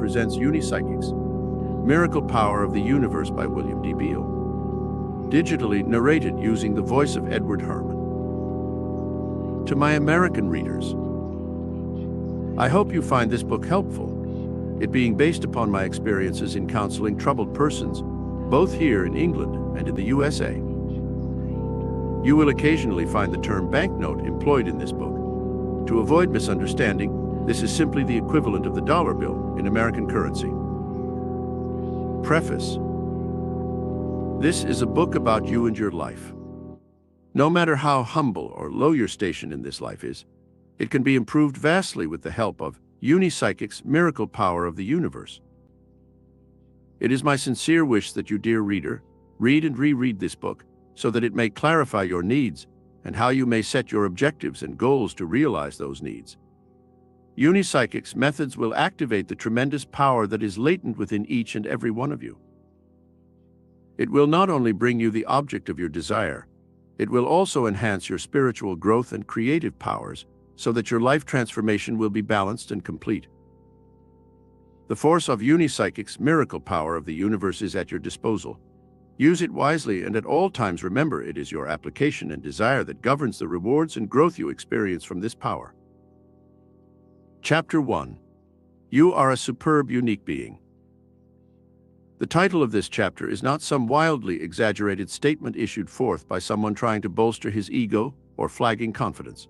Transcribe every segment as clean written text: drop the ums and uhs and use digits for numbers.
presents Unipsychics, Miracle Power of the Universe by William D. Beale. Digitally narrated using the voice of Edward Herman. To my American readers, I hope you find this book helpful, it being based upon my experiences in counseling troubled persons, both here in England and in the USA. You will occasionally find the term banknote employed in this book. To avoid misunderstanding, this is simply the equivalent of the dollar bill in American currency. Preface. This is a book about you and your life. No matter how humble or low your station in this life is, it can be improved vastly with the help of Unipsychics' Miracle Power of the Universe. It is my sincere wish that you, dear reader, read and reread this book so that it may clarify your needs and how you may set your objectives and goals to realize those needs. Unipsychics' methods will activate the tremendous power that is latent within each and every one of you. It will not only bring you the object of your desire, it will also enhance your spiritual growth and creative powers so that your life transformation will be balanced and complete. The force of Unipsychics' Miracle Power of the Universe is at your disposal. Use it wisely, and at all times remember it is your application and desire that governs the rewards and growth you experience from this power. Chapter 1. You are a superb, unique being. The title of this chapter is not some wildly exaggerated statement issued forth by someone trying to bolster his ego or flagging confidence.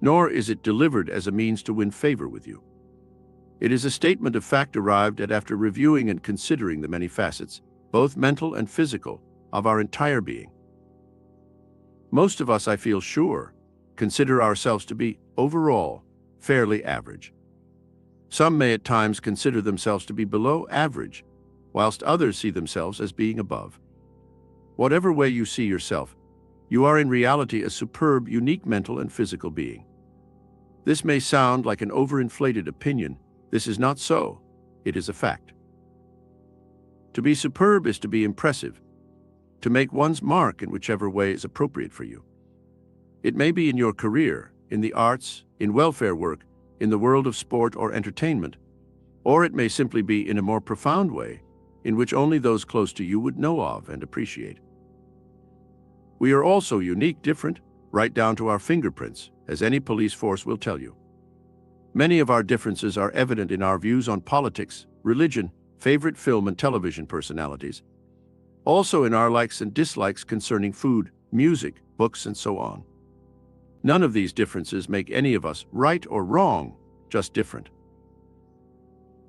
Nor is it delivered as a means to win favor with you. It is a statement of fact arrived at after reviewing and considering the many facets, both mental and physical, of our entire being. Most of us, I feel sure, consider ourselves to be, overall, fairly average. Some may at times consider themselves to be below average, whilst others see themselves as being above. Whatever way you see yourself, you are in reality a superb, unique mental and physical being. This may sound like an overinflated opinion. This is not so. It is a fact. To be superb is to be impressive, to make one's mark in whichever way is appropriate for you. It may be in your career, in the arts, in welfare work, in the world of sport or entertainment, or it may simply be in a more profound way, in which only those close to you would know of and appreciate. We are also unique, different, right down to our fingerprints, as any police force will tell you. Many of our differences are evident in our views on politics, religion, favorite film and television personalities, also in our likes and dislikes concerning food, music, books, and so on. None of these differences make any of us right or wrong, just different.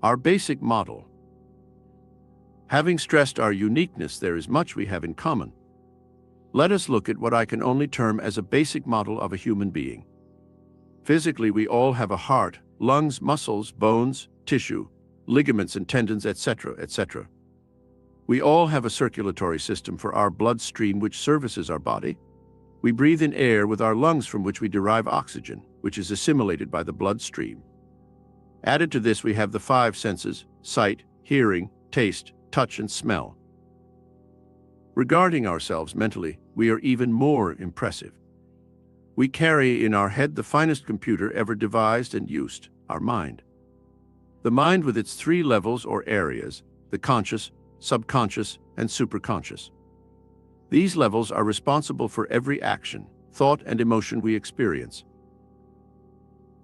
Our basic model. Having stressed our uniqueness, there is much we have in common. Let us look at what I can only term as a basic model of a human being. Physically, we all have a heart, lungs, muscles, bones, tissue, ligaments and tendons, etc., etc. We all have a circulatory system for our bloodstream which services our body. We breathe in air with our lungs from which we derive oxygen, which is assimilated by the bloodstream. Added to this, we have the five senses: sight, hearing, taste, touch, and smell. Regarding ourselves mentally, we are even more impressive. We carry in our head the finest computer ever devised and used, our mind. The mind with its three levels or areas, the conscious, subconscious, and superconscious. These levels are responsible for every action, thought, and emotion we experience.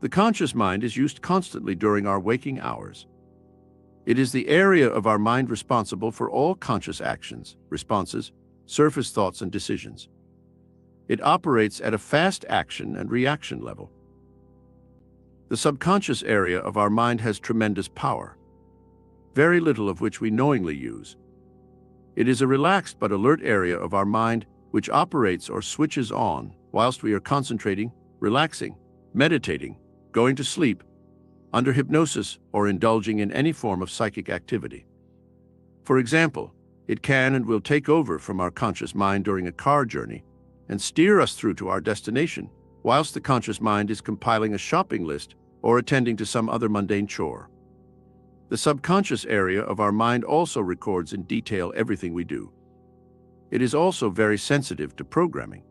The conscious mind is used constantly during our waking hours. It is the area of our mind responsible for all conscious actions, responses, surface thoughts, and decisions. It operates at a fast action and reaction level. The subconscious area of our mind has tremendous power, very little of which we knowingly use. It is a relaxed but alert area of our mind which operates or switches on whilst we are concentrating, relaxing, meditating, going to sleep, under hypnosis, or indulging in any form of psychic activity. For example, it can and will take over from our conscious mind during a car journey and steer us through to our destination, whilst the conscious mind is compiling a shopping list or attending to some other mundane chore. The subconscious area of our mind also records in detail everything we do. It is also very sensitive to programming.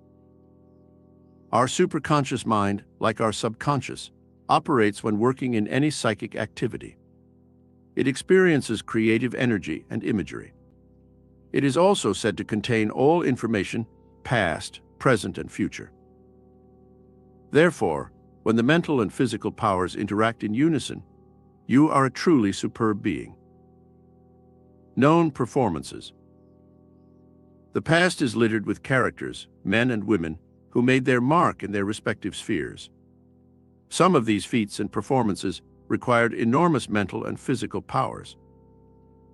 Our superconscious mind, like our subconscious, operates when working in any psychic activity. It experiences creative energy and imagery. It is also said to contain all information, past, present, and future. Therefore, when the mental and physical powers interact in unison, you are a truly superb being. Known performances. The past is littered with characters, men and women, who made their mark in their respective spheres. Some of these feats and performances required enormous mental and physical powers.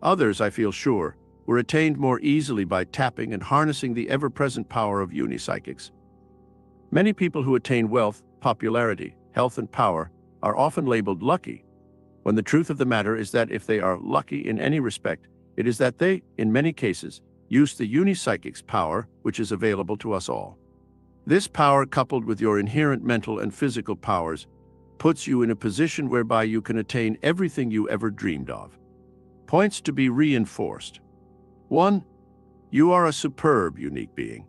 Others, I feel sure, were attained more easily by tapping and harnessing the ever-present power of unipsychics. Many people who attain wealth, popularity, health, and power are often labeled lucky, when the truth of the matter is that if they are lucky in any respect, it is that they, in many cases, use the unipsychic's power, which is available to us all. This power, coupled with your inherent mental and physical powers, puts you in a position whereby you can attain everything you ever dreamed of. Points to be reinforced. 1. You are a superb, unique being.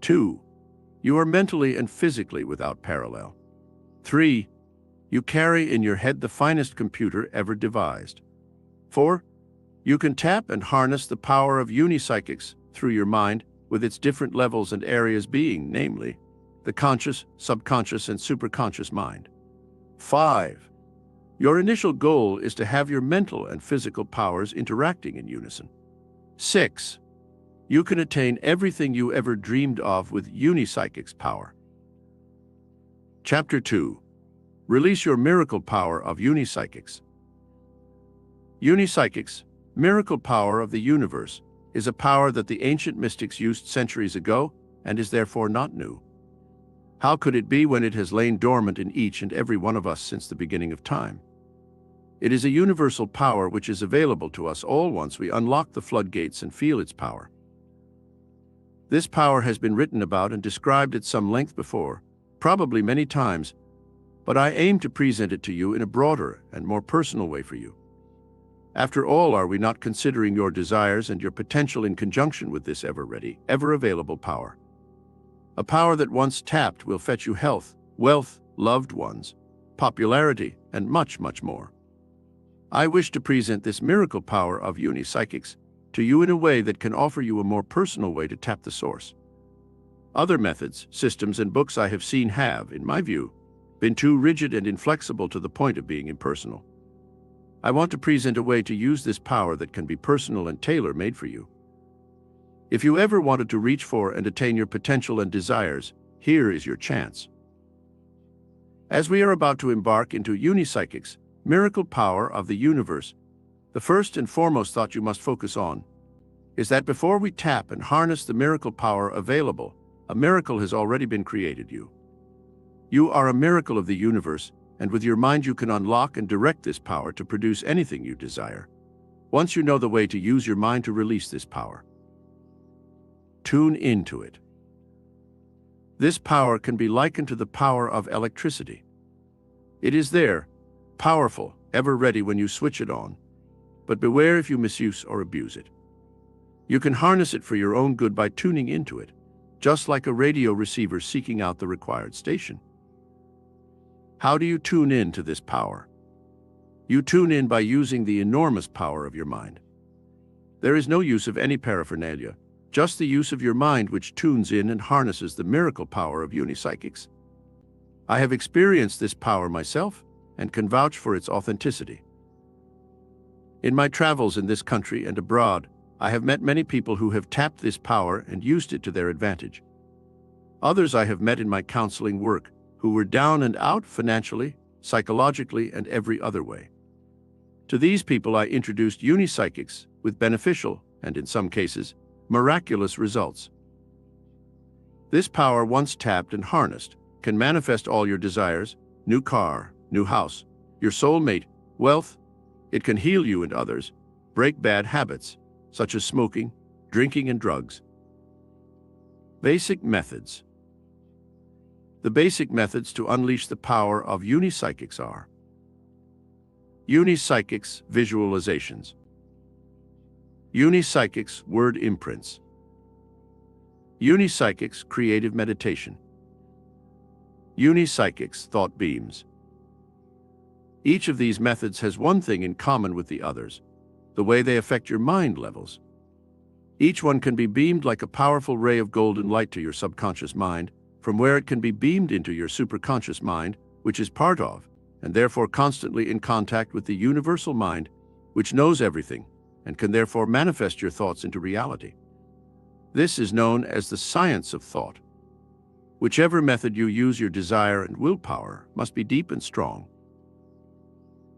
2. You are mentally and physically without parallel. 3. You carry in your head the finest computer ever devised. 4. You can tap and harness the power of unipsychics through your mind with its different levels and areas being, namely, the conscious, subconscious, and superconscious mind. 5. Your initial goal is to have your mental and physical powers interacting in unison. 6. You can attain everything you ever dreamed of with unipsychic's power. Chapter 2. Release your miracle power of unipsychics. Unipsychics, miracle power of the universe, is a power that the ancient mystics used centuries ago and is therefore not new. How could it be when it has lain dormant in each and every one of us since the beginning of time? It is a universal power which is available to us all once we unlock the floodgates and feel its power. This power has been written about and described at some length before, probably many times, but I aim to present it to you in a broader and more personal way for you. After all, are we not considering your desires and your potential in conjunction with this ever-ready, ever-available power? A power that once tapped will fetch you health, wealth, loved ones, popularity, and much, much more. I wish to present this miracle power of unipsychics to you in a way that can offer you a more personal way to tap the source. Other methods, systems, and books I have seen have, in my view, been too rigid and inflexible to the point of being impersonal. I want to present a way to use this power that can be personal and tailor-made for you. If you ever wanted to reach for and attain your potential and desires, here is your chance. As we are about to embark into unipsychics, miracle power of the universe, the first and foremost thought you must focus on is that before we tap and harness the miracle power available, a miracle has already been created you. You are a miracle of the universe, and with your mind you can unlock and direct this power to produce anything you desire. Once you know the way to use your mind to release this power, tune into it. This power can be likened to the power of electricity. It is there, powerful, ever ready when you switch it on, but beware if you misuse or abuse it. You can harness it for your own good by tuning into it, just like a radio receiver seeking out the required station. How do you tune in to this power? You tune in by using the enormous power of your mind. There is no use of any paraphernalia, just the use of your mind which tunes in and harnesses the miracle power of unipsychics. I have experienced this power myself and can vouch for its authenticity. In my travels in this country and abroad, I have met many people who have tapped this power and used it to their advantage. Others I have met in my counseling work who were down and out financially, psychologically, and every other way. To these people I introduced unipsychics with beneficial, and in some cases, miraculous results. This power, once tapped and harnessed, can manifest all your desires: new car, new house, your soulmate, wealth. It can heal you and others, break bad habits, such as smoking, drinking, and drugs. Basic methods. The basic methods to unleash the power of unipsychics are: unipsychics visualizations, unipsychics word imprints, unipsychics creative meditation, unipsychics thought beams, Each of these methods has one thing in common with the others: the way they affect your mind levels. Each one can be beamed like a powerful ray of golden light to your subconscious mind, from where it can be beamed into your superconscious mind, which is part of, and therefore constantly in contact with the universal mind, which knows everything, and can therefore manifest your thoughts into reality. This is known as the science of thought. Whichever method you use, your desire and willpower must be deep and strong.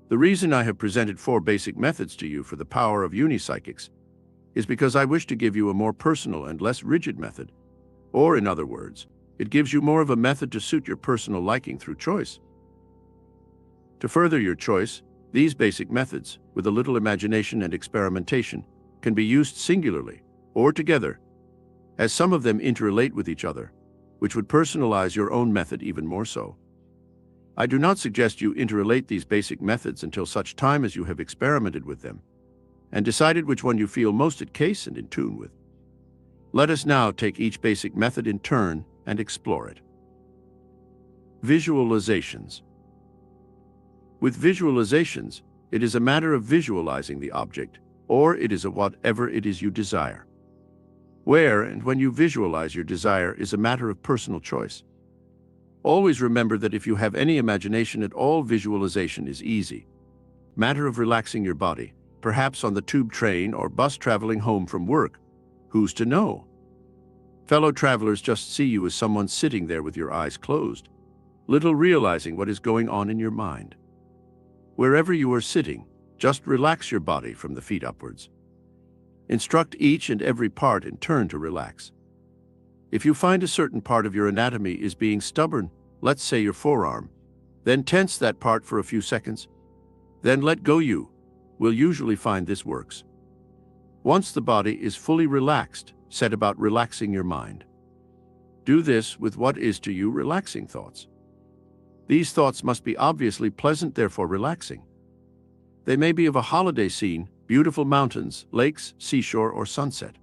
The reason I have presented 4 basic methods to you for the power of unipsychics is because I wish to give you a more personal and less rigid method, or in other words, it gives you more of a method to suit your personal liking through choice. To further your choice, these basic methods, with a little imagination and experimentation, can be used singularly or together, as some of them interrelate with each other, which would personalize your own method even more so. I do not suggest you interrelate these basic methods until such time as you have experimented with them and decided which one you feel most at case and in tune with. Let us now take each basic method in turn and explore it. Visualizations. With visualizations, it is a matter of visualizing the object, or it is a whatever it is you desire. Where and when you visualize your desire is a matter of personal choice. Always remember that if you have any imagination at all, visualization is easy. Matter of relaxing your body, perhaps on the tube train or bus traveling home from work. Who's to know? Fellow travelers just see you as someone sitting there with your eyes closed, little realizing what is going on in your mind. Wherever you are sitting, just relax your body from the feet upwards. Instruct each and every part in turn to relax. If you find a certain part of your anatomy is being stubborn, let's say your forearm, then tense that part for a few seconds. Then let go. You will usually find this works. Once the body is fully relaxed, set about relaxing your mind. Do this with what is to you relaxing thoughts. These thoughts must be obviously pleasant, therefore relaxing. They may be of a holiday scene, beautiful mountains, lakes, seashore, or sunset.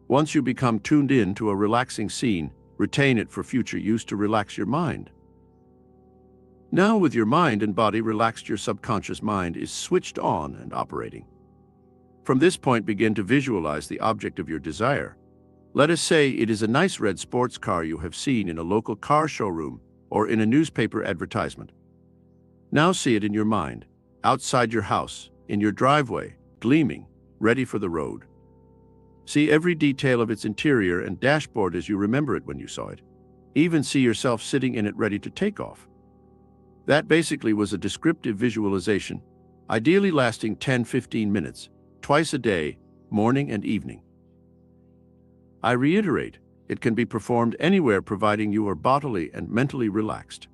Once you become tuned in to a relaxing scene, retain it for future use to relax your mind. Now, with your mind and body relaxed, your subconscious mind is switched on and operating. From this point, begin to visualize the object of your desire. Let us say it is a nice red sports car you have seen in a local car showroom or in a newspaper advertisement. Now see it in your mind, outside your house, in your driveway, gleaming, ready for the road. See every detail of its interior and dashboard as you remember it when you saw it. Even see yourself sitting in it ready to take off. That basically was a descriptive visualization, ideally lasting 10-15 minutes, twice a day, morning and evening. I reiterate, it can be performed anywhere providing you are bodily and mentally relaxed.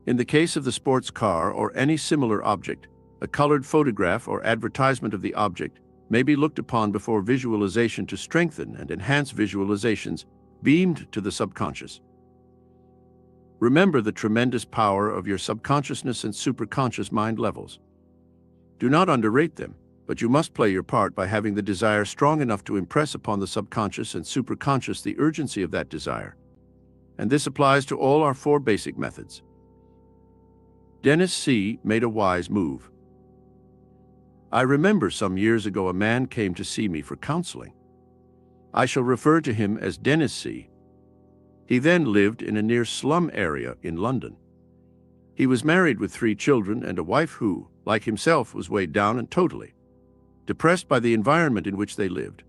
In the case of the sports car or any similar object, a colored photograph or advertisement of the object may be looked upon before visualization to strengthen and enhance visualizations beamed to the subconscious. Remember the tremendous power of your subconsciousness and superconscious mind levels. Do not underrate them, but you must play your part by having the desire strong enough to impress upon the subconscious and superconscious the urgency of that desire. And this applies to all our 4 basic methods. Dennis C. made a wise move. I remember some years ago a man came to see me for counseling. I shall refer to him as Dennis C. He then lived in a near slum area in London. He was married with 3 children and a wife who, like himself, was weighed down and totally depressed by the environment in which they lived.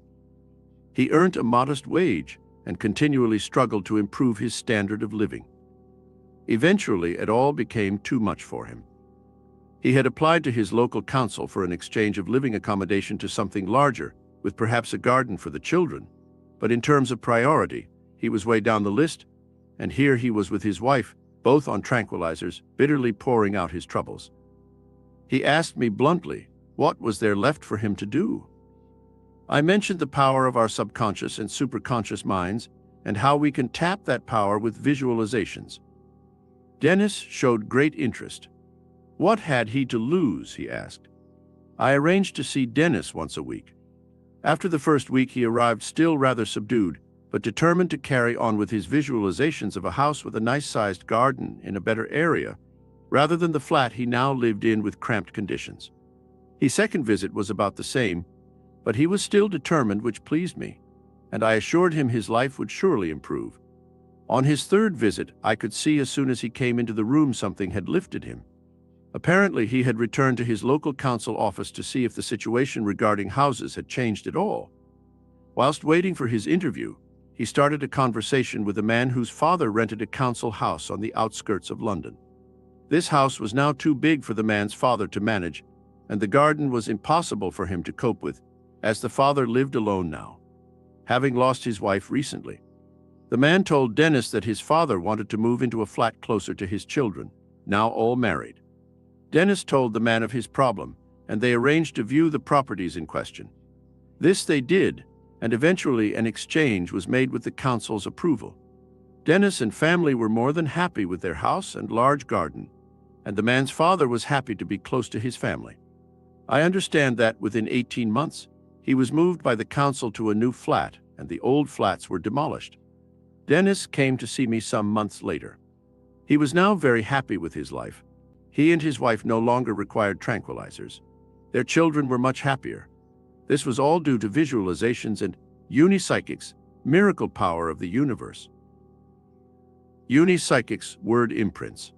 He earned a modest wage and continually struggled to improve his standard of living. Eventually, it all became too much for him. He had applied to his local council for an exchange of living accommodation to something larger, with perhaps a garden for the children, but in terms of priority, he was way down the list, and here he was with his wife, both on tranquilizers, bitterly pouring out his troubles. He asked me bluntly, what was there left for him to do? I mentioned the power of our subconscious and superconscious minds and how we can tap that power with visualizations. Dennis showed great interest. What had he to lose, he asked. I arranged to see Dennis once a week. After the first week, he arrived still rather subdued, but determined to carry on with his visualizations of a house with a nice-sized garden in a better area, rather than the flat he now lived in with cramped conditions. His second visit was about the same, but he was still determined, which pleased me, and I assured him his life would surely improve. On his third visit, I could see as soon as he came into the room something had lifted him. Apparently, he had returned to his local council office to see if the situation regarding houses had changed at all. Whilst waiting for his interview, he started a conversation with a man whose father rented a council house on the outskirts of London. This house was now too big for the man's father to manage, and the garden was impossible for him to cope with, as the father lived alone now, having lost his wife recently. The man told Dennis that his father wanted to move into a flat closer to his children, now all married. Dennis told the man of his problem, and they arranged to view the properties in question. This they did, and eventually an exchange was made with the council's approval. Dennis and family were more than happy with their house and large garden, and the man's father was happy to be close to his family. I understand that within 18 months, he was moved by the council to a new flat, and the old flats were demolished. Dennis came to see me some months later. He was now very happy with his life. He and his wife no longer required tranquilizers. Their children were much happier. This was all due to visualizations and Unipsychics, miracle power of the universe. Unipsychics word imprints.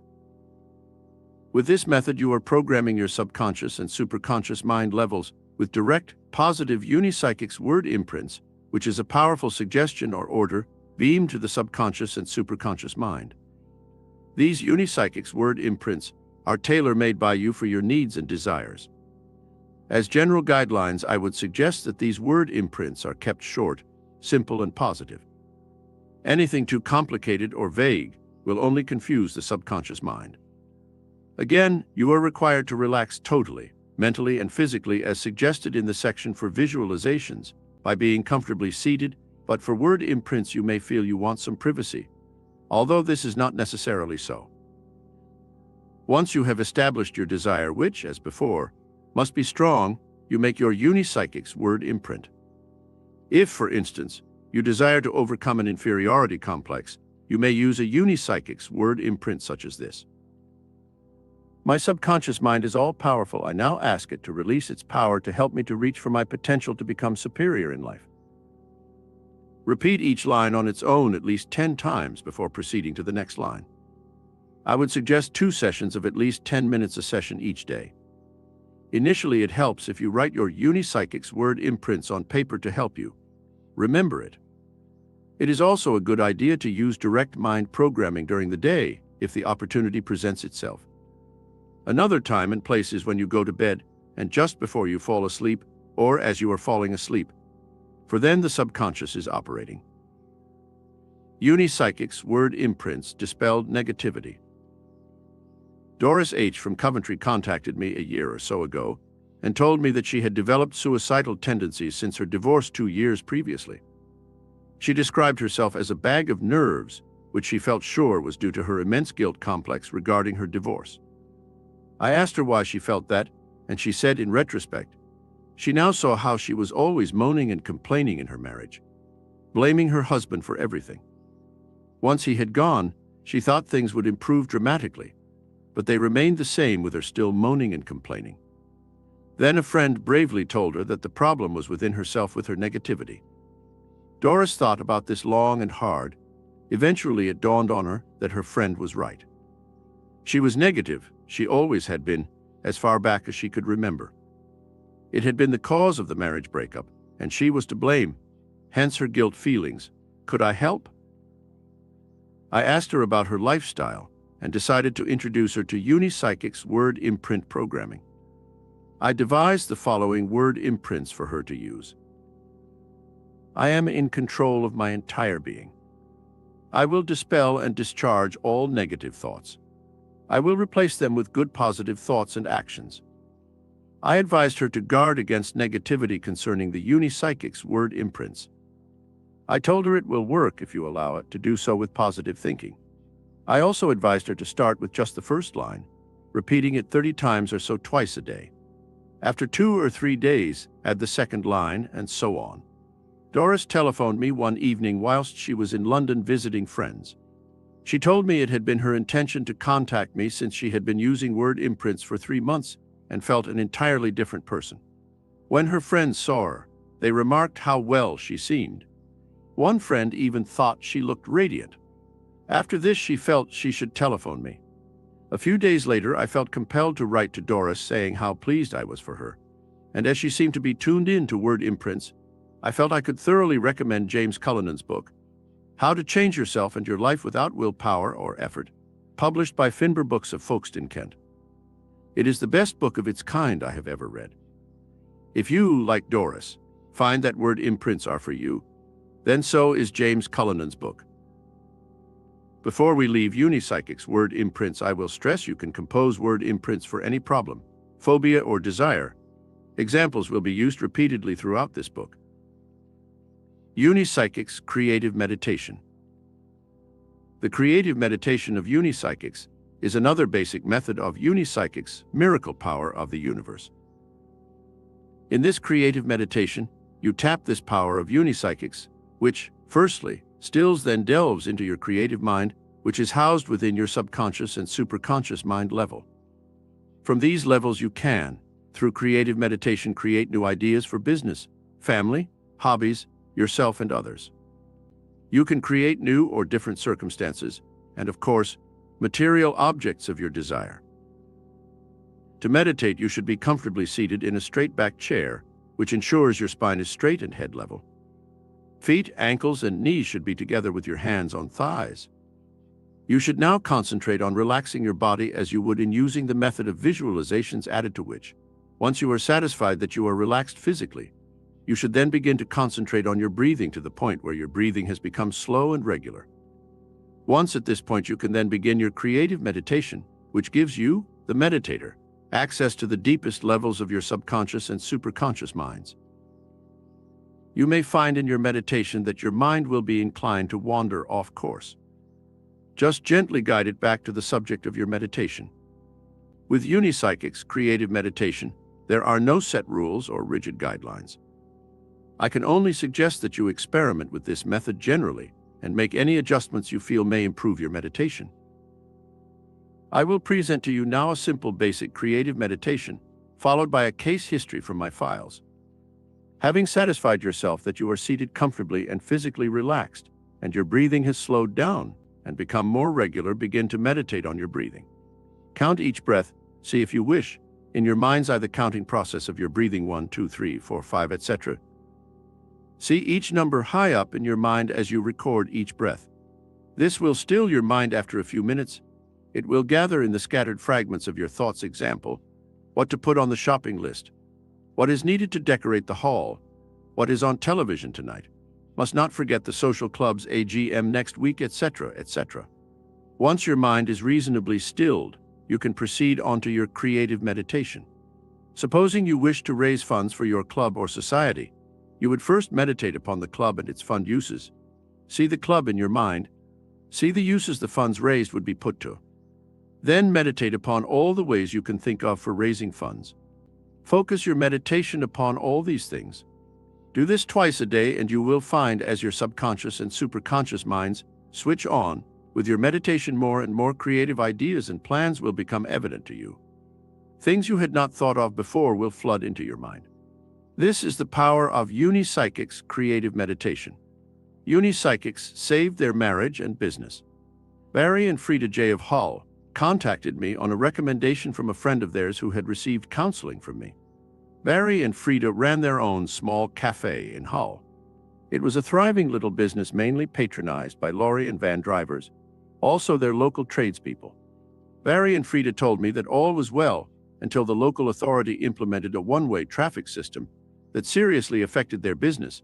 With this method, you are programming your subconscious and superconscious mind levels with direct, positive Unipsychics word imprints, which is a powerful suggestion or order beamed to the subconscious and superconscious mind. These Unipsychics word imprints are tailor-made by you for your needs and desires. As general guidelines, I would suggest that these word imprints are kept short, simple, and positive. Anything too complicated or vague will only confuse the subconscious mind. Again, you are required to relax totally, mentally and physically, as suggested in the section for visualizations, by being comfortably seated, but for word imprints you may feel you want some privacy, although this is not necessarily so. Once you have established your desire, which, as before, must be strong, you make your Unipsychics word imprint. If, for instance, you desire to overcome an inferiority complex, you may use a Unipsychics word imprint such as this. My subconscious mind is all-powerful. I now ask it to release its power to help me to reach for my potential to become superior in life. Repeat each line on its own at least 10 times before proceeding to the next line. I would suggest 2 sessions of at least 10 minutes a session each day. Initially, it helps if you write your Unipsychics word imprints on paper to help you remember it. It is also a good idea to use direct mind programming during the day if the opportunity presents itself. Another time and place is when you go to bed and just before you fall asleep, or as you are falling asleep, for then the subconscious is operating. Unipsychics word imprints dispelled negativity. Doris H. from Coventry contacted me a year or so ago and told me that she had developed suicidal tendencies since her divorce 2 years previously. She described herself as a bag of nerves, which she felt sure was due to her immense guilt complex regarding her divorce. I asked her why she felt that, and she said in retrospect, she now saw how she was always moaning and complaining in her marriage, blaming her husband for everything. Once he had gone, she thought things would improve dramatically, but they remained the same with her still moaning and complaining. Then a friend bravely told her that the problem was within herself with her negativity. Doris thought about this long and hard. Eventually it dawned on her that her friend was right. She was negative, she always had been, as far back as she could remember. It had been the cause of the marriage breakup, and she was to blame, hence her guilt feelings. Could I help? I asked her about her lifestyle and decided to introduce her to Unipsychics word imprint programming. I devised the following word imprints for her to use. I am in control of my entire being. I will dispel and discharge all negative thoughts. I will replace them with good positive thoughts and actions. I advised her to guard against negativity concerning the Unipsychics word imprints. I told her it will work if you allow it to do so with positive thinking. I also advised her to start with just the first line, repeating it 30 times or so twice a day. After 2 or 3 days, add the second line, and so on. Doris telephoned me one evening whilst she was in London visiting friends. She told me it had been her intention to contact me since she had been using word imprints for 3 months and felt an entirely different person. When her friends saw her, they remarked how well she seemed. One friend even thought she looked radiant. After this, she felt she should telephone me. A few days later, I felt compelled to write to Doris saying how pleased I was for her. And as she seemed to be tuned in to word imprints, I felt I could thoroughly recommend James Cullinan's book, How to Change Yourself and Your Life Without Willpower or Effort, published by Finber Books of Folkestone, Kent. It is the best book of its kind I have ever read. If you, like Doris, find that word imprints are for you, then so is James Cullinan's book. Before we leave Unipsychic's word imprints, I will stress you can compose word imprints for any problem, phobia, or desire. Examples will be used repeatedly throughout this book. Unipsychic's creative meditation. The creative meditation of Unipsychics is another basic method of Unipsychic's miracle power of the universe. In this creative meditation, you tap this power of Unipsychics, which, firstly, stills then delves into your creative mind, which is housed within your subconscious and superconscious mind level. From these levels you can, through creative meditation, create new ideas for business, family, hobbies, yourself and others. You can create new or different circumstances, and of course, material objects of your desire. To meditate, you should be comfortably seated in a straight-back chair, which ensures your spine is straight and head level. Feet, ankles, and knees should be together with your hands on thighs. You should now concentrate on relaxing your body as you would in using the method of visualizations, added to which, once you are satisfied that you are relaxed physically, you should then begin to concentrate on your breathing to the point where your breathing has become slow and regular. Once at this point, you can then begin your creative meditation, which gives you, the meditator, access to the deepest levels of your subconscious and superconscious minds. You may find in your meditation that your mind will be inclined to wander off course. Just gently guide it back to the subject of your meditation. With Unipsychic's creative meditation, there are no set rules or rigid guidelines. I can only suggest that you experiment with this method generally and make any adjustments you feel may improve your meditation. I will present to you now a simple basic creative meditation, followed by a case history from my files. Having satisfied yourself that you are seated comfortably and physically relaxed, and your breathing has slowed down and become more regular, begin to meditate on your breathing. Count each breath, see if you wish, in your mind's eye the counting process of your breathing, 1, 2, 3, 4, 5, etc. See each number high up in your mind as you record each breath. This will still your mind after a few minutes. It will gather in the scattered fragments of your thoughts. Example, what to put on the shopping list, what is needed to decorate the hall, what is on television tonight, must not forget the social club's AGM next week, etc., etc. Once your mind is reasonably stilled, you can proceed onto your creative meditation. Supposing you wish to raise funds for your club or society, you would first meditate upon the club and its fund uses. See the club in your mind. See the uses the funds raised would be put to. Then meditate upon all the ways you can think of for raising funds. Focus your meditation upon all these things. Do this twice a day and you will find as your subconscious and superconscious minds switch on with your meditation, more and more creative ideas and plans will become evident to you. Things you had not thought of before will flood into your mind. This is the power of Unipsychic's creative meditation. Unipsychics saved their marriage and business. Barry and Frida J. of Hull contacted me on a recommendation from a friend of theirs who had received counseling from me. Barry and Frida ran their own small cafe in Hull. It was a thriving little business mainly patronized by lorry and van drivers, also their local tradespeople. Barry and Frida told me that all was well until the local authority implemented a one-way traffic system that seriously affected their business,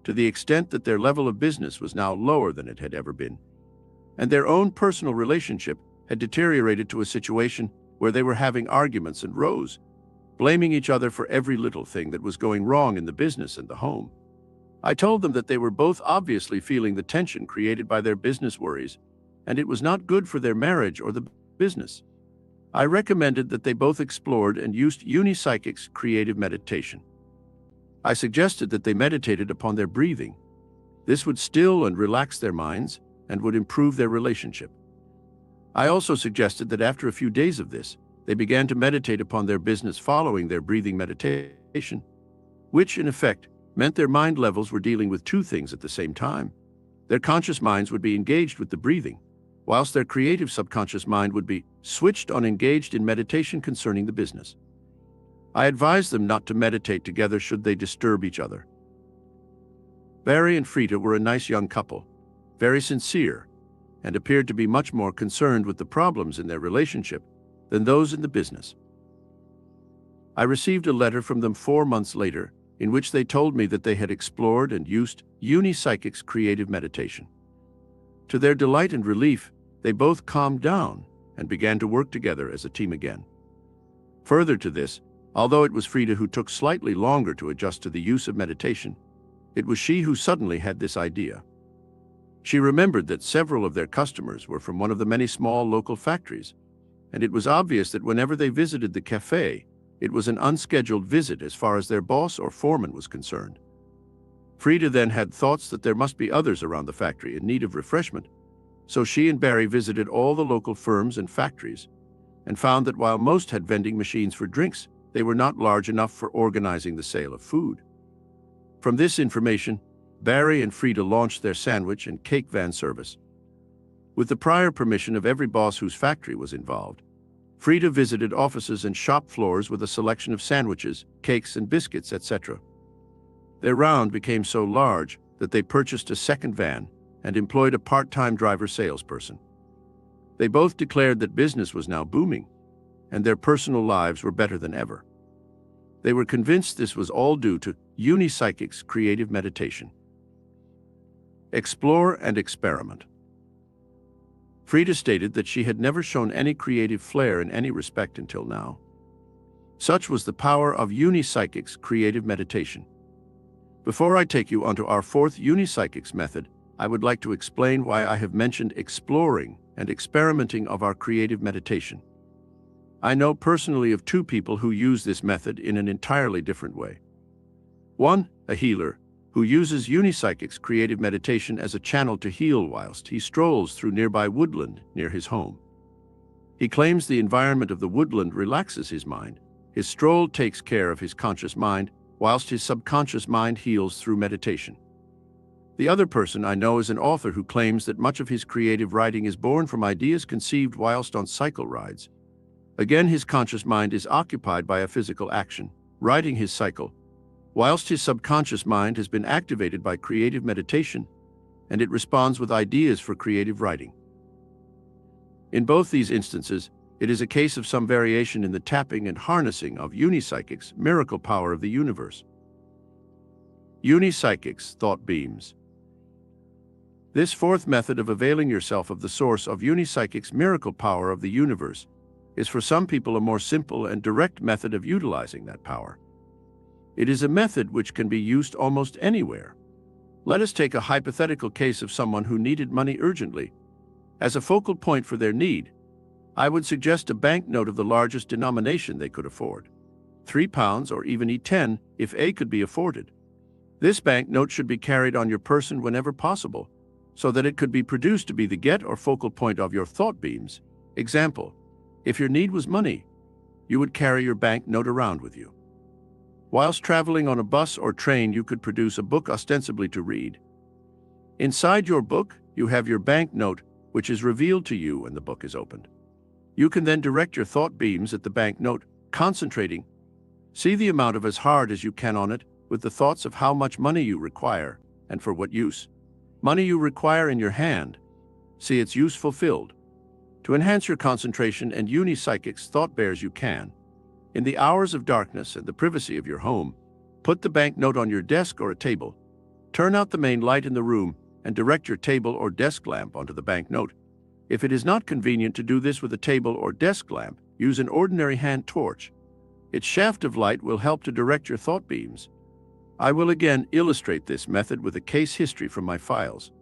to the extent that their level of business was now lower than it had ever been. And their own personal relationship had deteriorated to a situation where they were having arguments and rows, blaming each other for every little thing that was going wrong in the business and the home. I told them that they were both obviously feeling the tension created by their business worries, and it was not good for their marriage or the business. I recommended that they both explored and used Unipsychic's creative meditation. I suggested that they meditated upon their breathing. This would still and relax their minds and would improve their relationship. I also suggested that after a few days of this, they began to meditate upon their business following their breathing meditation, which, in effect, meant their mind levels were dealing with two things at the same time. Their conscious minds would be engaged with the breathing, whilst their creative subconscious mind would be switched on engaged in meditation concerning the business. I advised them not to meditate together should they disturb each other. Barry and Frida were a nice young couple, very sincere, and appeared to be much more concerned with the problems in their relationship than those in the business. I received a letter from them 4 months later in which they told me that they had explored and used Unipsychic's creative meditation. To their delight and relief, they both calmed down and began to work together as a team again. Further to this, although it was Frida who took slightly longer to adjust to the use of meditation, it was she who suddenly had this idea. She remembered that several of their customers were from one of the many small local factories, and it was obvious that whenever they visited the cafe, it was an unscheduled visit as far as their boss or foreman was concerned. Frida then had thoughts that there must be others around the factory in need of refreshment, so she and Barry visited all the local firms and factories and found that while most had vending machines for drinks, they were not large enough for organizing the sale of food. From this information, Barry and Frida launched their sandwich and cake van service. With the prior permission of every boss whose factory was involved, Frida visited offices and shop floors with a selection of sandwiches, cakes, and biscuits, etc. Their round became so large that they purchased a second van and employed a part-time driver salesperson. They both declared that business was now booming, and their personal lives were better than ever. They were convinced this was all due to Unipsychic's creative meditation. Explore and experiment. Frida stated that she had never shown any creative flair in any respect until now. Such was the power of Unipsychic's creative meditation. Before I take you onto our fourth Unipsychic's method, I would like to explain why I have mentioned exploring and experimenting of our creative meditation. I know personally of two people who use this method in an entirely different way. One, a healer, who uses Unipsychic's creative meditation as a channel to heal whilst he strolls through nearby woodland near his home. He claims the environment of the woodland relaxes his mind. His stroll takes care of his conscious mind, whilst his subconscious mind heals through meditation. The other person I know is an author who claims that much of his creative writing is born from ideas conceived whilst on cycle rides. Again, his conscious mind is occupied by a physical action, riding his cycle, whilst his subconscious mind has been activated by creative meditation, and it responds with ideas for creative writing. In both these instances, it is a case of some variation in the tapping and harnessing of Unipsychic's miracle power of the universe. Unipsychic's thought beams. This fourth method of availing yourself of the source of Unipsychic's miracle power of the universe is for some people a more simple and direct method of utilizing that power. It is a method which can be used almost anywhere. Let us take a hypothetical case of someone who needed money urgently. As a focal point for their need, I would suggest a banknote of the largest denomination they could afford, £3 or even E10 if A could be afforded. This banknote should be carried on your person whenever possible, so that it could be produced to be the get or focal point of your thought beams. Example, if your need was money, you would carry your banknote around with you. Whilst traveling on a bus or train, you could produce a book ostensibly to read. Inside your book, you have your banknote, which is revealed to you when the book is opened. You can then direct your thought beams at the banknote, concentrating. See the amount of as hard as you can on it, with the thoughts of how much money you require, and for what use. Money you require in your hand. See its use fulfilled. To enhance your concentration and Unipsychic's thought bears you can, in the hours of darkness and the privacy of your home, put the banknote on your desk or a table, turn out the main light in the room, and direct your table or desk lamp onto the banknote. If it is not convenient to do this with a table or desk lamp, use an ordinary hand torch. Its shaft of light will help to direct your thought beams. I will again illustrate this method with a case history from my files.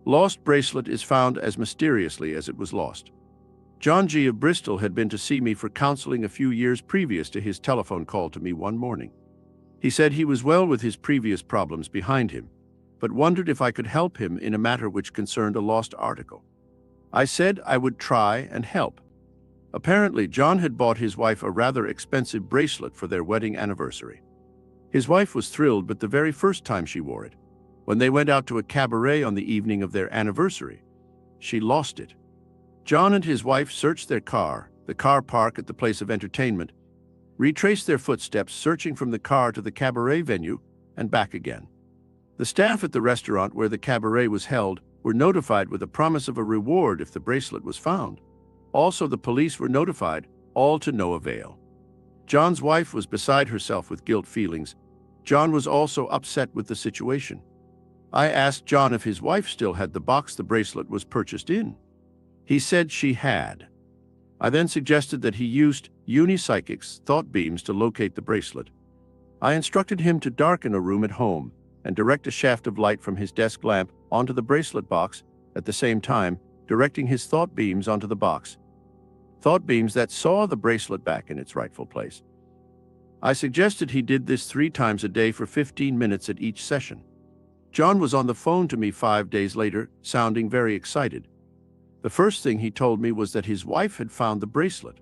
Lost bracelet is found as mysteriously as it was lost. John G. of Bristol had been to see me for counseling a few years previous to his telephone call to me one morning. He said he was well with his previous problems behind him, but wondered if I could help him in a matter which concerned a lost article. I said I would try and help. Apparently, John had bought his wife a rather expensive bracelet for their wedding anniversary. His wife was thrilled, but the very first time she wore it, when they went out to a cabaret on the evening of their anniversary, she lost it. John and his wife searched their car, the car park at the place of entertainment, retraced their footsteps searching from the car to the cabaret venue and back again. The staff at the restaurant where the cabaret was held were notified with a promise of a reward if the bracelet was found. Also, the police were notified, all to no avail. John's wife was beside herself with guilt feelings. John was also upset with the situation. I asked John if his wife still had the box the bracelet was purchased in. He said she had. I then suggested that he used Unipsychic's thought beams to locate the bracelet. I instructed him to darken a room at home and direct a shaft of light from his desk lamp onto the bracelet box, at the same time directing his thought beams onto the box. Thought beams that saw the bracelet back in its rightful place. I suggested he did this 3 times a day for 15 minutes at each session. John was on the phone to me 5 days later, sounding very excited. The first thing he told me was that his wife had found the bracelet.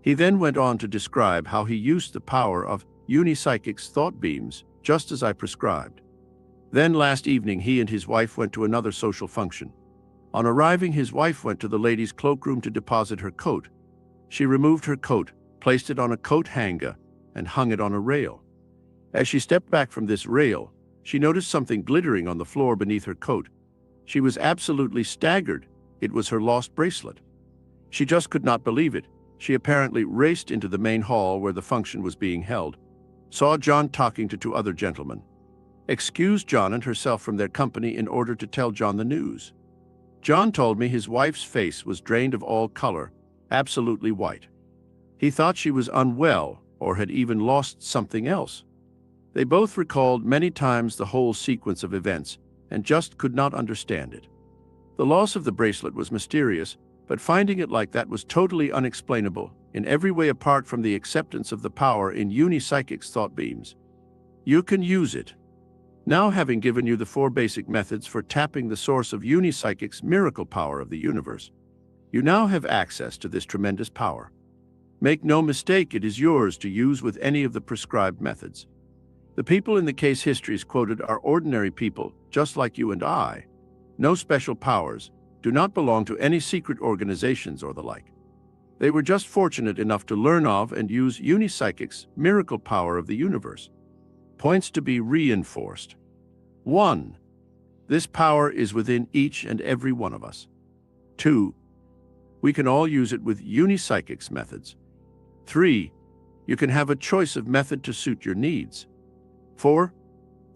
He then went on to describe how he used the power of Unipsychic's thought beams, just as I prescribed. Then last evening he and his wife went to another social function. On arriving, his wife went to the ladies' cloakroom to deposit her coat. She removed her coat, placed it on a coat hanger, and hung it on a rail. As she stepped back from this rail, she noticed something glittering on the floor beneath her coat. She was absolutely staggered. It was her lost bracelet. She just could not believe it. She apparently raced into the main hall where the function was being held, saw John talking to 2 other gentlemen, excused John and herself from their company in order to tell John the news. John told me his wife's face was drained of all color, absolutely white. He thought she was unwell or had even lost something else. They both recalled many times the whole sequence of events and just could not understand it. The loss of the bracelet was mysterious, but finding it like that was totally unexplainable in every way apart from the acceptance of the power in Unipsychic's thought beams. You can use it. Now, having given you the 4 basic methods for tapping the source of Unipsychic's miracle power of the universe, you now have access to this tremendous power. Make no mistake, it is yours to use with any of the prescribed methods. The people in the case histories quoted are ordinary people, just like you and I. No special powers, do not belong to any secret organizations or the like. They were just fortunate enough to learn of and use Unipsychic's miracle power of the universe. Points to be reinforced. 1. This power is within each and every one of us. 2. We can all use it with Unipsychic's methods. 3. You can have a choice of method to suit your needs. 4.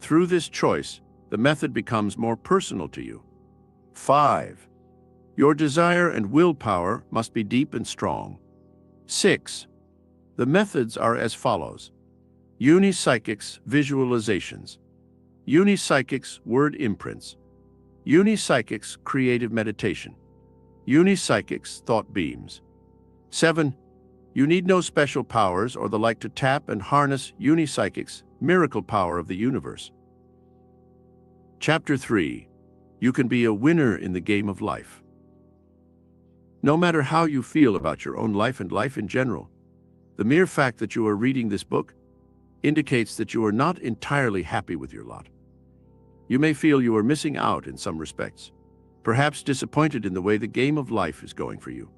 Through this choice, the method becomes more personal to you. 5. Your desire and willpower must be deep and strong. 6. The methods are as follows. Unipsychic's visualizations. Unipsychic's word imprints. Unipsychic's creative meditation. Unipsychic's thought beams. 7. You need no special powers or the like to tap and harness Unipsychic's miracle power of the universe. Chapter 3. You can be a winner in the game of life. No matter how you feel about your own life and life in general, the mere fact that you are reading this book indicates that you are not entirely happy with your lot. You may feel you are missing out in some respects, perhaps disappointed in the way the game of life is going for you.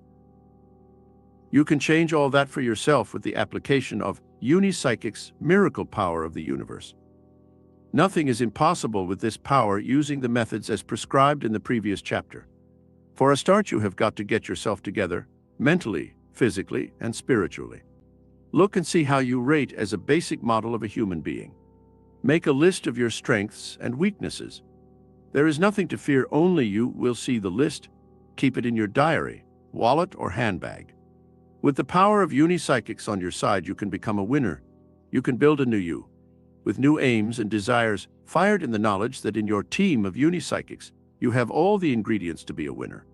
You can change all that for yourself with the application of Unipsychic's miracle power of the universe. Nothing is impossible with this power using the methods as prescribed in the previous chapter. For a start, you have got to get yourself together, mentally, physically, and spiritually. Look and see how you rate as a basic model of a human being. Make a list of your strengths and weaknesses. There is nothing to fear, only you will see the list. Keep it in your diary, wallet, or handbag. With the power of Unipsychics on your side, you can become a winner. You can build a new you, with new aims and desires, fired in the knowledge that in your team of Unipsychics, you have all the ingredients to be a winner.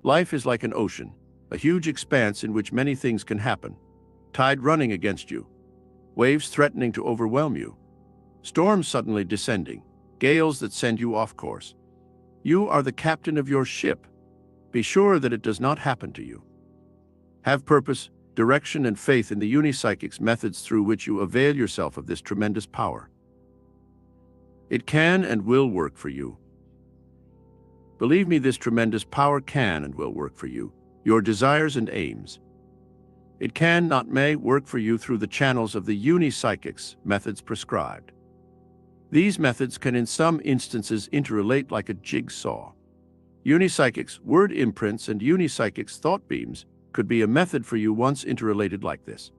Life is like an ocean, a huge expanse in which many things can happen. Tide running against you, waves threatening to overwhelm you, storms suddenly descending, gales that send you off course. You are the captain of your ship. Be sure that it does not happen to you. Have purpose, direction, and faith in the unipsychic's methods through which you avail yourself of this tremendous power. It can and will work for you. Believe me, this tremendous power can and will work for you, your desires and aims. It can, not may, work for you through the channels of the unipsychic's methods prescribed. These methods can in some instances interrelate like a jigsaw. Unipsychic's word imprints and unipsychic's thought beams could be a method for you once interrelated like this.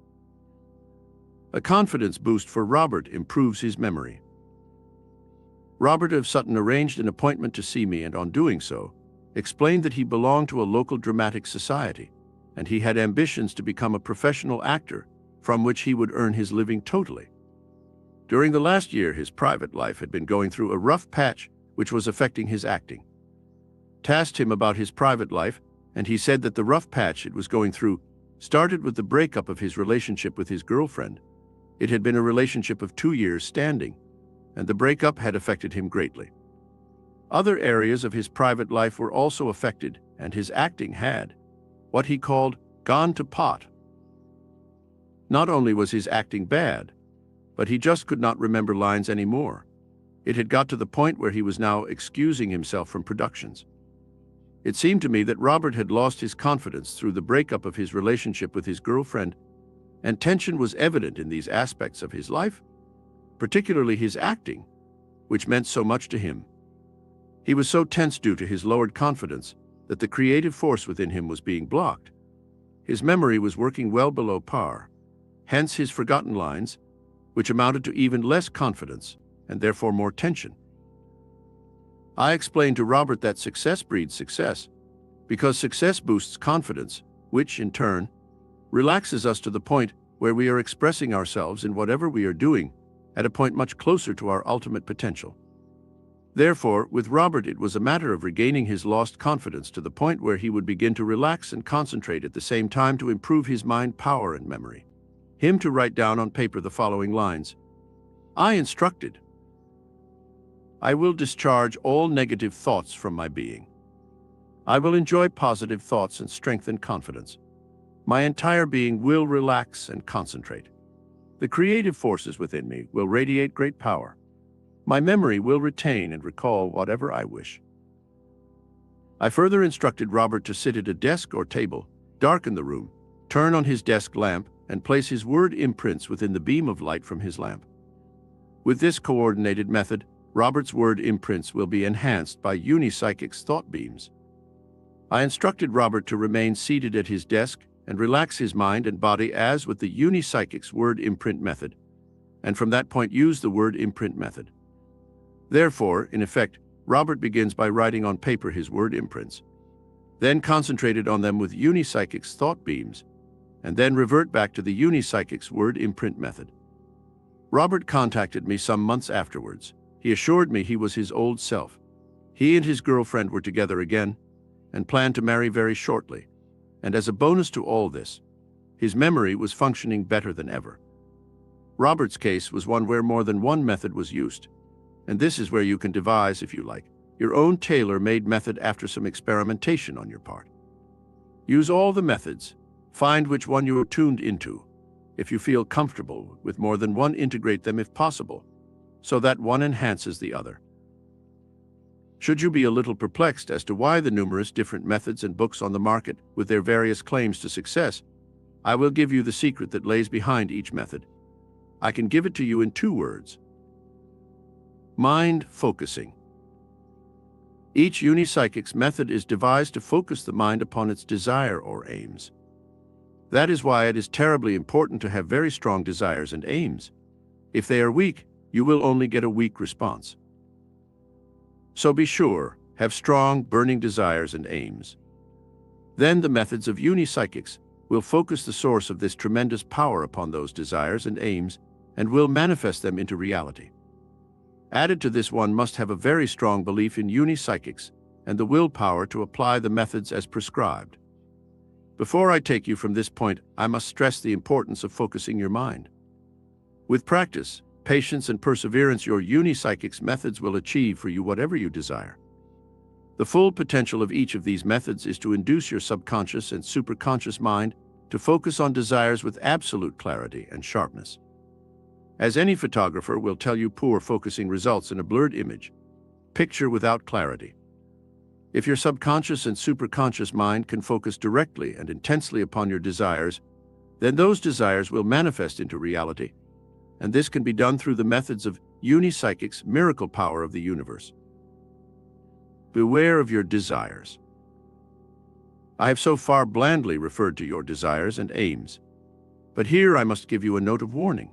A confidence boost for Robert improves his memory. Robert of Sutton arranged an appointment to see me and on doing so, explained that he belonged to a local dramatic society, and he had ambitions to become a professional actor from which he would earn his living totally. During the last year, his private life had been going through a rough patch which was affecting his acting. Tasked him about his private life, and he said that the rough patch it was going through started with the breakup of his relationship with his girlfriend. It had been a relationship of 2 years standing, and the breakup had affected him greatly. Other areas of his private life were also affected, and his acting had, what he called, gone to pot. Not only was his acting bad, but he just could not remember lines anymore. It had got to the point where he was now excusing himself from productions. It seemed to me that Robert had lost his confidence through the breakup of his relationship with his girlfriend, and tension was evident in these aspects of his life, particularly his acting, which meant so much to him. He was so tense due to his lowered confidence that the creative force within him was being blocked. His memory was working well below par, hence his forgotten lines, which amounted to even less confidence and therefore more tension. I explained to Robert that success breeds success, because success boosts confidence, which, in turn, relaxes us to the point where we are expressing ourselves in whatever we are doing at a point much closer to our ultimate potential. Therefore, with Robert it was a matter of regaining his lost confidence to the point where he would begin to relax and concentrate at the same time to improve his mind power and memory. Him to write down on paper the following lines. I instructed, I will discharge all negative thoughts from my being. I will enjoy positive thoughts and strengthen confidence. My entire being will relax and concentrate. The creative forces within me will radiate great power. My memory will retain and recall whatever I wish. I further instructed Robert to sit at a desk or table, darken the room, turn on his desk lamp, and place his word imprints within the beam of light from his lamp. With this coordinated method, Robert's word imprints will be enhanced by unipsychic's thought beams. I instructed Robert to remain seated at his desk and relax his mind and body as with the unipsychic's word imprint method, and from that point use the word imprint method. Therefore, in effect, Robert begins by writing on paper his word imprints, then concentrated on them with unipsychic's thought beams, and then revert back to the unipsychic's word imprint method. Robert contacted me some months afterwards. He assured me he was his old self. He and his girlfriend were together again and planned to marry very shortly. And as a bonus to all this, his memory was functioning better than ever. Robert's case was one where more than one method was used. And this is where you can devise, if you like, your own tailor-made method after some experimentation on your part. Use all the methods. Find which one you are tuned into. If you feel comfortable with more than one, integrate them if possible, so that one enhances the other. Should you be a little perplexed as to why the numerous different methods and books on the market with their various claims to success, I will give you the secret that lays behind each method. I can give it to you in 2 words. Mind focusing. Each unipsychic's method is devised to focus the mind upon its desire or aims. That is why it is terribly important to have very strong desires and aims. If they are weak, you will only get a weak response. So be sure, have strong, burning desires and aims. Then the methods of unipsychics will focus the source of this tremendous power upon those desires and aims and will manifest them into reality. Added to this, one must have a very strong belief in unipsychics and the willpower to apply the methods as prescribed. Before I take you from this point, I must stress the importance of focusing your mind. With practice, patience, and perseverance, your unipsychics methods will achieve for you whatever you desire. The full potential of each of these methods is to induce your subconscious and superconscious mind to focus on desires with absolute clarity and sharpness. As any photographer will tell you, poor focusing results in a blurred image, picture without clarity. If your subconscious and superconscious mind can focus directly and intensely upon your desires, then those desires will manifest into reality, and this can be done through the methods of unipsychic's miracle power of the universe. Beware of your desires. I have so far blandly referred to your desires and aims, but here I must give you a note of warning.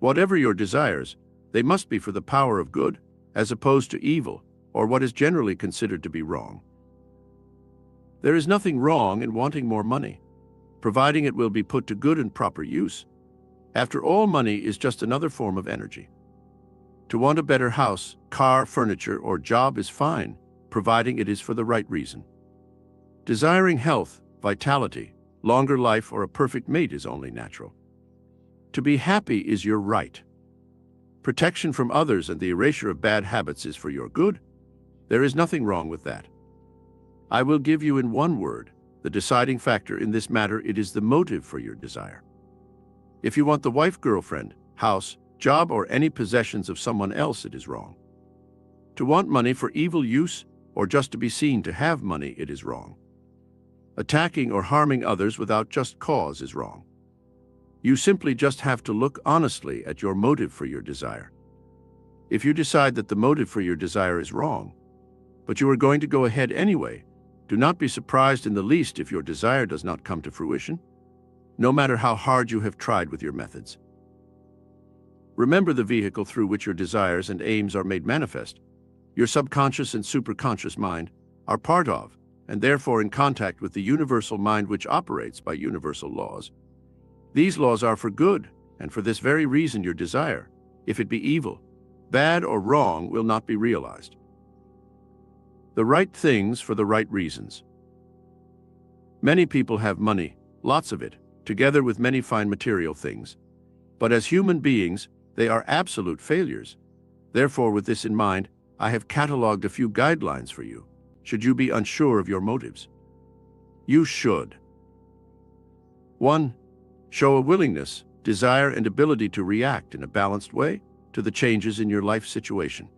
Whatever your desires, they must be for the power of good, as opposed to evil, or what is generally considered to be wrong. There is nothing wrong in wanting more money, providing it will be put to good and proper use. After all, money is just another form of energy. To want a better house, car, furniture, or job is fine, providing it is for the right reason. Desiring health, vitality, longer life, or a perfect mate is only natural. To be happy is your right. Protection from others and the erasure of bad habits is for your good. There is nothing wrong with that. I will give you in one word the deciding factor in this matter. It is the motive for your desire. If you want the wife, girlfriend, house, job, or any possessions of someone else, it is wrong. To want money for evil use or just to be seen to have money, it is wrong. Attacking or harming others without just cause is wrong. You simply just have to look honestly at your motive for your desire. If you decide that the motive for your desire is wrong, but you are going to go ahead anyway, do not be surprised in the least if your desire does not come to fruition, no matter how hard you have tried with your methods. Remember the vehicle through which your desires and aims are made manifest. Your subconscious and superconscious mind are part of, and therefore in contact with, the universal mind which operates by universal laws. These laws are for good, and for this very reason your desire, if it be evil, bad, or wrong, will not be realized. The right things for the right reasons. Many people have money, lots of it, together with many fine material things. But as human beings, they are absolute failures. Therefore, with this in mind, I have catalogued a few guidelines for you, should you be unsure of your motives. You should. 1. Show a willingness, desire, and ability to react in a balanced way to the changes in your life situation.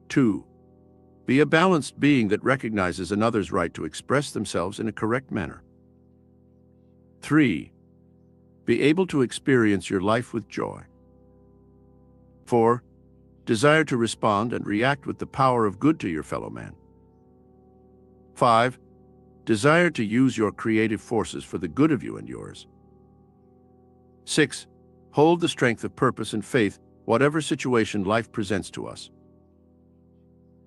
2. Be a balanced being that recognizes another's right to express themselves in a correct manner. 3. Be able to experience your life with joy. 4. Desire to respond and react with the power of good to your fellow man. 5. Desire to use your creative forces for the good of you and yours. 6. Hold the strength of purpose and faith, whatever situation life presents to us.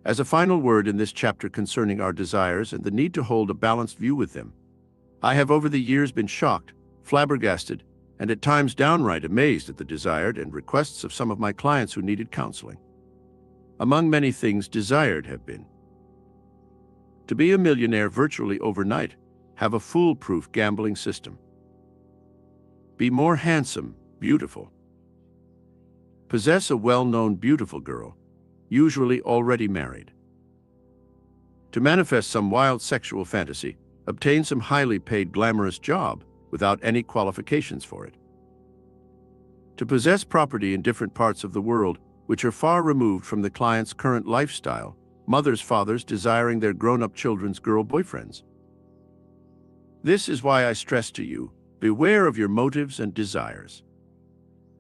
As a final word in this chapter concerning our desires and the need to hold a balanced view with them, I have over the years been shocked, flabbergasted, and at times downright amazed at the desired and requests of some of my clients who needed counseling. Among many things desired have been to be a millionaire virtually overnight, have a foolproof gambling system, be more handsome, beautiful, possess a well-known beautiful girl, usually already married, to manifest some wild sexual fantasy, obtain some highly paid glamorous job without any qualifications for it, to possess property in different parts of the world which are far removed from the client's current lifestyle, mothers, fathers desiring their grown-up children's girl boyfriends. This is why I stress to you, beware of your motives and desires.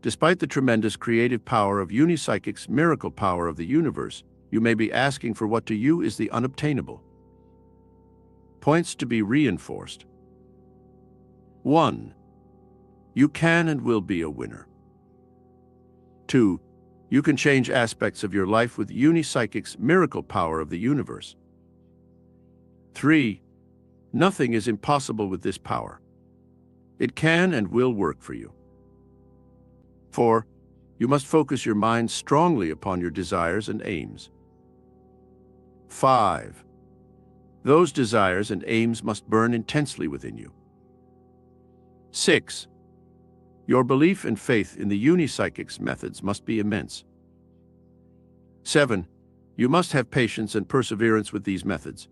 Despite the tremendous creative power of unipsychic's miracle power of the universe, you may be asking for what to you is the unobtainable. Points to be reinforced. 1. You can and will be a winner. 2. You can change aspects of your life with unipsychic's miracle power of the universe. 3. Nothing is impossible with this power. It can and will work for you. 4. You must focus your mind strongly upon your desires and aims. 5. Those desires and aims must burn intensely within you. 6. Your belief and faith in the unipsychic's methods must be immense. 7. You must have patience and perseverance with these methods.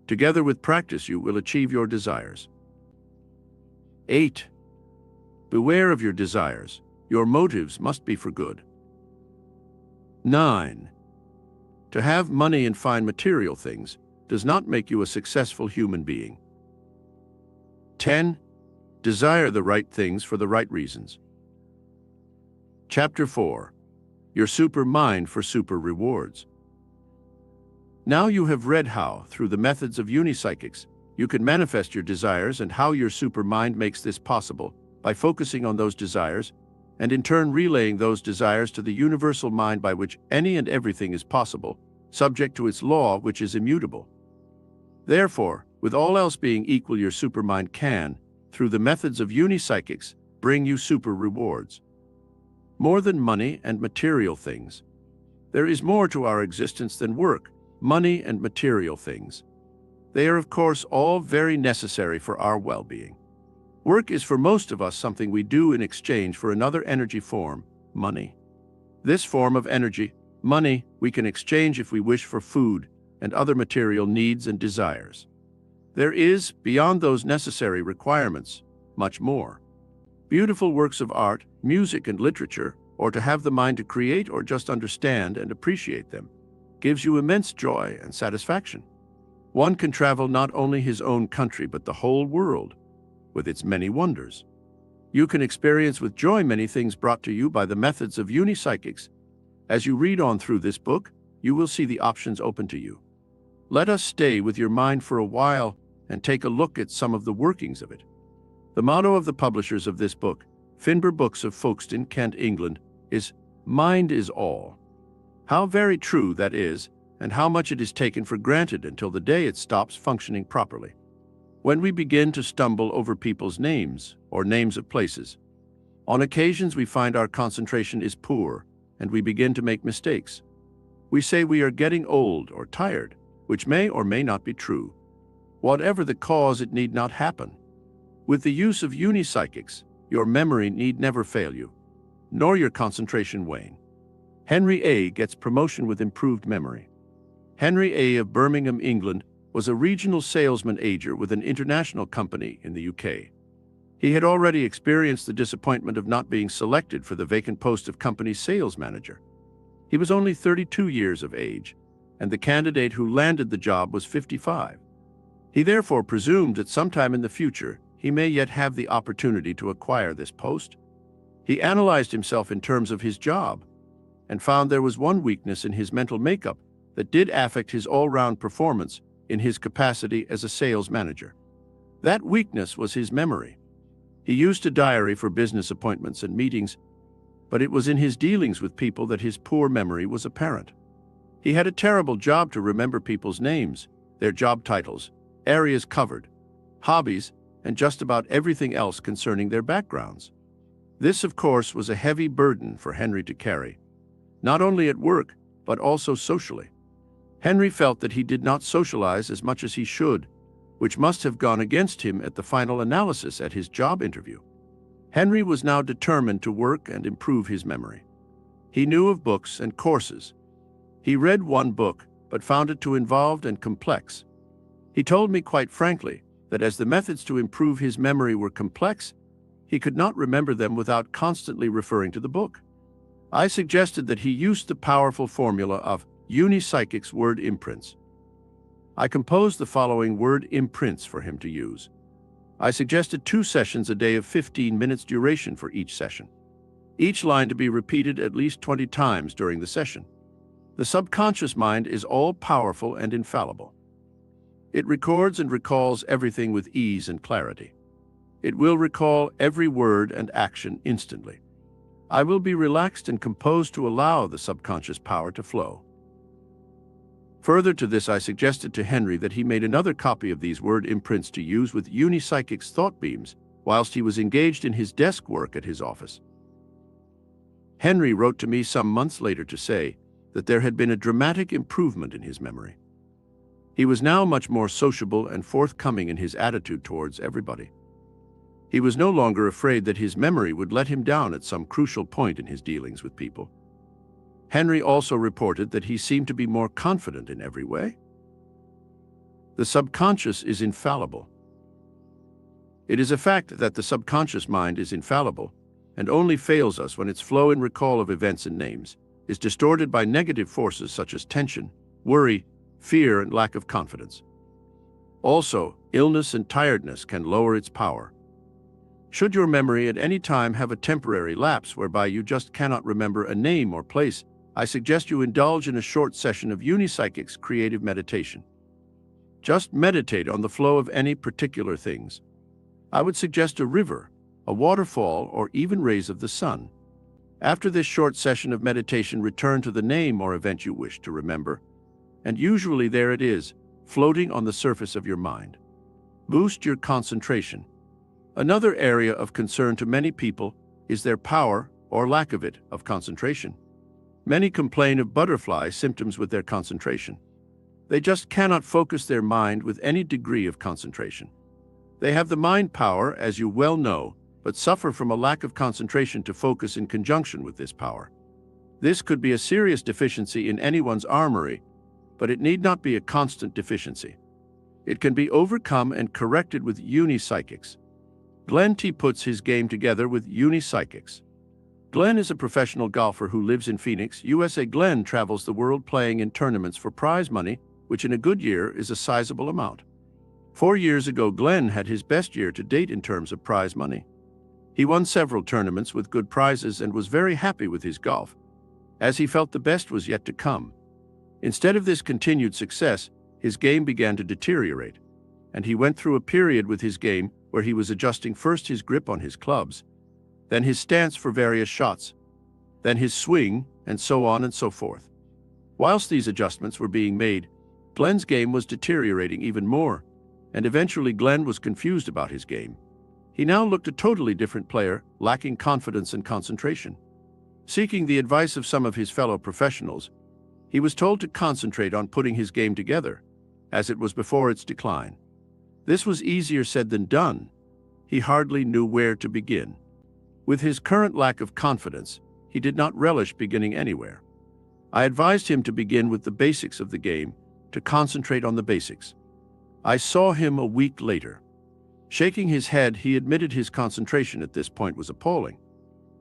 Together with practice, you will achieve your desires. 8. Beware of your desires. Your motives must be for good. 9. To have money and fine material things does not make you a successful human being. 10. Desire the right things for the right reasons. Chapter 4. Your super mind for super rewards. Now you have read how, through the methods of unipsychics, you can manifest your desires and how your super mind makes this possible by focusing on those desires and in turn relaying those desires to the universal mind by which any and everything is possible, subject to its law which is immutable. Therefore, with all else being equal, your supermind can, through the methods of unipsychics, bring you super rewards. More than money and material things. There is more to our existence than work, money, and material things. They are, of course, all very necessary for our well-being. Work is for most of us something we do in exchange for another energy form, money. This form of energy, money, we can exchange if we wish for food and other material needs and desires. There is, beyond those necessary requirements, much more. Beautiful works of art, music, and literature, or to have the mind to create or just understand and appreciate them, gives you immense joy and satisfaction. One can travel not only his own country but the whole world, with its many wonders. You can experience with joy many things brought to you by the methods of unipsychics. As you read on through this book, you will see the options open to you. Let us stay with your mind for a while and take a look at some of the workings of it. The motto of the publishers of this book, Finber Books of Folkestone, Kent, England, is "Mind is all." How very true that is, and how much it is taken for granted until the day it stops functioning properly. When we begin to stumble over people's names or names of places, on occasions we find our concentration is poor and we begin to make mistakes. We say we are getting old or tired, which may or may not be true. Whatever the cause, it need not happen. With the use of unipsychics, your memory need never fail you, nor your concentration wane. Henry A. gets promotion with improved memory. Henry A. of Birmingham, England, was a regional salesman agent with an international company in the UK. He had already experienced the disappointment of not being selected for the vacant post of company sales manager. He was only 32 years of age, and the candidate who landed the job was 55. He therefore presumed that sometime in the future he may yet have the opportunity to acquire this post. He analyzed himself in terms of his job and found there was one weakness in his mental makeup that did affect his all-round performance in his capacity as a sales manager. That weakness was his memory. He used a diary for business appointments and meetings, but it was in his dealings with people that his poor memory was apparent. He had a terrible job to remember people's names, their job titles, areas covered, hobbies, and just about everything else concerning their backgrounds. This, of course, was a heavy burden for Henry to carry, not only at work, but also socially. Henry felt that he did not socialize as much as he should, which must have gone against him at the final analysis at his job interview. Henry was now determined to work and improve his memory. He knew of books and courses. He read one book, but found it too involved and complex. He told me quite frankly that as the methods to improve his memory were complex, he could not remember them without constantly referring to the book. I suggested that he use the powerful formula of unipsychics word imprints. I composed the following word imprints for him to use. I suggested 2 sessions a day of 15 minutes duration for each session. Each line to be repeated at least 20 times during the session. The subconscious mind is all-powerful and infallible. It records and recalls everything with ease and clarity. It will recall every word and action instantly. I will be relaxed and composed to allow the subconscious power to flow. Further to this, I suggested to Henry that he made another copy of these word imprints to use with unipsychics thought beams whilst he was engaged in his desk work at his office. Henry wrote to me some months later to say that there had been a dramatic improvement in his memory. He was now much more sociable and forthcoming in his attitude towards everybody. He was no longer afraid that his memory would let him down at some crucial point in his dealings with people. Henry also reported that he seemed to be more confident in every way. The subconscious is infallible. It is a fact that the subconscious mind is infallible and only fails us when its flow and recall of events and names is distorted by negative forces such as tension, worry, fear, and lack of confidence. Also, illness and tiredness can lower its power. Should your memory at any time have a temporary lapse whereby you just cannot remember a name or place, I suggest you indulge in a short session of Unipsychic's creative meditation. Just meditate on the flow of any particular things. I would suggest a river, a waterfall, or even rays of the sun. After this short session of meditation, return to the name or event you wish to remember, and usually there it is, floating on the surface of your mind. Boost your concentration. Another area of concern to many people is their power, or lack of it, of concentration. Many complain of butterfly symptoms with their concentration. They just cannot focus their mind with any degree of concentration. They have the mind power, as you well know, but suffer from a lack of concentration to focus in conjunction with this power. This could be a serious deficiency in anyone's armory, but it need not be a constant deficiency. It can be overcome and corrected with Unipsychics. Glenn T. puts his game together with Unipsychics. Glenn is a professional golfer who lives in Phoenix, USA. Glenn travels the world playing in tournaments for prize money, which in a good year is a sizable amount. 4 years ago, Glenn had his best year to date in terms of prize money. He won several tournaments with good prizes and was very happy with his golf, as he felt the best was yet to come. Instead of this continued success, his game began to deteriorate, and he went through a period with his game where he was adjusting first his grip on his clubs, then his stance for various shots, then his swing, and so on and so forth. Whilst these adjustments were being made, Glenn's game was deteriorating even more, and eventually Glenn was confused about his game. He now looked a totally different player, lacking confidence and concentration. Seeking the advice of some of his fellow professionals, he was told to concentrate on putting his game together, as it was before its decline. This was easier said than done. He hardly knew where to begin. With his current lack of confidence, he did not relish beginning anywhere. I advised him to begin with the basics of the game, to concentrate on the basics. I saw him a week later. Shaking his head, he admitted his concentration at this point was appalling.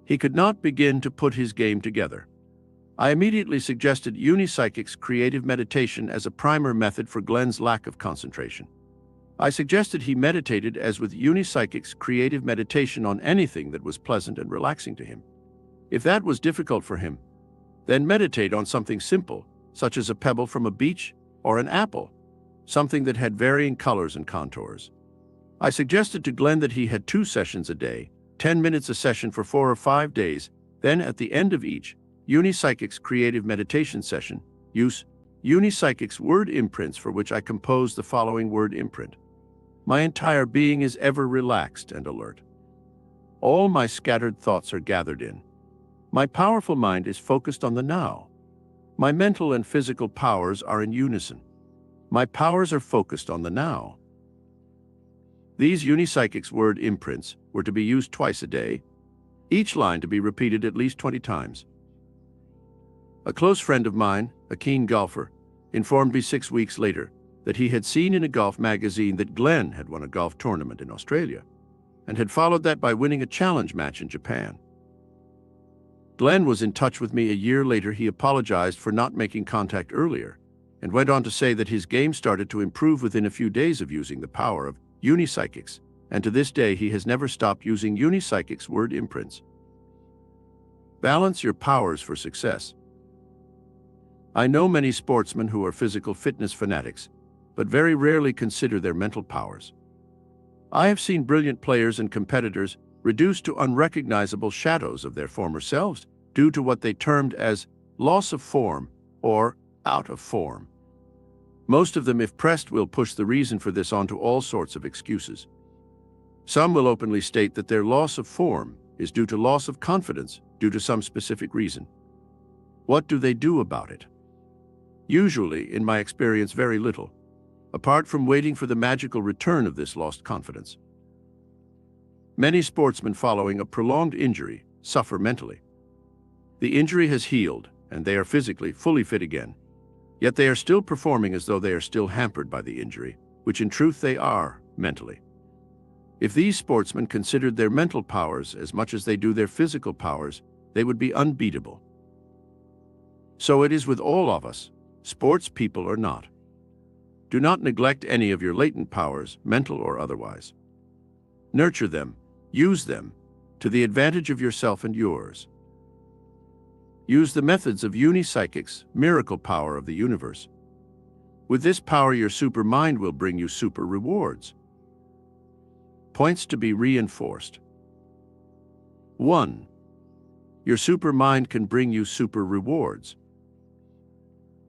He could not begin to put his game together. I immediately suggested Unipsychic's creative meditation as a primer method for Glenn's lack of concentration. I suggested he meditated as with Unipsychic's creative meditation on anything that was pleasant and relaxing to him. If that was difficult for him, then meditate on something simple, such as a pebble from a beach or an apple, something that had varying colors and contours. I suggested to Glenn that he had 2 sessions a day, 10 minutes a session for 4 or 5 days, then at the end of each Unipsychic's creative meditation session, use Unipsychic's word imprints, for which I composed the following word imprint. My entire being is ever relaxed and alert. All my scattered thoughts are gathered in. My powerful mind is focused on the now. My mental and physical powers are in unison. My powers are focused on the now. These Unipsychic's word imprints were to be used twice a day, each line to be repeated at least 20 times. A close friend of mine, a keen golfer, informed me 6 weeks later that he had seen in a golf magazine that Glenn had won a golf tournament in Australia and had followed that by winning a challenge match in Japan. Glenn was in touch with me a year later. He apologized for not making contact earlier and went on to say that his game started to improve within a few days of using the power of Unipsychic's, and to this day he has never stopped using Unipsychic's word imprints. Balance your powers for success. I know many sportsmen who are physical fitness fanatics, but very rarely consider their mental powers. I have seen brilliant players and competitors reduced to unrecognizable shadows of their former selves due to what they termed as loss of form or out of form. Most of them, if pressed, will push the reason for this onto all sorts of excuses. Some will openly state that their loss of form is due to loss of confidence due to some specific reason. What do they do about it? Usually, in my experience, very little, apart from waiting for the magical return of this lost confidence. Many sportsmen following a prolonged injury suffer mentally. The injury has healed, and they are physically fully fit again. Yet they are still performing as though they are still hampered by the injury, which in truth they are, mentally. If these sportsmen considered their mental powers as much as they do their physical powers, they would be unbeatable. So it is with all of us, sports people or not. Do not neglect any of your latent powers, mental or otherwise. Nurture them, use them, to the advantage of yourself and yours. Use the methods of unipsychics, miracle power of the universe. With this power, your super mind will bring you super rewards. Points to be reinforced. 1. Your super mind can bring you super rewards.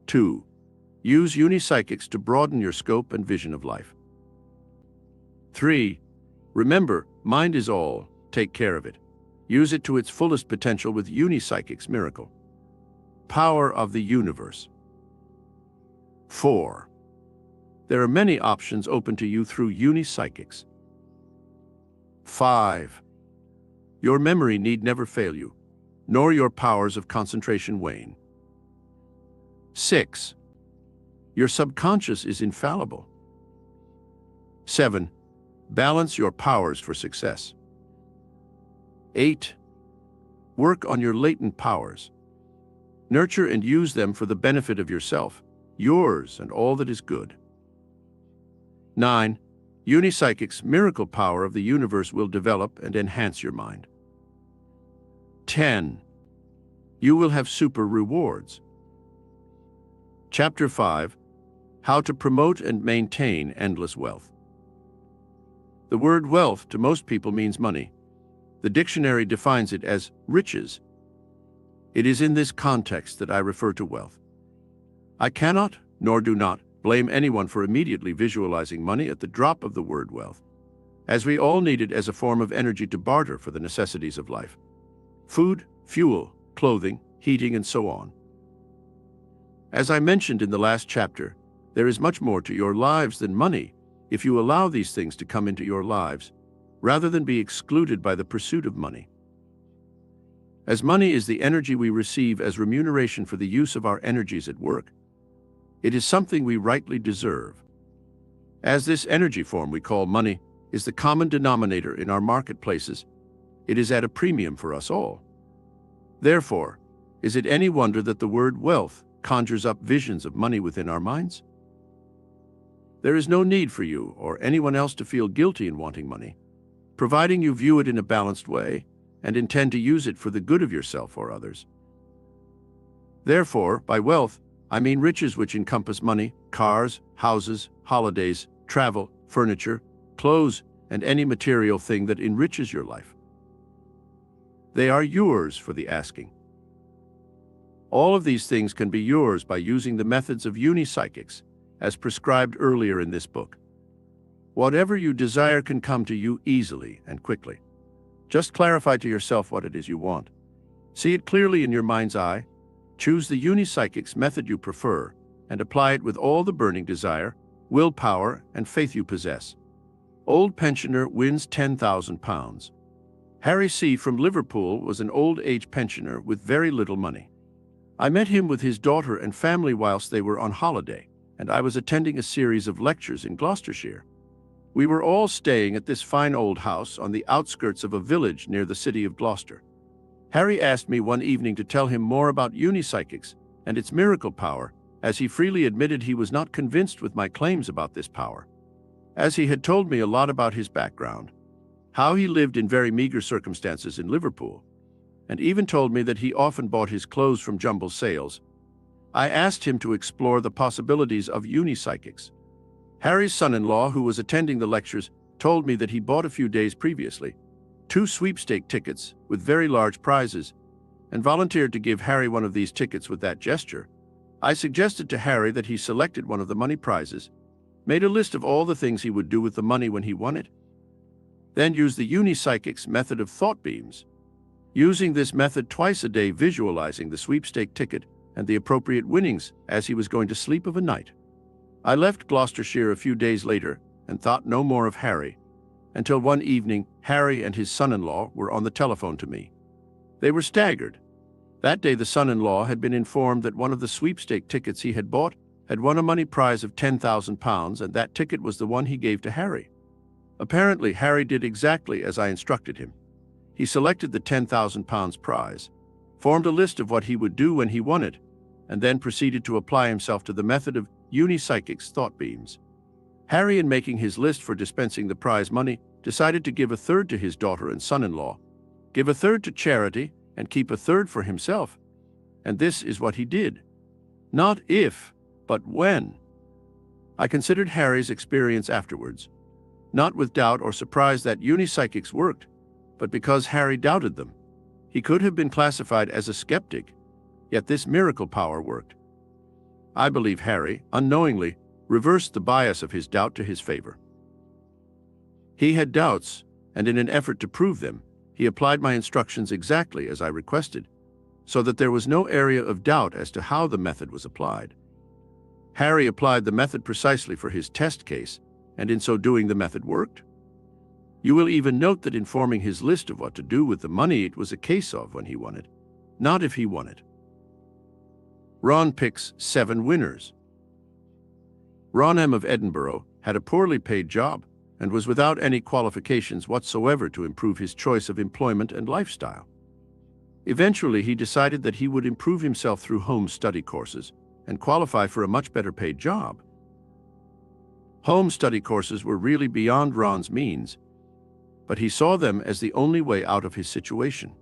2. Use unipsychics to broaden your scope and vision of life. 3. Remember, mind is all, take care of it. Use it to its fullest potential with unipsychics miracle. Power of the universe. 4. There are many options open to you through unipsychics. 5. Your memory need never fail you, nor your powers of concentration wane. 6. Your subconscious is infallible. 7. Balance your powers for success. 8. Work on your latent powers. Nurture and use them for the benefit of yourself, yours, and all that is good. 9. Unipsychics' miracle power of the universe will develop and enhance your mind. 10. You will have super rewards. Chapter 5. How to promote and maintain endless wealth. The word wealth to most people means money. The dictionary defines it as riches. It is in this context that I refer to wealth. I cannot, nor do not, blame anyone for immediately visualizing money at the drop of the word wealth, as we all need it as a form of energy to barter for the necessities of life. Food, fuel, clothing, heating, and so on. As I mentioned in the last chapter, there is much more to your lives than money if you allow these things to come into your lives, rather than be excluded by the pursuit of money. As money is the energy we receive as remuneration for the use of our energies at work, it is something we rightly deserve. As this energy form we call money is the common denominator in our marketplaces, it is at a premium for us all. Therefore, is it any wonder that the word wealth conjures up visions of money within our minds? There is no need for you or anyone else to feel guilty in wanting money, providing you view it in a balanced way and intend to use it for the good of yourself or others. Therefore, by wealth, I mean riches which encompass money, cars, houses, holidays, travel, furniture, clothes, and any material thing that enriches your life. They are yours for the asking. All of these things can be yours by using the methods of unipsychics, as prescribed earlier in this book. Whatever you desire can come to you easily and quickly. Just clarify to yourself what it is you want. See it clearly in your mind's eye. Choose the unipsychics method you prefer and apply it with all the burning desire, willpower, and faith you possess. Old pensioner wins £10,000. Harry C. from Liverpool was an old-age pensioner with very little money. I met him with his daughter and family whilst they were on holiday, and I was attending a series of lectures in Gloucestershire. We were all staying at this fine old house on the outskirts of a village near the city of Gloucester. Harry asked me one evening to tell him more about unipsychics and its miracle power, as he freely admitted he was not convinced with my claims about this power. As he had told me a lot about his background, how he lived in very meager circumstances in Liverpool, and even told me that he often bought his clothes from jumble sales, I asked him to explore the possibilities of unipsychics. Harry's son-in-law, who was attending the lectures, told me that he bought a few days previously 2 sweepstake tickets with very large prizes and volunteered to give Harry one of these tickets with that gesture. I suggested to Harry that he selected one of the money prizes, made a list of all the things he would do with the money when he won it, then used the unipsychics method of thought beams. Using this method twice a day, visualizing the sweepstake ticket and the appropriate winnings as he was going to sleep of a night. I left Gloucestershire a few days later and thought no more of Harry, until one evening Harry and his son-in-law were on the telephone to me. They were staggered. That day the son-in-law had been informed that one of the sweepstake tickets he had bought had won a money prize of £10,000, and that ticket was the one he gave to Harry. Apparently, Harry did exactly as I instructed him. He selected the £10,000 prize, formed a list of what he would do when he won it, and then proceeded to apply himself to the method of Unipsychic's thought beams. Harry, in making his list for dispensing the prize money, decided to give a third to his daughter and son-in-law, give a third to charity, and keep a third for himself. And this is what he did. Not if, but when. I considered Harry's experience afterwards, not with doubt or surprise that Unipsychics worked, but because Harry doubted them. He could have been classified as a skeptic, yet this miracle power worked. I believe Harry, unknowingly, reversed the bias of his doubt to his favor. He had doubts, and in an effort to prove them, he applied my instructions exactly as I requested, so that there was no area of doubt as to how the method was applied. Harry applied the method precisely for his test case, and in so doing the method worked. You will even note that in forming his list of what to do with the money, it was a case of when he won it, not if he won it. Ron picks 7 winners. Ron M. of Edinburgh had a poorly paid job and was without any qualifications whatsoever to improve his choice of employment and lifestyle. Eventually, he decided that he would improve himself through home study courses and qualify for a much better paid job. Home study courses were really beyond Ron's means, but he saw them as the only way out of his situation.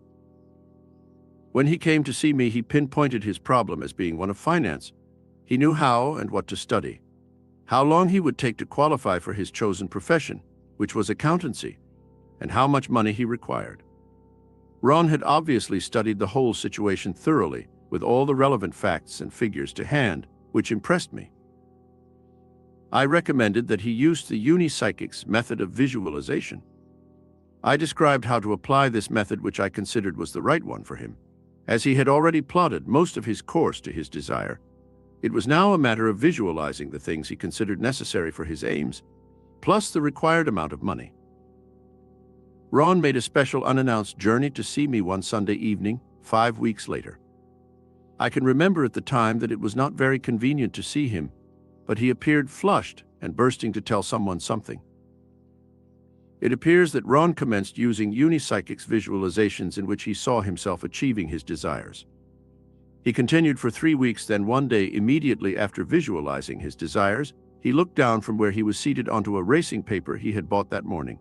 When he came to see me, he pinpointed his problem as being one of finance. He knew how and what to study, how long he would take to qualify for his chosen profession, which was accountancy, and how much money he required. Ron had obviously studied the whole situation thoroughly, with all the relevant facts and figures to hand, which impressed me. I recommended that he use the Unipsychic's method of visualization. I described how to apply this method, which I considered was the right one for him. As he had already plotted most of his course to his desire, it was now a matter of visualizing the things he considered necessary for his aims, plus the required amount of money. Ron made a special unannounced journey to see me one Sunday evening, 5 weeks later. I can remember at the time that it was not very convenient to see him, but he appeared flushed and bursting to tell someone something. It appears that Ron commenced using Unipsychic's visualizations in which he saw himself achieving his desires. He continued for 3 weeks, then one day immediately after visualizing his desires, he looked down from where he was seated onto a racing paper he had bought that morning.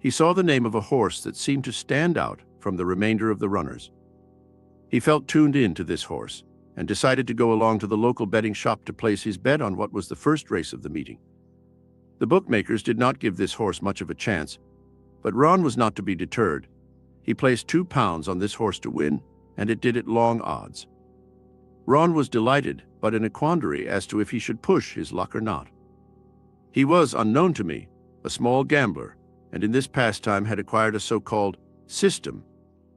He saw the name of a horse that seemed to stand out from the remainder of the runners. He felt tuned in to this horse and decided to go along to the local betting shop to place his bet on what was the first race of the meeting. The bookmakers did not give this horse much of a chance, but Ron was not to be deterred. He placed £2 on this horse to win, and it did at long odds. Ron was delighted, but in a quandary as to if he should push his luck or not. He was, unknown to me, a small gambler, and in this pastime had acquired a so-called system,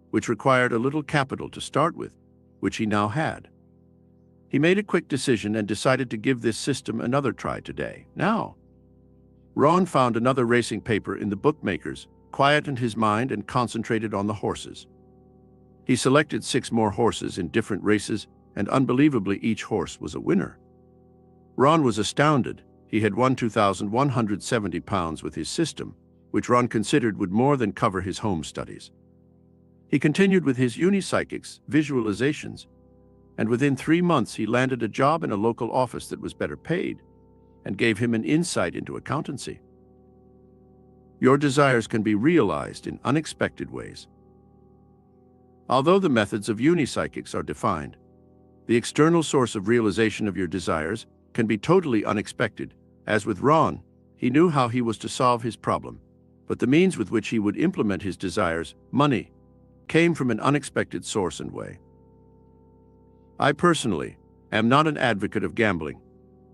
which required a little capital to start with, which he now had. He made a quick decision and decided to give this system another try today. Now, Ron found another racing paper in the bookmakers, quietened his mind and concentrated on the horses. He selected 6 more horses in different races, and unbelievably each horse was a winner. Ron was astounded. He had won £2,170 with his system, which Ron considered would more than cover his home studies. He continued with his Unipsychic's visualizations, and within 3 months he landed a job in a local office that was better paid and gave him an insight into accountancy. Your desires can be realized in unexpected ways. Although the methods of Unipsychics are defined, the external source of realization of your desires can be totally unexpected. As with Ron, he knew how he was to solve his problem, but the means with which he would implement his desires, money, came from an unexpected source and way. I personally am not an advocate of gambling,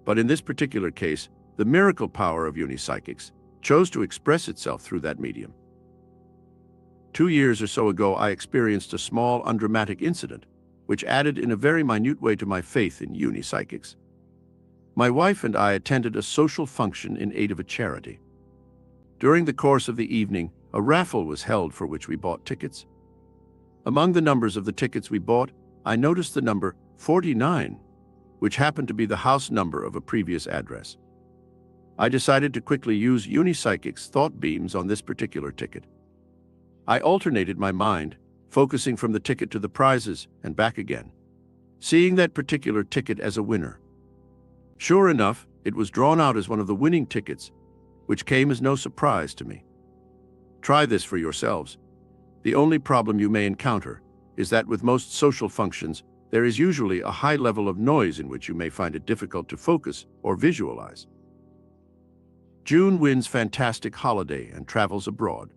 but in this particular case, the miracle power of Unipsychics chose to express itself through that medium. 2 years or so ago, I experienced a small, undramatic incident, which added in a very minute way to my faith in Unipsychics. My wife and I attended a social function in aid of a charity. During the course of the evening, a raffle was held for which we bought tickets. Among the numbers of the tickets we bought, I noticed the number 49, which happened to be the house number of a previous address. I decided to quickly use Unipsychic's thought beams on this particular ticket. I alternated my mind, focusing from the ticket to the prizes and back again, seeing that particular ticket as a winner. Sure enough, it was drawn out as one of the winning tickets, which came as no surprise to me. Try this for yourselves. The only problem you may encounter is that with most social functions, there is usually a high level of noise in which you may find it difficult to focus or visualize. June wins fantastic holiday and travels abroad.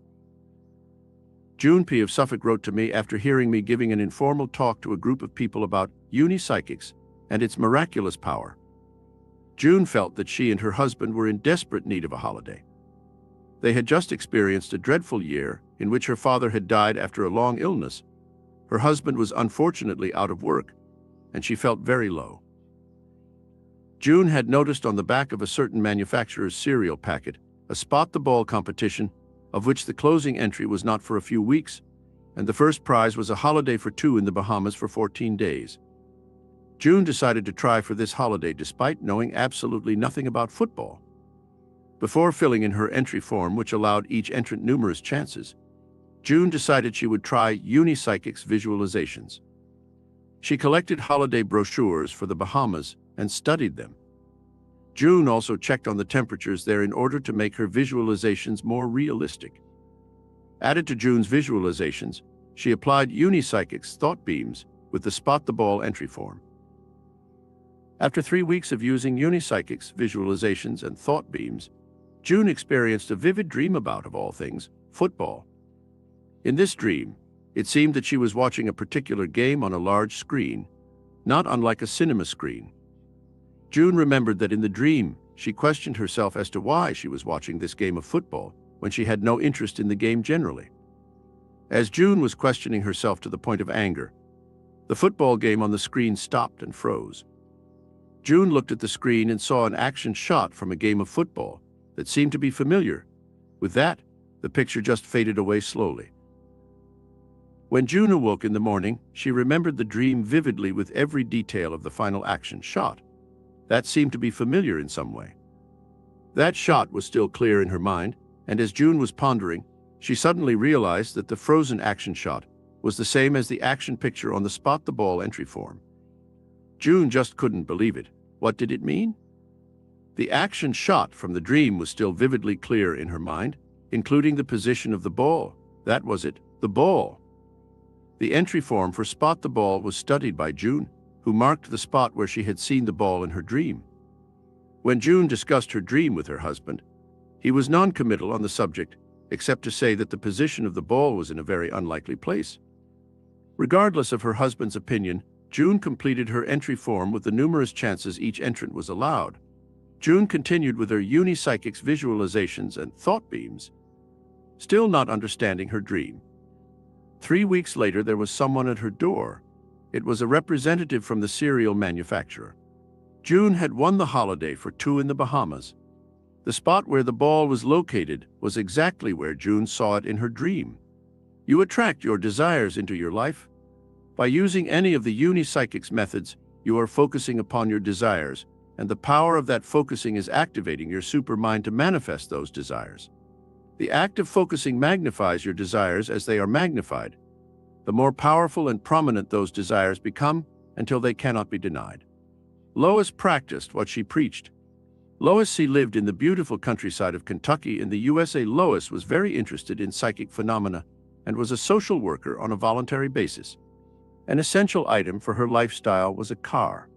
June P. of Suffolk wrote to me after hearing me giving an informal talk to a group of people about unipsychics and its miraculous power. June felt that she and her husband were in desperate need of a holiday. They had just experienced a dreadful year in which her father had died after a long illness. Her husband was unfortunately out of work, and she felt very low. June had noticed on the back of a certain manufacturer's cereal packet a Spot the Ball competition, of which the closing entry was not for a few weeks, and the first prize was a holiday for two in the Bahamas for 14 days. June decided to try for this holiday despite knowing absolutely nothing about football. Before filling in her entry form, which allowed each entrant numerous chances, June decided she would try Unipsychic's visualizations. She collected holiday brochures for the Bahamas and studied them. June also checked on the temperatures there in order to make her visualizations more realistic. Added to June's visualizations, she applied Unipsychic's thought beams with the Spot the Ball entry form. After 3 weeks of using Unipsychic's visualizations and thought beams, June experienced a vivid dream about, of all things, football. In this dream, it seemed that she was watching a particular game on a large screen, not unlike a cinema screen. June remembered that in the dream, she questioned herself as to why she was watching this game of football when she had no interest in the game generally. As June was questioning herself to the point of anger, the football game on the screen stopped and froze. June looked at the screen and saw an action shot from a game of football that seemed to be familiar. With that, the picture just faded away slowly. When June awoke in the morning, she remembered the dream vividly with every detail of the final action shot. That seemed to be familiar in some way. That shot was still clear in her mind, and as June was pondering, she suddenly realized that the frozen action shot was the same as the action picture on the Spot the Ball entry form. June just couldn't believe it. What did it mean? The action shot from the dream was still vividly clear in her mind, including the position of the ball. That was it, the ball. The entry form for Spot the Ball was studied by June, who marked the spot where she had seen the ball in her dream. When June discussed her dream with her husband, he was non-committal on the subject, except to say that the position of the ball was in a very unlikely place. Regardless of her husband's opinion, June completed her entry form with the numerous chances each entrant was allowed. June continued with her Unipsychic's visualizations and thought beams, still not understanding her dream. 3 weeks later, there was someone at her door. It was a representative from the cereal manufacturer. June had won the holiday for two in the Bahamas. The spot where the ball was located was exactly where June saw it in her dream. You attract your desires into your life. By using any of the Unipsychic's methods, you are focusing upon your desires, and the power of that focusing is activating your supermind to manifest those desires. The act of focusing magnifies your desires as they are magnified. The more powerful and prominent those desires become until they cannot be denied. Lois practiced what she preached. Lois C. lived in the beautiful countryside of Kentucky in the USA. Lois was very interested in psychic phenomena and was a social worker on a voluntary basis. An essential item for her lifestyle was a car.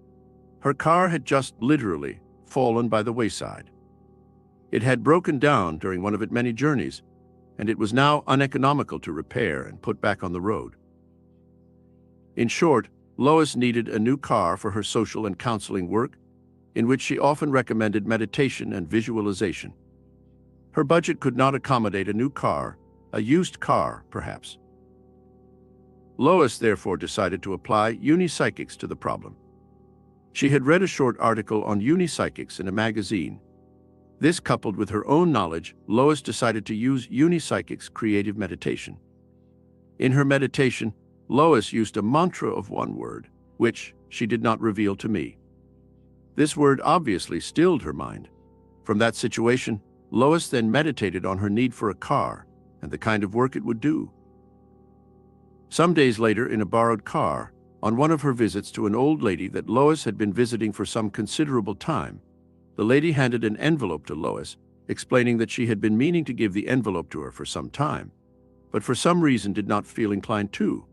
Her car had just literally fallen by the wayside. It had broken down during one of its many journeys, and it was now uneconomical to repair and put back on the road. In short, Lois needed a new car for her social and counseling work, in which she often recommended meditation and visualization. Her budget could not accommodate a new car, a used car, perhaps. Lois therefore decided to apply Unipsychics to the problem. She had read a short article on Unipsychics in a magazine. This, coupled with her own knowledge, Lois decided to use Unipsychics' creative meditation. In her meditation, Lois used a mantra of one word, which she did not reveal to me. This word obviously stilled her mind. From that situation, Lois then meditated on her need for a car and the kind of work it would do. Some days later, in a borrowed car, on one of her visits to an old lady that Lois had been visiting for some considerable time, the lady handed an envelope to Lois, explaining that she had been meaning to give the envelope to her for some time, but for some reason did not feel inclined to.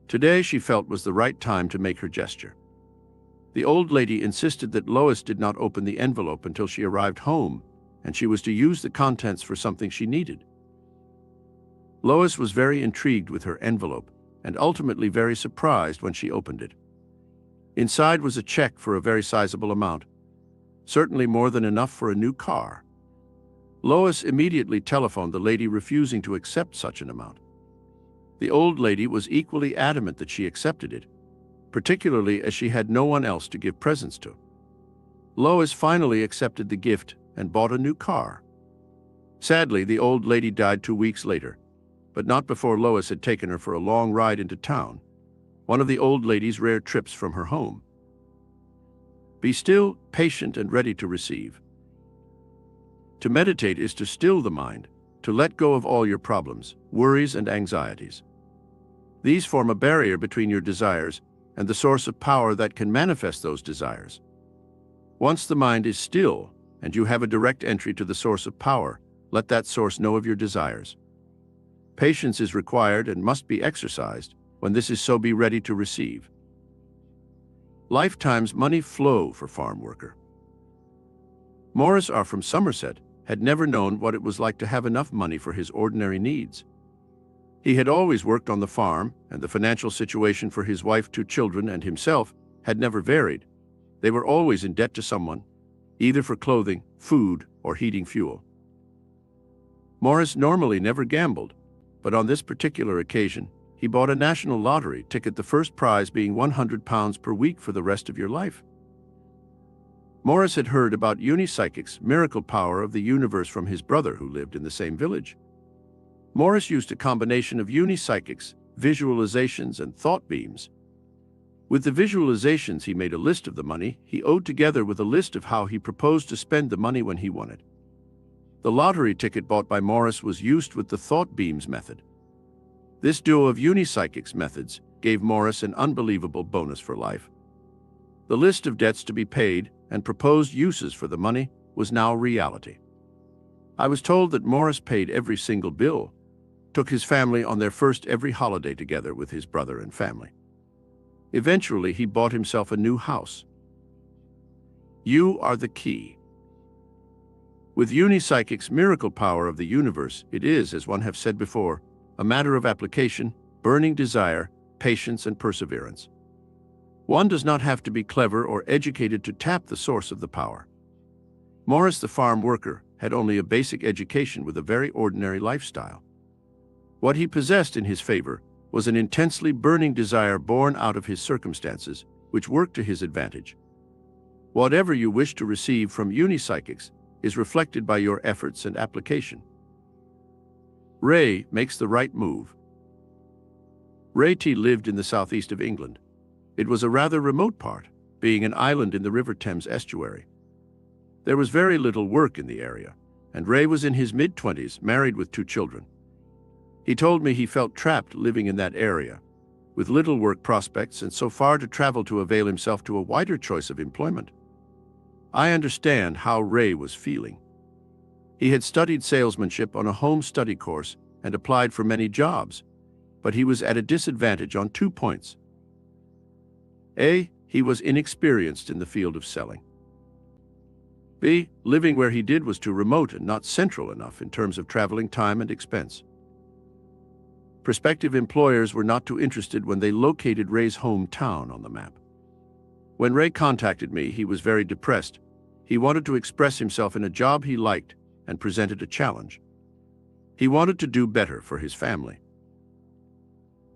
Today she felt was the right time to make her gesture. The old lady insisted that Lois did not open the envelope until she arrived home, and she was to use the contents for something she needed. Lois was very intrigued with her envelope, and ultimately very surprised when she opened it. Inside was a check for a very sizable amount, certainly more than enough for a new car. Lois immediately telephoned the lady, refusing to accept such an amount. The old lady was equally adamant that she accepted it, particularly as she had no one else to give presents to. Lois finally accepted the gift and bought a new car. Sadly, the old lady died 2 weeks later, but not before Lois had taken her for a long ride into town, one of the old lady's rare trips from her home. Be still, patient, and ready to receive. To meditate is to still the mind, to let go of all your problems, worries, and anxieties. These form a barrier between your desires and the source of power that can manifest those desires. Once the mind is still and you have a direct entry to the source of power, let that source know of your desires. Patience is required and must be exercised. When this is so, be ready to receive. Lifetime's money flow for farm worker. Morris R. from Somerset had never known what it was like to have enough money for his ordinary needs. He had always worked on the farm, and the financial situation for his wife, 2 children, and himself had never varied. They were always in debt to someone, either for clothing, food, or heating fuel. Morris normally never gambled, but on this particular occasion, he bought a national lottery ticket, the first prize being £100 per week for the rest of your life. Morris had heard about Unipsychic's miracle power of the universe from his brother, who lived in the same village. Morris used a combination of Unipsychic's visualizations and thought beams. With the visualizations, he made a list of the money he owed, together with a list of how he proposed to spend the money when he won it. The lottery ticket bought by Morris was used with the thought beams method. This duo of Unipsychic's methods gave Morris an unbelievable bonus for life. The list of debts to be paid and proposed uses for the money was now reality. I was told that Morris paid every single bill, took his family on their first every holiday together with his brother and family. Eventually, he bought himself a new house. You are the key. With Unipsychic's miracle power of the universe, it is, as one have said before, a matter of application, burning desire, patience, and perseverance. One does not have to be clever or educated to tap the source of the power. Morris, the farm worker, had only a basic education with a very ordinary lifestyle. What he possessed in his favor was an intensely burning desire born out of his circumstances, which worked to his advantage. Whatever you wish to receive from Unipsychics is reflected by your efforts and application. Ray makes the right move. Ray T. lived in the southeast of England. It was a rather remote part, being an island in the River Thames estuary. There was very little work in the area, and Ray was in his mid-20s, married with 2 children. He told me he felt trapped living in that area, with little work prospects and so far to travel to avail himself to a wider choice of employment. I understand how Ray was feeling. He had studied salesmanship on a home study course and applied for many jobs, but he was at a disadvantage on 2 points. A, he was inexperienced in the field of selling. B, living where he did was too remote and not central enough in terms of traveling time and expense. Prospective employers were not too interested when they located Ray's hometown on the map. When Ray contacted me, he was very depressed. He wanted to express himself in a job he liked and presented a challenge. He wanted to do better for his family.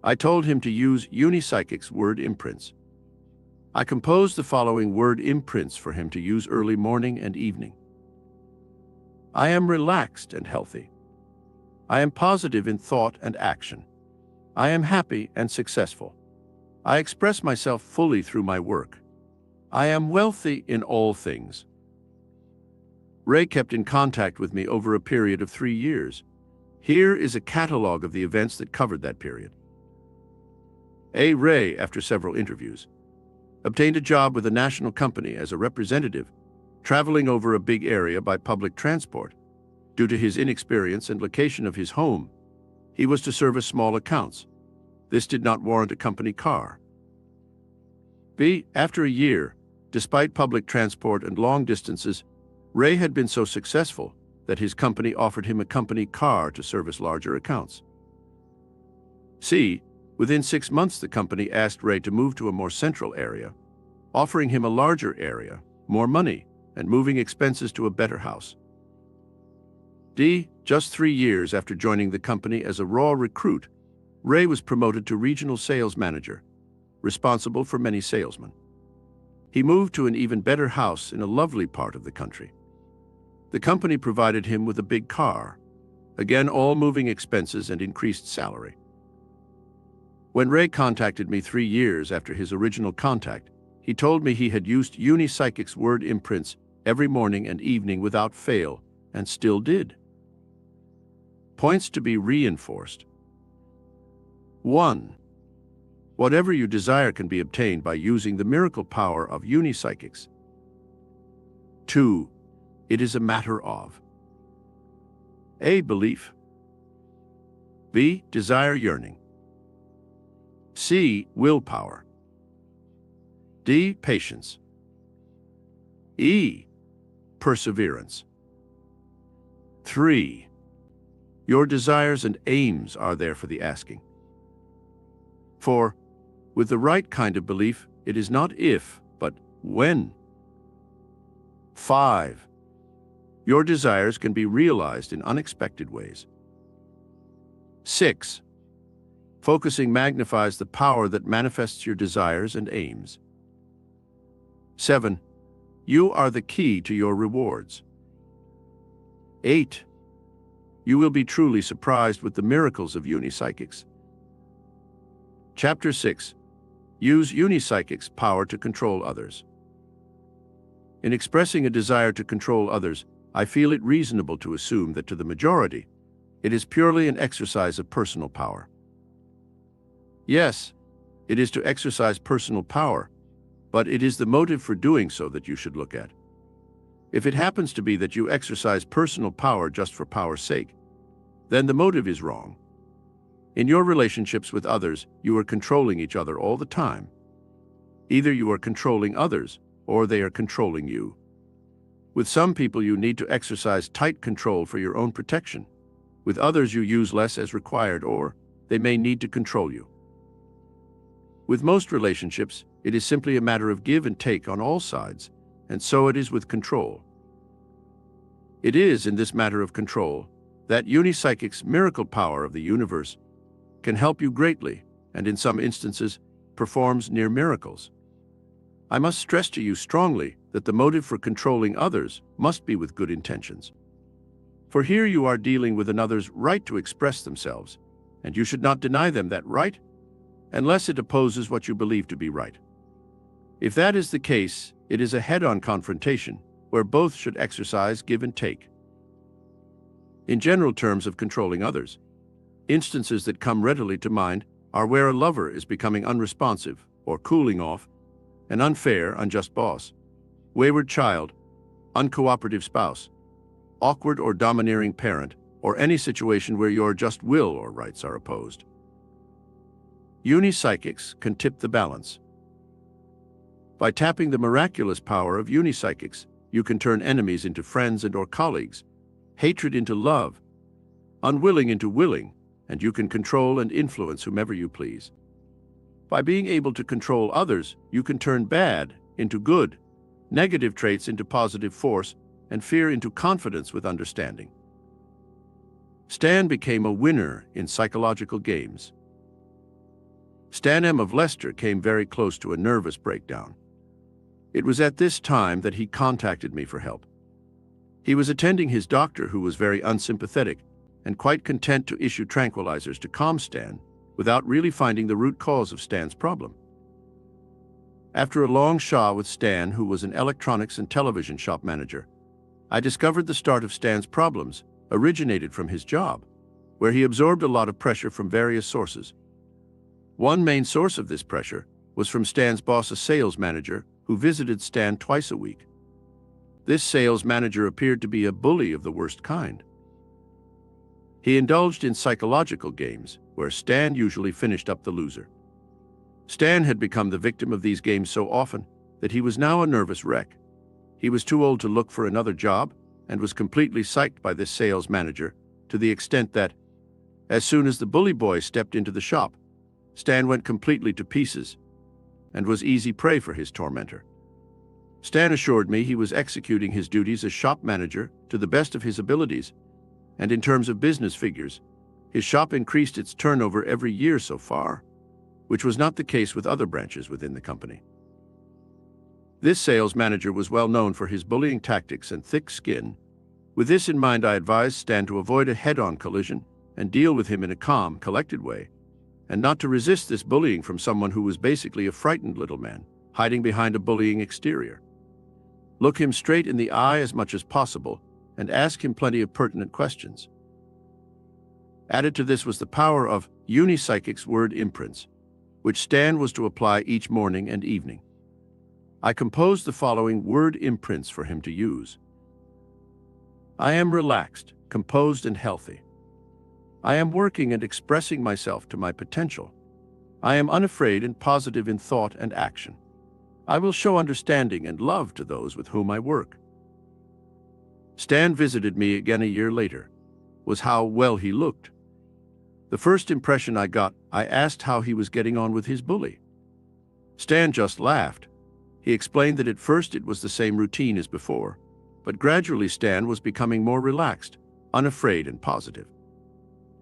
I told him to use Unipsychic's word imprints. I composed the following word imprints for him to use early morning and evening. I am relaxed and healthy. I am positive in thought and action. I am happy and successful. I express myself fully through my work. I am wealthy in all things. Ray kept in contact with me over a period of 3 years. Here is a catalog of the events that covered that period. Ray, after several interviews, obtained a job with a national company as a representative, traveling over a big area by public transport. Due to his inexperience and location of his home, he was to service small accounts. This did not warrant a company car. B. After a year, despite public transport and long distances, Ray had been so successful that his company offered him a company car to service larger accounts. C. Within 6 months, the company asked Ray to move to a more central area, offering him a larger area, more money, and moving expenses to a better house. D. Just 3 years after joining the company as a raw recruit, Ray was promoted to regional sales manager, responsible for many salesmen. He moved to an even better house in a lovely part of the country. The company provided him with a big car, again all moving expenses and increased salary. When Ray contacted me 3 years after his original contact, he told me he had used Unipsychic's word imprints every morning and evening without fail, and still did. Points to be reinforced. 1. Whatever you desire can be obtained by using the miracle power of Unipsychics. 2. It is a matter of A. Belief. B. Desire yearning. C. Willpower. D. Patience. E. Perseverance. 3. Your desires and aims are there for the asking. 4. With the right kind of belief, it is not if, but when. 5. Your desires can be realized in unexpected ways. 6. Focusing magnifies the power that manifests your desires and aims. 7. You are the key to your rewards. 8. You will be truly surprised with the miracles of Unipsychics. Chapter 6. Use Unipsychics' power to control others. In expressing a desire to control others, I feel it reasonable to assume that to the majority, it is purely an exercise of personal power. Yes, it is to exercise personal power, but it is the motive for doing so that you should look at. If it happens to be that you exercise personal power just for power's sake, then the motive is wrong. In your relationships with others, you are controlling each other all the time. Either you are controlling others, or they are controlling you. With some people, you need to exercise tight control for your own protection. With others, you use less as required, or they may need to control you. With most relationships, it is simply a matter of give and take on all sides, and so it is with control. It is in this matter of control that Unipsychic's miracle power of the universe can help you greatly, and in some instances, performs near miracles. I must stress to you strongly that the motive for controlling others must be with good intentions. For here you are dealing with another's right to express themselves, and you should not deny them that right, unless it opposes what you believe to be right. If that is the case, it is a head-on confrontation where both should exercise give and take. In general terms of controlling others, instances that come readily to mind are where a lover is becoming unresponsive or cooling off, an unfair, unjust boss, wayward child, uncooperative spouse, awkward or domineering parent, or any situation where your just will or rights are opposed. Unipsychics can tip the balance. By tapping the miraculous power of Unipsychics, you can turn enemies into friends and/or colleagues, hatred into love, unwilling into willing, and you can control and influence whomever you please. By being able to control others, you can turn bad into good, negative traits into positive force, and fear into confidence with understanding. Stan became a winner in psychological games. Stan M. of Leicester came very close to a nervous breakdown. It was at this time that he contacted me for help. He was attending his doctor, who was very unsympathetic and quite content to issue tranquilizers to calm Stan, without really finding the root cause of Stan's problem. After a long shaw with Stan, who was an electronics and television shop manager, I discovered the start of Stan's problems originated from his job, where he absorbed a lot of pressure from various sources. One main source of this pressure was from Stan's boss, a sales manager who visited Stan twice a week. This sales manager appeared to be a bully of the worst kind. He indulged in psychological games, where Stan usually finished up the loser. Stan had become the victim of these games so often that he was now a nervous wreck. He was too old to look for another job and was completely psyched by this sales manager, to the extent that, as soon as the bully boy stepped into the shop, Stan went completely to pieces and was easy prey for his tormentor. Stan assured me he was executing his duties as shop manager to the best of his abilities, and in terms of business figures, his shop increased its turnover every year so far, which was not the case with other branches within the company. This sales manager was well known for his bullying tactics and thick skin. With this in mind, I advised Stan to avoid a head-on collision and deal with him in a calm, collected way, and not to resist this bullying from someone who was basically a frightened little man, hiding behind a bullying exterior. Look him straight in the eye as much as possible and ask him plenty of pertinent questions. Added to this was the power of Unipsychic's word imprints, which Stan was to apply each morning and evening. I composed the following word imprints for him to use. I am relaxed, composed, and healthy. I am working and expressing myself to my potential. I am unafraid and positive in thought and action. I will show understanding and love to those with whom I work. Stan visited me again a year later. Was how well he looked. The first impression I got, I asked how he was getting on with his bully. Stan just laughed. He explained that at first it was the same routine as before, but gradually Stan was becoming more relaxed, unafraid, and positive.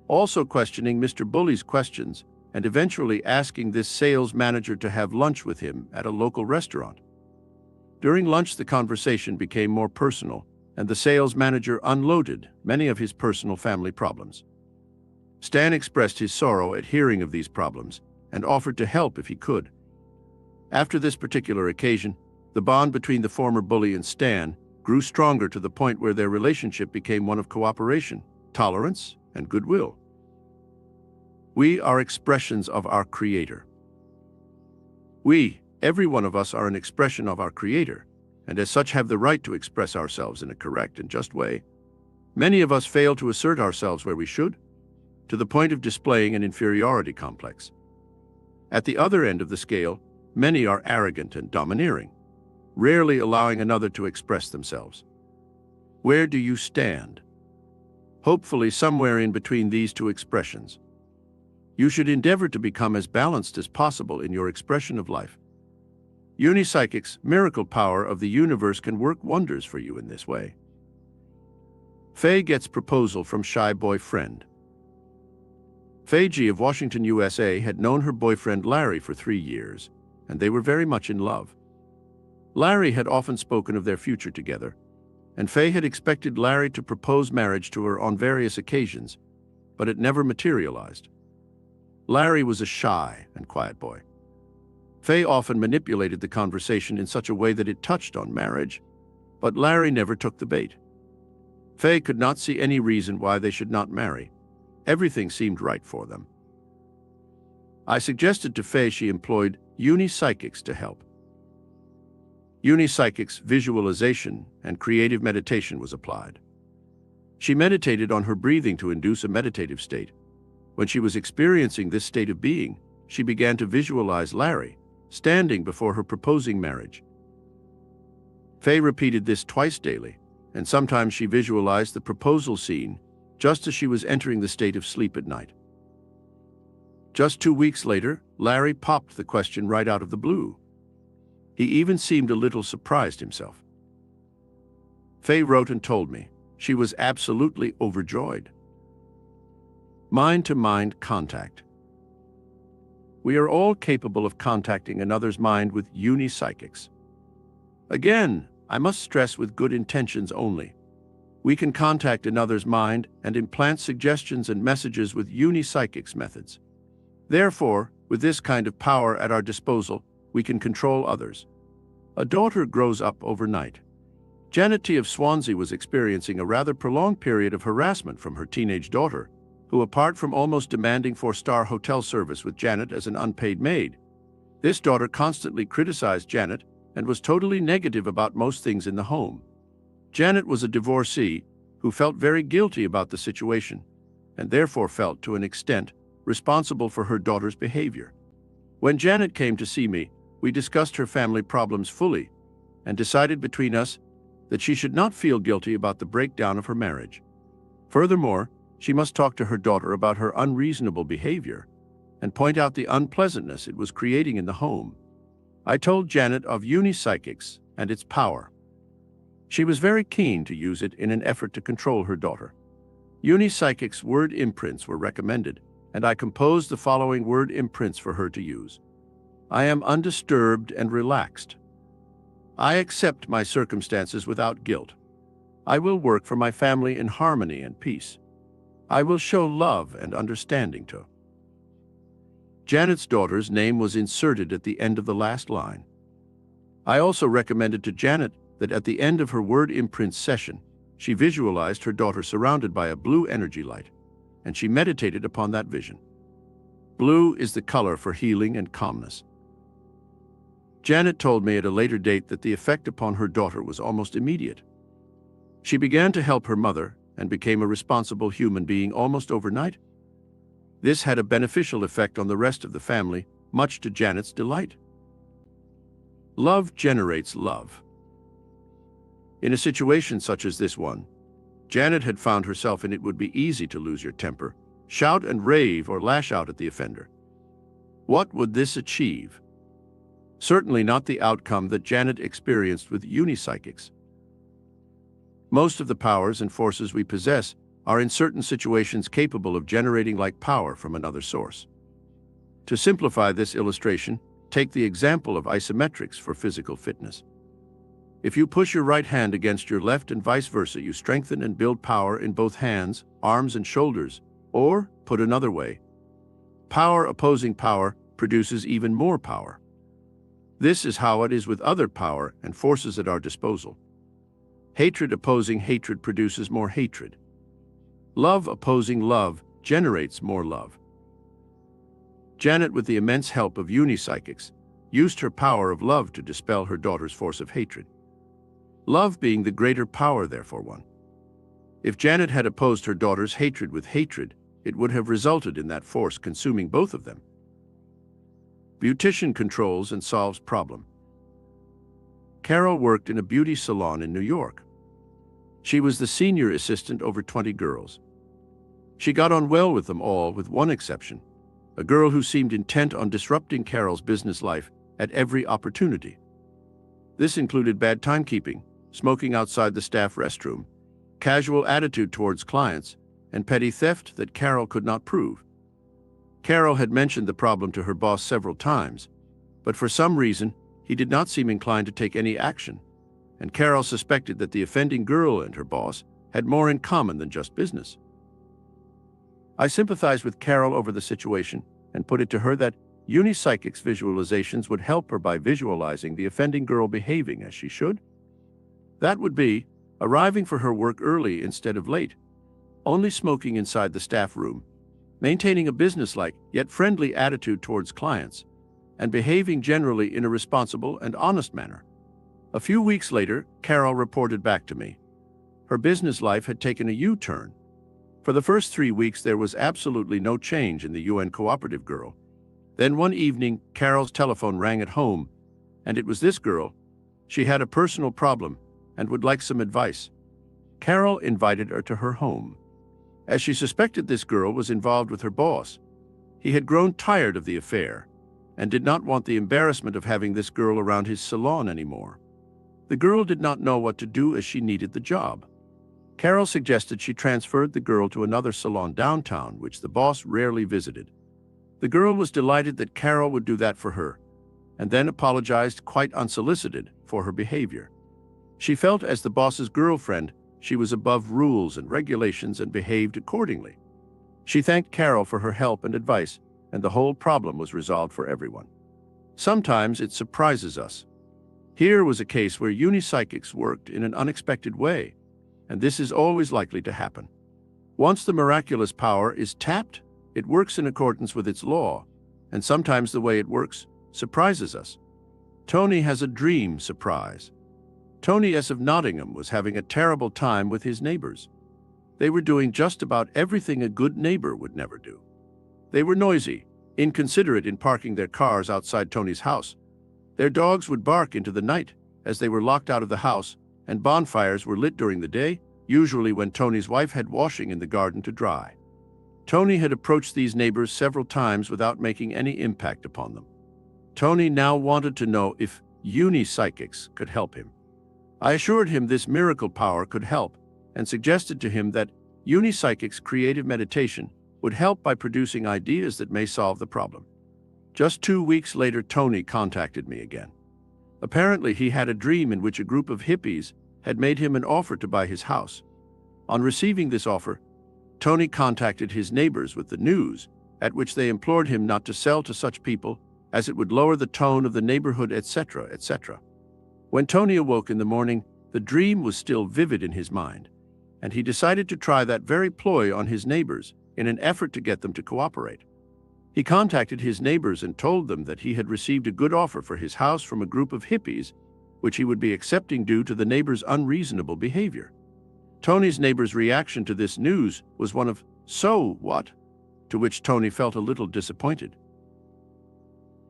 Also questioning Mr. Bully's questions and eventually asking this sales manager to have lunch with him at a local restaurant. During lunch, the conversation became more personal, and the sales manager unloaded many of his personal family problems. Stan expressed his sorrow at hearing of these problems and offered to help if he could. After this particular occasion, the bond between the former bully and Stan grew stronger to the point where their relationship became one of cooperation, tolerance, and goodwill. We are expressions of our Creator. We, every one of us, are an expression of our Creator, and as such have the right to express ourselves in a correct and just way. Many of us fail to assert ourselves where we should, to the point of displaying an inferiority complex. At the other end of the scale, many are arrogant and domineering, rarely allowing another to express themselves. Where do you stand? Hopefully somewhere in between these two expressions. You should endeavor to become as balanced as possible in your expression of life. Unipsychic's miracle power of the universe can work wonders for you in this way. Faye gets proposal from shy boyfriend. Faye G. of Washington, USA had known her boyfriend Larry for 3 years, and they were very much in love. Larry had often spoken of their future together, and Faye had expected Larry to propose marriage to her on various occasions, but it never materialized. Larry was a shy and quiet boy. Faye often manipulated the conversation in such a way that it touched on marriage, but Larry never took the bait. Faye could not see any reason why they should not marry. Everything seemed right for them. I suggested to Faye she employed Unipsychics to help. Unipsychics visualization and creative meditation was applied. She meditated on her breathing to induce a meditative state. When she was experiencing this state of being, she began to visualize Larry standing before her proposing marriage. Faye repeated this twice daily, and sometimes she visualized the proposal scene just as she was entering the state of sleep at night. Just 2 weeks later, Larry popped the question right out of the blue. He even seemed a little surprised himself. Faye wrote and told me she was absolutely overjoyed. Mind-to-mind contact. We are all capable of contacting another's mind with Unipsychics. Again, I must stress, with good intentions only. We can contact another's mind and implant suggestions and messages with Unipsychics methods. Therefore, with this kind of power at our disposal, we can control others. A daughter grows up overnight. Janet T. of Swansea was experiencing a rather prolonged period of harassment from her teenage daughter, who, apart from almost demanding four-star hotel service with Janet as an unpaid maid, this daughter constantly criticized Janet and was totally negative about most things in the home. Janet was a divorcee who felt very guilty about the situation and therefore felt, to an extent, responsible for her daughter's behavior. When Janet came to see me, we discussed her family problems fully and decided between us that she should not feel guilty about the breakdown of her marriage. Furthermore, she must talk to her daughter about her unreasonable behavior and point out the unpleasantness it was creating in the home. I told Janet of unipsychics and its power. She was very keen to use it in an effort to control her daughter. Unipsychics word imprints were recommended, and I composed the following word imprints for her to use. I am undisturbed and relaxed. I accept my circumstances without guilt. I will work for my family in harmony and peace. I will show love and understanding to. Janet's daughter's name was inserted at the end of the last line. I also recommended to Janet that at the end of her word imprint session, she visualized her daughter surrounded by a blue energy light, and she meditated upon that vision. Blue is the color for healing and calmness. Janet told me at a later date that the effect upon her daughter was almost immediate. She began to help her mother and became a responsible human being almost overnight. This had a beneficial effect on the rest of the family, much to Janet's delight. Love generates love. In a situation such as this one, Janet had found herself in it would be easy to lose your temper, shout and rave or lash out at the offender. What would this achieve? Certainly not the outcome that Janet experienced with unipsychics. Most of the powers and forces we possess are in certain situations capable of generating like power from another source. To simplify this illustration, take the example of isometrics for physical fitness. If you push your right hand against your left and vice versa, you strengthen and build power in both hands, arms, and shoulders. Or, put another way, power opposing power produces even more power. This is how it is with other power and forces at our disposal. Hatred opposing hatred produces more hatred. Love opposing love generates more love. Janet, with the immense help of unipsychics, used her power of love to dispel her daughter's force of hatred. Love being the greater power, therefore, won. If Janet had opposed her daughter's hatred with hatred, it would have resulted in that force consuming both of them. Beautician controls and solves problem. Carol worked in a beauty salon in New York. She was the senior assistant over 20 girls. She got on well with them all, with one exception, a girl who seemed intent on disrupting Carol's business life at every opportunity. This included bad timekeeping, smoking outside the staff restroom, casual attitude towards clients, and petty theft that Carol could not prove. Carol had mentioned the problem to her boss several times, but for some reason, he did not seem inclined to take any action, and Carol suspected that the offending girl and her boss had more in common than just business. I sympathized with Carol over the situation and put it to her that unipsychics visualizations would help her by visualizing the offending girl behaving as she should. That would be arriving for her work early instead of late, only smoking inside the staff room, maintaining a businesslike yet friendly attitude towards clients, and behaving generally in a responsible and honest manner. A few weeks later, Carol reported back to me. Her business life had taken a U-turn. For the first 3 weeks, there was absolutely no change in the UN cooperative girl. Then one evening, Carol's telephone rang at home, and it was this girl. She had a personal problem and would like some advice. Carol invited her to her home. As she suspected this girl was involved with her boss, he had grown tired of the affair and did not want the embarrassment of having this girl around his salon anymore. The girl did not know what to do as she needed the job. Carol suggested she transferred the girl to another salon downtown, which the boss rarely visited. The girl was delighted that Carol would do that for her, and then apologized quite unsolicited for her behavior. She felt as the boss's girlfriend, she was above rules and regulations and behaved accordingly. She thanked Carol for her help and advice, and the whole problem was resolved for everyone. Sometimes it surprises us. Here was a case where unipsychics worked in an unexpected way, and this is always likely to happen. Once the miraculous power is tapped, it works in accordance with its law, and sometimes the way it works surprises us. Tony has a dream surprise. Tony S. of Nottingham was having a terrible time with his neighbors. They were doing just about everything a good neighbor would never do. They were noisy, inconsiderate in parking their cars outside Tony's house. Their dogs would bark into the night as they were locked out of the house, and bonfires were lit during the day, usually when Tony's wife had washing in the garden to dry. Tony had approached these neighbors several times without making any impact upon them. Tony now wanted to know if unipsychics could help him. I assured him this miracle power could help and suggested to him that unipsychics' creative meditation would help by producing ideas that may solve the problem. Just 2 weeks later, Tony contacted me again. Apparently, he had a dream in which a group of hippies had made him an offer to buy his house. On receiving this offer, Tony contacted his neighbors with the news, at which they implored him not to sell to such people as it would lower the tone of the neighborhood, etc., etc. When Tony awoke in the morning, the dream was still vivid in his mind, and he decided to try that very ploy on his neighbors in an effort to get them to cooperate. He contacted his neighbors and told them that he had received a good offer for his house from a group of hippies, which he would be accepting due to the neighbors' unreasonable behavior. Tony's neighbors' reaction to this news was one of, "So what?" to which Tony felt a little disappointed.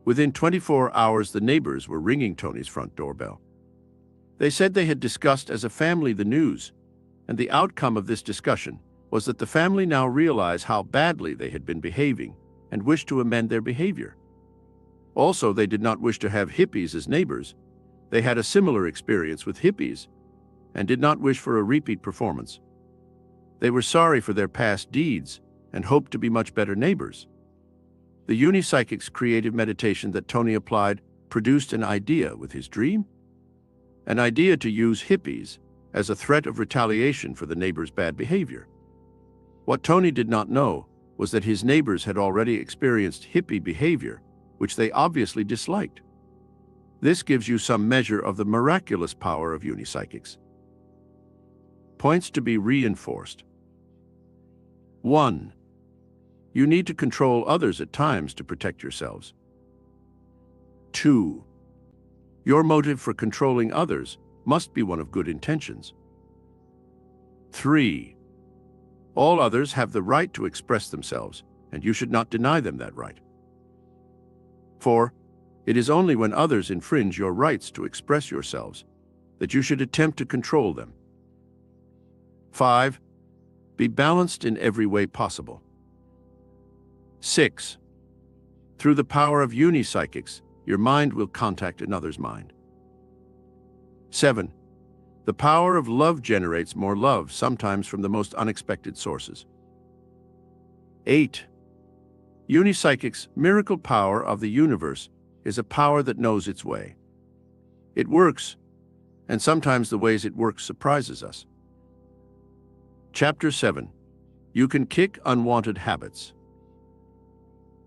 Within 24 hours, the neighbors were ringing Tony's front doorbell. They said they had discussed as a family the news, and the outcome of this discussion was that the family now realized how badly they had been behaving and wished to amend their behavior. Also, they did not wish to have hippies as neighbors. They had a similar experience with hippies and did not wish for a repeat performance. They were sorry for their past deeds and hoped to be much better neighbors. The unipsychic's creative meditation that Tony applied produced an idea with his dream, an idea to use hippies as a threat of retaliation for the neighbors' bad behavior. What Tony did not know was that his neighbors had already experienced hippie behavior, which they obviously disliked. This gives you some measure of the miraculous power of unipsychics. Points to be reinforced. 1. You need to control others at times to protect yourselves. 2. Your motive for controlling others must be one of good intentions. 3. All others have the right to express themselves, and you should not deny them that right. 4. It is only when others infringe your rights to express yourselves that you should attempt to control them. 5. Be balanced in every way possible. 6. Through the power of unipsychics, your mind will contact another's mind. 7. The power of love generates more love, sometimes from the most unexpected sources. 8. Unipsychics' miracle power of the universe is a power that knows its way. It works, and sometimes the ways it works surprises us. Chapter 7. You can kick unwanted habits.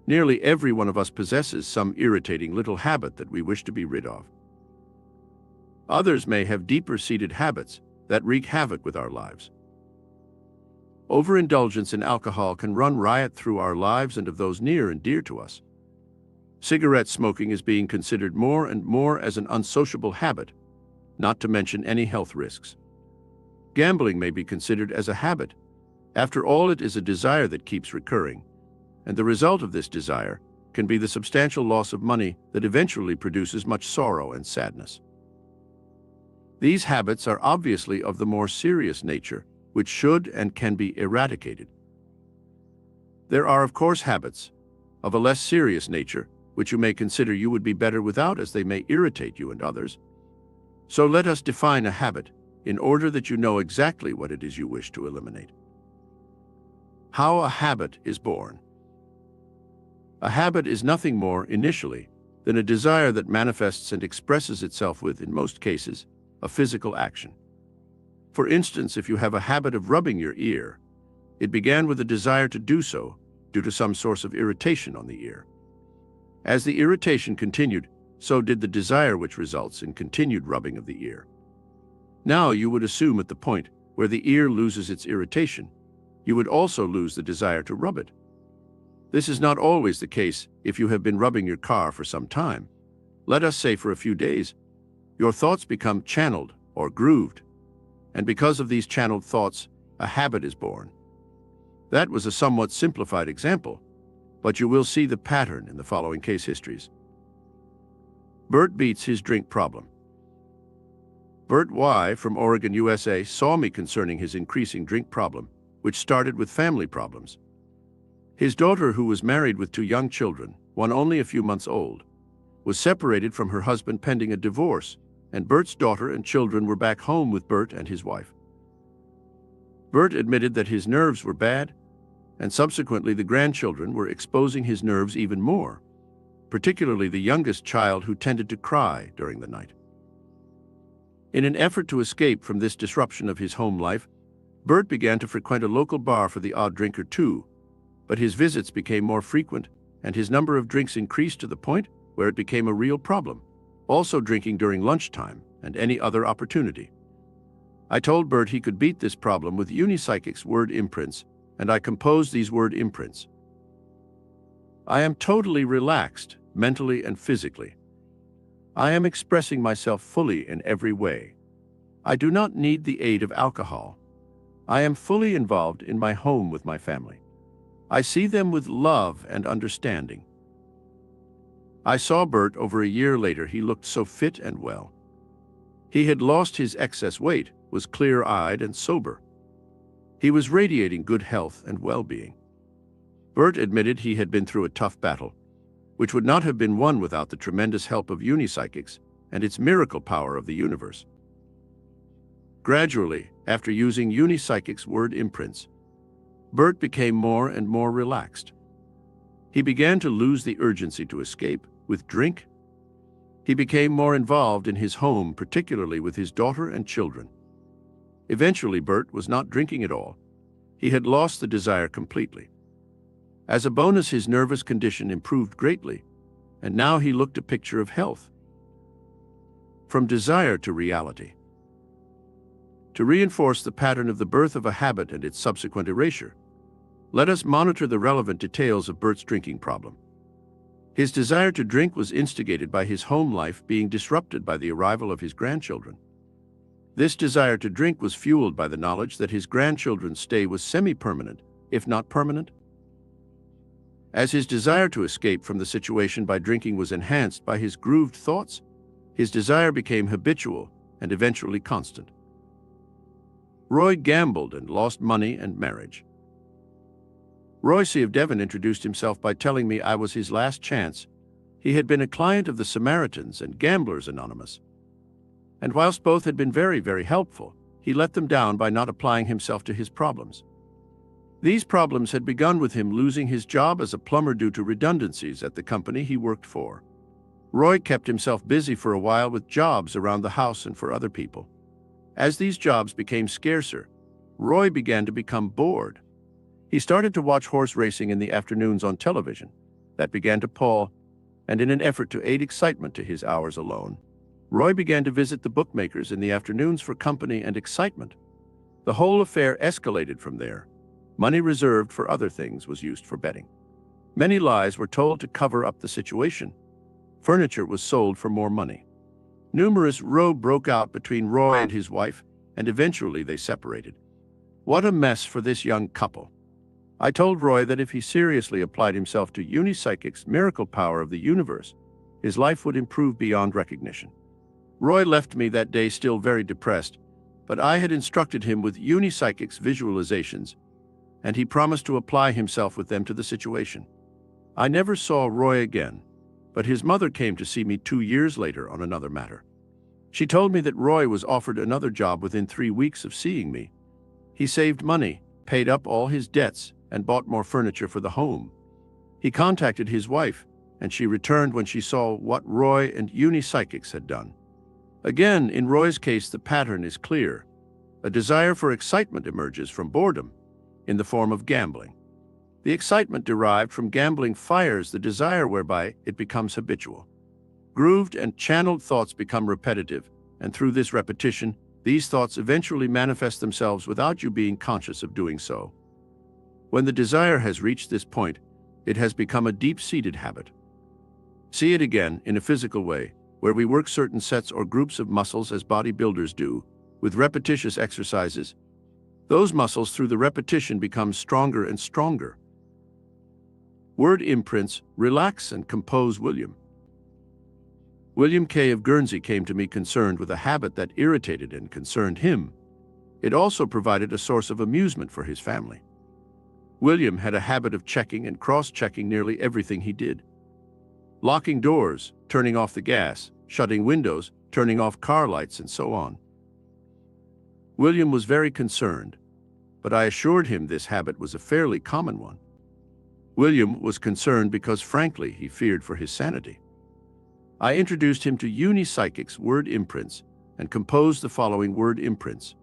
Nearly every one of us possesses some irritating little habit that we wish to be rid of. Others may have deeper-seated habits that wreak havoc with our lives. Overindulgence in alcohol can run riot through our lives and of those near and dear to us. Cigarette smoking is being considered more and more as an unsociable habit, not to mention any health risks. Gambling may be considered as a habit. After all, it is a desire that keeps recurring, and the result of this desire can be the substantial loss of money that eventually produces much sorrow and sadness. These habits are obviously of the more serious nature, which should and can be eradicated. There are, of course, habits of a less serious nature, which you may consider you would be better without, as they may irritate you and others. So let us define a habit in order that you know exactly what it is you wish to eliminate. How a habit is born. A habit is nothing more, initially, than a desire that manifests and expresses itself with, in most cases, a physical action. For instance, if you have a habit of rubbing your ear, it began with a desire to do so, due to some source of irritation on the ear. As the irritation continued, so did the desire, which results in continued rubbing of the ear. Now you would assume at the point where the ear loses its irritation, you would also lose the desire to rub it. This is not always the case if you have been rubbing your car for some time. Let us say for a few days, your thoughts become channeled or grooved, and because of these channeled thoughts, a habit is born. That was a somewhat simplified example, but you will see the pattern in the following case histories. Bert beats his drink problem. Bert Y. from Oregon, USA, saw me concerning his increasing drink problem, which started with family problems. His daughter, who was married with 2 young children, one only a few months old, was separated from her husband pending a divorce, and Bert's daughter and children were back home with Bert and his wife. Bert admitted that his nerves were bad, and subsequently the grandchildren were exposing his nerves even more, particularly the youngest child, who tended to cry during the night. In an effort to escape from this disruption of his home life, Bert began to frequent a local bar for the odd drinker too, but his visits became more frequent and his number of drinks increased to the point where it became a real problem, also drinking during lunchtime and any other opportunity. I told Bert he could beat this problem with Unipsychic's word imprints, and I composed these word imprints. I am totally relaxed, mentally and physically. I am expressing myself fully in every way. I do not need the aid of alcohol. I am fully involved in my home with my family. I see them with love and understanding. I saw Bert over a year later. He looked so fit and well. He had lost his excess weight, was clear-eyed and sober. He was radiating good health and well-being. Bert admitted he had been through a tough battle, which would not have been won without the tremendous help of Unipsychics and its miracle power of the universe. Gradually, after using Unipsychic's word imprints, Bert became more and more relaxed. He began to lose the urgency to escape with drink. He became more involved in his home, particularly with his daughter and children. Eventually, Bert was not drinking at all. He had lost the desire completely. As a bonus, his nervous condition improved greatly, and now he looked a picture of health. From desire to reality. To reinforce the pattern of the birth of a habit and its subsequent erasure, let us monitor the relevant details of Bert's drinking problem. His desire to drink was instigated by his home life being disrupted by the arrival of his grandchildren. This desire to drink was fueled by the knowledge that his grandchildren's stay was semi-permanent, if not permanent. As his desire to escape from the situation by drinking was enhanced by his grooved thoughts, his desire became habitual and eventually constant. Roy gambled and lost money and marriage. Roy C. of Devon introduced himself by telling me I was his last chance. He had been a client of the Samaritans and Gamblers Anonymous. And whilst both had been very, very helpful, he let them down by not applying himself to his problems. These problems had begun with him losing his job as a plumber due to redundancies at the company he worked for. Roy kept himself busy for a while with jobs around the house and for other people. As these jobs became scarcer, Roy began to become bored. He started to watch horse racing in the afternoons on television. That began to pall, and in an effort to aid excitement to his hours alone, Roy began to visit the bookmakers in the afternoons for company and excitement. The whole affair escalated from there. Money reserved for other things was used for betting. Many lies were told to cover up the situation. Furniture was sold for more money. Numerous row broke out between Roy and his wife, and eventually they separated. What a mess for this young couple. I told Roy that if he seriously applied himself to Unipsychic's miracle power of the universe, his life would improve beyond recognition. Roy left me that day still very depressed, but I had instructed him with Unipsychic's visualizations, and he promised to apply himself with them to the situation. I never saw Roy again, but his mother came to see me 2 years later on another matter. She told me that Roy was offered another job within 3 weeks of seeing me. He saved money, paid up all his debts, and bought more furniture for the home. He contacted his wife, and she returned when she saw what Roy and Unipsychics had done. Again, in Roy's case, the pattern is clear. A desire for excitement emerges from boredom in the form of gambling. The excitement derived from gambling fires the desire whereby it becomes habitual. Grooved and channeled thoughts become repetitive, and through this repetition, these thoughts eventually manifest themselves without you being conscious of doing so. When the desire has reached this point, it has become a deep-seated habit. See it again in a physical way, where we work certain sets or groups of muscles as bodybuilders do, with repetitious exercises. Those muscles, through the repetition, become stronger and stronger. Word imprints relax and compose William. William K. of Guernsey came to me concerned with a habit that irritated and concerned him. It also provided a source of amusement for his family. William had a habit of checking and cross-checking nearly everything he did. Locking doors, turning off the gas, shutting windows, turning off car lights, and so on. William was very concerned, but I assured him this habit was a fairly common one. William was concerned because, frankly, he feared for his sanity. I introduced him to Unipsychic's word imprints and composed the following word imprints.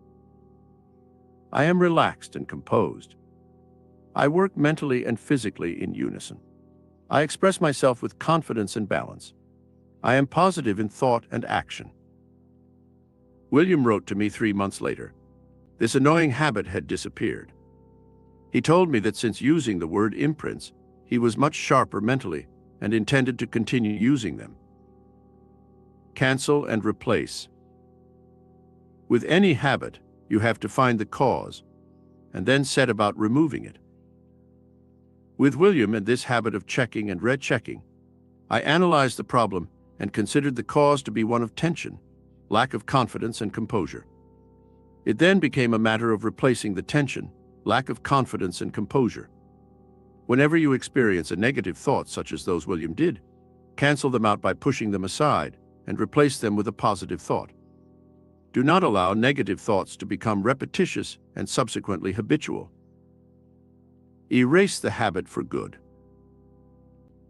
I am relaxed and composed. I work mentally and physically in unison. I express myself with confidence and balance. I am positive in thought and action. William wrote to me 3 months later. This annoying habit had disappeared. He told me that since using the word imprints, he was much sharper mentally and intended to continue using them. Cancel and replace. With any habit, you have to find the cause and then set about removing it. With William and this habit of checking and rechecking, I analyzed the problem and considered the cause to be one of tension, lack of confidence and composure. It then became a matter of replacing the tension, lack of confidence and composure. Whenever you experience a negative thought such as those William did, cancel them out by pushing them aside and replace them with a positive thought. Do not allow negative thoughts to become repetitious and subsequently habitual. Erase the habit for good.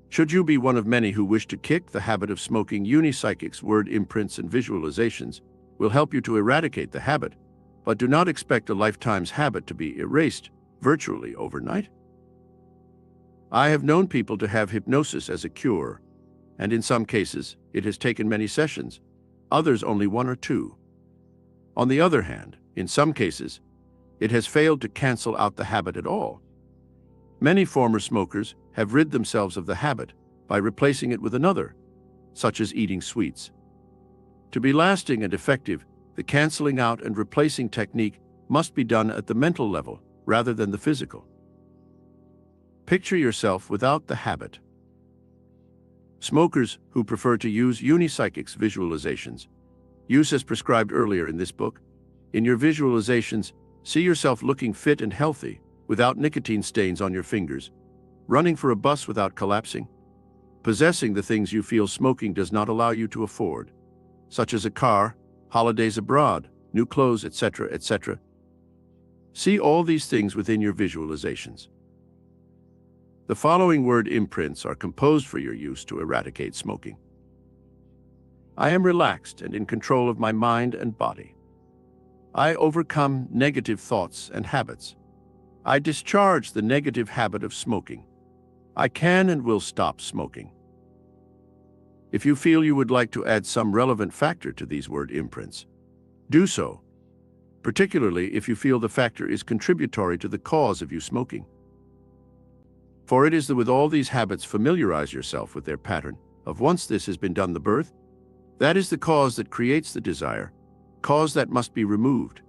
Should you be one of many who wish to kick the habit of smoking, Unipsychic's word imprints and visualizations will help you to eradicate the habit, but do not expect a lifetime's habit to be erased virtually overnight. I have known people to have hypnosis as a cure, and in some cases it has taken many sessions, others only 1 or 2. On the other hand, in some cases, it has failed to cancel out the habit at all. Many former smokers have rid themselves of the habit by replacing it with another, such as eating sweets. To be lasting and effective, the canceling out and replacing technique must be done at the mental level rather than the physical. Picture yourself without the habit. Smokers who prefer to use Unipsychic's visualizations, use as prescribed earlier in this book. In your visualizations, see yourself looking fit and healthy, without nicotine stains on your fingers, running for a bus without collapsing, possessing the things you feel smoking does not allow you to afford, such as a car, holidays abroad, new clothes, etc., etc. See all these things within your visualizations. The following word imprints are composed for your use to eradicate smoking. I am relaxed and in control of my mind and body. I overcome negative thoughts and habits. I discharge the negative habit of smoking. I can and will stop smoking. If you feel you would like to add some relevant factor to these word imprints, do so, particularly if you feel the factor is contributory to the cause of you smoking. For it is with all these habits familiarize yourself with their pattern of once this has been done the birth, that is the cause that creates the desire, cause that must be removed.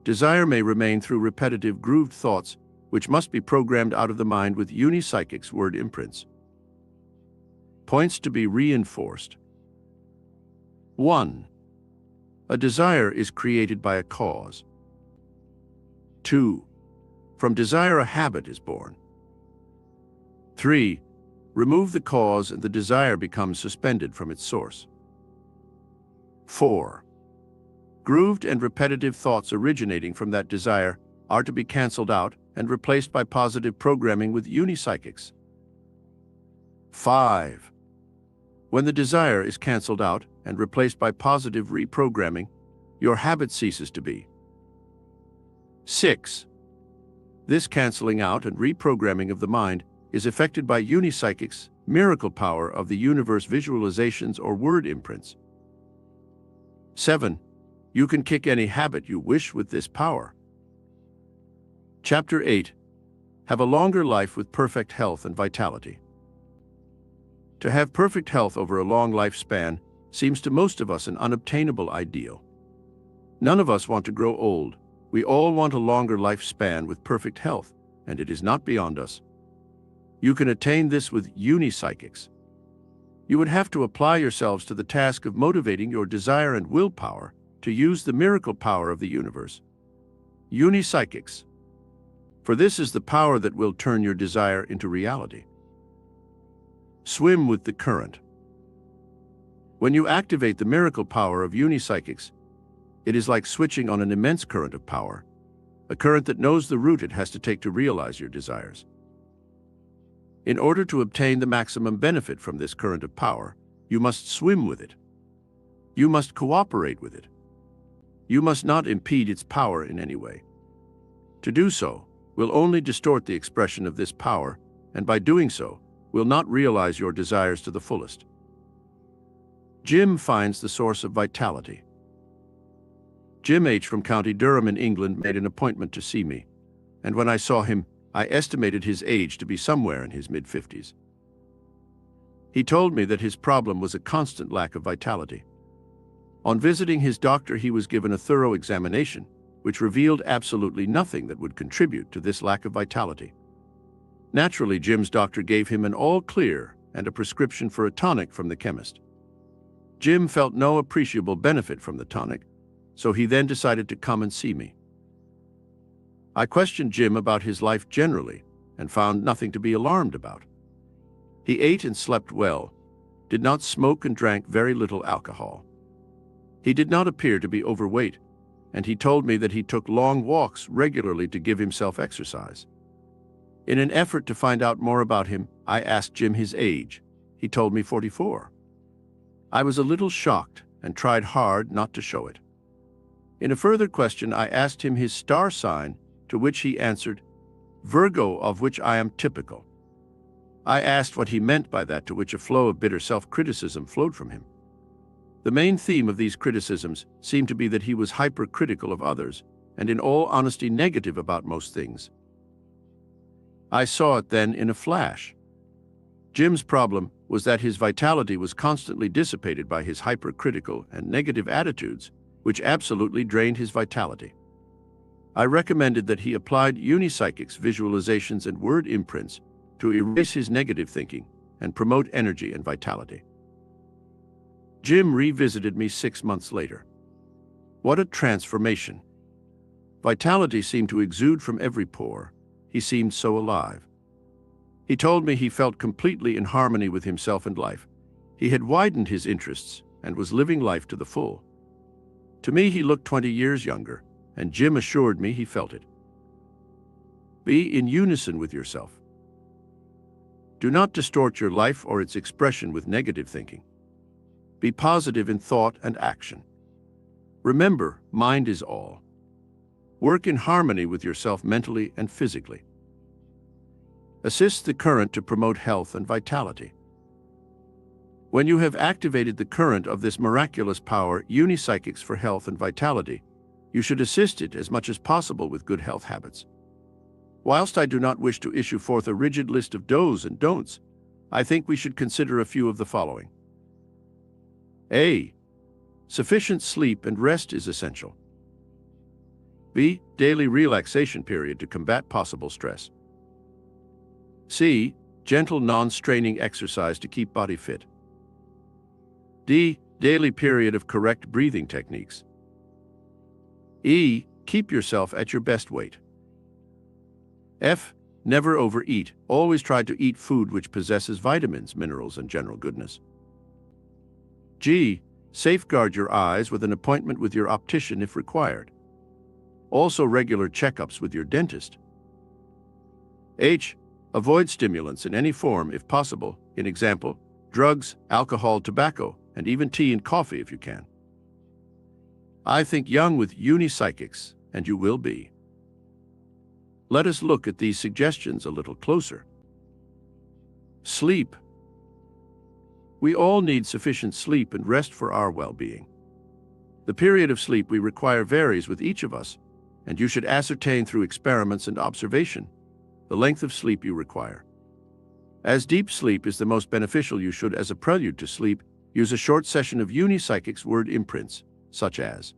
Desire may remain through repetitive grooved thoughts, which must be programmed out of the mind with Unipsychic's word imprints. Points to be reinforced. 1. A desire is created by a cause. 2. From desire a habit is born. 3. Remove the cause and the desire becomes suspended from its source. 4. Grooved and repetitive thoughts originating from that desire are to be canceled out and replaced by positive programming with Unipsychic's. 5. When the desire is canceled out and replaced by positive reprogramming, your habit ceases to be. 6. This canceling out and reprogramming of the mind is effected by unipsychic's miracle power of the universe visualizations or word imprints. 7. You can kick any habit you wish with this power. Chapter 8. Have a longer life with perfect health and vitality. To have perfect health over a long lifespan seems to most of us an unobtainable ideal. None of us want to grow old. We all want a longer lifespan with perfect health, and it is not beyond us. You can attain this with unipsychics. You would have to apply yourselves to the task of motivating your desire and willpower to use the miracle power of the universe. Unipsychics. For this is the power that will turn your desire into reality. Swim with the current. When you activate the miracle power of unipsychics, it is like switching on an immense current of power, a current that knows the route it has to take to realize your desires. In order to obtain the maximum benefit from this current of power, you must swim with it. You must cooperate with it. You must not impede its power in any way. To do so will only distort the expression of this power, and by doing so, will not realize your desires to the fullest. Jim finds the source of vitality. Jim H. from County Durham in England made an appointment to see me, and when I saw him, I estimated his age to be somewhere in his mid-50s. He told me that his problem was a constant lack of vitality. On visiting his doctor, he was given a thorough examination, which revealed absolutely nothing that would contribute to this lack of vitality. Naturally, Jim's doctor gave him an all-clear and a prescription for a tonic from the chemist. Jim felt no appreciable benefit from the tonic, so he then decided to come and see me. I questioned Jim about his life generally and found nothing to be alarmed about. He ate and slept well, did not smoke and drank very little alcohol. He did not appear to be overweight, and he told me that he took long walks regularly to give himself exercise. In an effort to find out more about him, I asked Jim his age. He told me 44. I was a little shocked and tried hard not to show it. In a further question, I asked him his star sign, to which he answered, Virgo, of which I am typical. I asked what he meant by that, to which a flow of bitter self-criticism flowed from him. The main theme of these criticisms seemed to be that he was hypercritical of others, and in all honesty negative about most things. I saw it then in a flash. Jim's problem was that his vitality was constantly dissipated by his hypercritical and negative attitudes, which absolutely drained his vitality. I recommended that he applied unipsychics visualizations and word imprints to erase his negative thinking and promote energy and vitality. Jim revisited me 6 months later. What a transformation! Vitality seemed to exude from every pore. He seemed so alive. He told me he felt completely in harmony with himself and life. He had widened his interests and was living life to the full. To me, he looked 20 years younger, and Jim assured me he felt it. Be in unison with yourself. Do not distort your life or its expression with negative thinking. Be positive in thought and action. Remember, mind is all. Work in harmony with yourself mentally and physically. Assist the current to promote health and vitality. When you have activated the current of this miraculous power, unipsychics for health and vitality, you should assist it as much as possible with good health habits. Whilst I do not wish to issue forth a rigid list of do's and don'ts, I think we should consider a few of the following. A. Sufficient sleep and rest is essential. B. Daily relaxation period to combat possible stress. C. Gentle non-straining exercise to keep body fit. D. Daily period of correct breathing techniques. E. Keep yourself at your best weight. F. Never overeat. Always try to eat food which possesses vitamins, minerals, and general goodness. G. Safeguard your eyes with an appointment with your optician if required. Also regular checkups with your dentist. H. Avoid stimulants in any form if possible, in example, drugs, alcohol, tobacco, and even tea and coffee if you can. I think young with unipsychics, and you will be. Let us look at these suggestions a little closer. Sleep. We all need sufficient sleep and rest for our well-being. The period of sleep we require varies with each of us, and you should ascertain through experiments and observation the length of sleep you require. As deep sleep is the most beneficial, you should, as a prelude to sleep, use a short session of unipsychics word imprints, such as,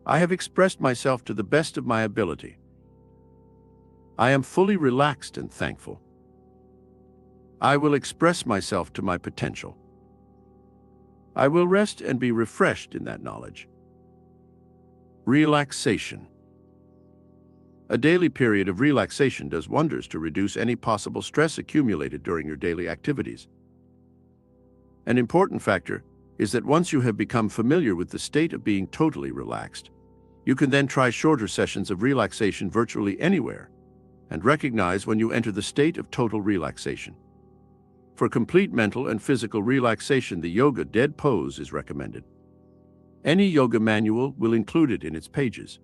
"I have expressed myself to the best of my ability. I am fully relaxed and thankful. I will express myself to my potential. I will rest and be refreshed in that knowledge." Relaxation. A daily period of relaxation does wonders to reduce any possible stress accumulated during your daily activities. An important factor is that once you have become familiar with the state of being totally relaxed, you can then try shorter sessions of relaxation virtually anywhere and recognize when you enter the state of total relaxation. For complete mental and physical relaxation, the yoga dead pose is recommended. Any yoga manual will include it in its pages.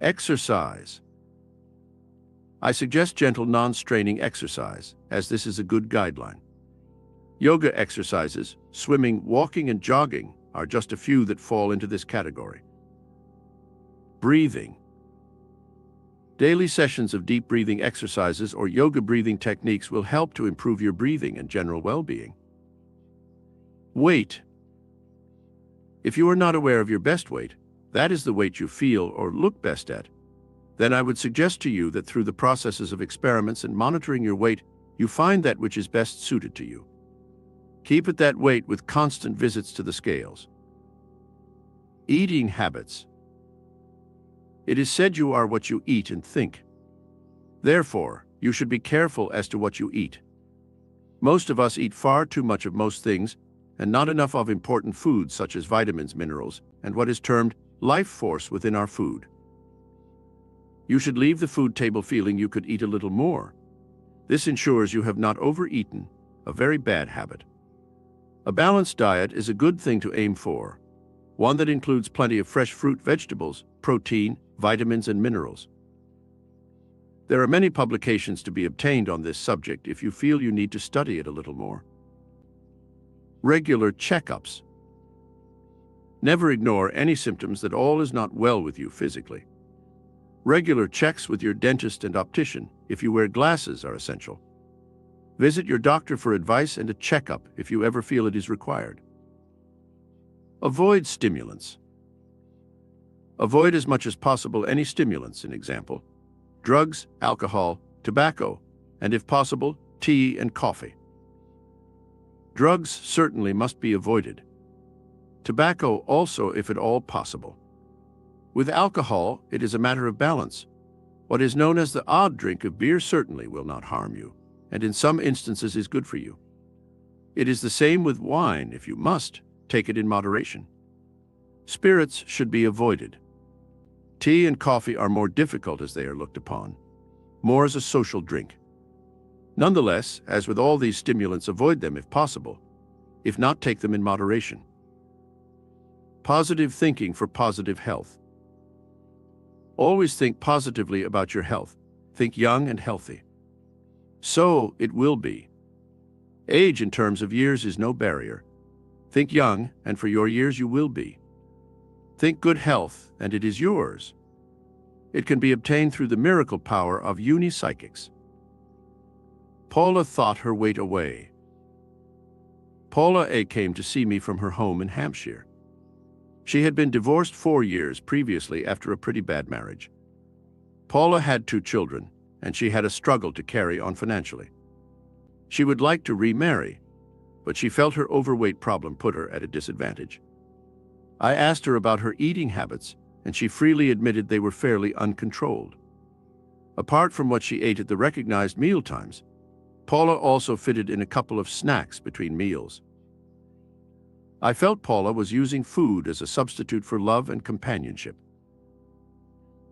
Exercise. I suggest gentle, non-straining exercise, as this is a good guideline. Yoga exercises, swimming, walking, and jogging are just a few that fall into this category. Breathing. Daily sessions of deep breathing exercises or yoga breathing techniques will help to improve your breathing and general well-being. Weight. If you are not aware of your best weight, that is the weight you feel or look best at, then I would suggest to you that through the processes of experiments and monitoring your weight, you find that which is best suited to you. Keep at that weight with constant visits to the scales. Eating habits. It is said you are what you eat and think. Therefore, you should be careful as to what you eat. Most of us eat far too much of most things and not enough of important foods such as vitamins, minerals, and what is termed life force within our food. You should leave the food table feeling you could eat a little more. This ensures you have not overeaten, a very bad habit. A balanced diet is a good thing to aim for, one that includes plenty of fresh fruit, vegetables, protein, vitamins, and minerals. There are many publications to be obtained on this subject if you feel you need to study it a little more. Regular checkups. Never ignore any symptoms that all is not well with you physically. Regular checks with your dentist and optician, if you wear glasses, are essential. Visit your doctor for advice and a checkup if you ever feel it is required. Avoid stimulants. Avoid as much as possible any stimulants, an example, drugs, alcohol, tobacco, and if possible, tea and coffee. Drugs certainly must be avoided. Tobacco also, if at all possible. With alcohol, it is a matter of balance. What is known as the odd drink of beer certainly will not harm you, and in some instances is good for you. It is the same with wine. If you must, take it in moderation. Spirits should be avoided. Tea and coffee are more difficult as they are looked upon, more as a social drink. Nonetheless, as with all these stimulants, avoid them if possible. If not, take them in moderation. Positive thinking for positive health. Always think positively about your health. Think young and healthy. So it will be. Age in terms of years is no barrier. Think young, and for your years you will be. Think good health, and it is yours. It can be obtained through the miracle power of unipsychics. Paula thought her weight away. Paula A. came to see me from her home in Hampshire. She had been divorced 4 years previously after a pretty bad marriage. Paula had 2 children, and she had a struggle to carry on financially. She would like to remarry, but she felt her overweight problem put her at a disadvantage. I asked her about her eating habits, and she freely admitted they were fairly uncontrolled. Apart from what she ate at the recognized meal times, Paula also fitted in a couple of snacks between meals. I felt Paula was using food as a substitute for love and companionship.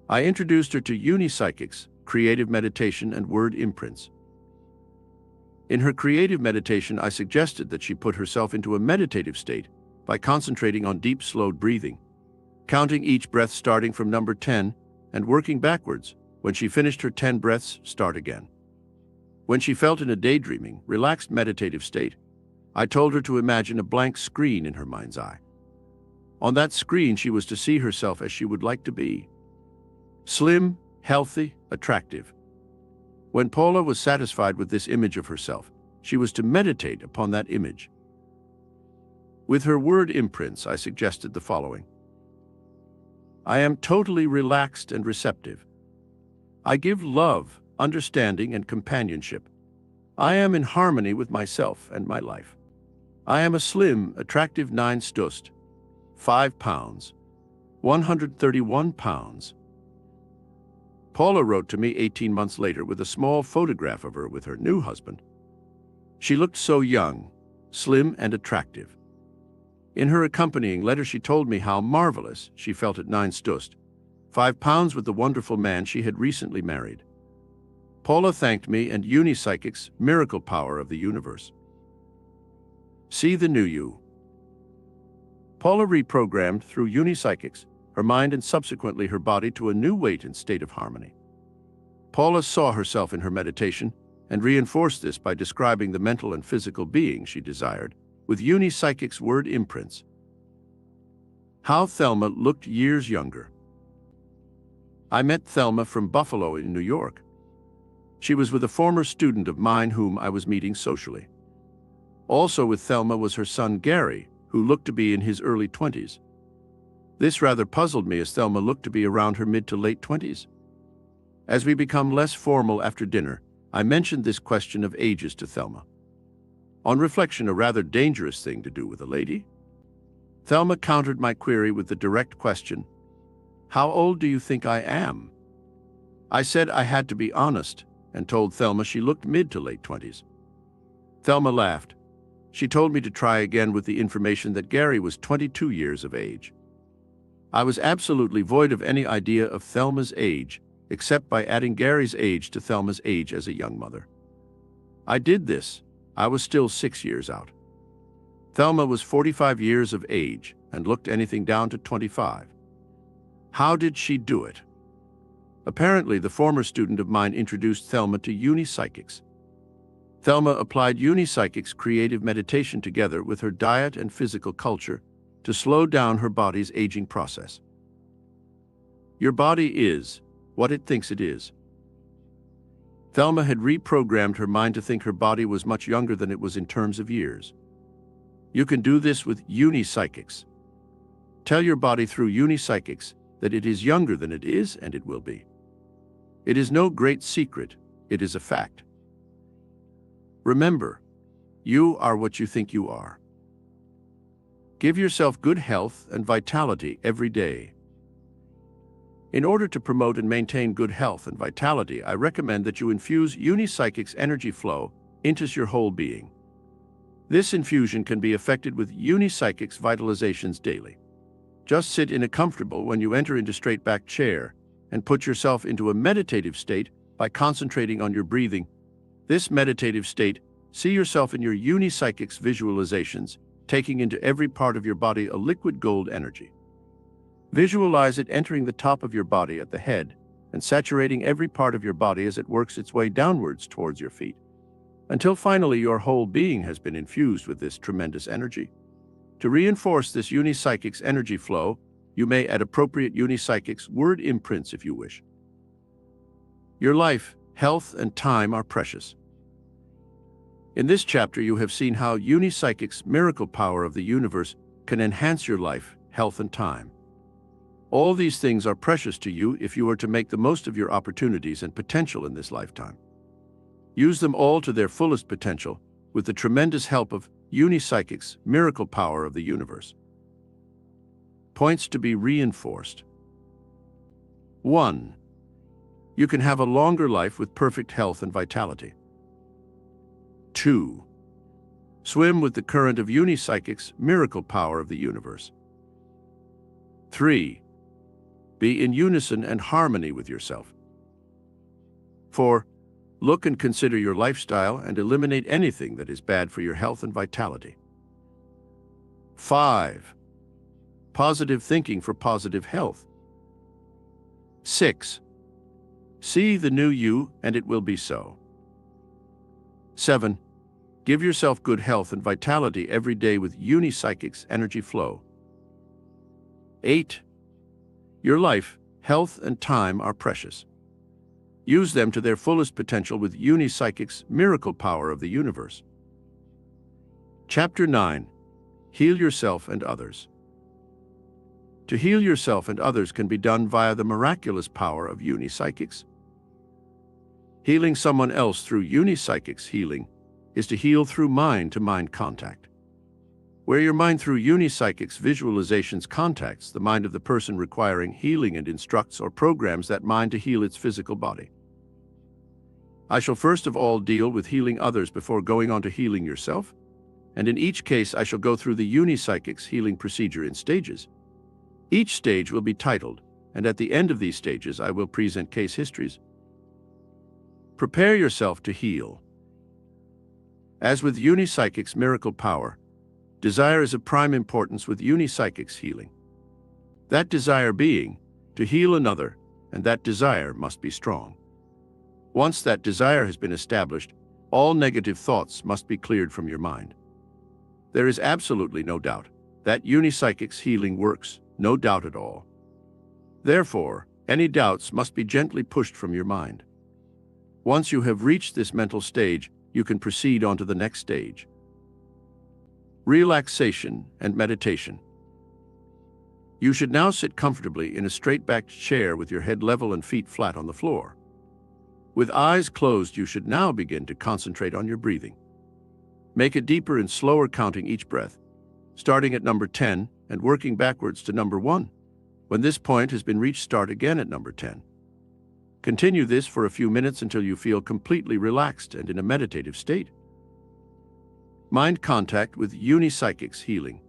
I introduced her to unipsychics, creative meditation, and word imprints. In her creative meditation, I suggested that she put herself into a meditative state by concentrating on deep, slowed breathing, counting each breath starting from number 10 and working backwards. When she finished her 10 breaths, start again. When she felt in a daydreaming, relaxed meditative state, I told her to imagine a blank screen in her mind's eye. On that screen, she was to see herself as she would like to be. Slim, healthy, attractive. When Paula was satisfied with this image of herself, she was to meditate upon that image. With her word imprints, I suggested the following. I am totally relaxed and receptive. I give love, understanding, and companionship. I am in harmony with myself and my life. I am a slim, attractive 9 stust, 5 pounds, 131 pounds. Paula wrote to me 18 months later with a small photograph of her with her new husband. She looked so young, slim, and attractive. In her accompanying letter, she told me how marvelous she felt at 9 stust, 5 pounds with the wonderful man she had recently married. Paula thanked me and Unipsychic's miracle power of the universe. See the new you. Paula reprogrammed through Unipsychics her mind and subsequently her body to a new weight and state of harmony. Paula saw herself in her meditation and reinforced this by describing the mental and physical being she desired with Unipsychic's word imprints. How Thelma looked years younger. I met Thelma from Buffalo in New York. She was with a former student of mine whom I was meeting socially. Also with Thelma was her son Gary, who looked to be in his early 20s. This rather puzzled me as Thelma looked to be around her mid to late 20s. As we become less formal after dinner, I mentioned this question of ages to Thelma. On reflection, a rather dangerous thing to do with a lady. Thelma countered my query with the direct question, "How old do you think I am?" I said I had to be honest and told Thelma she looked mid to late 20s. Thelma laughed. She told me to try again with the information that Gary was 22 years of age. I was absolutely void of any idea of Thelma's age, except by adding Gary's age to Thelma's age as a young mother. I did this. I was still 6 years out. Thelma was 45 years of age and looked anything down to 25. How did she do it? Apparently, the former student of mine introduced Thelma to Unipsychics. Thelma applied Unipsychics creative meditation together with her diet and physical culture to slow down her body's aging process. Your body is what it thinks it is. Thelma had reprogrammed her mind to think her body was much younger than it was in terms of years. You can do this with Unipsychics. Tell your body through Unipsychics that it is younger than it is, and it will be. It is no great secret, it is a fact. Remember, you are what you think you are. Give yourself good health and vitality every day. In order to promote and maintain good health and vitality, I recommend that you infuse Unipsychic's energy flow into your whole being. This infusion can be effected with Unipsychic's vitalizations daily. Just sit in a comfortable when you enter into straight-back chair and put yourself into a meditative state by concentrating on your breathing. This meditative state, see yourself in your Unipsychic's visualizations, taking into every part of your body a liquid gold energy. Visualize it entering the top of your body at the head and saturating every part of your body as it works its way downwards towards your feet, until finally your whole being has been infused with this tremendous energy. To reinforce this Unipsychic's energy flow, you may add appropriate Unipsychic's word imprints if you wish. Your life, health, and time are precious. In this chapter, you have seen how Unipsychic's miracle power of the universe can enhance your life, health, and time. All these things are precious to you if you are to make the most of your opportunities and potential in this lifetime. Use them all to their fullest potential with the tremendous help of Unipsychic's miracle power of the universe. Points to be reinforced. 1. You can have a longer life with perfect health and vitality. 2. Swim with the current of Unipsychic's miracle power of the universe. 3. Be in unison and harmony with yourself. 4. Look and consider your lifestyle and eliminate anything that is bad for your health and vitality. 5. Positive thinking for positive health. 6. See the new you, and it will be so. 7. Give yourself good health and vitality every day with Unipsychic's energy flow. 8. Your life, health, and time are precious. Use them to their fullest potential with Unipsychic's miracle power of the universe. Chapter 9. Heal yourself and others. To heal yourself and others can be done via the miraculous power of Unipsychic's. Healing someone else through Unipsychic's healing is to heal through mind-to-mind contact. Where your mind through Unipsychic's visualizations contacts the mind of the person requiring healing and instructs or programs that mind to heal its physical body. I shall first of all deal with healing others before going on to healing yourself, and in each case I shall go through the Unipsychic's healing procedure in stages. Each stage will be titled, and at the end of these stages I will present case histories. Prepare yourself to heal. As with Unipsychic's miracle power, desire is of prime importance with Unipsychic's healing. That desire being to heal another, and that desire must be strong. Once that desire has been established, all negative thoughts must be cleared from your mind. There is absolutely no doubt that Unipsychic's healing works, no doubt at all. Therefore, any doubts must be gently pushed from your mind. Once you have reached this mental stage, you can proceed on to the next stage. Relaxation and meditation. You should now sit comfortably in a straight-backed chair with your head level and feet flat on the floor. With eyes closed, you should now begin to concentrate on your breathing. Make a deeper and slower counting each breath, starting at number 10 and working backwards to number 1. When this point has been reached, start again at number 10. Continue this for a few minutes until you feel completely relaxed and in a meditative state. Mind contact with Unipsychic's healing.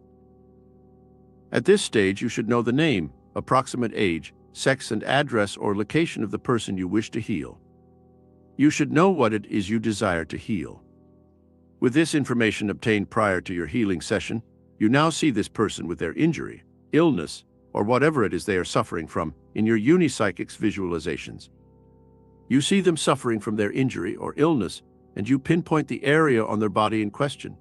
At this stage, you should know the name, approximate age, sex, and address or location of the person you wish to heal. You should know what it is you desire to heal. With this information obtained prior to your healing session, you now see this person with their injury, illness, or whatever it is they are suffering from in your Unipsychic's visualizations. You see them suffering from their injury or illness, and you pinpoint the area on their body in question,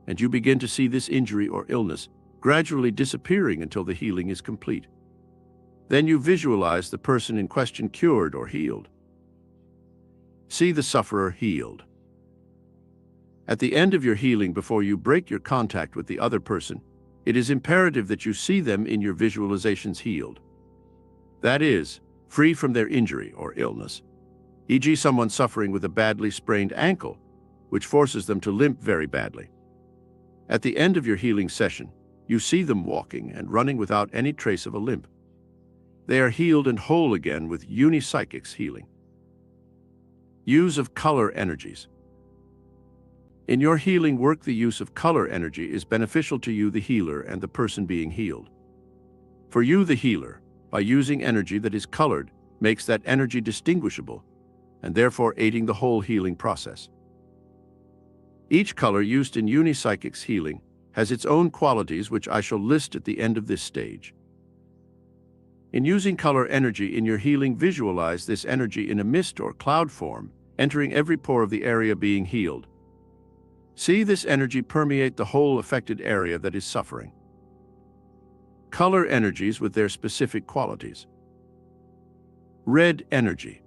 and you begin to see this injury or illness gradually disappearing until the healing is complete. Then you visualize the person in question cured or healed. See the sufferer healed. At the end of your healing, before you break your contact with the other person, it is imperative that you see them in your visualizations healed. That is, free from their injury or illness, e.g. someone suffering with a badly sprained ankle, which forces them to limp very badly. At the end of your healing session, you see them walking and running without any trace of a limp. They are healed and whole again with Unipsychic's healing. Use of color energies. In your healing work, the use of color energy is beneficial to you, the healer, and the person being healed. For you, the healer, by using energy that is colored, makes that energy distinguishable, and therefore aiding the whole healing process. Each color used in Unipsychic's healing has its own qualities, which I shall list at the end of this stage. In using color energy in your healing, visualize this energy in a mist or cloud form, entering every pore of the area being healed. See this energy permeate the whole affected area that is suffering. Color energies with their specific qualities. Red energy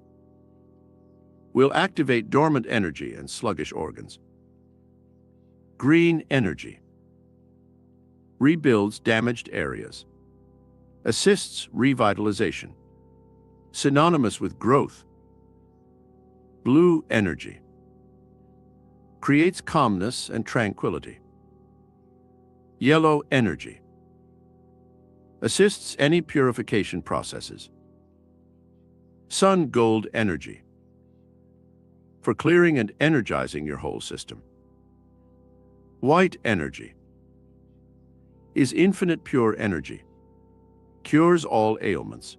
will activate dormant energy and sluggish organs. Green energy rebuilds damaged areas, assists revitalization, synonymous with growth. Blue energy creates calmness and tranquility. Yellow energy assists any purification processes. Sun gold energy for clearing and energizing your whole system. White energy is infinite pure energy, cures all ailments.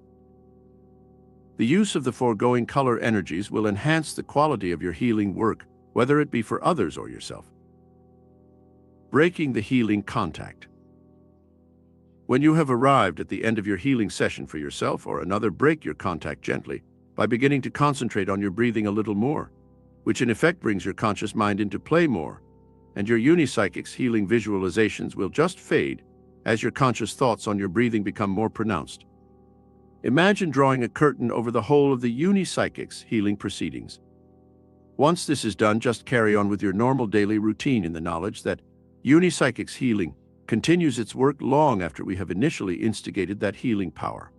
The use of the foregoing color energies will enhance the quality of your healing work, whether it be for others or yourself. Breaking the healing contact. When you have arrived at the end of your healing session for yourself or another, break your contact gently by beginning to concentrate on your breathing a little more, which in effect brings your conscious mind into play more, and your unipsychic's healing visualizations will just fade as your conscious thoughts on your breathing become more pronounced. Imagine drawing a curtain over the whole of the unipsychic's healing proceedings. Once this is done, just carry on with your normal daily routine in the knowledge that unipsychic's healing continues its work long after we have initially instigated that healing power.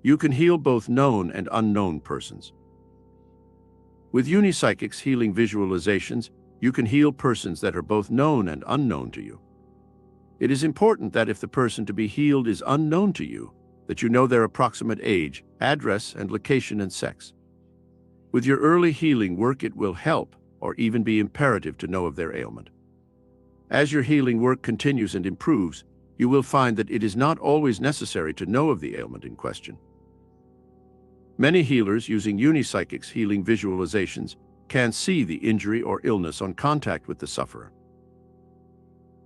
You can heal both known and unknown persons. With unipsychic's healing visualizations, you can heal persons that are both known and unknown to you. It is important that if the person to be healed is unknown to you, that you know their approximate age, address, and location and sex. With your early healing work, it will help, or even be imperative, to know of their ailment. As your healing work continues and improves, you will find that it is not always necessary to know of the ailment in question. Many healers using unipsychic's healing visualizations can see the injury or illness on contact with the sufferer.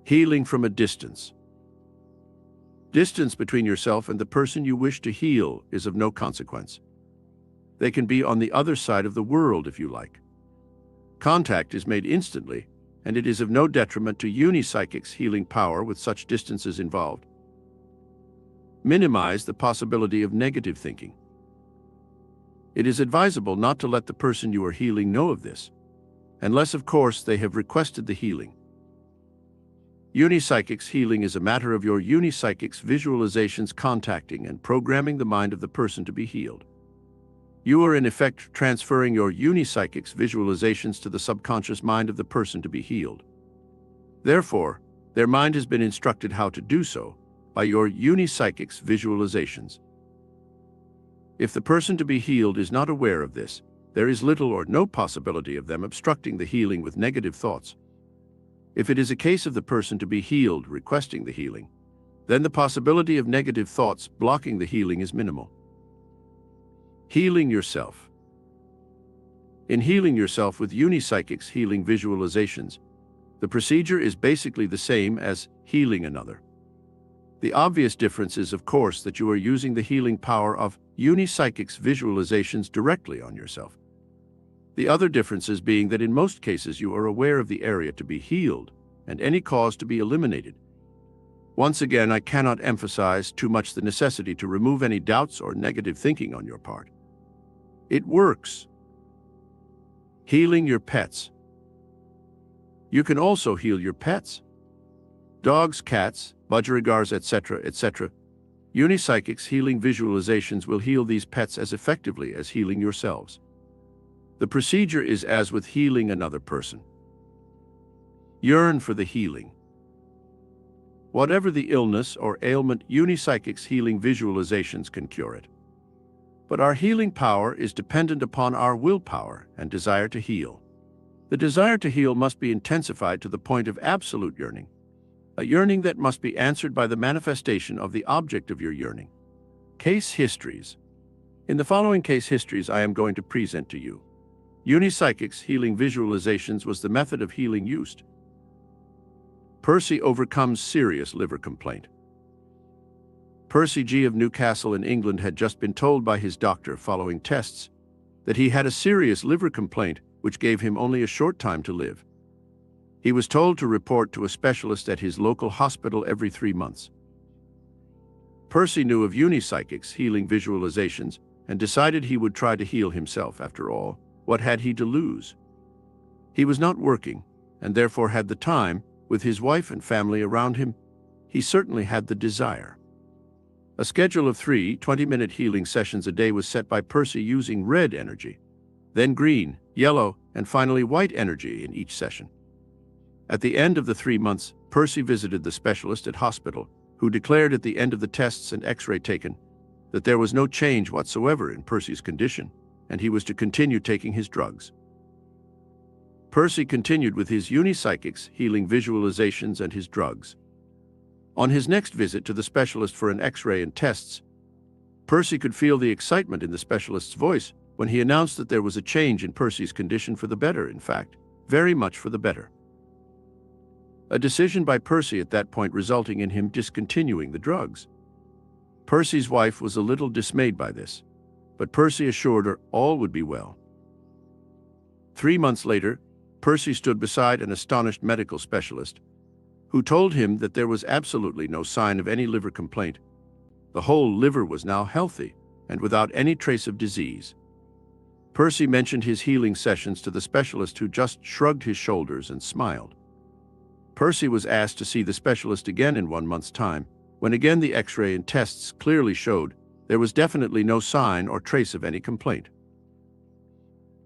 Healing from a distance. Distance between yourself and the person you wish to heal is of no consequence. They can be on the other side of the world if you like. Contact is made instantly, and it is of no detriment to unipsychic's healing power with such distances involved. Minimize the possibility of negative thinking. It is advisable not to let the person you are healing know of this, unless, of course, they have requested the healing. Unipsychic's healing is a matter of your unipsychic's visualizations contacting and programming the mind of the person to be healed. You are in effect transferring your unipsychic's visualizations to the subconscious mind of the person to be healed. Therefore, their mind has been instructed how to do so by your unipsychic's visualizations. If the person to be healed is not aware of this, there is little or no possibility of them obstructing the healing with negative thoughts. If it is a case of the person to be healed requesting the healing, then the possibility of negative thoughts blocking the healing is minimal. Healing yourself. In healing yourself with unipsychic's healing visualizations, the procedure is basically the same as healing another. The obvious difference is, of course, that you are using the healing power of unipsychic's visualizations directly on yourself. The other differences being that in most cases you are aware of the area to be healed and any cause to be eliminated. Once again, I cannot emphasize too much the necessity to remove any doubts or negative thinking on your part. It works. Healing your pets. You can also heal your pets. Dogs, cats, budgerigars, etc., etc. Unipsychic's healing visualizations will heal these pets as effectively as healing yourselves. The procedure is as with healing another person. Yearn for the healing. Whatever the illness or ailment, unipsychic's healing visualizations can cure it. But our healing power is dependent upon our willpower and desire to heal. The desire to heal must be intensified to the point of absolute yearning, a yearning that must be answered by the manifestation of the object of your yearning. Case histories. In the following case histories I am going to present to you. Unipsychic's healing visualizations was the method of healing used. Percy overcomes serious liver complaint. Percy G. of Newcastle in England had just been told by his doctor following tests that he had a serious liver complaint which gave him only a short time to live. He was told to report to a specialist at his local hospital every 3 months. Percy knew of unipsychic's healing visualizations and decided he would try to heal himself. After all, what had he to lose? He was not working and therefore had the time with his wife and family around him. He certainly had the desire. A schedule of 3 20-minute healing sessions a day was set by Percy using red energy, then green, yellow, and finally white energy in each session. At the end of the 3 months, Percy visited the specialist at hospital, who declared at the end of the tests and X-ray taken that there was no change whatsoever in Percy's condition, and he was to continue taking his drugs. Percy continued with his unipsychic's healing visualizations and his drugs. On his next visit to the specialist for an X-ray and tests, Percy could feel the excitement in the specialist's voice when he announced that there was a change in Percy's condition for the better, in fact, very much for the better. a decision by Percy at that point resulting in him discontinuing the drugs. Percy's wife was a little dismayed by this, but Percy assured her all would be well. 3 months later, Percy stood beside an astonished medical specialist, who told him that there was absolutely no sign of any liver complaint. The whole liver was now healthy and without any trace of disease. Percy mentioned his healing sessions to the specialist, who just shrugged his shoulders and smiled. Percy was asked to see the specialist again in 1 month's time, when again the X-ray and tests clearly showed there was definitely no sign or trace of any complaint.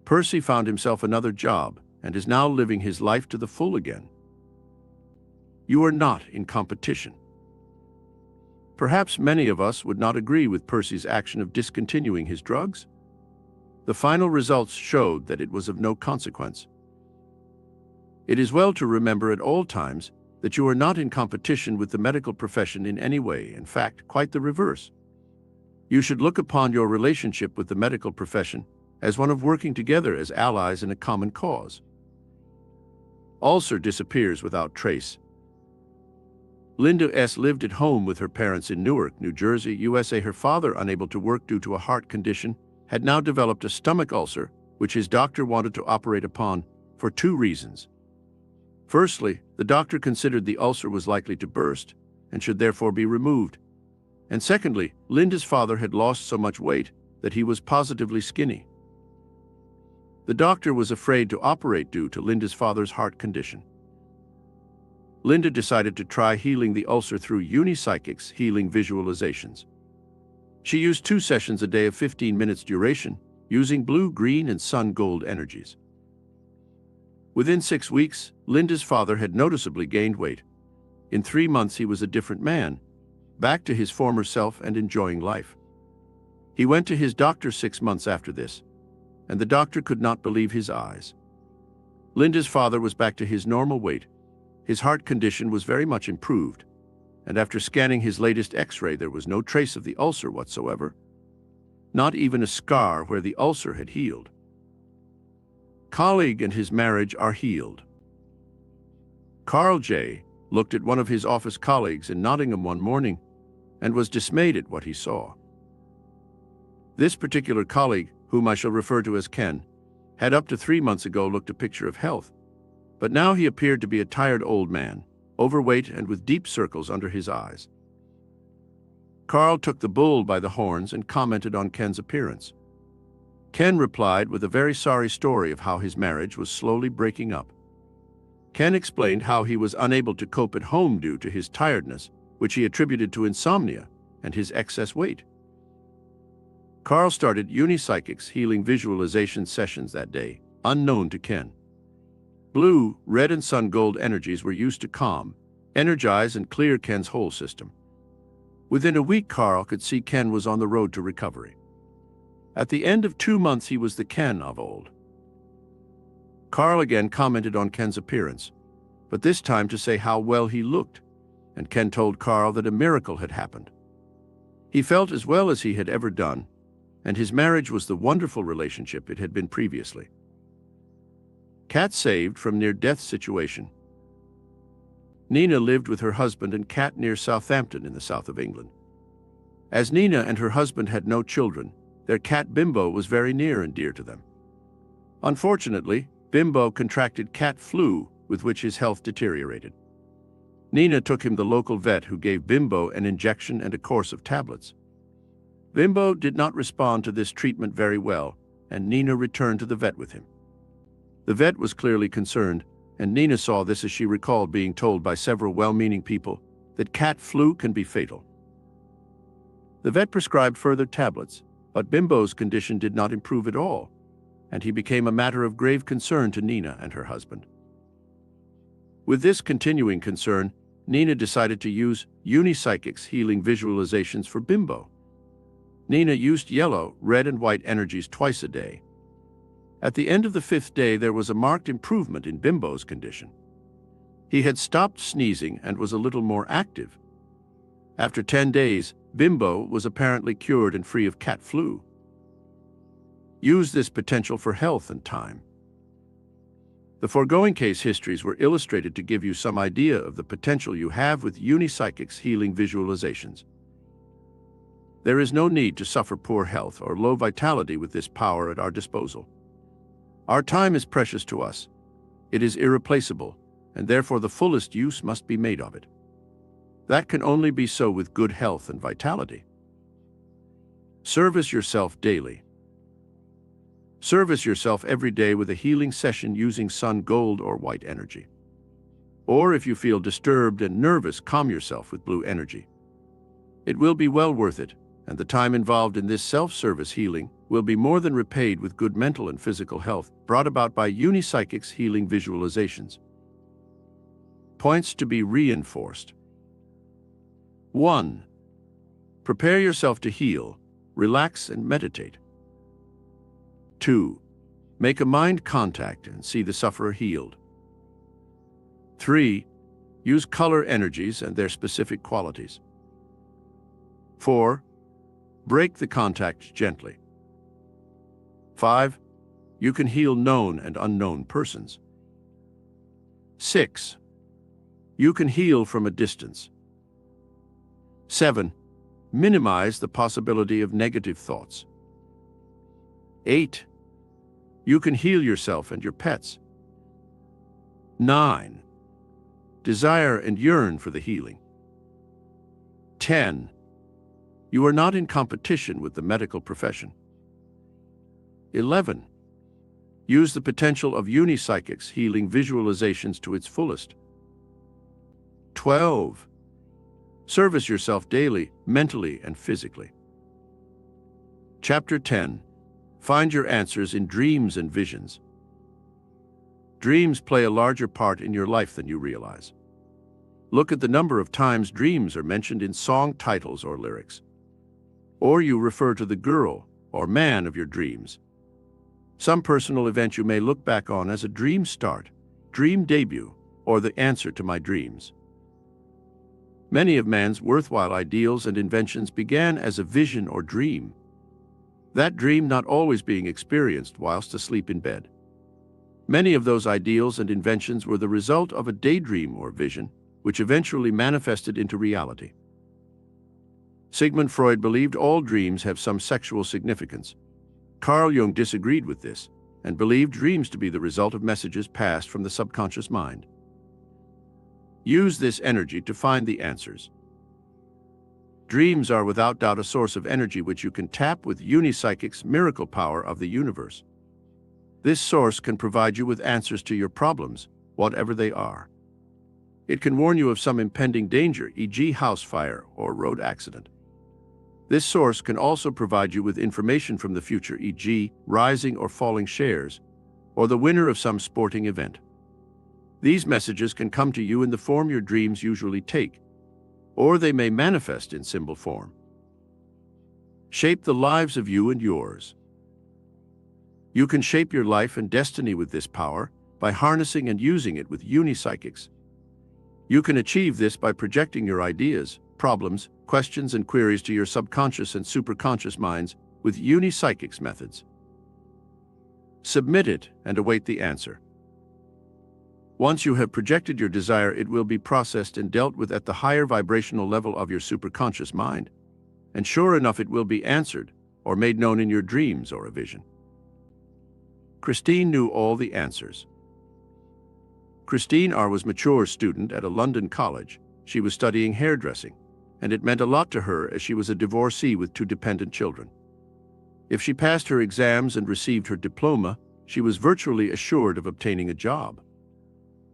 Percy found himself another job and is now living his life to the full again. You are not in competition. Perhaps many of us would not agree with Percy's action of discontinuing his drugs. The final results showed that it was of no consequence. It is well to remember at all times that you are not in competition with the medical profession in any way, in fact, quite the reverse. You should look upon your relationship with the medical profession as one of working together as allies in a common cause. Ulcer disappears without trace. Linda S. lived at home with her parents in Newark, New Jersey, USA. Her father, unable to work due to a heart condition, had now developed a stomach ulcer, which his doctor wanted to operate upon for 2 reasons. Firstly, the doctor considered the ulcer was likely to burst and should therefore be removed. And secondly, Linda's father had lost so much weight that he was positively skinny. The doctor was afraid to operate due to Linda's father's heart condition. Linda decided to try healing the ulcer through unipsychics healing visualizations. She used 2 sessions a day of 15 minutes duration, using blue, green, and sun gold energies. Within 6 weeks, Linda's father had noticeably gained weight. In 3 months, he was a different man, back to his former self and enjoying life. He went to his doctor 6 months after this, and the doctor could not believe his eyes. Linda's father was back to his normal weight. His heart condition was very much improved, and after scanning his latest X-ray, there was no trace of the ulcer whatsoever, not even a scar where the ulcer had healed. Colleague and his marriage are healed. Carl J. looked at one of his office colleagues in Nottingham one morning and was dismayed at what he saw. This particular colleague, whom I shall refer to as Ken, had up to 3 months ago looked a picture of health, but now he appeared to be a tired old man, overweight and with deep circles under his eyes. Carl took the bull by the horns and commented on Ken's appearance. Ken replied with a very sorry story of how his marriage was slowly breaking up. Ken explained how he was unable to cope at home due to his tiredness, which he attributed to insomnia and his excess weight. Carl started unipsychics healing visualization sessions that day, unknown to Ken. Blue, red, and sun gold energies were used to calm, energize, and clear Ken's whole system. Within a week, Carl could see Ken was on the road to recovery. At the end of 2 months, he was the Ken of old. Carl again commented on Ken's appearance, but this time to say how well he looked, and Ken told Carl that a miracle had happened. He felt as well as he had ever done, and his marriage was the wonderful relationship it had been previously. Cat saved from near-death situation. Nina lived with her husband and cat near Southampton in the south of England. As Nina and her husband had no children, their cat Bimbo was very near and dear to them. Unfortunately, Bimbo contracted cat flu, with which his health deteriorated. Nina took him to the local vet, who gave Bimbo an injection and a course of tablets. Bimbo did not respond to this treatment very well, and Nina returned to the vet with him. The vet was clearly concerned, and Nina saw this as she recalled being told by several well-meaning people that cat flu can be fatal. The vet prescribed further tablets, but Bimbo's condition did not improve at all, and he became a matter of grave concern to Nina and her husband. With this continuing concern, Nina decided to use unipsychics healing visualizations for Bimbo. Nina used yellow, red, and white energies twice a day. At the end of the 5th day, there was a marked improvement in Bimbo's condition. He had stopped sneezing and was a little more active. After 10 days, Bimbo was apparently cured and free of cat flu. Use this potential for health and time. The foregoing case histories were illustrated to give you some idea of the potential you have with Unipsychic's healing visualizations. There is no need to suffer poor health or low vitality with this power at our disposal. Our time is precious to us. It is irreplaceable, and therefore the fullest use must be made of it. That can only be so with good health and vitality. Service yourself daily. Service yourself every day with a healing session using sun, gold, or white energy. Or if you feel disturbed and nervous, calm yourself with blue energy. It will be well worth it, and the time involved in this self-service healing will be more than repaid with good mental and physical health brought about by Unipsychic's healing visualizations. Points to be reinforced. 1. Prepare yourself to heal, relax, and meditate. 2. Make a mind contact and see the sufferer healed. 3. Use color energies and their specific qualities. 4. Break the contact gently. 5. You can heal known and unknown persons. 6. You can heal from a distance. 7. Minimize the possibility of negative thoughts. 8. You can heal yourself and your pets. 9. Desire and yearn for the healing. 10. You are not in competition with the medical profession. 11. Use the potential of Unipsychic's healing visualizations to its fullest. 12. Service yourself daily, mentally and physically. Chapter 10. Find your answers in dreams and visions. Dreams play a larger part in your life than you realize. Look at the number of times dreams are mentioned in song titles or lyrics. Or you refer to the girl or man of your dreams. Some personal event you may look back on as a dream start, dream debut, or the answer to my dreams. Many of man's worthwhile ideals and inventions began as a vision or dream, that dream not always being experienced whilst asleep in bed. Many of those ideals and inventions were the result of a daydream or vision, which eventually manifested into reality. Sigmund Freud believed all dreams have some sexual significance. Carl Jung disagreed with this and believed dreams to be the result of messages passed from the subconscious mind. Use this energy to find the answers. Dreams are without doubt a source of energy which you can tap with Unipsychic's miracle power of the universe. This source can provide you with answers to your problems, whatever they are. It can warn you of some impending danger, e.g. house fire or road accident. This source can also provide you with information from the future, e.g. rising or falling shares, or the winner of some sporting event. These messages can come to you in the form your dreams usually take, or they may manifest in symbol form. Shape the lives of you and yours. You can shape your life and destiny with this power by harnessing and using it with Unipsychics. You can achieve this by projecting your ideas, problems, questions, and queries to your subconscious and superconscious minds with Unipsychics methods. Submit it and await the answer. Once you have projected your desire, it will be processed and dealt with at the higher vibrational level of your superconscious mind, and sure enough it will be answered or made known in your dreams or a vision. Christine knew all the answers. Christine R. was a mature student at a London college. She was studying hairdressing, and it meant a lot to her as she was a divorcee with 2 dependent children. If she passed her exams and received her diploma, she was virtually assured of obtaining a job.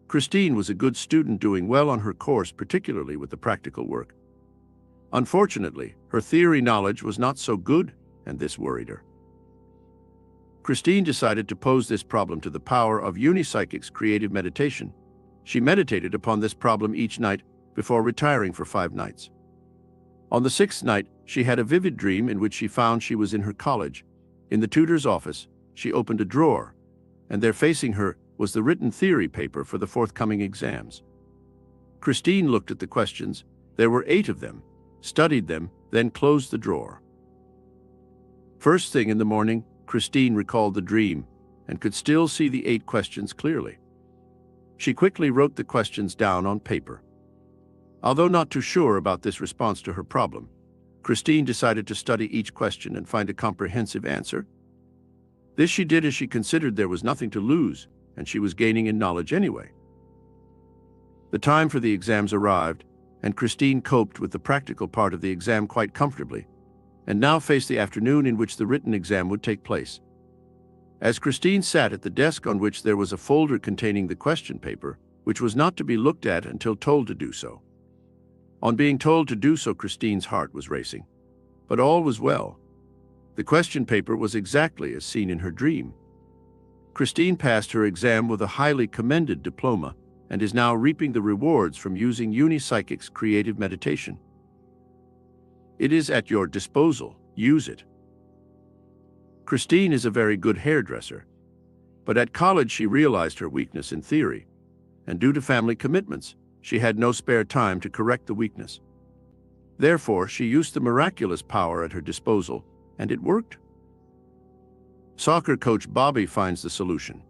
Christine was a good student doing well on her course, particularly with the practical work. Unfortunately, her theory knowledge was not so good, and this worried her. Christine decided to pose this problem to the power of Unipsychic's creative meditation. She meditated upon this problem each night before retiring for 5 nights. On the 6th night, she had a vivid dream in which she found she was in her college. In the tutor's office, she opened a drawer, and there facing her was the written theory paper for the forthcoming exams. Christine looked at the questions. There were 8 of them, studied them, then closed the drawer. First thing in the morning, Christine recalled the dream and could still see the 8 questions clearly. She quickly wrote the questions down on paper. Although not too sure about this response to her problem, Christine decided to study each question and find a comprehensive answer. This she did as she considered there was nothing to lose, and she was gaining in knowledge anyway. The time for the exams arrived, and Christine coped with the practical part of the exam quite comfortably, and now faced the afternoon in which the written exam would take place. As Christine sat at the desk on which there was a folder containing the question paper, which was not to be looked at until told to do so. On being told to do so, Christine's heart was racing. But all was well. The question paper was exactly as seen in her dream. Christine passed her exam with a highly commended diploma and is now reaping the rewards from using Unipsychic's creative meditation. It is at your disposal. Use it. Christine is a very good hairdresser, but at college she realized her weakness in theory, and due to family commitments, she had no spare time to correct the weakness. Therefore, she used the miraculous power at her disposal, and it worked. Soccer coach Bobby finds the solution.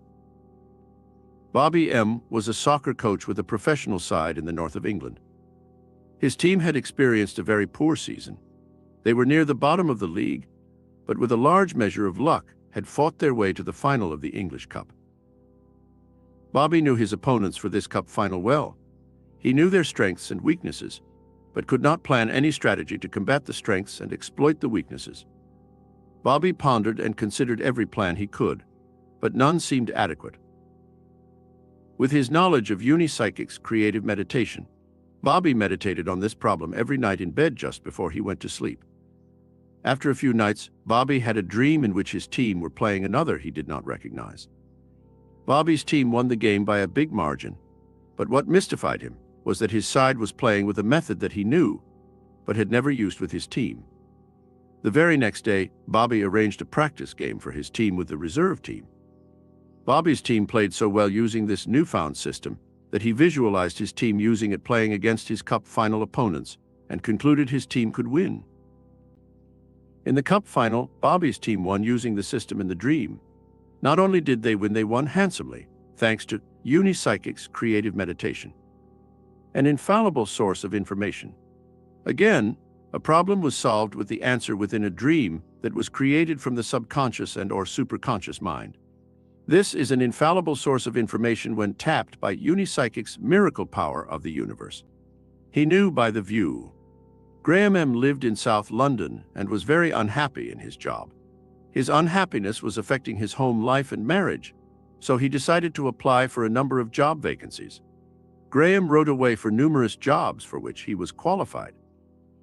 Bobby M. was a soccer coach with a professional side in the north of England. His team had experienced a very poor season. They were near the bottom of the league, but with a large measure of luck had fought their way to the final of the English Cup. Bobby knew his opponents for this cup final well. He knew their strengths and weaknesses, but could not plan any strategy to combat the strengths and exploit the weaknesses. Bobby pondered and considered every plan he could, but none seemed adequate. With his knowledge of Unipsychic's creative meditation, Bobby meditated on this problem every night in bed just before he went to sleep. After a few nights, Bobby had a dream in which his team were playing another he did not recognize. Bobby's team won the game by a big margin, but what mystified him was that his side was playing with a method that he knew, but had never used with his team. The very next day, Bobby arranged a practice game for his team with the reserve team. Bobby's team played so well using this newfound system that he visualized his team using it playing against his cup final opponents and concluded his team could win. In the cup final, Bobby's team won using the system in the dream. Not only did they win, they won handsomely, thanks to Unipsychic's creative meditation, an infallible source of information. Again, a problem was solved with the answer within a dream that was created from the subconscious and/or superconscious mind. This is an infallible source of information when tapped by Unipsychic's miracle power of the universe. He knew by the view. Graham M. lived in South London and was very unhappy in his job. His unhappiness was affecting his home life and marriage, so he decided to apply for a number of job vacancies. Graham wrote away for numerous jobs for which he was qualified.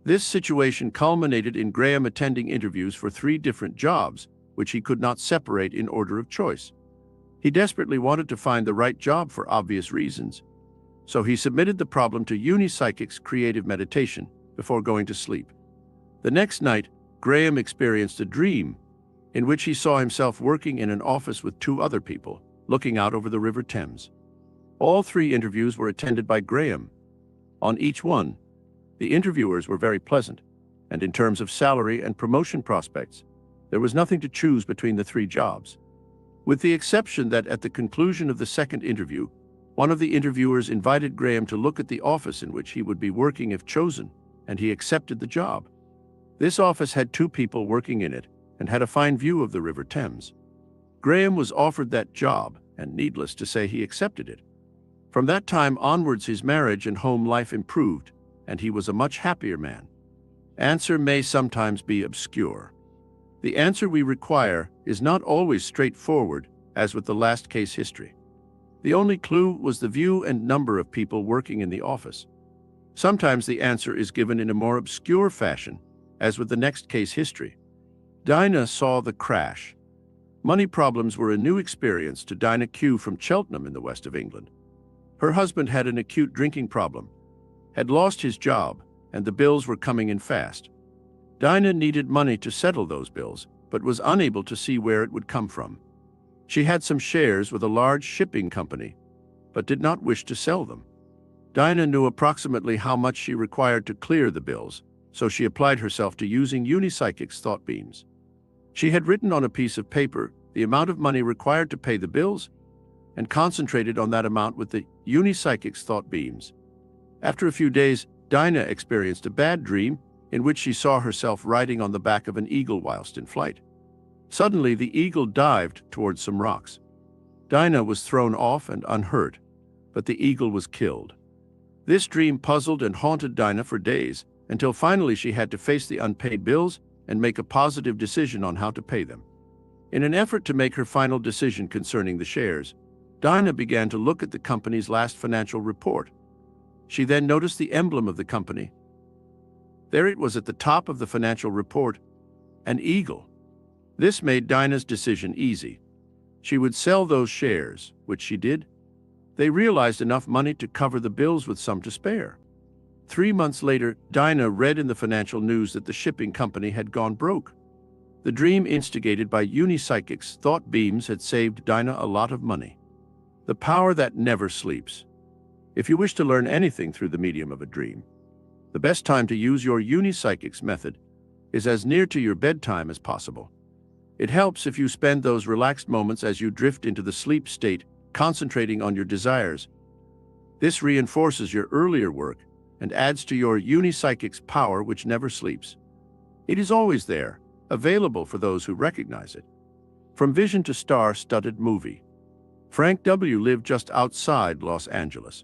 This situation culminated in Graham attending interviews for 3 different jobs, which he could not separate in order of choice. He desperately wanted to find the right job for obvious reasons, so he submitted the problem to Unipsychic's creative meditation before going to sleep. The next night, Graham experienced a dream in which he saw himself working in an office with 2 other people, looking out over the River Thames. All 3 interviews were attended by Graham. On each one, the interviewers were very pleasant, and in terms of salary and promotion prospects, there was nothing to choose between the 3 jobs. With the exception that at the conclusion of the second interview, one of the interviewers invited Graham to look at the office in which he would be working if chosen, and he accepted the job. This office had 2 people working in it and had a fine view of the River Thames. Graham was offered that job, and needless to say, he accepted it. From that time onwards, his marriage and home life improved, and he was a much happier man. Answer may sometimes be obscure. The answer we require is not always straightforward, as with the last case history. The only clue was the view and number of people working in the office. Sometimes the answer is given in a more obscure fashion, as with the next case history. Dinah saw the crash. Money problems were a new experience to Dinah Q from Cheltenham in the west of England. Her husband had an acute drinking problem, had lost his job, and the bills were coming in fast. Dinah needed money to settle those bills, but was unable to see where it would come from. She had some shares with a large shipping company, but did not wish to sell them. Dinah knew approximately how much she required to clear the bills, so she applied herself to using Unipsychic's thought beams. She had written on a piece of paper the amount of money required to pay the bills, and concentrated on that amount with the unipsychic's thought beams. After a few days, Dinah experienced a bad dream in which she saw herself riding on the back of an eagle whilst in flight. Suddenly, the eagle dived towards some rocks. Dinah was thrown off and unhurt, but the eagle was killed. This dream puzzled and haunted Dinah for days, until finally she had to face the unpaid bills and make a positive decision on how to pay them. In an effort to make her final decision concerning the shares, Dinah began to look at the company's last financial report. She then noticed the emblem of the company. There it was at the top of the financial report, an eagle. This made Dinah's decision easy. She would sell those shares, which she did. They realized enough money to cover the bills with some to spare. 3 months later, Dinah read in the financial news that the shipping company had gone broke. The dream instigated by unipsychic's thought beams had saved Dinah a lot of money. The power that never sleeps. If you wish to learn anything through the medium of a dream, the best time to use your unipsychic's method is as near to your bedtime as possible. It helps if you spend those relaxed moments as you drift into the sleep state, concentrating on your desires. This reinforces your earlier work and adds to your unipsychic's power, which never sleeps. It is always there, available for those who recognize it. From vision to star-studded movie. Frank W. lived just outside Los Angeles.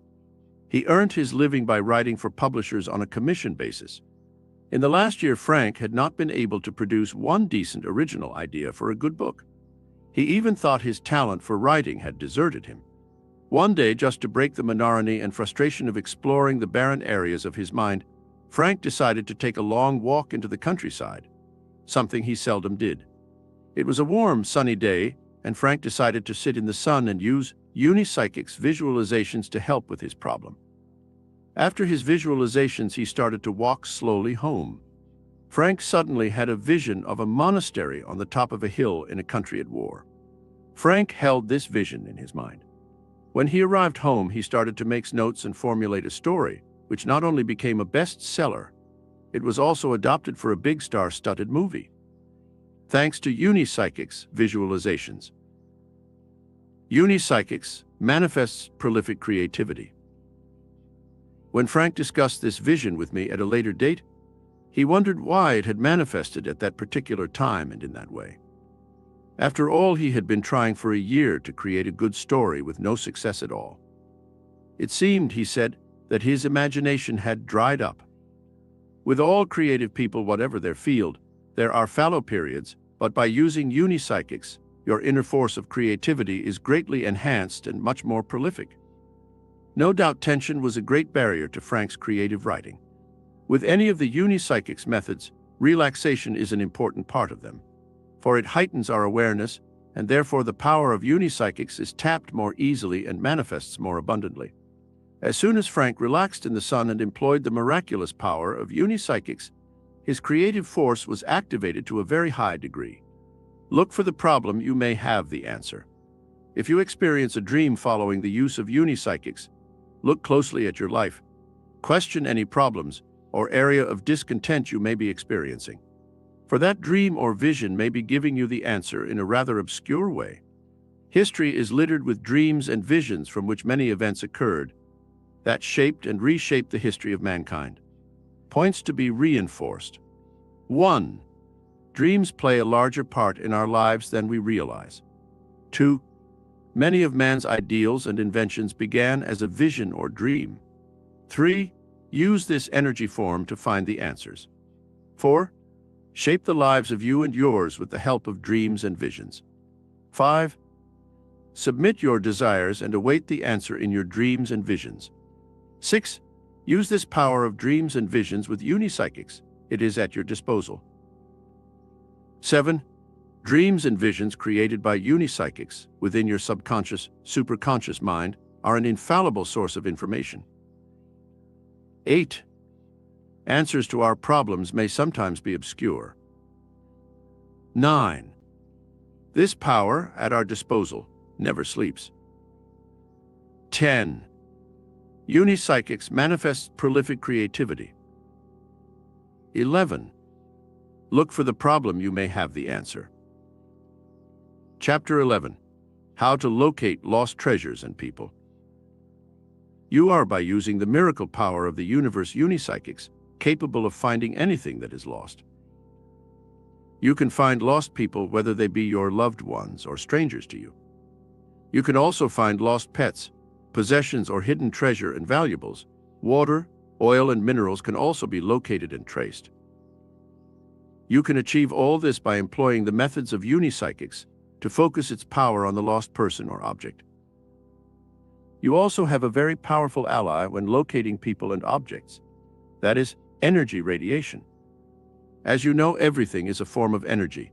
He earned his living by writing for publishers on a commission basis. In the last year, Frank had not been able to produce one decent original idea for a good book. He even thought his talent for writing had deserted him. One day, just to break the monotony and frustration of exploring the barren areas of his mind, Frank decided to take a long walk into the countryside, something he seldom did. It was a warm, sunny day, and Frank decided to sit in the sun and use unipsychic's visualizations to help with his problem. After his visualizations, he started to walk slowly home. Frank suddenly had a vision of a monastery on the top of a hill in a country at war. Frank held this vision in his mind. When he arrived home, he started to make notes and formulate a story, which not only became a bestseller, it was also adopted for a big star-studded movie. Thanks to unipsychic's visualizations. Unipsychics manifests prolific creativity. When Frank discussed this vision with me at a later date, he wondered why it had manifested at that particular time and in that way. After all, he had been trying for a year to create a good story with no success at all. It seemed, he said, that his imagination had dried up. With all creative people, whatever their field, there are fallow periods, but by using unipsychics, your inner force of creativity is greatly enhanced and much more prolific. No doubt tension was a great barrier to Frank's creative writing. With any of the unipsychic's methods, relaxation is an important part of them, for it heightens our awareness, and therefore the power of unipsychics is tapped more easily and manifests more abundantly. As soon as Frank relaxed in the sun and employed the miraculous power of unipsychics, his creative force was activated to a very high degree. Look for the problem, you may have the answer. If you experience a dream following the use of unipsychics, look closely at your life. Question any problems or area of discontent you may be experiencing. For that dream or vision may be giving you the answer in a rather obscure way. History is littered with dreams and visions from which many events occurred that shaped and reshaped the history of mankind. Points to be reinforced. 1. Dreams play a larger part in our lives than we realize. 2. Many of man's ideals and inventions began as a vision or dream. 3. Use this energy form to find the answers. 4. Shape the lives of you and yours with the help of dreams and visions. 5. Submit your desires and await the answer in your dreams and visions. 6. Use this power of dreams and visions with unipsychics. It is at your disposal. 7. Dreams and visions created by unipsychics within your subconscious, superconscious mind are an infallible source of information. 8. Answers to our problems may sometimes be obscure. 9. This power at our disposal never sleeps. 10. Unipsychics manifests prolific creativity. 11. Look for the problem, you may have the answer. Chapter 11. How to locate lost treasures and people. You are, by using the miracle power of the universe, unipsychics, capable of finding anything that is lost. You can find lost people whether they be your loved ones or strangers to you. You can also find lost pets, possessions or hidden treasure and valuables. Water, oil and minerals can also be located and traced. You can achieve all this by employing the methods of unipsychics to focus its power on the lost person or object. You also have a very powerful ally when locating people and objects. That is, energy radiation. As you know, everything is a form of energy,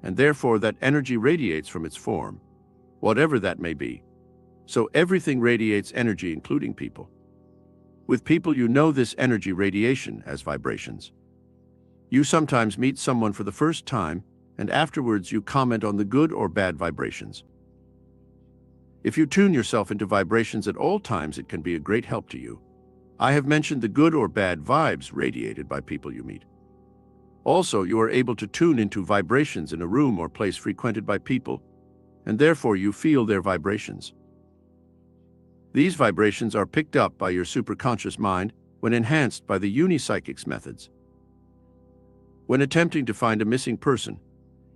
and therefore that energy radiates from its form, whatever that may be. So everything radiates energy, including people. With people, you know this energy radiation as vibrations. You sometimes meet someone for the first time, and afterwards you comment on the good or bad vibrations. If you tune yourself into vibrations at all times, it can be a great help to you. I have mentioned the good or bad vibes radiated by people you meet. Also, you are able to tune into vibrations in a room or place frequented by people, and therefore you feel their vibrations. These vibrations are picked up by your superconscious mind when enhanced by the unipsychics methods. When attempting to find a missing person,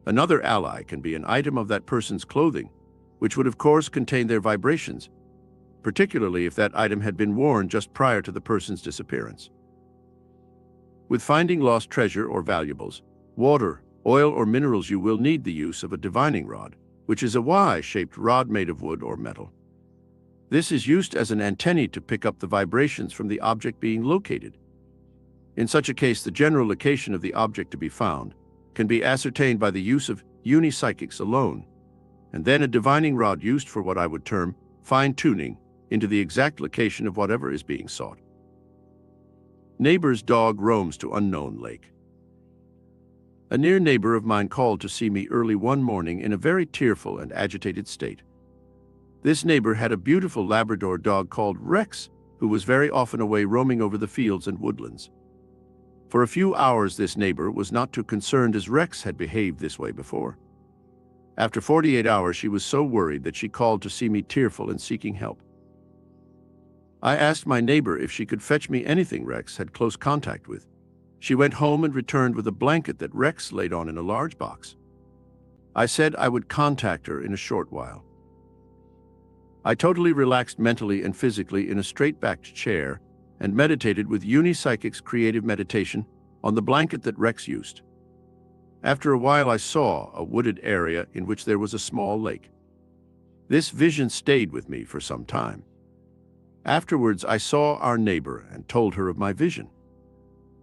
another ally can be an item of that person's clothing, which would of course contain their vibrations, particularly if that item had been worn just prior to the person's disappearance. With finding lost treasure or valuables, water, oil or minerals, you will need the use of a divining rod, which is a Y-shaped rod made of wood or metal. This is used as an antennae to pick up the vibrations from the object being located. In such a case, the general location of the object to be found can be ascertained by the use of unipsychics alone, and then a divining rod used for what I would term fine-tuning into the exact location of whatever is being sought. Neighbor's dog roams to unknown lake. A near neighbor of mine called to see me early one morning in a very tearful and agitated state. This neighbor had a beautiful Labrador dog called Rex, who was very often away roaming over the fields and woodlands. For a few hours, this neighbor was not too concerned, as Rex had behaved this way before. After 48 hours, she was so worried that she called to see me, tearful and seeking help. I asked my neighbor if she could fetch me anything Rex had close contact with. She went home and returned with a blanket that Rex laid on in a large box. I said I would contact her in a short while. I totally relaxed mentally and physically in a straight-backed chair and meditated with unipsychics creative meditation on the blanket that Rex used. After a while, I saw a wooded area in which there was a small lake. This vision stayed with me for some time. Afterwards, I saw our neighbor and told her of my vision.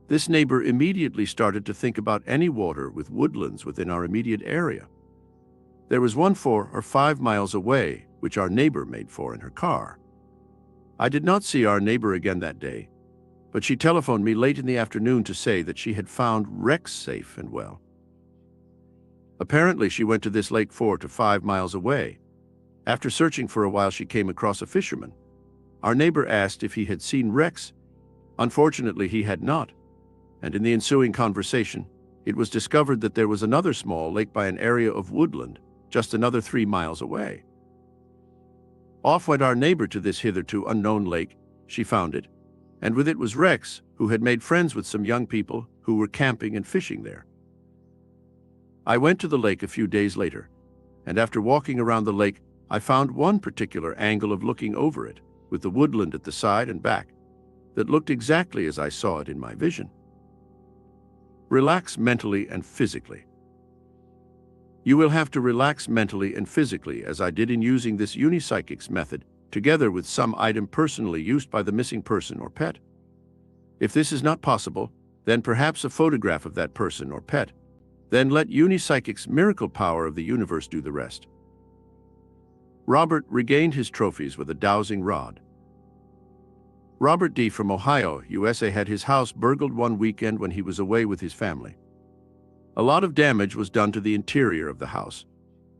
This neighbor immediately started to think about any water with woodlands within our immediate area. There was one 4 or 5 miles away, which our neighbor made for in her car. I did not see our neighbor again that day, but she telephoned me late in the afternoon to say that she had found Rex safe and well. Apparently, she went to this lake 4 to 5 miles away. After searching for a while, she came across a fisherman. Our neighbor asked if he had seen Rex. Unfortunately, he had not, and in the ensuing conversation, it was discovered that there was another small lake by an area of woodland, just another 3 miles away. Off went our neighbor to this hitherto unknown lake. She found it, and with it was Rex, who had made friends with some young people who were camping and fishing there. I went to the lake a few days later, and after walking around the lake, I found one particular angle of looking over it, with the woodland at the side and back, that looked exactly as I saw it in my vision. Relax mentally and physically. You will have to relax mentally and physically, as I did in using this unipsychics method, together with some item personally used by the missing person or pet. If this is not possible, then perhaps a photograph of that person or pet. Then let unipsychics' miracle power of the universe do the rest. Robert regained his trophies with a dowsing rod. Robert D. from Ohio, USA had his house burgled one weekend when he was away with his family. A lot of damage was done to the interior of the house.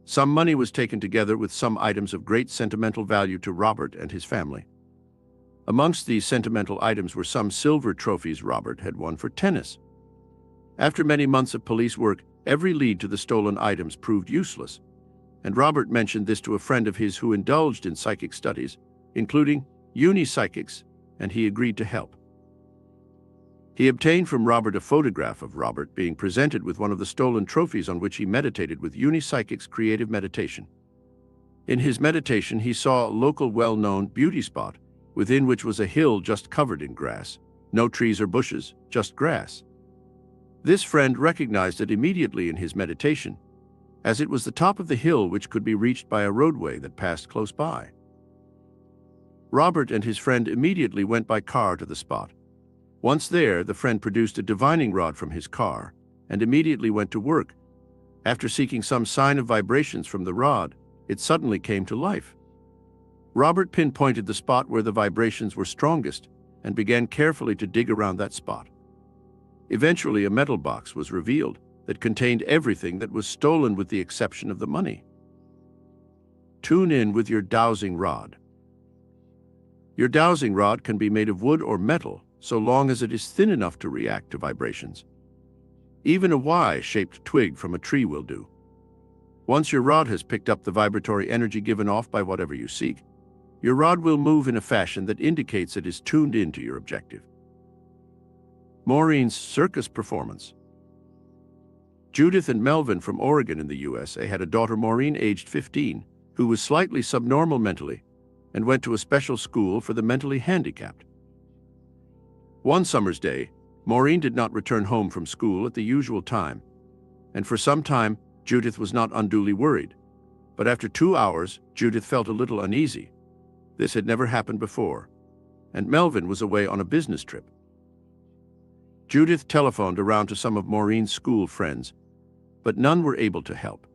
Some money was taken together with some items of great sentimental value to Robert and his family. Amongst these sentimental items were some silver trophies Robert had won for tennis. After many months of police work, every lead to the stolen items proved useless, and Robert mentioned this to a friend of his who indulged in psychic studies, including uni-psychics, and he agreed to help. He obtained from Robert a photograph of Robert being presented with one of the stolen trophies on which he meditated with uni-psychic's creative meditation. In his meditation, he saw a local well-known beauty spot, within which was a hill just covered in grass. No trees or bushes, just grass. This friend recognized it immediately in his meditation, as it was the top of the hill which could be reached by a roadway that passed close by. Robert and his friend immediately went by car to the spot. Once there, the friend produced a divining rod from his car and immediately went to work. After seeking some sign of vibrations from the rod, it suddenly came to life. Robert pinpointed the spot where the vibrations were strongest and began carefully to dig around that spot. Eventually, a metal box was revealed that contained everything that was stolen with the exception of the money. Tune in with your dowsing rod. Your dowsing rod can be made of wood or metal so long as it is thin enough to react to vibrations. Even a Y-shaped twig from a tree will do. Once your rod has picked up the vibratory energy given off by whatever you seek, your rod will move in a fashion that indicates it is tuned in to your objective. Maureen's circus performance. Judith and Melvin from Oregon in the USA had a daughter, Maureen, aged 15, who was slightly subnormal mentally and went to a special school for the mentally handicapped. One summer's day, Maureen did not return home from school at the usual time, and for some time, Judith was not unduly worried. But after 2 hours, Judith felt a little uneasy. This had never happened before, and Melvin was away on a business trip. Judith telephoned around to some of Maureen's school friends, but none were able to help.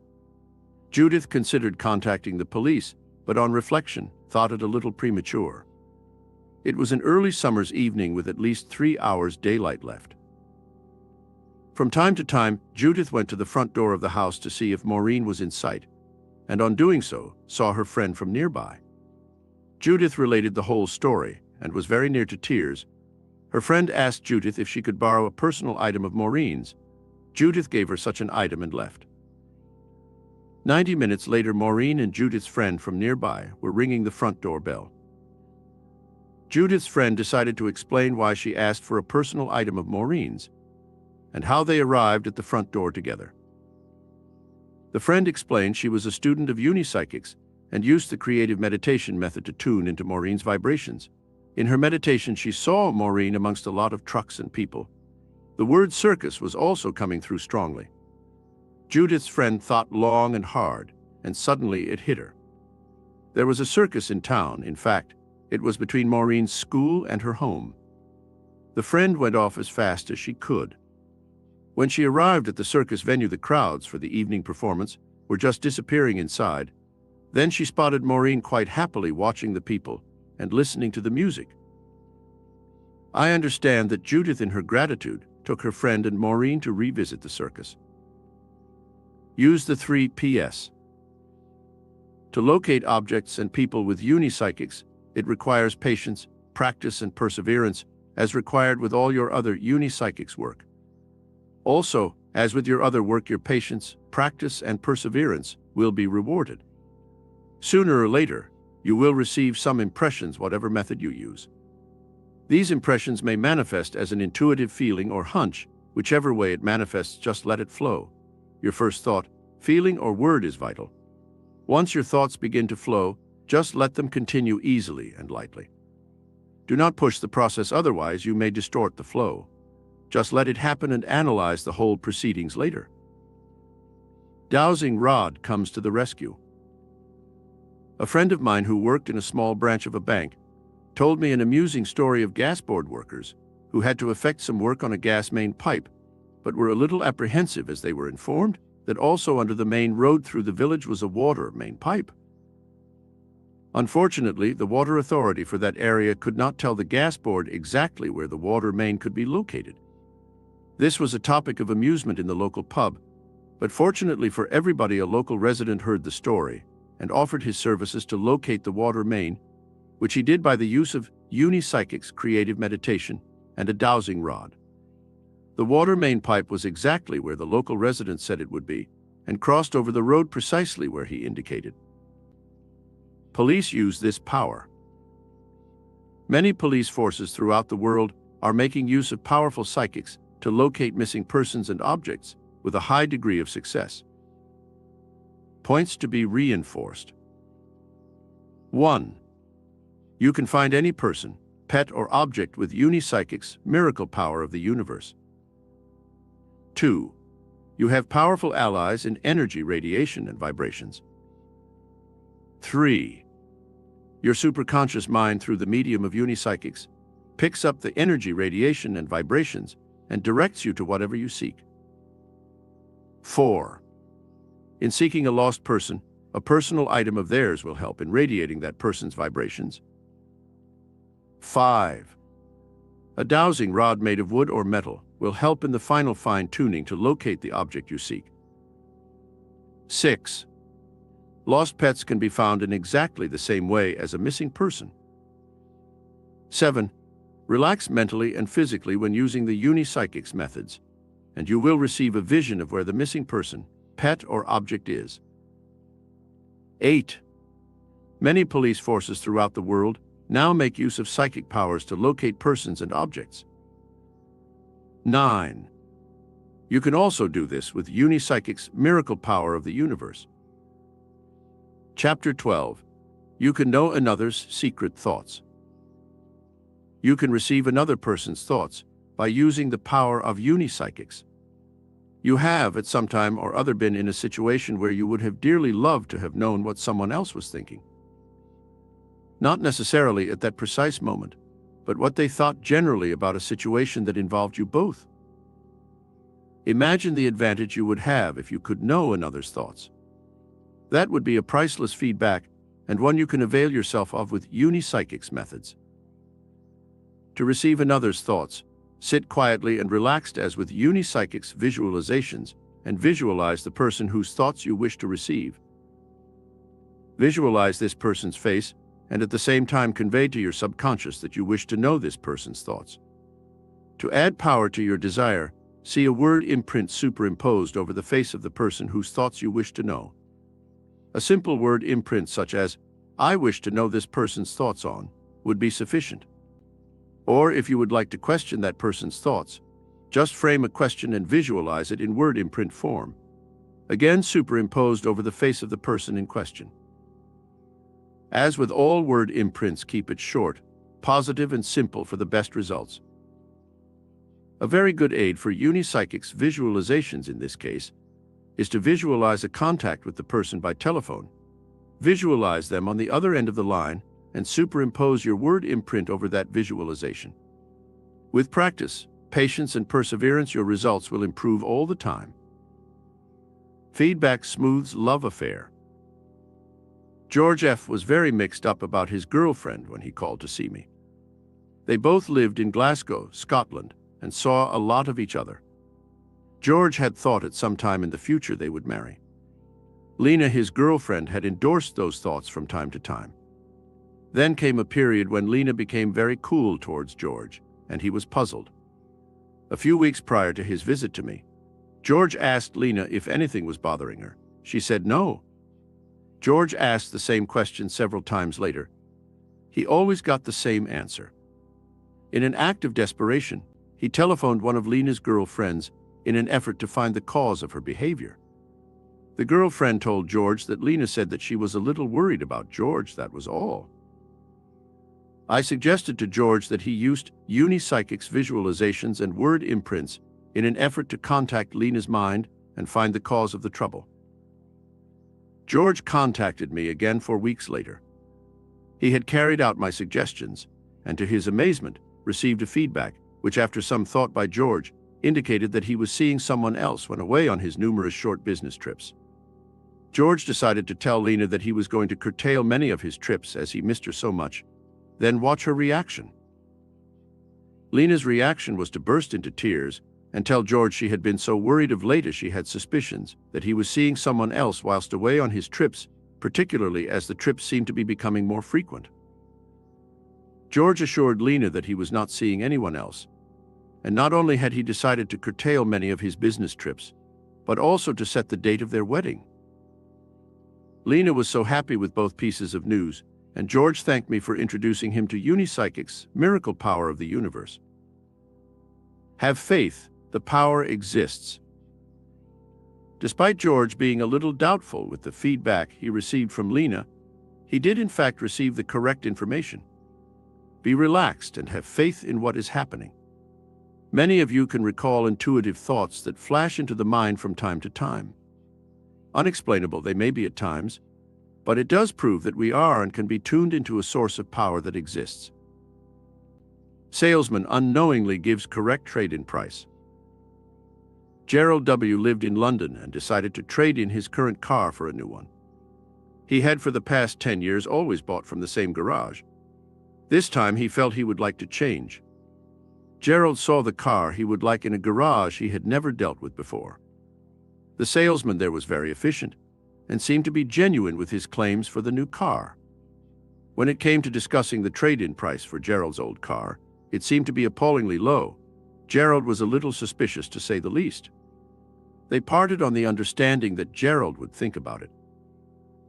Judith considered contacting the police, but on reflection, thought it a little premature. It was an early summer's evening with at least 3 hours daylight left. From time to time, Judith went to the front door of the house to see if Maureen was in sight, and on doing so, saw her friend from nearby. Judith related the whole story and was very near to tears. Her friend asked Judith if she could borrow a personal item of Maureen's. Judith gave her such an item and left. 90 minutes later, Maureen and Judith's friend from nearby were ringing the front door bell. Judith's friend decided to explain why she asked for a personal item of Maureen's and how they arrived at the front door together. The friend explained she was a student of uni-psychics and used the creative meditation method to tune into Maureen's vibrations. In her meditation, she saw Maureen amongst a lot of trucks and people. The word circus was also coming through strongly. Judith's friend thought long and hard, and suddenly it hit her. There was a circus in town. In fact, it was between Maureen's school and her home. The friend went off as fast as she could. When she arrived at the circus venue, the crowds for the evening performance were just disappearing inside. Then she spotted Maureen quite happily watching the people and listening to the music. I understand that Judith, in her gratitude, took her friend and Maureen to revisit the circus. Use the 3 Ps. To locate objects and people with uni-psychics, it requires patience, practice, and perseverance, as required with all your other uni-psychics work. Also, as with your other work, your patience, practice, and perseverance will be rewarded. Sooner or later, you will receive some impressions, whatever method you use. These impressions may manifest as an intuitive feeling or hunch. Whichever way it manifests, just let it flow. Your first thought, feeling, or word is vital. Once your thoughts begin to flow, just let them continue easily and lightly. Do not push the process, otherwise you may distort the flow. Just let it happen and analyze the whole proceedings later. Dowsing rod comes to the rescue. A friend of mine who worked in a small branch of a bank told me an amusing story of gas board workers who had to effect some work on a gas main pipe, but were a little apprehensive as they were informed that also under the main road through the village was a water main pipe. Unfortunately, the water authority for that area could not tell the gas board exactly where the water main could be located. This was a topic of amusement in the local pub, but fortunately for everybody, a local resident heard the story and offered his services to locate the water main, which he did by the use of uni-psychic's creative meditation and a dowsing rod. The water main pipe was exactly where the local resident said it would be, and crossed over the road precisely where he indicated. Police use this power. Many police forces throughout the world are making use of powerful psychics to locate missing persons and objects with a high degree of success. Points to be reinforced. 1. You can find any person, pet, or object with Unipsychic's miracle power of the universe. 2. You have powerful allies in energy, radiation, and vibrations. 3. Your superconscious mind, through the medium of Unipsychics, picks up the energy, radiation, and vibrations and directs you to whatever you seek. 4. In seeking a lost person, a personal item of theirs will help in radiating that person's vibrations. 5. A dowsing rod made of wood or metal will help in the final fine-tuning to locate the object you seek. 6. Lost pets can be found in exactly the same way as a missing person. 7. Relax mentally and physically when using the Unipsychics methods, and you will receive a vision of where the missing person, pet, or object is. 8. Many police forces throughout the world now make use of psychic powers to locate persons and objects. 9. You can also do this with Unipsychic's miracle power of the universe. Chapter 12. You can know another's secret thoughts. You can receive another person's thoughts by using the power of Unipsychics. You have, at some time or other, been in a situation where you would have dearly loved to have known what someone else was thinking. Not necessarily at that precise moment, but what they thought generally about a situation that involved you both. Imagine the advantage you would have if you could know another's thoughts. That would be a priceless feedback, and one you can avail yourself of with Unipsychics methods. To receive another's thoughts, sit quietly and relaxed as with Unipsychics visualizations and visualize the person whose thoughts you wish to receive. Visualize this person's face and at the same time convey to your subconscious that you wish to know this person's thoughts. To add power to your desire, see a word imprint superimposed over the face of the person whose thoughts you wish to know. A simple word imprint such as, "I wish to know this person's thoughts on," would be sufficient. Or if you would like to question that person's thoughts, just frame a question and visualize it in word imprint form, again superimposed over the face of the person in question. As with all word imprints, keep it short, positive, and simple for the best results. A very good aid for Unipsychics visualizations in this case is to visualize a contact with the person by telephone. Visualize them on the other end of the line and superimpose your word imprint over that visualization. With practice, patience, and perseverance, your results will improve all the time. Feedback smooths love affair. George F. was very mixed up about his girlfriend when he called to see me. They both lived in Glasgow, Scotland, and saw a lot of each other. George had thought at some time in the future they would marry. Lena, his girlfriend, had endorsed those thoughts from time to time. Then came a period when Lena became very cool towards George, and he was puzzled. A few weeks prior to his visit to me, George asked Lena if anything was bothering her. She said no. George asked the same question several times later. He always got the same answer. In an act of desperation, he telephoned one of Lena's girlfriends in an effort to find the cause of her behavior. The girlfriend told George that Lena said that she was a little worried about George, that was all. I suggested to George that he used Unipsychics visualizations and word imprints in an effort to contact Lena's mind and find the cause of the trouble. George contacted me again 4 weeks later. He had carried out my suggestions and, to his amazement, received a feedback, which after some thought by George, indicated that he was seeing someone else when away on his numerous short business trips. George decided to tell Lena that he was going to curtail many of his trips as he missed her so much, then watch her reaction. Lena's reaction was to burst into tears and tell George she had been so worried of late as she had suspicions that he was seeing someone else whilst away on his trips, particularly as the trips seemed to be becoming more frequent. George assured Lena that he was not seeing anyone else, and not only had he decided to curtail many of his business trips, but also to set the date of their wedding. Lena was so happy with both pieces of news, and George thanked me for introducing him to Unipsychic's miracle power of the universe. Have faith, the power exists. Despite George being a little doubtful with the feedback he received from Lena, he did in fact receive the correct information. Be relaxed and have faith in what is happening. Many of you can recall intuitive thoughts that flash into the mind from time to time. Unexplainable they may be at times, but it does prove that we are and can be tuned into a source of power that exists. Salesman unknowingly gives correct trade-in price. Gerald W. lived in London and decided to trade in his current car for a new one. He had for the past 10 years always bought from the same garage. This time he felt he would like to change. Gerald saw the car he would like in a garage he had never dealt with before. The salesman there was very efficient and seemed to be genuine with his claims for the new car. When it came to discussing the trade-in price for Gerald's old car, it seemed to be appallingly low. Gerald was a little suspicious, to say the least. They parted on the understanding that Gerald would think about it.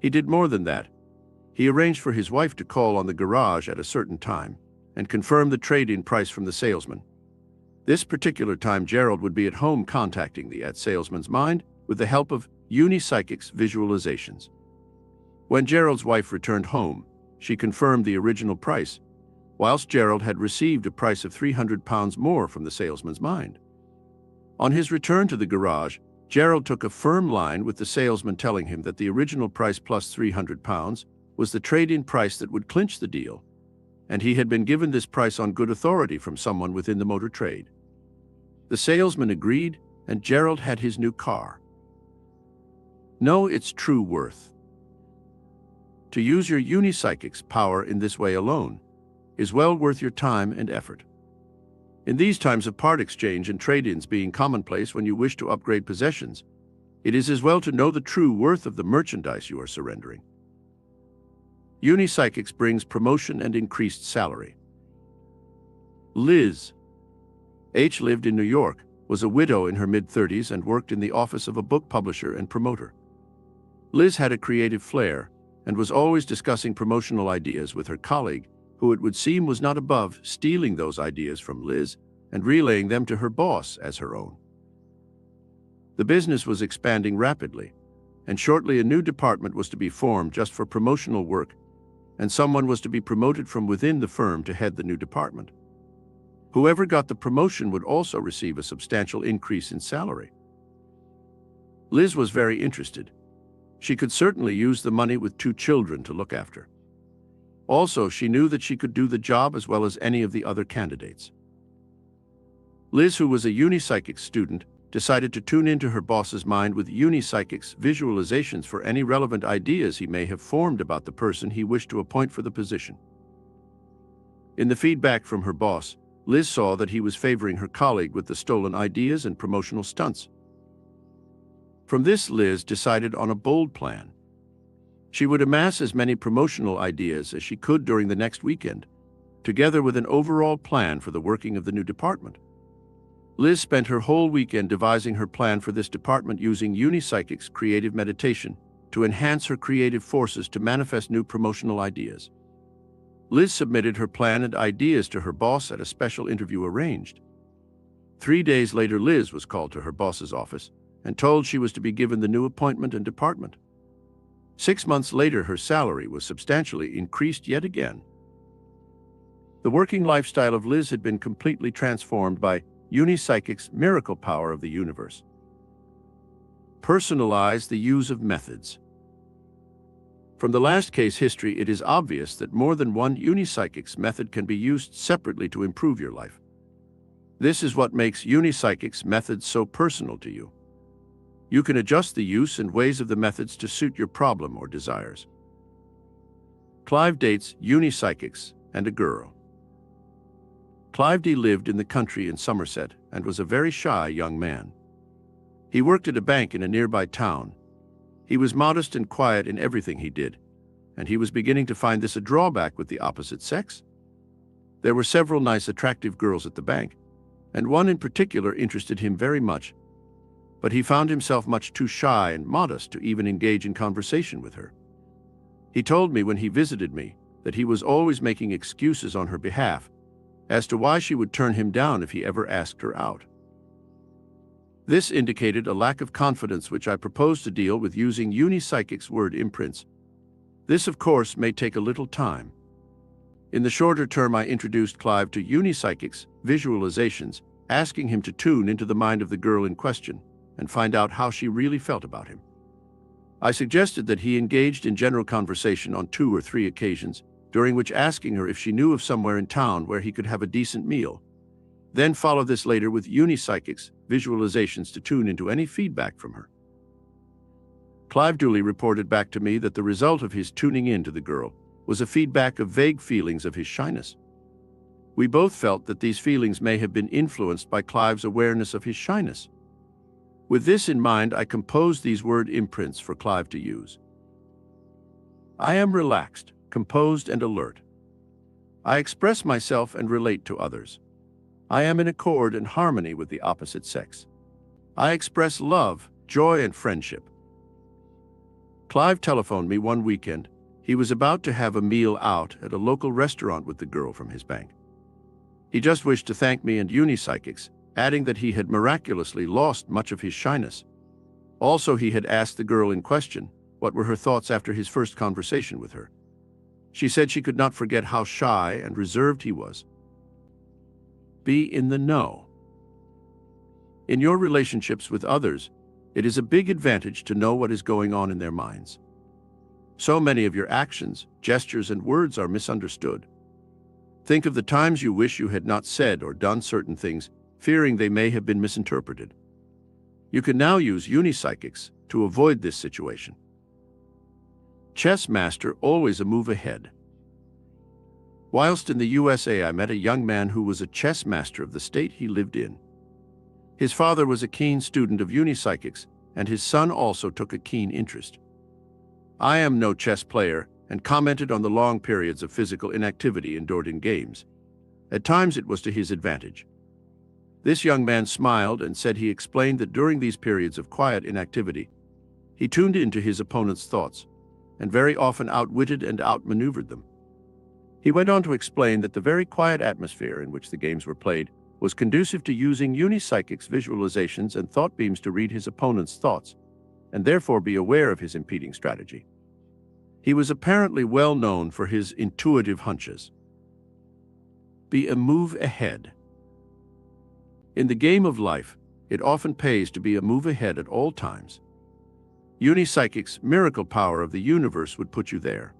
He did more than that. He arranged for his wife to call on the garage at a certain time and confirm the trade-in price from the salesman. This particular time Gerald would be at home contacting the salesman's mind with the help of Unipsychic's visualizations. When Gerald's wife returned home, she confirmed the original price, whilst Gerald had received a price of £300 more from the salesman's mind. On his return to the garage, Gerald took a firm line with the salesman, telling him that the original price plus £300 was the trade-in price that would clinch the deal, and he had been given this price on good authority from someone within the motor trade. The salesman agreed, and Gerald had his new car. Know its true worth. To use your Unipsychic's power in this way alone is well worth your time and effort. In these times of part exchange and trade-ins being commonplace when you wish to upgrade possessions, it is as well to know the true worth of the merchandise you are surrendering. Unipsychic's brings promotion and increased salary. Liz H. lived in New York, was a widow in her mid-30s, and worked in the office of a book publisher and promoter. Liz had a creative flair and was always discussing promotional ideas with her colleague, who it would seem was not above stealing those ideas from Liz and relaying them to her boss as her own. The business was expanding rapidly, and shortly a new department was to be formed just for promotional work, and someone was to be promoted from within the firm to head the new department. Whoever got the promotion would also receive a substantial increase in salary. Liz was very interested. She could certainly use the money with 2 children to look after. Also, she knew that she could do the job as well as any of the other candidates. Liz, who was a Unipsychic student, decided to tune into her boss's mind with Unipsychic's visualizations for any relevant ideas he may have formed about the person he wished to appoint for the position. In the feedback from her boss, Liz saw that he was favoring her colleague with the stolen ideas and promotional stunts. From this, Liz decided on a bold plan. She would amass as many promotional ideas as she could during the next weekend, together with an overall plan for the working of the new department. Liz spent her whole weekend devising her plan for this department, using Unipsychic's creative meditation to enhance her creative forces to manifest new promotional ideas. Liz submitted her plan and ideas to her boss at a special interview arranged. 3 days later, Liz was called to her boss's office and told she was to be given the new appointment and department. 6 months later, her salary was substantially increased yet again. The working lifestyle of Liz had been completely transformed by Unipsychic's miracle power of the universe. Personalize the use of methods. From the last case history, it is obvious that more than one Unipsychic's method can be used separately to improve your life. This is what makes Unipsychic's methods so personal to you. You can adjust the use and ways of the methods to suit your problem or desires. Clive dates Unipsychics and a girl. Clive D. lived in the country in Somerset and was a very shy young man. He worked at a bank in a nearby town. He was modest and quiet in everything he did, and he was beginning to find this a drawback with the opposite sex. There were several nice, attractive girls at the bank, and one in particular interested him very much. but he found himself much too shy and modest to even engage in conversation with her. He told me when he visited me that he was always making excuses on her behalf as to why she would turn him down if he ever asked her out. This indicated a lack of confidence, which I proposed to deal with using Unipsychic's word imprints. This, of course, may take a little time. In the shorter term, I introduced Clive to Unipsychic's visualizations, asking him to tune into the mind of the girl in question and find out how she really felt about him. I suggested that he engaged in general conversation on 2 or 3 occasions, during which asking her if she knew of somewhere in town where he could have a decent meal. Then follow this later with Unipsychic's visualizations to tune into any feedback from her. Clive duly reported back to me that the result of his tuning in to the girl was a feedback of vague feelings of his shyness. We both felt that these feelings may have been influenced by Clive's awareness of his shyness. With this in mind, I composed these word imprints for Clive to use. I am relaxed, composed, and alert. I express myself and relate to others. I am in accord and harmony with the opposite sex. I express love, joy, and friendship. Clive telephoned me one weekend. He was about to have a meal out at a local restaurant with the girl from his bank. He just wished to thank me and Unipsychics, adding that he had miraculously lost much of his shyness. Also, he had asked the girl in question what were her thoughts after his first conversation with her. She said she could not forget how shy and reserved he was. Be in the know. In your relationships with others, it is a big advantage to know what is going on in their minds. So many of your actions, gestures, and words are misunderstood. Think of the times you wish you had not said or done certain things, fearing they may have been misinterpreted. You can now use Unipsychics to avoid this situation. Chess master, always a move ahead. Whilst in the USA, I met a young man who was a chess master of the state he lived in. His father was a keen student of Unipsychics, and his son also took a keen interest. I am no chess player and commented on the long periods of physical inactivity endured in games. At times it was to his advantage. This young man smiled and said he explained that during these periods of quiet inactivity, he tuned into his opponent's thoughts and very often outwitted and outmaneuvered them. He went on to explain that the very quiet atmosphere in which the games were played was conducive to using Unipsychic's visualizations and thought beams to read his opponent's thoughts, and therefore be aware of his impeding strategy. He was apparently well known for his intuitive hunches. Be a move ahead. In the game of life, it often pays to be a move ahead at all times. Unipsychic's miracle power of the universe would put you there.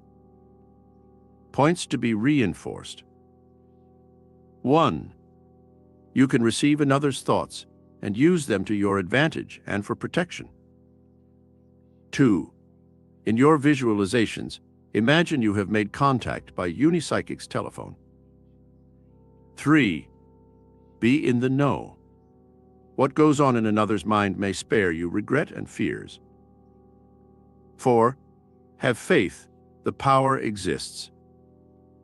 Points to be reinforced. 1. You can receive another's thoughts and use them to your advantage and for protection. 2. In your visualizations, imagine you have made contact by Unipsychic's telephone. 3. Be in the know. What goes on in another's mind may spare you regret and fears. 4. Have faith. The power exists.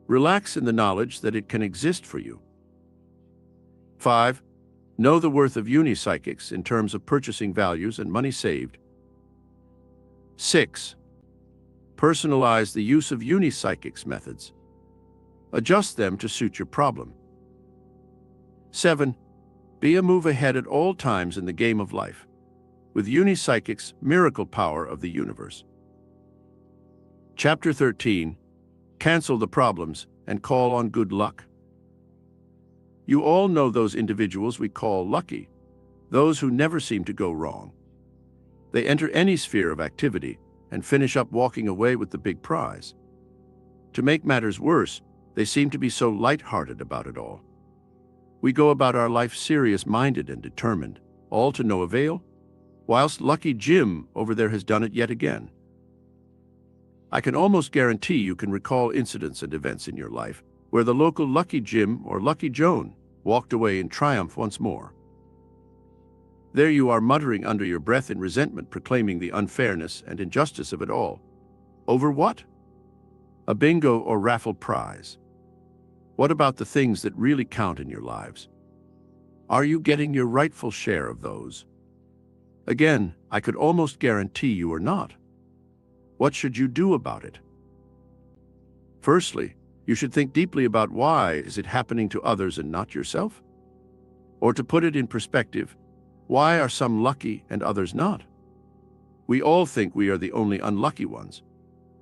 Relax in the knowledge that it can exist for you. 5. Know the worth of Unipsychics in terms of purchasing values and money saved. 6. Personalize the use of Unipsychics methods. Adjust them to suit your problem. 7. Be a move ahead at all times in the game of life, with Unipsychic's miracle power of the universe. Chapter 13. Cancel the problems and call on good luck. You all know those individuals we call lucky, those who never seem to go wrong. They enter any sphere of activity and finish up walking away with the big prize. To make matters worse, they seem to be so light-hearted about it all. We go about our life serious-minded and determined, all to no avail, whilst Lucky Jim over there has done it yet again. I can almost guarantee you can recall incidents and events in your life where the local Lucky Jim or Lucky Joan walked away in triumph once more. There you are muttering under your breath in resentment, proclaiming the unfairness and injustice of it all. Over what? A bingo or raffle prize. What about the things that really count in your lives? Are you getting your rightful share of those? Again, I could almost guarantee you are not. What should you do about it? Firstly, you should think deeply about why is it happening to others and not yourself? Or to put it in perspective, why are some lucky and others not? We all think we are the only unlucky ones,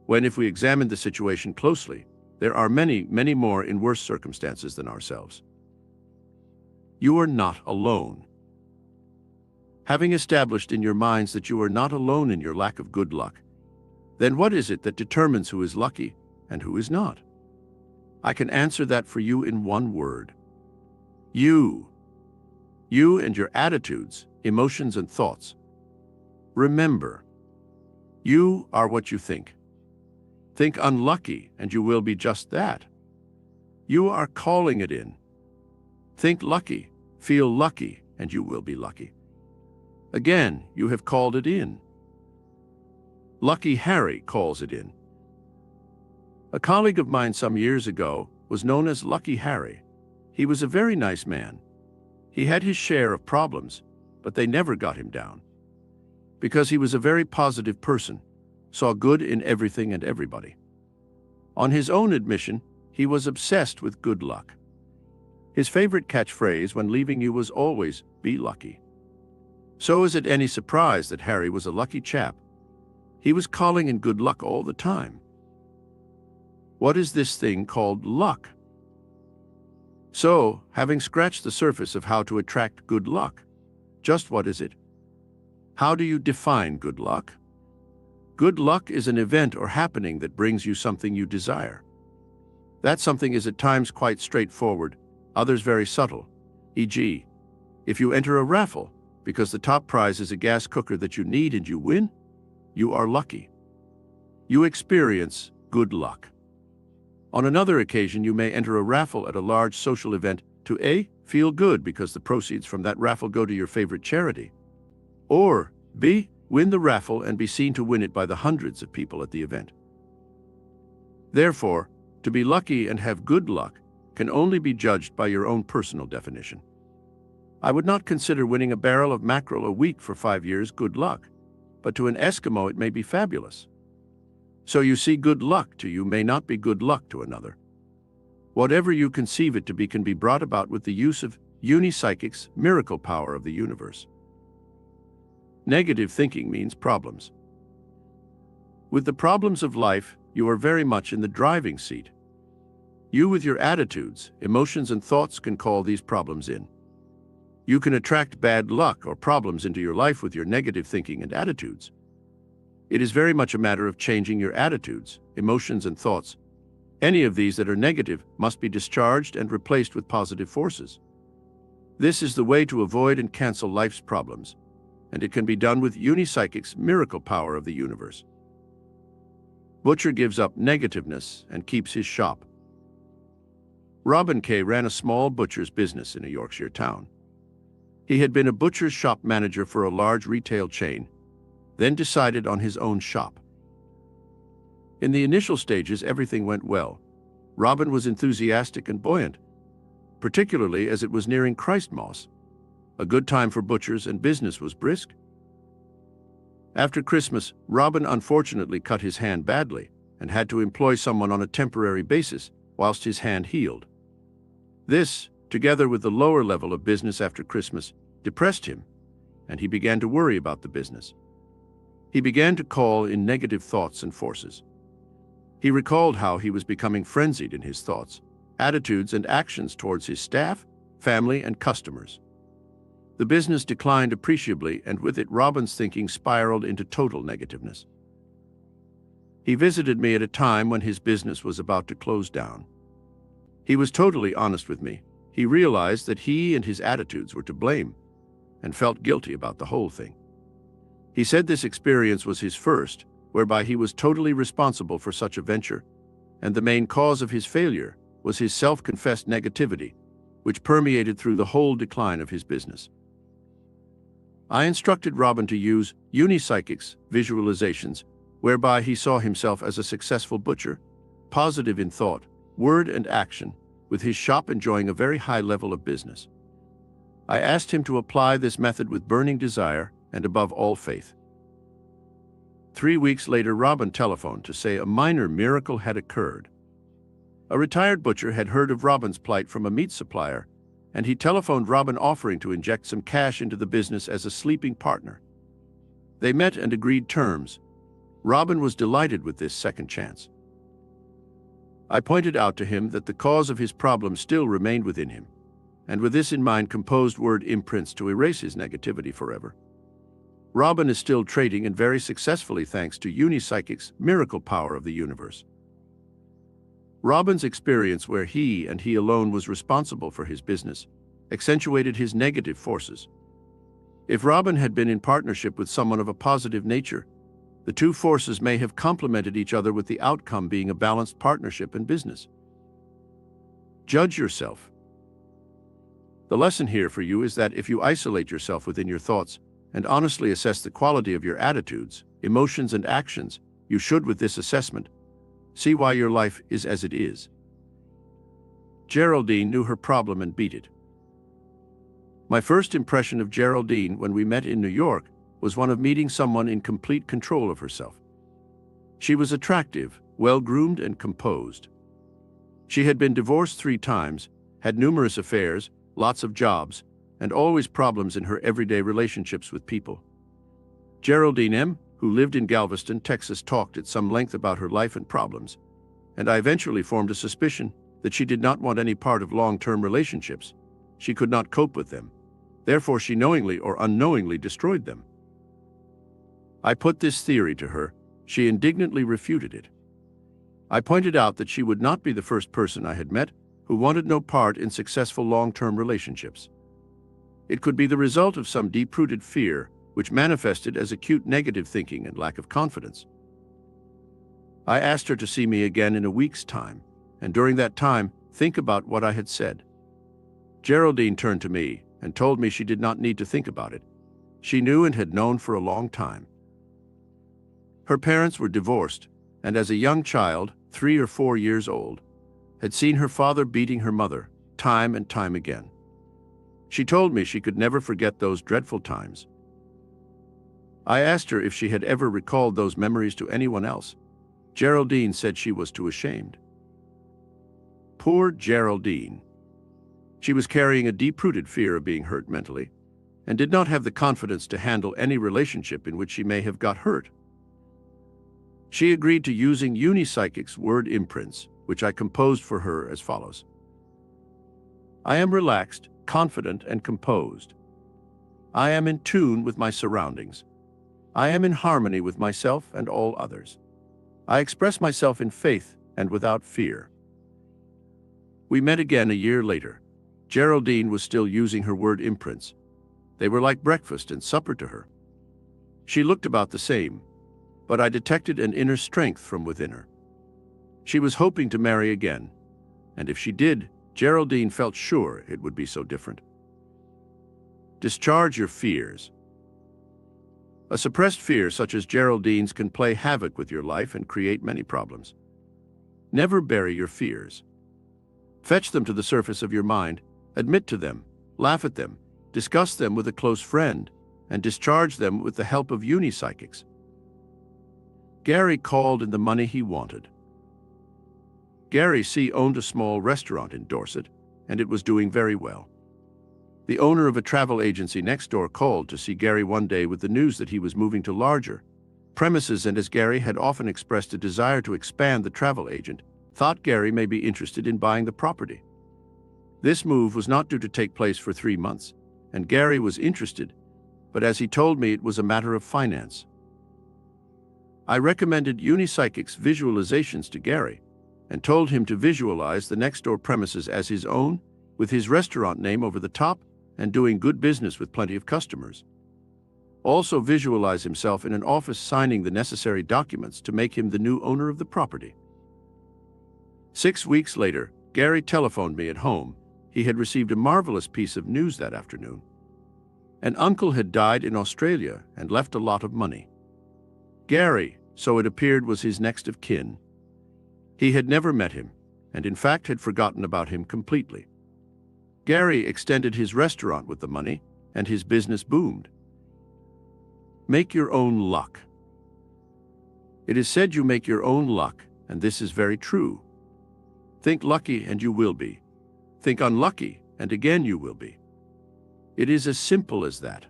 when if we examine the situation closely, there are many, many more in worse circumstances than ourselves. You are not alone. Having established in your minds that you are not alone in your lack of good luck, then what is it that determines who is lucky and who is not? I can answer that for you in one word. You. You and your attitudes, emotions, and thoughts. Remember, you are what you think. Think unlucky, and you will be just that. You are calling it in. Think lucky, feel lucky, and you will be lucky. Again, you have called it in. Lucky Harry calls it in. A colleague of mine some years ago was known as Lucky Harry. He was a very nice man. He had his share of problems, but they never got him down. Because he was a very positive person, saw good in everything and everybody. On his own admission, he was obsessed with good luck. His favorite catchphrase when leaving you was always, "Be lucky." So is it any surprise that Harry was a lucky chap? He was calling in good luck all the time. What is this thing called luck? So, having scratched the surface of how to attract good luck, just what is it? How do you define good luck? Good luck is an event or happening that brings you something you desire. That something is at times quite straightforward, others very subtle. E.g., if you enter a raffle because the top prize is a gas cooker that you need and you win, you are lucky. You experience good luck. On another occasion, you may enter a raffle at a large social event to A, feel good because the proceeds from that raffle go to your favorite charity, or B, win the raffle and be seen to win it by the hundreds of people at the event. Therefore, to be lucky and have good luck can only be judged by your own personal definition. I would not consider winning a barrel of mackerel a week for 5 years good luck, but to an Eskimo it may be fabulous. So you see, good luck to you may not be good luck to another. Whatever you conceive it to be can be brought about with the use of unipsychic's miracle power of the universe. Negative thinking means problems. With the problems of life, you are very much in the driving seat. You with your attitudes, emotions, and thoughts can call these problems in. You can attract bad luck or problems into your life with your negative thinking and attitudes. It is very much a matter of changing your attitudes, emotions, and thoughts. Any of these that are negative must be discharged and replaced with positive forces. This is the way to avoid and cancel life's problems, and it can be done with unipsychic's miracle power of the universe. Butcher gives up negativeness and keeps his shop. Robin Kay ran a small butcher's business in a Yorkshire town. He had been a butcher's shop manager for a large retail chain, then decided on his own shop. In the initial stages, everything went well. Robin was enthusiastic and buoyant, particularly as it was nearing Christmas, a good time for butchers, and business was brisk. After Christmas, Robin unfortunately cut his hand badly and had to employ someone on a temporary basis whilst his hand healed. This, together with the lower level of business after Christmas, depressed him, and he began to worry about the business. He began to call in negative thoughts and forces. He recalled how he was becoming frenzied in his thoughts, attitudes, and actions towards his staff, family, and customers. The business declined appreciably, and with it, Robin's thinking spiraled into total negativeness. He visited me at a time when his business was about to close down. He was totally honest with me. He realized that he and his attitudes were to blame and felt guilty about the whole thing. He said this experience was his first, whereby he was totally responsible for such a venture, and the main cause of his failure was his self-confessed negativity, which permeated through the whole decline of his business. I instructed Robin to use unipsychic's visualizations, whereby he saw himself as a successful butcher, positive in thought, word, and action, with his shop enjoying a very high level of business. I asked him to apply this method with burning desire and above all faith. 3 weeks later, Robin telephoned to say a minor miracle had occurred. A retired butcher had heard of Robin's plight from a meat supplier, and he telephoned Robin offering to inject some cash into the business as a sleeping partner. They met and agreed terms. Robin was delighted with this second chance. I pointed out to him that the cause of his problem still remained within him, and with this in mind composed word imprints to erase his negativity forever. Robin is still trading and very successfully thanks to Unipsychic's miracle power of the universe. Robin's experience where he and he alone was responsible for his business accentuated his negative forces. If Robin had been in partnership with someone of a positive nature, the two forces may have complemented each other, with the outcome being a balanced partnership in business. Judge yourself. The lesson here for you is that if you isolate yourself within your thoughts and honestly assess the quality of your attitudes, emotions, and actions, you should, with this assessment, see why your life is as it is. Geraldine knew her problem and beat it. My first impression of Geraldine when we met in New York was one of meeting someone in complete control of herself. She was attractive, well-groomed, and composed. She had been divorced 3 times, had numerous affairs, lots of jobs, and always problems in her everyday relationships with people. Geraldine M., who lived in Galveston, Texas, talked at some length about her life and problems, and I eventually formed a suspicion that she did not want any part of long-term relationships. She could not cope with them. Therefore, she knowingly or unknowingly destroyed them. I put this theory to her. She indignantly refuted it. I pointed out that she would not be the first person I had met who wanted no part in successful long-term relationships. It could be the result of some deep-rooted fear, which manifested as acute negative thinking and lack of confidence. I asked her to see me again in a week's time, and during that time, think about what I had said. Geraldine turned to me and told me she did not need to think about it. She knew and had known for a long time. Her parents were divorced, and as a young child, 3 or 4 years old, had seen her father beating her mother time and time again. She told me she could never forget those dreadful times. I asked her if she had ever recalled those memories to anyone else. Geraldine said she was too ashamed. Poor Geraldine. She was carrying a deep-rooted fear of being hurt mentally, and did not have the confidence to handle any relationship in which she may have got hurt. She agreed to using Unipsychic's word imprints, which I composed for her as follows. I am relaxed, confident, and composed. I am in tune with my surroundings. I am in harmony with myself and all others. I express myself in faith and without fear. We met again a year later. Geraldine was still using her word imprints. They were like breakfast and supper to her. She looked about the same, but I detected an inner strength from within her. She was hoping to marry again, and if she did, Geraldine felt sure it would be so different. Discharge your fears. A suppressed fear such as Geraldine's can play havoc with your life and create many problems. Never bury your fears. Fetch them to the surface of your mind, admit to them, laugh at them, discuss them with a close friend, and discharge them with the help of Unipsychics. Gary called in the money he wanted. Gary C. owned a small restaurant in Dorset, and it was doing very well. The owner of a travel agency next door called to see Gary one day with the news that he was moving to larger premises, and as Gary had often expressed a desire to expand, the travel agent thought Gary may be interested in buying the property. This move was not due to take place for 3 months, and Gary was interested, but as he told me, it was a matter of finance. I recommended Unipsychic's visualizations to Gary and told him to visualize the next door premises as his own, with his restaurant name over the top and doing good business with plenty of customers. Also visualize himself in an office signing the necessary documents to make him the new owner of the property. 6 weeks later, Gary telephoned me at home. He had received a marvelous piece of news that afternoon. An uncle had died in Australia and left a lot of money. Gary, so it appeared, was his next of kin. He had never met him, and in fact had forgotten about him completely. Gary extended his restaurant with the money, and his business boomed. Make your own luck. It is said you make your own luck, and this is very true. Think lucky and you will be. Think unlucky, and again you will be. It is as simple as that.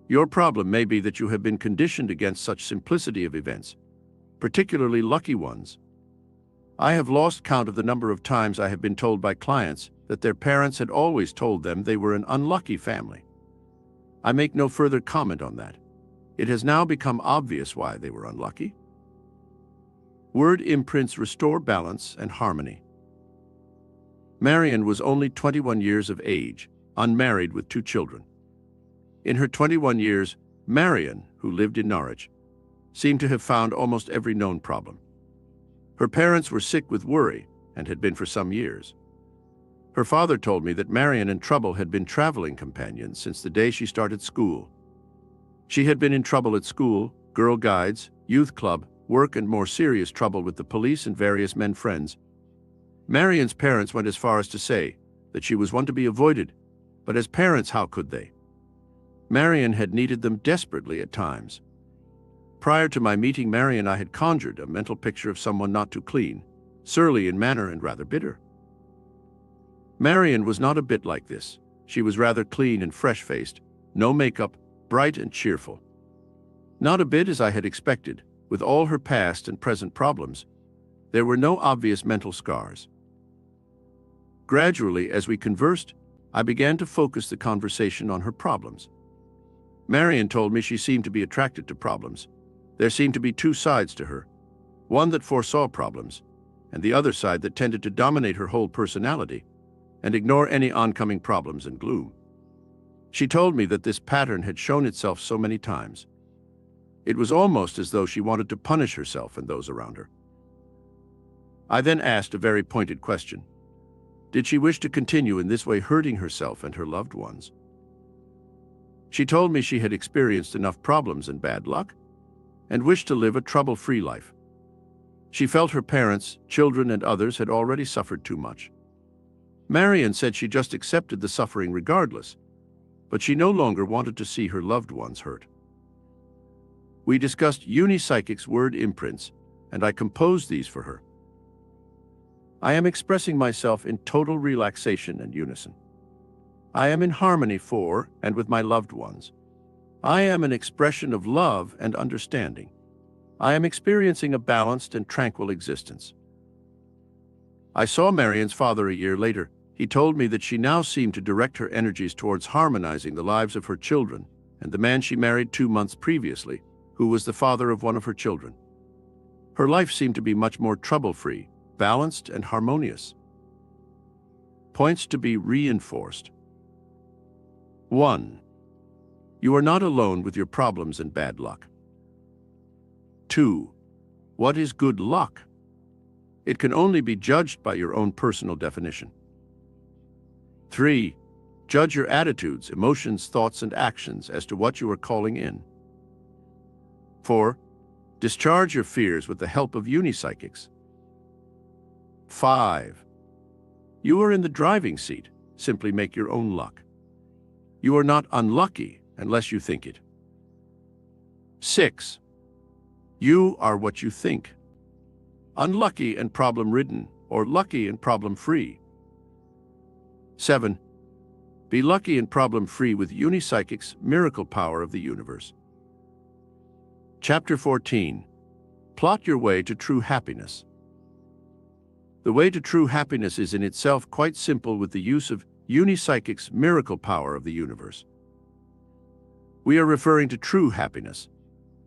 Your problem may be that you have been conditioned against such simplicity of events, particularly lucky ones. I have lost count of the number of times I have been told by clients that their parents had always told them they were an unlucky family. I make no further comment on that. It has now become obvious why they were unlucky. Word imprints restore balance and harmony. Marion was only 21 years of age, unmarried with 2 children. In her 21 years, Marion, who lived in Norwich, seemed to have found almost every known problem. Her parents were sick with worry and had been for some years. Her father told me that Marion and Trouble had been traveling companions since the day she started school. She had been in trouble at school, Girl Guides, youth club, work, and more serious trouble with the police and various men friends. Marion's parents went as far as to say that she was one to be avoided, but as parents, how could they? Marion had needed them desperately at times. Prior to my meeting Marion, I had conjured a mental picture of someone not too clean, surly in manner, and rather bitter. Marion was not a bit like this. She was rather clean and fresh-faced, no makeup, bright and cheerful. Not a bit as I had expected. With all her past and present problems, there were no obvious mental scars. Gradually, as we conversed, I began to focus the conversation on her problems. Marion told me she seemed to be attracted to problems. There seemed to be 2 sides to her, one that foresaw problems, and the other side that tended to dominate her whole personality and ignore any oncoming problems and gloom. She told me that this pattern had shown itself so many times. It was almost as though she wanted to punish herself and those around her. I then asked a very pointed question. Did she wish to continue in this way, hurting herself and her loved ones? She told me she had experienced enough problems and bad luck, and wished to live a trouble-free life. She felt her parents, children, and others had already suffered too much. Marion said she just accepted the suffering regardless, but she no longer wanted to see her loved ones hurt. We discussed Unipsychic's word imprints, and I composed these for her. I am expressing myself in total relaxation and unison. I am in harmony for and with my loved ones. I am an expression of love and understanding. I am experiencing a balanced and tranquil existence. I saw Marion's father a year later. He told me that she now seemed to direct her energies towards harmonizing the lives of her children and the man she married 2 months previously, who was the father of one of her children. Her life seemed to be much more trouble-free, balanced, and harmonious. Points to be reinforced. 1. You are not alone with your problems and bad luck. 2. What is good luck? It can only be judged by your own personal definition. 3. Judge your attitudes, emotions, thoughts, and actions as to what you are calling in. 4. Discharge your fears with the help of Unipsychics. 5. You are in the driving seat. Simply make your own luck. You are not unlucky unless you think it. 6. You are what you think. Unlucky and problem-ridden, or lucky and problem-free. 7. Be lucky and problem-free with Unipsychic's miracle power of the universe. Chapter 14. Plot your way to true happiness. The way to true happiness is in itself quite simple with the use of Unipsychic's miracle power of the universe. We are referring to true happiness,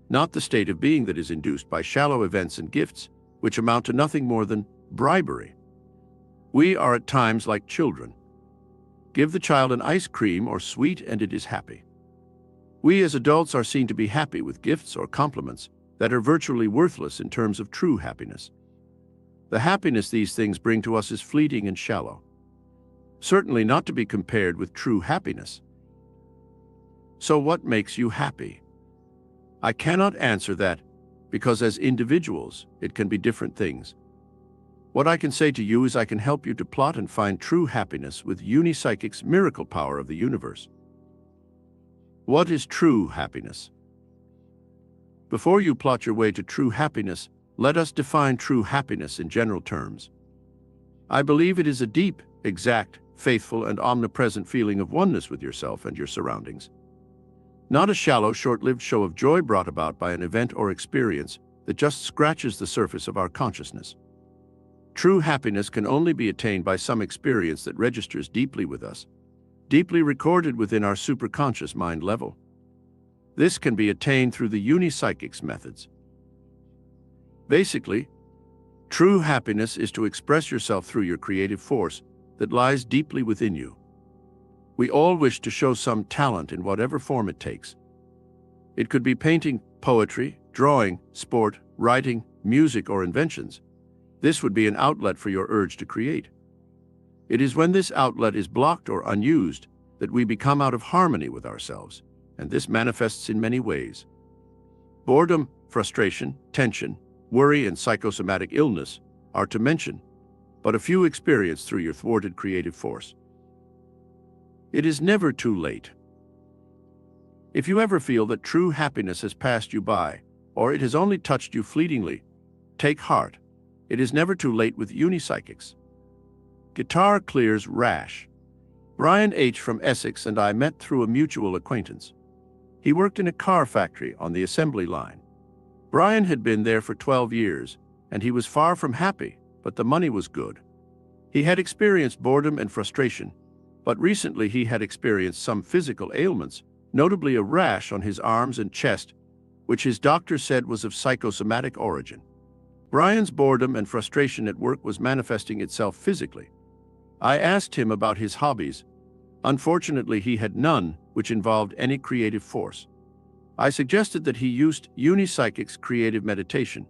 not the state of being that is induced by shallow events and gifts, which amount to nothing more than bribery. We are at times like children. Give the child an ice cream or sweet and it is happy. We as adults are seen to be happy with gifts or compliments that are virtually worthless in terms of true happiness. The happiness these things bring to us is fleeting and shallow, certainly not to be compared with true happiness. So what makes you happy? I cannot answer that, because as individuals, it can be different things. What I can say to you is I can help you to plot and find true happiness with Unipsychic's miracle power of the universe. What is true happiness? Before you plot your way to true happiness, let us define true happiness in general terms. I believe it is a deep, exact, faithful, and omnipresent feeling of oneness with yourself and your surroundings. Not a shallow, short-lived show of joy brought about by an event or experience that just scratches the surface of our consciousness. True happiness can only be attained by some experience that registers deeply with us, deeply recorded within our superconscious mind level. This can be attained through the unipsychics methods. Basically, true happiness is to express yourself through your creative force that lies deeply within you. We all wish to show some talent in whatever form it takes. It could be painting, poetry, drawing, sport, writing, music, or inventions. This would be an outlet for your urge to create. It is when this outlet is blocked or unused that we become out of harmony with ourselves, and this manifests in many ways. Boredom, frustration, tension, worry, and psychosomatic illness are to mention, but a few experienced through your thwarted creative force. It is never too late. If you ever feel that true happiness has passed you by, or it has only touched you fleetingly, take heart. It is never too late with unipsychics. Guitar clears rash. Brian H. from Essex and I met through a mutual acquaintance. He worked in a car factory on the assembly line. Brian had been there for 12 years, and he was far from happy, but the money was good. He had experienced boredom and frustration, but recently he had experienced some physical ailments, notably a rash on his arms and chest, which his doctor said was of psychosomatic origin. Brian's boredom and frustration at work was manifesting itself physically. I asked him about his hobbies. Unfortunately, he had none which involved any creative force. I suggested that he used unipsychics creative meditation,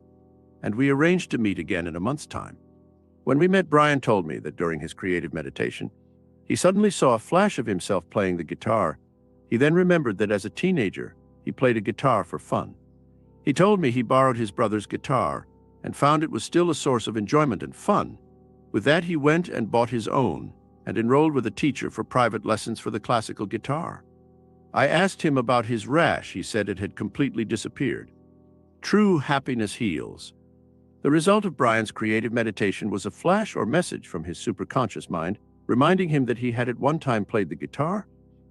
and we arranged to meet again in a month's time. When we met, Brian told me that during his creative meditation, he suddenly saw a flash of himself playing the guitar. He then remembered that as a teenager, he played a guitar for fun. He told me he borrowed his brother's guitar and found it was still a source of enjoyment and fun. With that, he went and bought his own and enrolled with a teacher for private lessons for the classical guitar. I asked him about his rash. He said it had completely disappeared. True happiness heals. The result of Brian's creative meditation was a flash or message from his superconscious mind, reminding him that he had at one time played the guitar.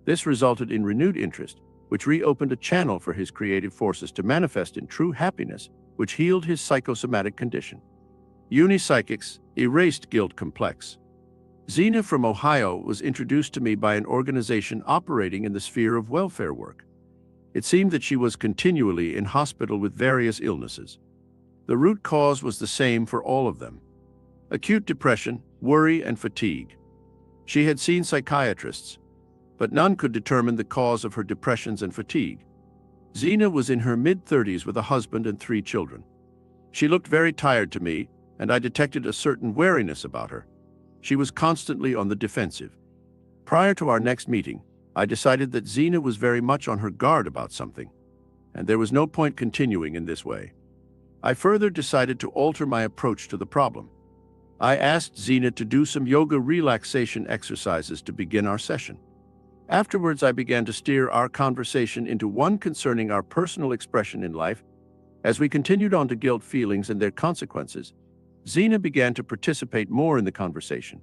This resulted in renewed interest, which reopened a channel for his creative forces to manifest in true happiness, which healed his psychosomatic condition. Unipsychics erased guilt complex. Zena from Ohio was introduced to me by an organization operating in the sphere of welfare work. It seemed that she was continually in hospital with various illnesses. The root cause was the same for all of them: acute depression, worry, and fatigue. She had seen psychiatrists, but none could determine the cause of her depressions and fatigue. Zena was in her mid-30s with a husband and 3 children. She looked very tired to me, and I detected a certain wariness about her. She was constantly on the defensive. Prior to our next meeting, I decided that Zena was very much on her guard about something, and there was no point continuing in this way. I further decided to alter my approach to the problem. I asked Zena to do some yoga relaxation exercises to begin our session. Afterwards, I began to steer our conversation into one concerning our personal expression in life. As we continued on to guilt feelings and their consequences, Zena began to participate more in the conversation.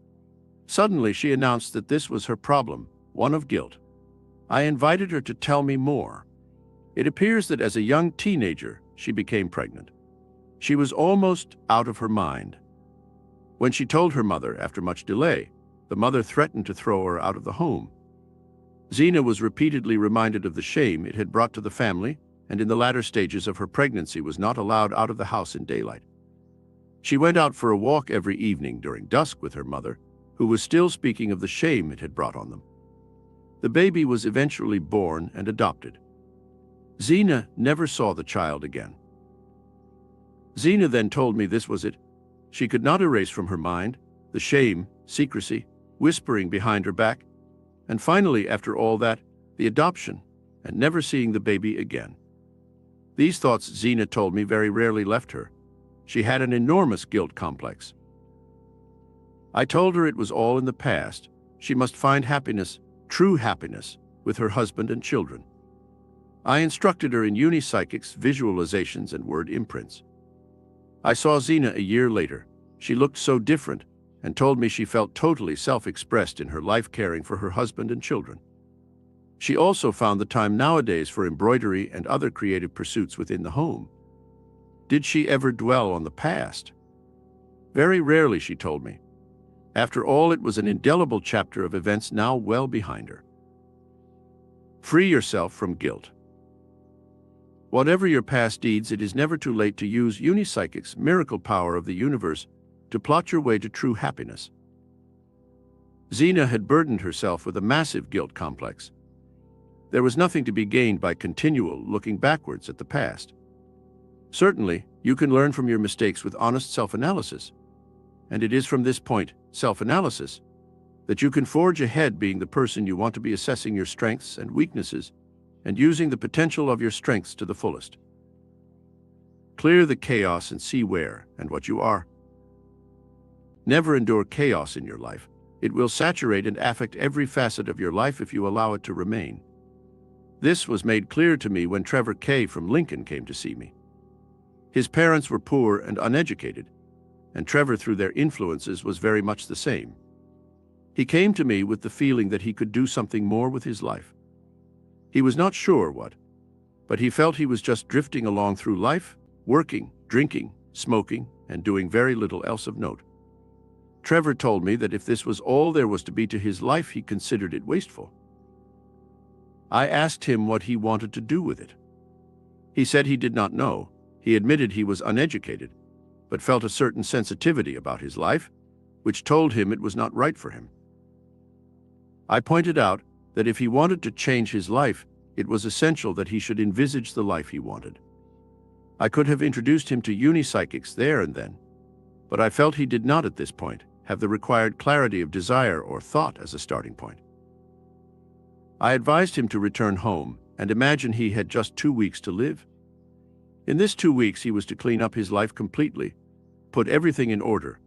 Suddenly, she announced that this was her problem, one of guilt. I invited her to tell me more. It appears that as a young teenager, she became pregnant. She was almost out of her mind. When she told her mother, after much delay, the mother threatened to throw her out of the home. Zena was repeatedly reminded of the shame it had brought to the family, and in the latter stages of her pregnancy was not allowed out of the house in daylight. She went out for a walk every evening during dusk with her mother, who was still speaking of the shame it had brought on them. The baby was eventually born and adopted. Zena never saw the child again. Zena then told me this was it. She could not erase from her mind the shame, secrecy, whispering behind her back, and finally, after all that, the adoption, and never seeing the baby again. These thoughts, Zena told me, very rarely left her. She had an enormous guilt complex. I told her it was all in the past. She must find happiness, true happiness, with her husband and children. I instructed her in unipsychics, visualizations, and word imprints. I saw Zena a year later. She looked so different and told me she felt totally self-expressed in her life, caring for her husband and children. She also found the time nowadays for embroidery and other creative pursuits within the home. Did she ever dwell on the past? Very rarely, she told me. After all, it was an indelible chapter of events now well behind her. Free yourself from guilt. Whatever your past deeds, it is never too late to use unipsychics, miracle power of the universe, to plot your way to true happiness. Zena had burdened herself with a massive guilt complex. There was nothing to be gained by continual looking backwards at the past. Certainly, you can learn from your mistakes with honest self-analysis. And it is from this point, self-analysis, that you can forge ahead, being the person you want to be, assessing your strengths and weaknesses, and using the potential of your strengths to the fullest. Clear the chaos and see where and what you are. Never endure chaos in your life. It will saturate and affect every facet of your life if you allow it to remain. This was made clear to me when Trevor K. from Lincoln came to see me. His parents were poor and uneducated, and Trevor, through their influences, was very much the same. He came to me with the feeling that he could do something more with his life. He was not sure what, but he felt he was just drifting along through life, working, drinking, smoking, and doing very little else of note. Trevor told me that if this was all there was to be to his life, he considered it wasteful. I asked him what he wanted to do with it. He said he did not know. He admitted he was uneducated, but felt a certain sensitivity about his life, which told him it was not right for him. I pointed out that if he wanted to change his life, it was essential that he should envisage the life he wanted. I could have introduced him to unipsychics there and then, but I felt he did not at this point have the required clarity of desire or thought as a starting point. I advised him to return home and imagine he had just 2 weeks to live. In this 2 weeks, he was to clean up his life completely, put everything in order.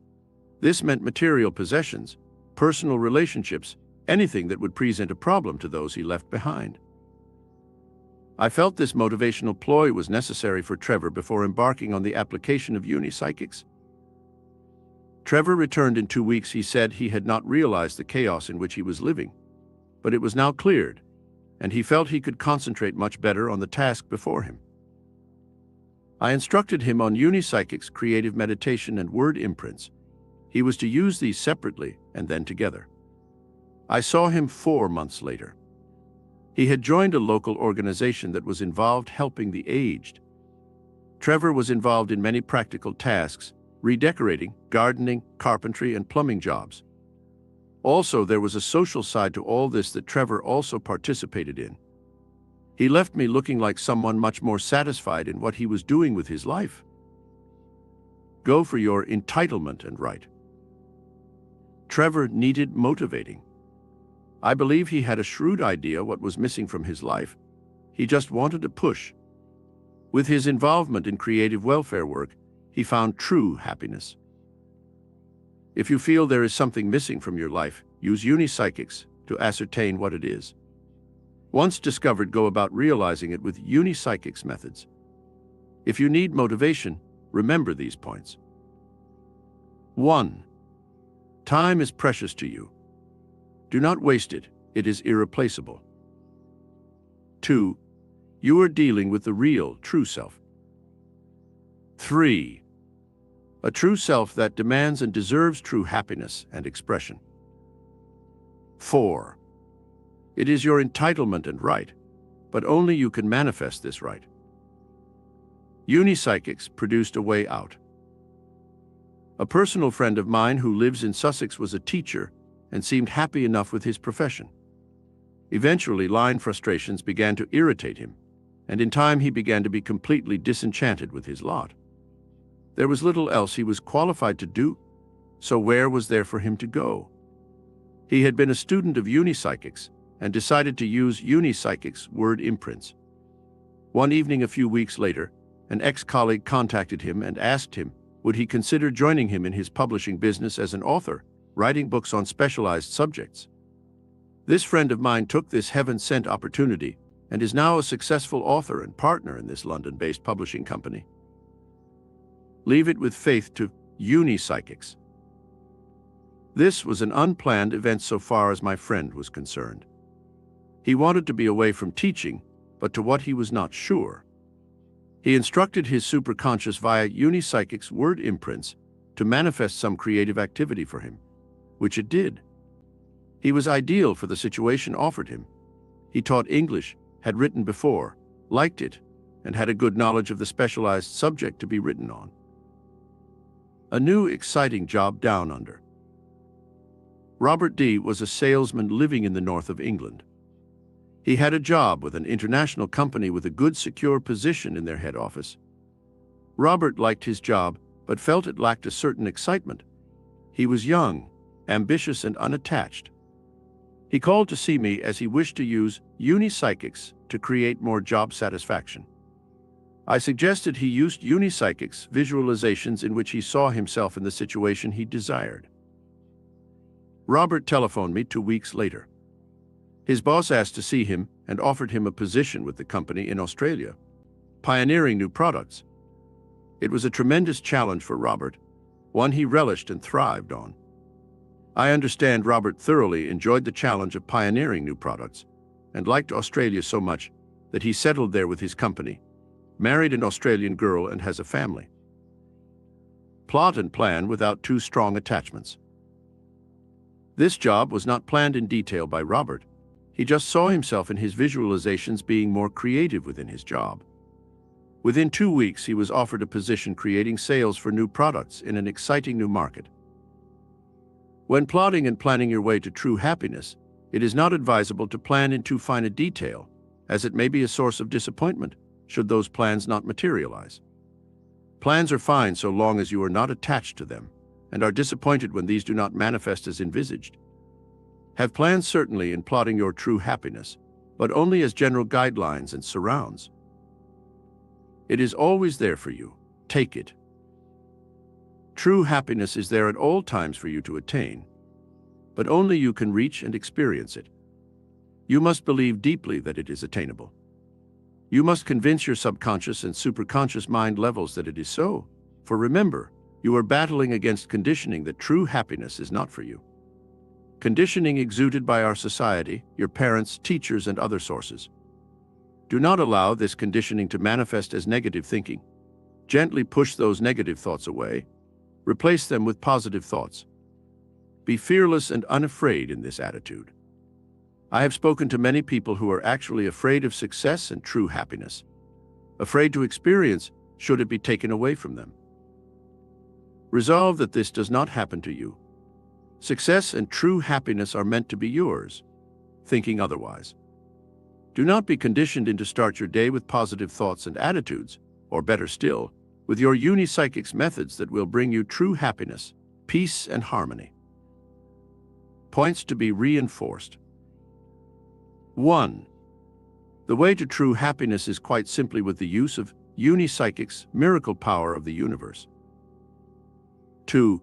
This meant material possessions, personal relationships, anything that would present a problem to those he left behind. I felt this motivational ploy was necessary for Trevor before embarking on the application of unipsychics. Trevor returned in 2 weeks. He said he had not realized the chaos in which he was living, but it was now cleared, and he felt he could concentrate much better on the task before him. I instructed him on unipsychics, creative meditation, and word imprints. He was to use these separately and then together. I saw him 4 months later. He had joined a local organization that was involved helping the aged. Trevor was involved in many practical tasks, redecorating, gardening, carpentry, and plumbing jobs. Also, there was a social side to all this that Trevor also participated in. He left me looking like someone much more satisfied in what he was doing with his life. Go for your entitlement and right. Trevor needed motivating. I believe he had a shrewd idea what was missing from his life. He just wanted to push. With his involvement in creative welfare work, he found true happiness. If you feel there is something missing from your life, use unipsychics to ascertain what it is. Once discovered, go about realizing it with unipsychics methods. If you need motivation, remember these points. 1. Time is precious to you. Do not waste it. It is irreplaceable. 2. You are dealing with the real, true self. 3. A true self that demands and deserves true happiness and expression. 4. It is your entitlement and right, but only you can manifest this right. Unipsychics produced a way out. A personal friend of mine who lives in Sussex was a teacher and seemed happy enough with his profession. Eventually, line frustrations began to irritate him, and in time he began to be completely disenchanted with his lot. There was little else he was qualified to do, so where was there for him to go? He had been a student of unipsychics and decided to use unipsychics word imprints. One evening a few weeks later, an ex-colleague contacted him and asked him would he consider joining him in his publishing business as an author, writing books on specialized subjects. This friend of mine took this heaven-sent opportunity and is now a successful author and partner in this London-based publishing company. Leave it with faith to uni-psychics. This was an unplanned event so far as my friend was concerned. He wanted to be away from teaching, but to what he was not sure. He instructed his superconscious via uni-psychic's word imprints to manifest some creative activity for him, which it did. He was ideal for the situation offered him. He taught English, had written before, liked it, and had a good knowledge of the specialized subject to be written on. A new, exciting job down under. Robert D. was a salesman living in the north of England. He had a job with an international company with a good, secure position in their head office. Robert liked his job, but felt it lacked a certain excitement. He was young, ambitious, and unattached. He called to see me as he wished to use uni-psychics to create more job satisfaction. I suggested he used uni-psychics visualizations in which he saw himself in the situation he desired. Robert telephoned me 2 weeks later. His boss asked to see him and offered him a position with the company in Australia, pioneering new products. It was a tremendous challenge for Robert, one he relished and thrived on. I understand Robert thoroughly enjoyed the challenge of pioneering new products and liked Australia so much that he settled there with his company, married an Australian girl, and has a family. Plot and plan without too strong attachments. This job was not planned in detail by Robert. He just saw himself in his visualizations being more creative within his job. Within 2 weeks, he was offered a position creating sales for new products in an exciting new market. When plotting and planning your way to true happiness, it is not advisable to plan in too fine a detail, as it may be a source of disappointment should those plans not materialize. Plans are fine so long as you are not attached to them, and are disappointed when these do not manifest as envisaged. Have plans certainly in plotting your true happiness, but only as general guidelines and surrounds. It is always there for you. Take it. True happiness is there at all times for you to attain, but only you can reach and experience it. You must believe deeply that it is attainable. You must convince your subconscious and superconscious mind levels that it is so, for remember, you are battling against conditioning that true happiness is not for you. Conditioning exuded by our society, your parents, teachers, and other sources. Do not allow this conditioning to manifest as negative thinking. Gently push those negative thoughts away. Replace them with positive thoughts. Be fearless and unafraid in this attitude. I have spoken to many people who are actually afraid of success and true happiness, afraid to experience should it be taken away from them. Resolve that this does not happen to you. Success and true happiness are meant to be yours, thinking otherwise. Do not be conditioned into start your day with positive thoughts and attitudes, or better still, with your uni-psychics methods that will bring you true happiness, peace, and harmony. Points to be reinforced. 1. The way to true happiness is quite simply with the use of uni-psychics' miracle power of the universe. 2.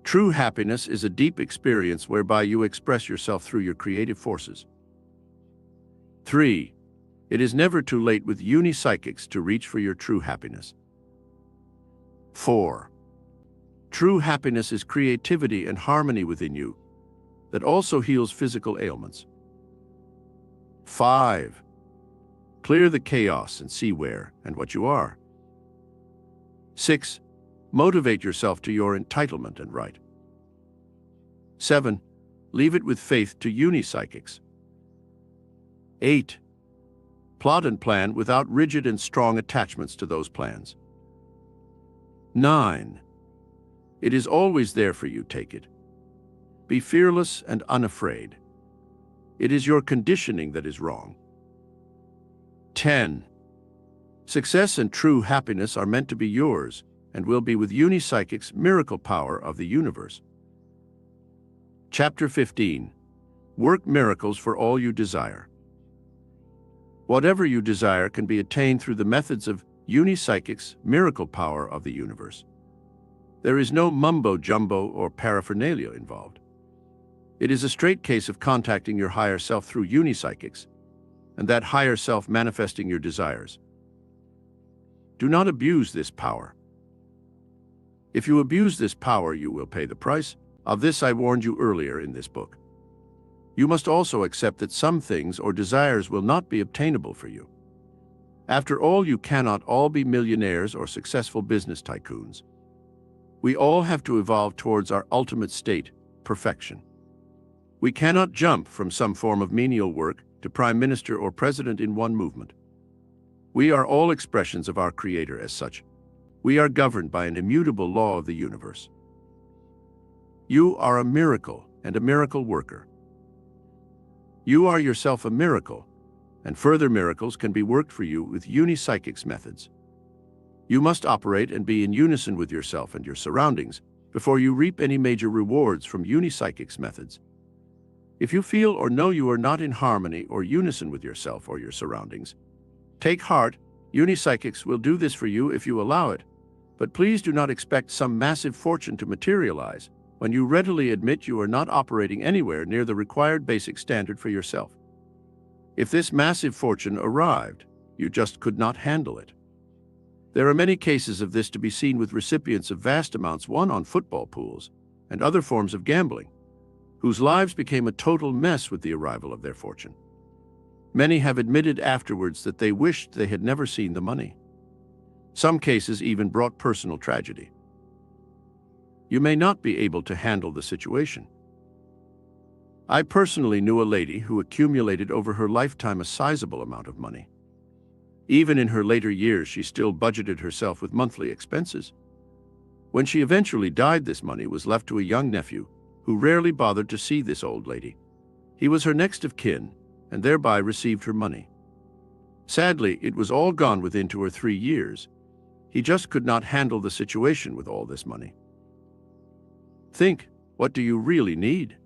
True happiness is a deep experience whereby you express yourself through your creative forces. 3. It is never too late with uni-psychics to reach for your true happiness. 4. True happiness is creativity and harmony within you that also heals physical ailments. 5. Clear the chaos and see where and what you are. 6. Motivate yourself to your entitlement and right. 7. Leave it with faith to uni-psychics. 8. Plot and plan without rigid and strong attachments to those plans. 9. It is always there for you, take it. Be fearless and unafraid. It is your conditioning that is wrong. 10. Success and true happiness are meant to be yours and will be with uni-psychics' miracle power of the universe. Chapter 15. Work miracles for all you desire. Whatever you desire can be attained through the methods of uni-psychics' miracle power of the universe. There is no mumbo-jumbo or paraphernalia involved. It is a straight case of contacting your higher self through uni-psychics, and that higher self manifesting your desires. Do not abuse this power. If you abuse this power, you will pay the price. Of this I warned you earlier in this book. You must also accept that some things or desires will not be obtainable for you. After all, you cannot all be millionaires or successful business tycoons. We all have to evolve towards our ultimate state, perfection. We cannot jump from some form of menial work to prime minister or president in one movement. We are all expressions of our Creator as such. We are governed by an immutable law of the universe. You are a miracle and a miracle worker. You are yourself a miracle, and further miracles can be worked for you with unipsychics methods. You must operate and be in unison with yourself and your surroundings before you reap any major rewards from unipsychics methods. If you feel or know you are not in harmony or unison with yourself or your surroundings, take heart. Unipsychics will do this for you if you allow it, but please do not expect some massive fortune to materialize when you readily admit you are not operating anywhere near the required basic standard for yourself. If this massive fortune arrived, you just could not handle it. There are many cases of this to be seen with recipients of vast amounts won on football pools and other forms of gambling, whose lives became a total mess with the arrival of their fortune. Many have admitted afterwards that they wished they had never seen the money. Some cases even brought personal tragedy. You may not be able to handle the situation. I personally knew a lady who accumulated over her lifetime a sizable amount of money. Even in her later years, she still budgeted herself with monthly expenses. When she eventually died, this money was left to a young nephew who rarely bothered to see this old lady. He was her next of kin and thereby received her money. Sadly, it was all gone within 2 or 3 years. He just could not handle the situation with all this money. Think, what do you really need?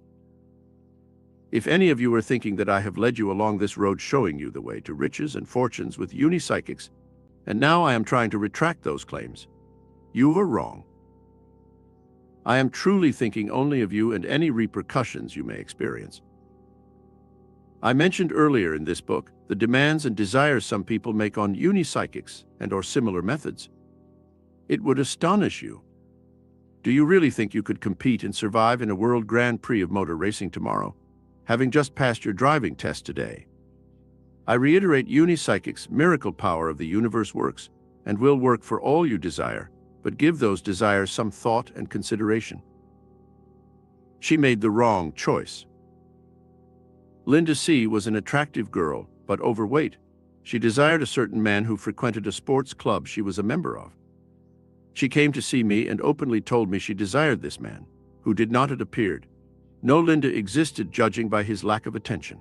If any of you are thinking that I have led you along this road showing you the way to riches and fortunes with unipsychics, and now I am trying to retract those claims, you are wrong. I am truly thinking only of you and any repercussions you may experience. I mentioned earlier in this book the demands and desires some people make on unipsychics and/or similar methods. It would astonish you. Do you really think you could compete and survive in a World Grand Prix of motor racing tomorrow, having just passed your driving test today? I reiterate, unipsychics' miracle power of the universe works and will work for all you desire, but give those desires some thought and consideration. She made the wrong choice. Linda C. was an attractive girl, but overweight. She desired a certain man who frequented a sports club she was a member of. She came to see me and openly told me she desired this man, who did not, it appeared. No Linda existed, judging by his lack of attention.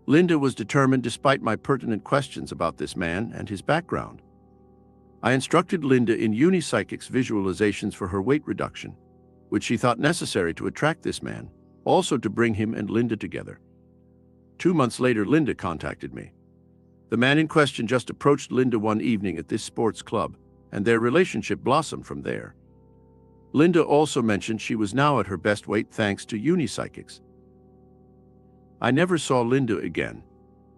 Linda was determined despite my pertinent questions about this man and his background. I instructed Linda in unipsychics visualizations for her weight reduction, which she thought necessary to attract this man, also to bring him and Linda together. 2 months later, Linda contacted me. The man in question just approached Linda one evening at this sports club, and their relationship blossomed from there. Linda also mentioned she was now at her best weight thanks to unipsychics. I never saw Linda again,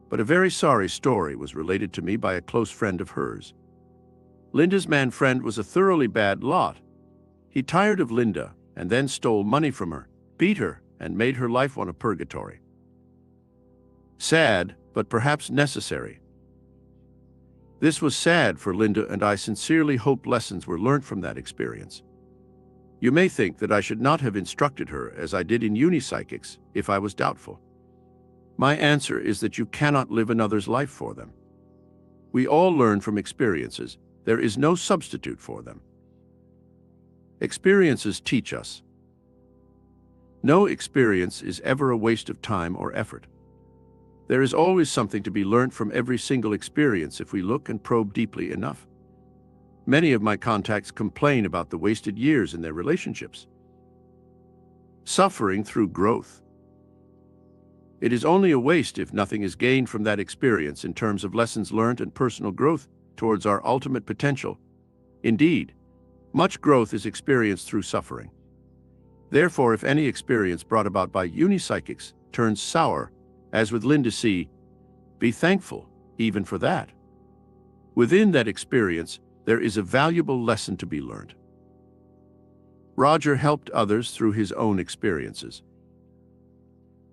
but a very sorry story was related to me by a close friend of hers. Linda's man friend was a thoroughly bad lot. He tired of Linda and then stole money from her, beat her, and made her life one of purgatory. Sad, but perhaps necessary. This was sad for Linda, and I sincerely hope lessons were learned from that experience. You may think that I should not have instructed her as I did in unipsychics if I was doubtful. My answer is that you cannot live another's life for them. We all learn from experiences. There is no substitute for them. Experiences teach us. No experience is ever a waste of time or effort. There is always something to be learned from every single experience if we look and probe deeply enough. Many of my contacts complain about the wasted years in their relationships. Suffering through growth. It is only a waste if nothing is gained from that experience in terms of lessons learned and personal growth towards our ultimate potential. Indeed, much growth is experienced through suffering. Therefore, if any experience brought about by unipsychics turns sour, as with Linda C., Be thankful, even for that. Within that experience, there is a valuable lesson to be learned. Roger helped others through his own experiences.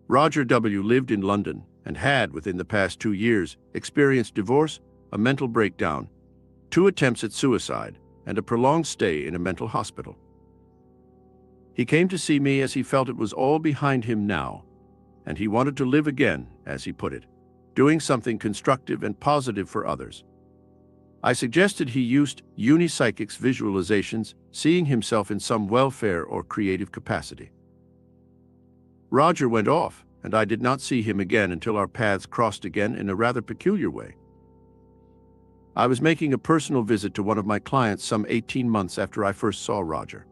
Roger W. lived in London and had, within the past 2 years, experienced divorce, a mental breakdown, 2 attempts at suicide, and a prolonged stay in a mental hospital. He came to see me as he felt it was all behind him now, and he wanted to live again, as he put it, doing something constructive and positive for others. I suggested he used unipsychic's visualizations, seeing himself in some welfare or creative capacity. Roger went off, and I did not see him again until our paths crossed again in a rather peculiar way. I was making a personal visit to one of my clients some 18 months after I first saw Roger.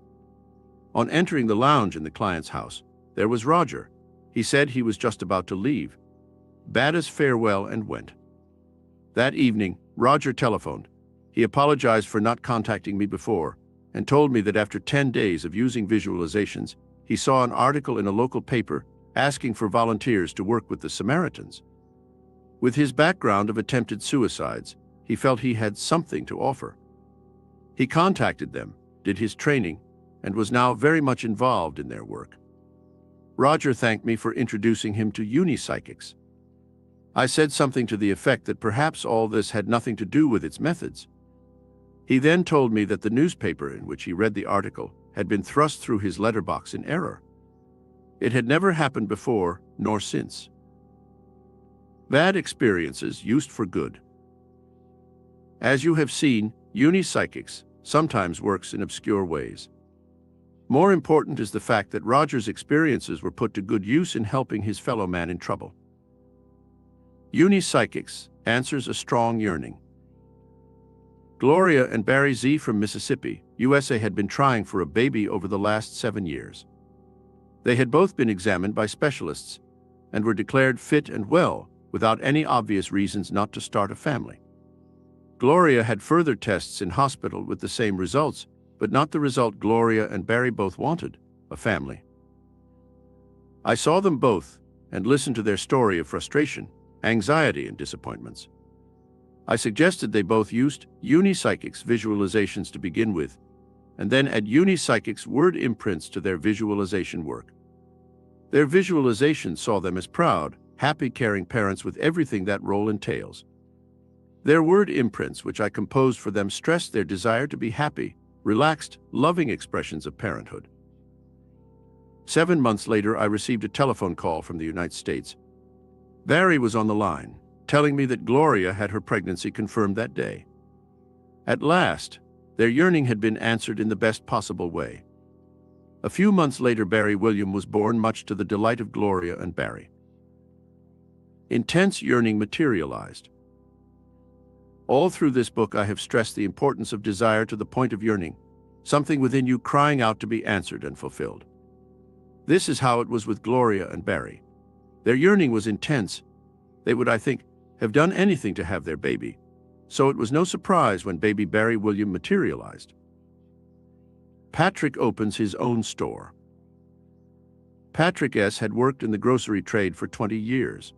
On entering the lounge in the client's house, there was Roger. He said he was just about to leave, bade us farewell, and went. That evening, Roger telephoned. He apologized for not contacting me before and told me that after 10 days of using visualizations, he saw an article in a local paper asking for volunteers to work with the Samaritans. With his background of attempted suicides, he felt he had something to offer. He contacted them, did his training, and was now very much involved in their work. Roger thanked me for introducing him to unipsychics. I said something to the effect that perhaps all this had nothing to do with its methods. He then told me that the newspaper in which he read the article had been thrust through his letterbox in error. It had never happened before, nor since. Bad experiences used for good. As you have seen, unipsychics sometimes works in obscure ways. More important is the fact that Roger's experiences were put to good use in helping his fellow man in trouble. Unipsychics answers a strong yearning. Gloria and Barry Z from Mississippi, USA had been trying for a baby over the last 7 years. They had both been examined by specialists and were declared fit and well without any obvious reasons not to start a family. Gloria had further tests in hospital with the same results, but not the result Gloria and Barry both wanted, a family. I saw them both and listened to their story of frustration, anxiety, and disappointments. I suggested they both used unipsychics visualizations to begin with, and then add unipsychics word imprints to their visualization work. Their visualization saw them as proud, happy, caring parents with everything that role entails. Their word imprints, which I composed for them, stressed their desire to be happy, relaxed, loving expressions of parenthood. 7 months later, I received a telephone call from the United States. Barry was on the line, telling me that Gloria had her pregnancy confirmed that day. At last, their yearning had been answered in the best possible way. A few months later, Barry William was born, much to the delight of Gloria and Barry. Intense yearning materialized. All through this book, I have stressed the importance of desire to the point of yearning, something within you crying out to be answered and fulfilled. This is how it was with Gloria and Barry. Their yearning was intense. They would, I think, have done anything to have their baby, so it was no surprise when baby Barry William materialized. Patrick opens his own store. Patrick S. had worked in the grocery trade for 20 years.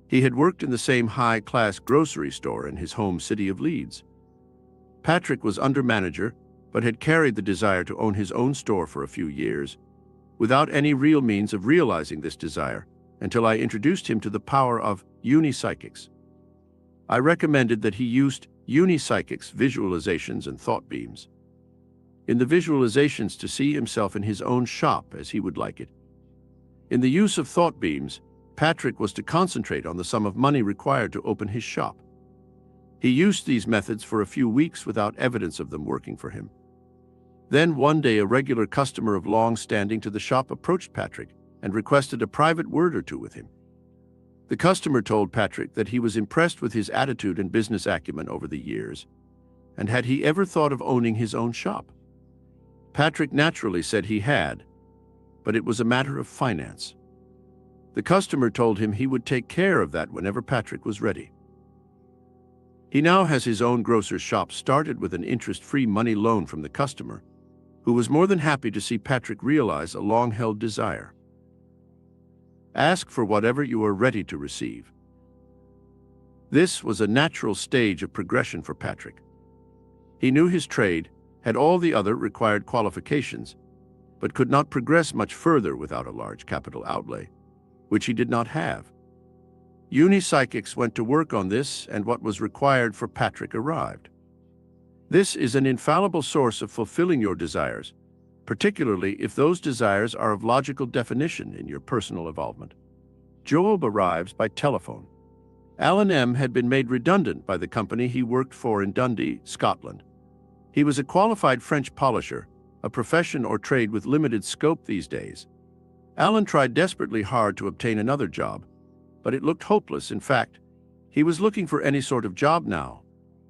He had worked in the same high-class grocery store in his home city of Leeds. Patrick was under manager, but had carried the desire to own his own store for a few years, without any real means of realizing this desire, until I introduced him to the power of unipsychics. I recommended that he used unipsychics visualizations and thought beams. In the visualizations, to see himself in his own shop as he would like it. In the use of thought beams, Patrick was to concentrate on the sum of money required to open his shop. He used these methods for a few weeks without evidence of them working for him. Then one day, a regular customer of long standing to the shop approached Patrick and requested a private word or two with him. The customer told Patrick that he was impressed with his attitude and business acumen over the years, and had he ever thought of owning his own shop? Patrick naturally said he had, but it was a matter of finance. The customer told him he would take care of that whenever Patrick was ready. He now has his own grocer's shop, started with an interest-free money loan from the customer, who was more than happy to see Patrick realize a long-held desire. Ask for whatever you are ready to receive. This was a natural stage of progression for Patrick. He knew his trade, had all the other required qualifications, but could not progress much further without a large capital outlay, which he did not have. Unipsychics went to work on this, and what was required for Patrick arrived. This is an infallible source of fulfilling your desires, particularly if those desires are of logical definition in your personal involvement. Job arrives by telephone. Alan M. had been made redundant by the company he worked for in Dundee, Scotland. He was a qualified French polisher, a profession or trade with limited scope these days. Alan tried desperately hard to obtain another job, but it looked hopeless. In fact, he was looking for any sort of job now.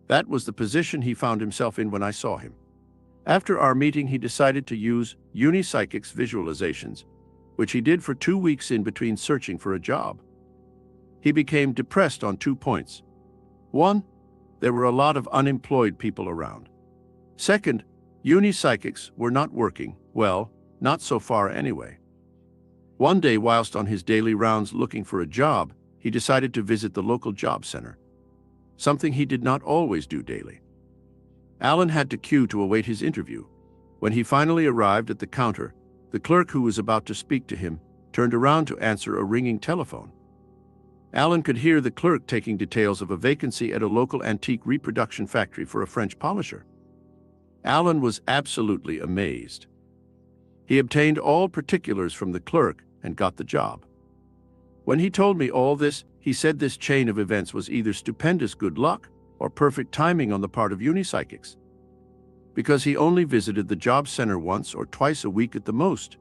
That was the position he found himself in when I saw him. After our meeting, he decided to use Unipsychics visualizations, which he did for 2 weeks in between searching for a job. He became depressed on 2 points. 1, there were a lot of unemployed people around. Second, Unipsychics were not working, well, not so far anyway. One day, whilst on his daily rounds looking for a job, he decided to visit the local job center, something he did not always do daily. Alan had to queue to await his interview. When he finally arrived at the counter, the clerk who was about to speak to him turned around to answer a ringing telephone. Alan could hear the clerk taking details of a vacancy at a local antique reproduction factory for a French polisher. Alan was absolutely amazed. He obtained all particulars from the clerk and got the job. When he told me all this, he said this chain of events was either stupendous good luck or perfect timing on the part of Unipsychics, because he only visited the job center once or twice a week at the most,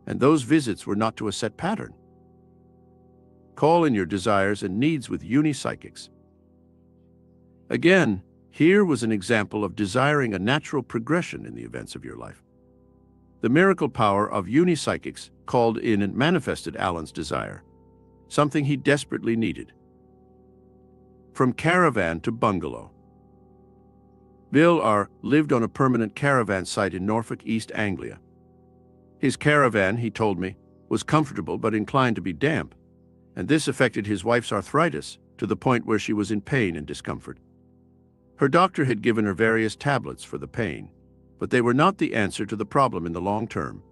and those visits were not to a set pattern. Call in your desires and needs with Unipsychics. Again, here was an example of desiring a natural progression in the events of your life. The miracle power of Unipsychics called in and manifested Alan's desire, something he desperately needed. From caravan to bungalow. Beale lived on a permanent caravan site in Norfolk, East Anglia. His caravan, he told me, was comfortable but inclined to be damp, and this affected his wife's arthritis to the point where she was in pain and discomfort. Her doctor had given her various tablets for the pain, but they were not the answer to the problem in the long term.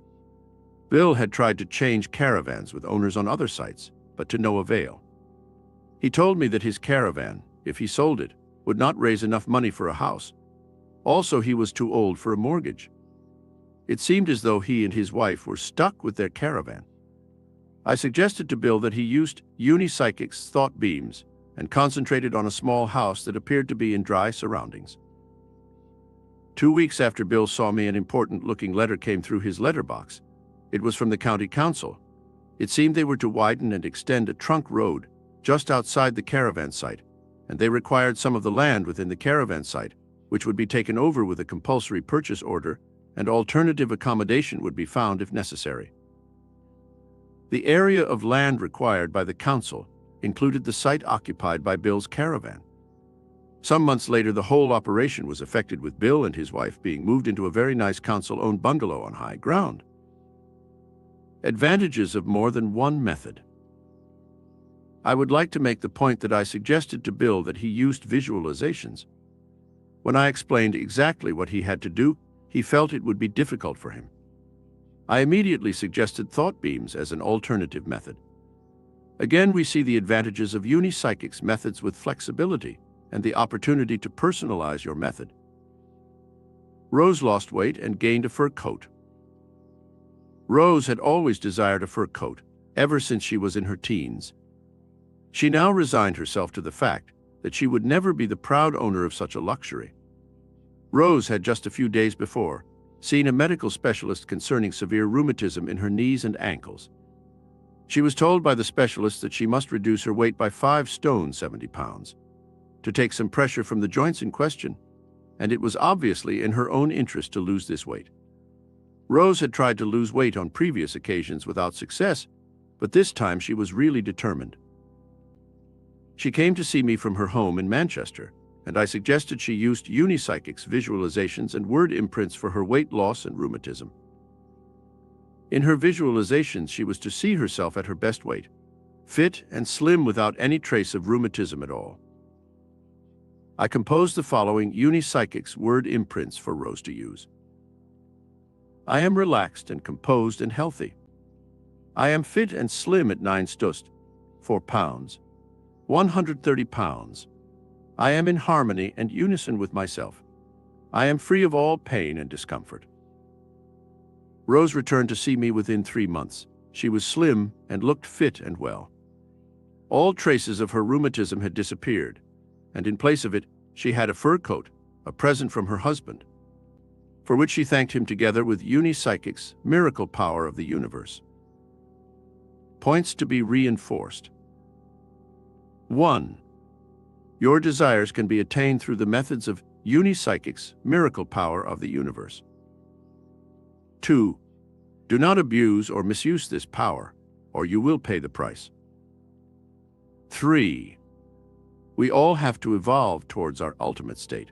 Beale had tried to change caravans with owners on other sites, but to no avail. He told me that his caravan, if he sold it, would not raise enough money for a house. Also, he was too old for a mortgage. It seemed as though he and his wife were stuck with their caravan. I suggested to Beale that he used Unipsychics thought beams and concentrated on a small house that appeared to be in dry surroundings. 2 weeks after Beale saw me, an important-looking letter came through his letterbox. It was from the county council. It seemed they were to widen and extend a trunk road just outside the caravan site, and they required some of the land within the caravan site, which would be taken over with a compulsory purchase order, and alternative accommodation would be found if necessary. The area of land required by the council included the site occupied by Beale's caravan. Some months later, the whole operation was effected, with Beale and his wife being moved into a very nice council-owned bungalow on high ground. Advantages of more than one method. I would like to make the point that I suggested to Beale that he used visualizations. When I explained exactly what he had to do, he felt it would be difficult for him. I immediately suggested thought beams as an alternative method. Again, we see the advantages of Unipsychics methods with flexibility and the opportunity to personalize your method. Rose lost weight and gained a fur coat. Rose had always desired a fur coat, ever since she was in her teens. She now resigned herself to the fact that she would never be the proud owner of such a luxury. Rose had just a few days before seen a medical specialist concerning severe rheumatism in her knees and ankles. She was told by the specialist that she must reduce her weight by 5 stone 70 pounds to take some pressure from the joints in question, and it was obviously in her own interest to lose this weight. Rose had tried to lose weight on previous occasions without success, but this time she was really determined. She came to see me from her home in Manchester, and I suggested she used Unipsychics visualizations and word imprints for her weight loss and rheumatism. In her visualizations, she was to see herself at her best weight, fit and slim without any trace of rheumatism at all. I composed the following Unipsychic's word imprints for Rose to use. I am relaxed and composed and healthy. I am fit and slim at 9 stust, 4 pounds, 130 pounds. I am in harmony and unison with myself. I am free of all pain and discomfort. Rose returned to see me within 3 months. She was slim and looked fit and well. All traces of her rheumatism had disappeared, and in place of it, she had a fur coat, a present from her husband, for which she thanked him together with Unipsychic's miracle power of the universe. Points to be reinforced. 1. Your desires can be attained through the methods of Unipsychic's miracle power of the universe. 2. Do not abuse or misuse this power, or you will pay the price. 3. We all have to evolve towards our ultimate state.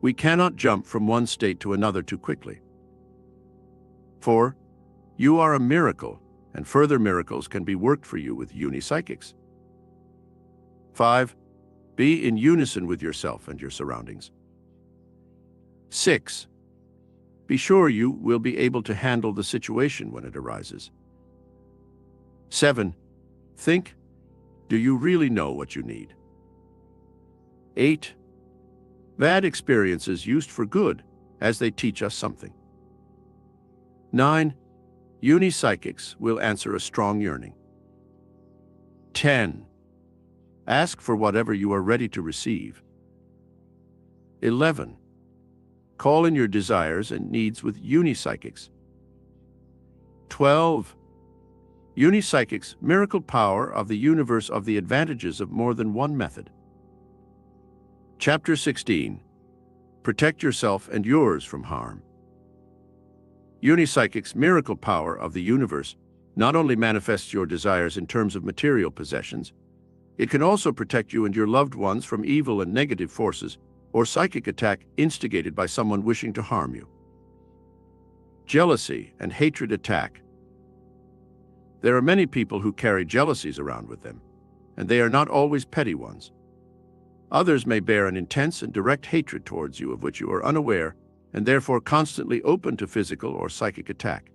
We cannot jump from one state to another too quickly. 4. You are a miracle, and further miracles can be worked for you with Unipsychics. 5. Be in unison with yourself and your surroundings. 6. Be sure you will be able to handle the situation when it arises. 7. Think, do you really know what you need? 8. Bad experiences used for good, as they teach us something. 9. Unipsychics will answer a strong yearning. 10. Ask for whatever you are ready to receive. 11. Call in your desires and needs with Unipsychics. 12. Unipsychics' miracle power of the universe of the advantages of more than one method. Chapter 16. Protect yourself and yours from harm. Unipsychics' miracle power of the universe not only manifests your desires in terms of material possessions, it can also protect you and your loved ones from evil and negative forces or psychic attack instigated by someone wishing to harm you. Jealousy and hatred attack. There are many people who carry jealousies around with them, and they are not always petty ones. Others may bear an intense and direct hatred towards you of which you are unaware and therefore constantly open to physical or psychic attack.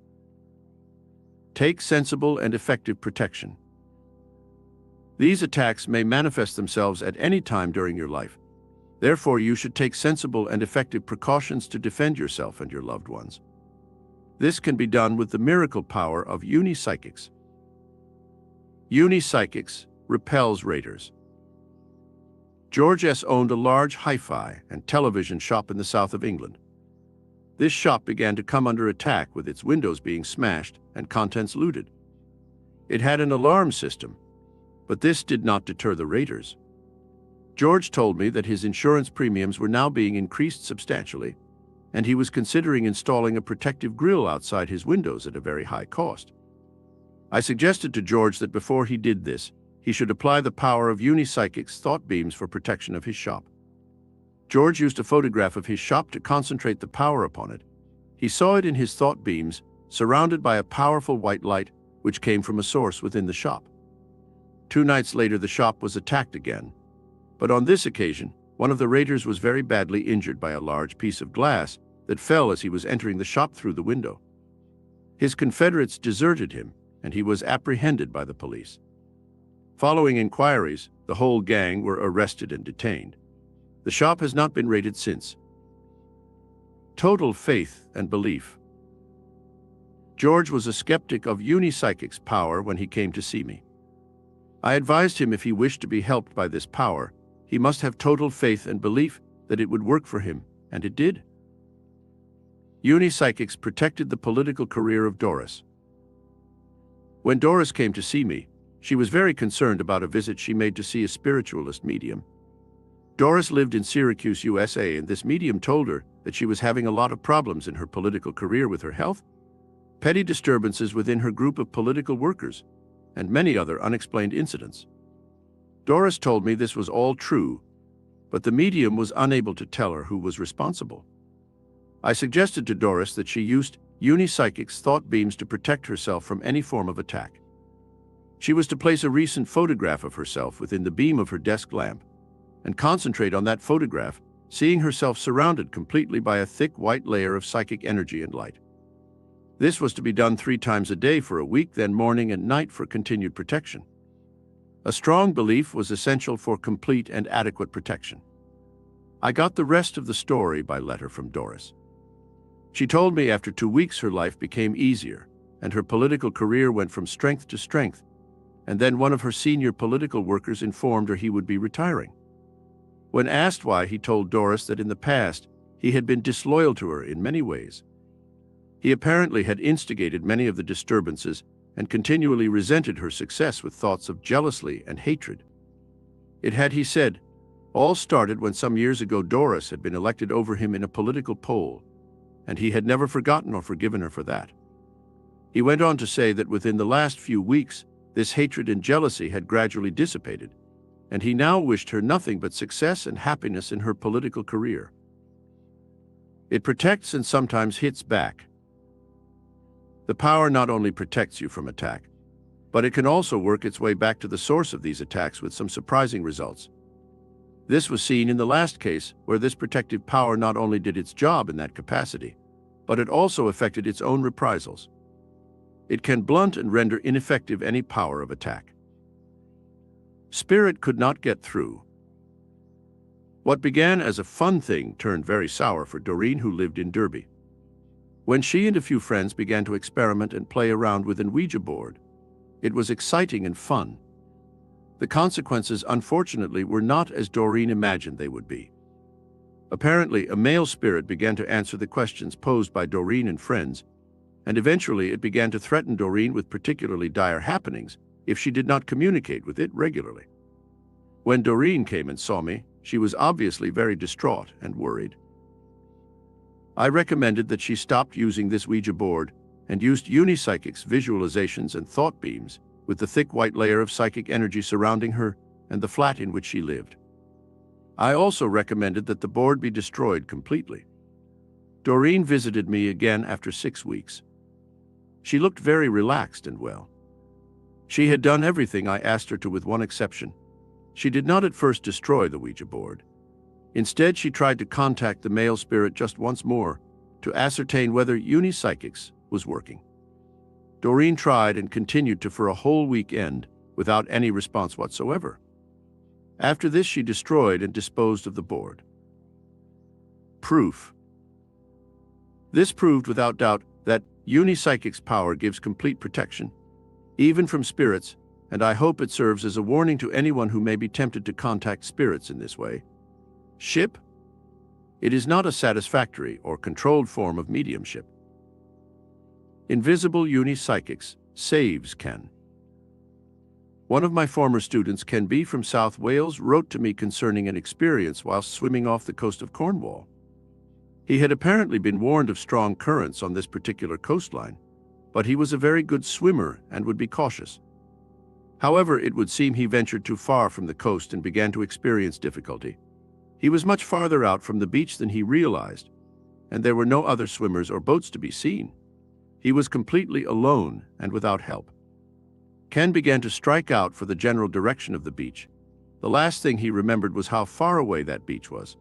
Take sensible and effective protection. These attacks may manifest themselves at any time during your life. Therefore, you should take sensible and effective precautions to defend yourself and your loved ones. This can be done with the miracle power of Unipsychics. Unipsychics repels raiders. George S. owned a large hi-fi and television shop in the south of England. This shop began to come under attack with its windows being smashed and contents looted. It had an alarm system, but this did not deter the raiders. George told me that his insurance premiums were now being increased substantially, and he was considering installing a protective grille outside his windows at a very high cost. I suggested to George that before he did this, he should apply the power of Unipsychic's thought beams for protection of his shop. George used a photograph of his shop to concentrate the power upon it. He saw it in his thought beams, surrounded by a powerful white light, which came from a source within the shop. 2 nights later, the shop was attacked again. But on this occasion, one of the raiders was very badly injured by a large piece of glass that fell as he was entering the shop through the window. His confederates deserted him, and he was apprehended by the police. Following inquiries, the whole gang were arrested and detained. The shop has not been raided since. Total faith and belief. George was a skeptic of Unipsychic's power when he came to see me. I advised him if he wished to be helped by this power, he must have total faith and belief that it would work for him, and it did. Unipsychics protected the political career of Doris. When Doris came to see me, she was very concerned about a visit she made to see a spiritualist medium. Doris lived in Syracuse, USA, and this medium told her that she was having a lot of problems in her political career with her health, petty disturbances within her group of political workers, and many other unexplained incidents. Doris told me this was all true, but the medium was unable to tell her who was responsible. I suggested to Doris that she used Unipsychic's thought beams to protect herself from any form of attack. She was to place a recent photograph of herself within the beam of her desk lamp, and concentrate on that photograph, seeing herself surrounded completely by a thick white layer of psychic energy and light. This was to be done 3 times a day for a week, then morning and night for continued protection. A strong belief was essential for complete and adequate protection. I got the rest of the story by letter from Doris. She told me after 2 weeks her life became easier, and her political career went from strength to strength, and then one of her senior political workers informed her he would be retiring. When asked why, he told Doris that in the past he had been disloyal to her in many ways. He apparently had instigated many of the disturbances and continually resented her success with thoughts of jealousy and hatred. It had, he said, all started when some years ago Doris had been elected over him in a political poll, and he had never forgotten or forgiven her for that. He went on to say that within the last few weeks, this hatred and jealousy had gradually dissipated, and he now wished her nothing but success and happiness in her political career. It protects and sometimes hits back. The power not only protects you from attack, but it can also work its way back to the source of these attacks with some surprising results. This was seen in the last case, where this protective power not only did its job in that capacity, but it also affected its own reprisals. It can blunt and render ineffective any power of attack. Spirit could not get through. What began as a fun thing turned very sour for Doreen, who lived in Derby. When she and a few friends began to experiment and play around with an Ouija board, it was exciting and fun. The consequences, unfortunately, were not as Doreen imagined they would be. Apparently, a male spirit began to answer the questions posed by Doreen and friends, and eventually it began to threaten Doreen with particularly dire happenings if she did not communicate with it regularly. When Doreen came and saw me, she was obviously very distraught and worried. I recommended that she stopped using this Ouija board and used unipsychics, visualizations, and thought beams with the thick white layer of psychic energy surrounding her and the flat in which she lived. I also recommended that the board be destroyed completely. Doreen visited me again after 6 weeks. She looked very relaxed and well. She had done everything I asked her to, with one exception. She did not at first destroy the Ouija board. Instead, she tried to contact the male spirit just once more to ascertain whether unipsychics was working. Doreen tried and continued to for a whole weekend without any response whatsoever. After this, she destroyed and disposed of the board. Proof. This proved without doubt that unipsychics' power gives complete protection, even from spirits, and I hope it serves as a warning to anyone who may be tempted to contact spirits in this way. Ship? It is not a satisfactory or controlled form of mediumship. Invisible unipsychics saves can. One of my former students, Ken B. from South Wales, wrote to me concerning an experience whilst swimming off the coast of Cornwall. He had apparently been warned of strong currents on this particular coastline, but he was a very good swimmer and would be cautious. However, it would seem he ventured too far from the coast and began to experience difficulty. He was much farther out from the beach than he realized, and there were no other swimmers or boats to be seen. He was completely alone and without help. Ken began to strike out for the general direction of the beach. The last thing he remembered was how far away that beach was.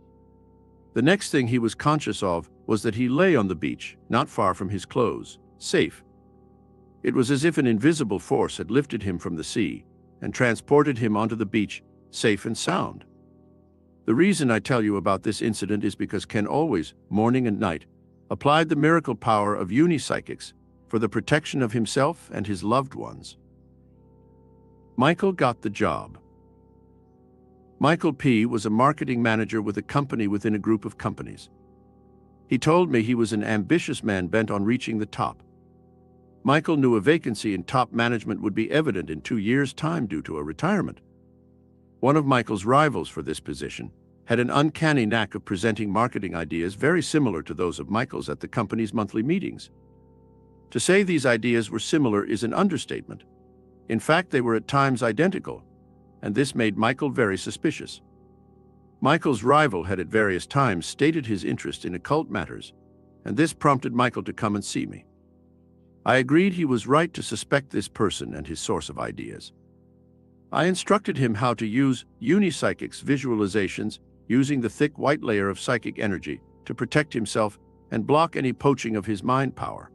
The next thing he was conscious of was that he lay on the beach, not far from his clothes, safe. It was as if an invisible force had lifted him from the sea and transported him onto the beach, safe and sound. The reason I tell you about this incident is because Ken always, morning and night, applied the miracle power of unipsychics for the protection of himself and his loved ones. Michael got the job. Michael P. was a marketing manager with a company within a group of companies. He told me he was an ambitious man bent on reaching the top. Michael knew a vacancy in top management would be evident in 2 years' time due to a retirement. One of Michael's rivals for this position had an uncanny knack of presenting marketing ideas very similar to those of Michael's at the company's monthly meetings. To say these ideas were similar is an understatement. In fact, they were at times identical, and this made Michael very suspicious. Michael's rival had at various times stated his interest in occult matters, and this prompted Michael to come and see me. I agreed he was right to suspect this person and his source of ideas. I instructed him how to use unipsychic's visualizations using the thick white layer of psychic energy to protect himself and block any poaching of his mind power.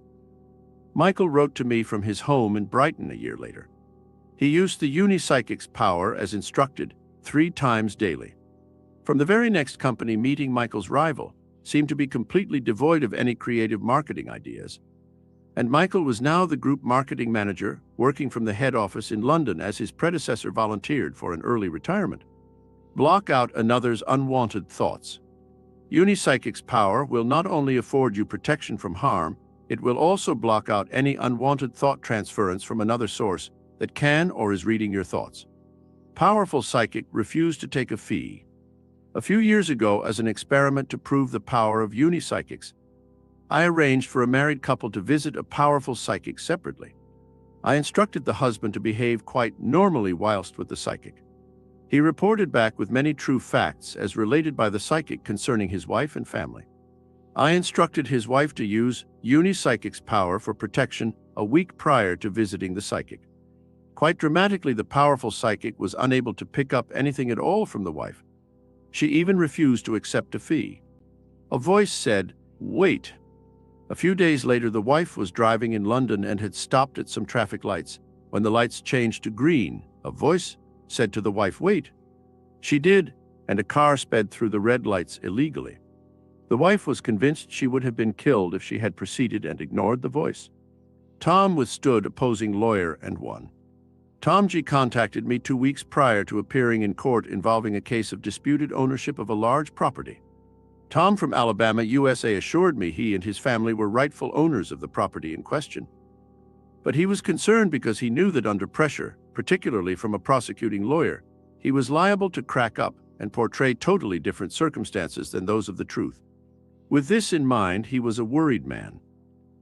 Michael wrote to me from his home in Brighton a year later. He used the unipsychic's power as instructed 3 times daily. From the very next company meeting, Michael's rival seemed to be completely devoid of any creative marketing ideas. And Michael was now the group marketing manager, working from the head office in London as his predecessor volunteered for an early retirement. Block out another's unwanted thoughts. Unipsychic's power will not only afford you protection from harm, it will also block out any unwanted thought transference from another source that can or is reading your thoughts. Powerful psychic refused to take a fee. A few years ago, as an experiment to prove the power of unipsychics, I arranged for a married couple to visit a powerful psychic separately. I instructed the husband to behave quite normally whilst with the psychic. He reported back with many true facts as related by the psychic concerning his wife and family. I instructed his wife to use unipsychic's power for protection a week prior to visiting the psychic. Quite dramatically, the powerful psychic was unable to pick up anything at all from the wife. She even refused to accept a fee. A voice said, "Wait." A few days later, the wife was driving in London and had stopped at some traffic lights. When the lights changed to green, a voice said to the wife, "Wait." She did, and a car sped through the red lights illegally. The wife was convinced she would have been killed if she had proceeded and ignored the voice. Tom withstood opposing lawyer and won. Tom G. contacted me 2 weeks prior to appearing in court involving a case of disputed ownership of a large property. Tom from Alabama, USA assured me he and his family were rightful owners of the property in question. But he was concerned because he knew that under pressure, particularly from a prosecuting lawyer, he was liable to crack up and portray totally different circumstances than those of the truth. With this in mind, he was a worried man.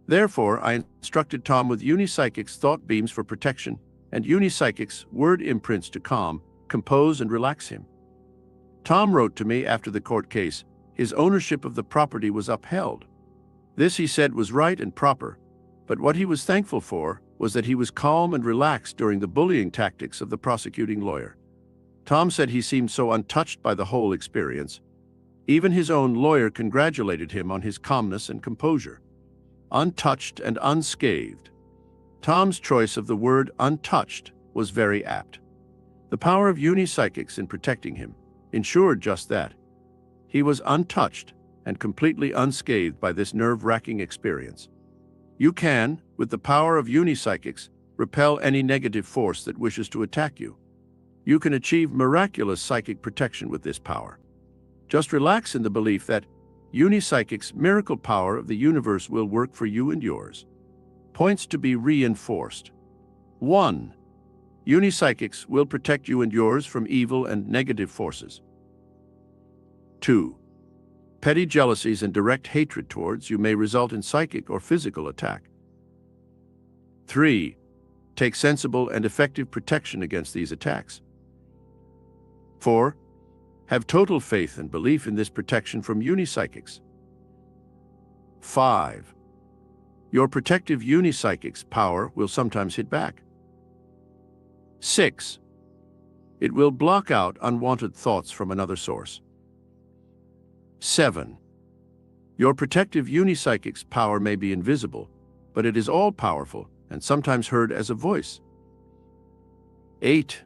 Therefore, I instructed Tom with unipsychic's thought beams for protection and unipsychic's word imprints to calm, compose, and relax him. Tom wrote to me after the court case. His ownership of the property was upheld. This, he said, was right and proper, but what he was thankful for was that he was calm and relaxed during the bullying tactics of the prosecuting lawyer. Tom said he seemed so untouched by the whole experience. Even his own lawyer congratulated him on his calmness and composure. Untouched and unscathed. Tom's choice of the word untouched was very apt. The power of unipsychics in protecting him ensured just that. He was untouched and completely unscathed by this nerve-wracking experience. You can, with the power of unipsychics, repel any negative force that wishes to attack you. You can achieve miraculous psychic protection with this power. Just relax in the belief that unipsychics' miracle power of the universe will work for you and yours. Points to be reinforced. 1. Unipsychics will protect you and yours from evil and negative forces. 2. Petty jealousies and direct hatred towards you may result in psychic or physical attack. 3. Take sensible and effective protection against these attacks. 4. Have total faith and belief in this protection from unipsychics. 5. Your protective unipsychic's power will sometimes hit back. 6. It will block out unwanted thoughts from another source. 7. Your protective unipsychic's power may be invisible, but it is all-powerful and sometimes heard as a voice. 8.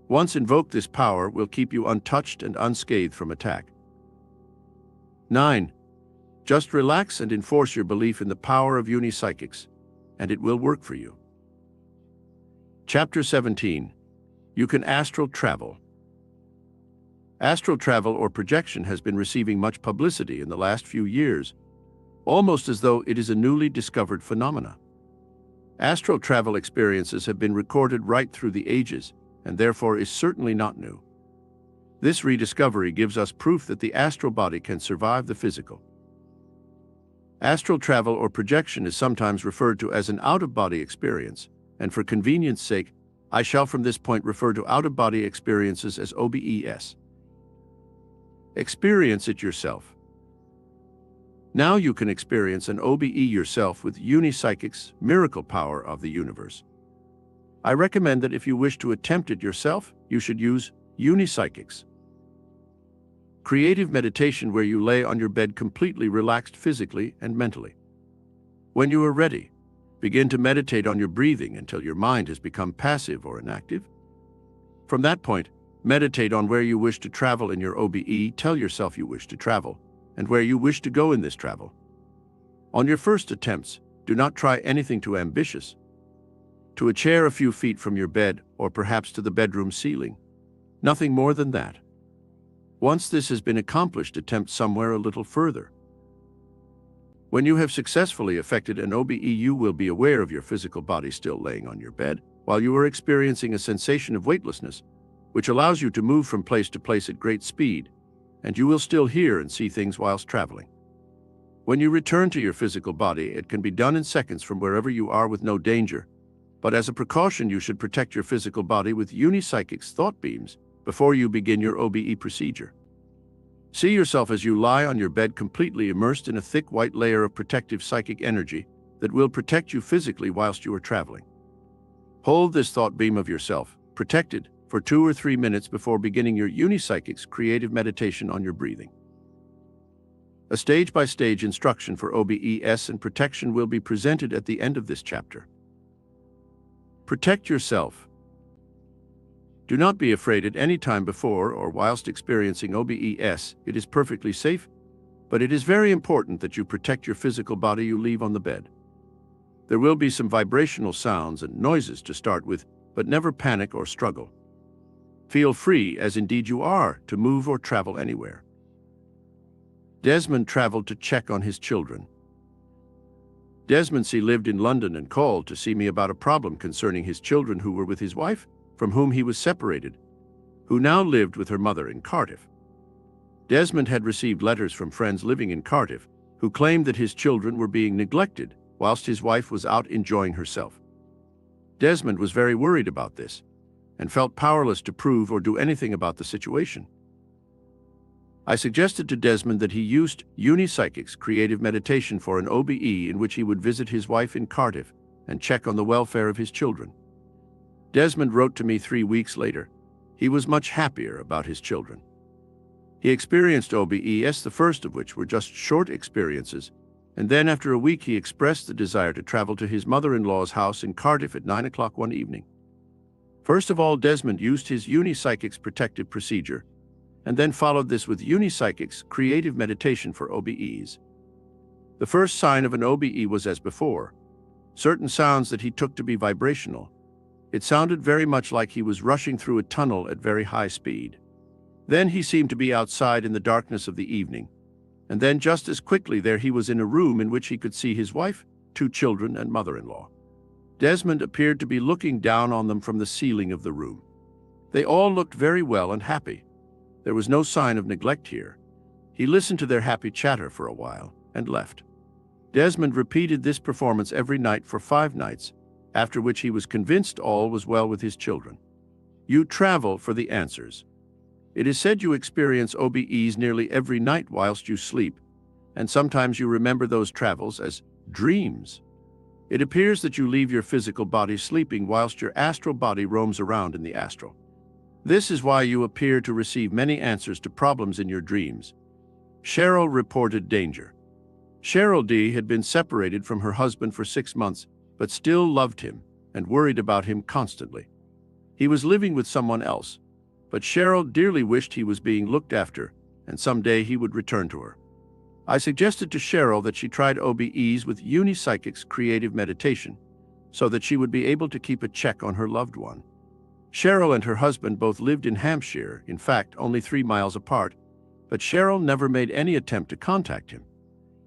Once invoked, this power will keep you untouched and unscathed from attack. 9. Just relax and enforce your belief in the power of unipsychics, and it will work for you. Chapter 17. You can astral travel. Astral travel or projection has been receiving much publicity in the last few years, almost as though it is a newly discovered phenomena. Astral travel experiences have been recorded right through the ages, and therefore is certainly not new. This rediscovery gives us proof that the astral body can survive the physical. Astral travel or projection is sometimes referred to as an out-of-body experience, and for convenience sake, I shall from this point refer to out-of-body experiences as OBES. Experience it yourself. Now you can experience an OBE yourself with unipsychic's miracle power of the universe. I recommend that if you wish to attempt it yourself, you should use unipsychics. Creative meditation where you lay on your bed completely relaxed physically and mentally. When you are ready, begin to meditate on your breathing until your mind has become passive or inactive. From that point, meditate on where you wish to travel in your OBE. Tell yourself you wish to travel and where you wish to go in this travel. On your first attempts, do not try anything too ambitious. To a chair a few feet from your bed or perhaps to the bedroom ceiling. Nothing more than that. Once this has been accomplished, attempt somewhere a little further. When you have successfully effected an OBE, you will be aware of your physical body still laying on your bed while you are experiencing a sensation of weightlessness, which allows you to move from place to place at great speed, and you will still hear and see things whilst traveling. When you return to your physical body, it can be done in seconds from wherever you are with no danger, but as a precaution, you should protect your physical body with unipsychics thought beams before you begin your OBE procedure. See yourself as you lie on your bed completely immersed in a thick white layer of protective psychic energy that will protect you physically whilst you are traveling. Hold this thought beam of yourself, protected, for 2 or 3 minutes before beginning your unipsychics creative meditation on your breathing. A stage-by-stage instruction for OBEs and protection will be presented at the end of this chapter. Protect yourself. Do not be afraid at any time before or whilst experiencing OBEs. It is perfectly safe, but it is very important that you protect your physical body you leave on the bed. There will be some vibrational sounds and noises to start with, but never panic or struggle. Feel free, as indeed you are, to move or travel anywhere. Desmond traveled to check on his children. Desmond C. lived in London and called to see me about a problem concerning his children who were with his wife, from whom he was separated, who now lived with her mother in Cardiff. Desmond had received letters from friends living in Cardiff who claimed that his children were being neglected whilst his wife was out enjoying herself. Desmond was very worried about this and felt powerless to prove or do anything about the situation. I suggested to Desmond that he used unipsychics creative meditation for an OBE in which he would visit his wife in Cardiff and check on the welfare of his children. Desmond wrote to me 3 weeks later. He was much happier about his children. He experienced OBEs, the first of which were just short experiences, and then after a week he expressed the desire to travel to his mother-in-law's house in Cardiff at 9 o'clock one evening. First of all, Desmond used his unipsychics protective procedure, and then followed this with unipsychics creative meditation for OBEs. The first sign of an OBE was as before, certain sounds that he took to be vibrational. It sounded very much like he was rushing through a tunnel at very high speed. Then he seemed to be outside in the darkness of the evening, and then just as quickly there he was in a room in which he could see his wife, 2 children, and mother-in-law. Desmond appeared to be looking down on them from the ceiling of the room. They all looked very well and happy. There was no sign of neglect here. He listened to their happy chatter for a while and left. Desmond repeated this performance every night for 5 nights, after which he was convinced all was well with his children. You travel for the answers. It is said you experience OBEs nearly every night whilst you sleep, and sometimes you remember those travels as dreams. It appears that you leave your physical body sleeping whilst your astral body roams around in the astral. This is why you appear to receive many answers to problems in your dreams. Cheryl reported danger. Cheryl D. had been separated from her husband for 6 months, but still loved him and worried about him constantly. He was living with someone else, but Cheryl dearly wished he was being looked after, and someday he would return to her. I suggested to Cheryl that she tried OBEs with unipsychics creative meditation, so that she would be able to keep a check on her loved one. Cheryl and her husband both lived in Hampshire, in fact, only 3 miles apart, but Cheryl never made any attempt to contact him.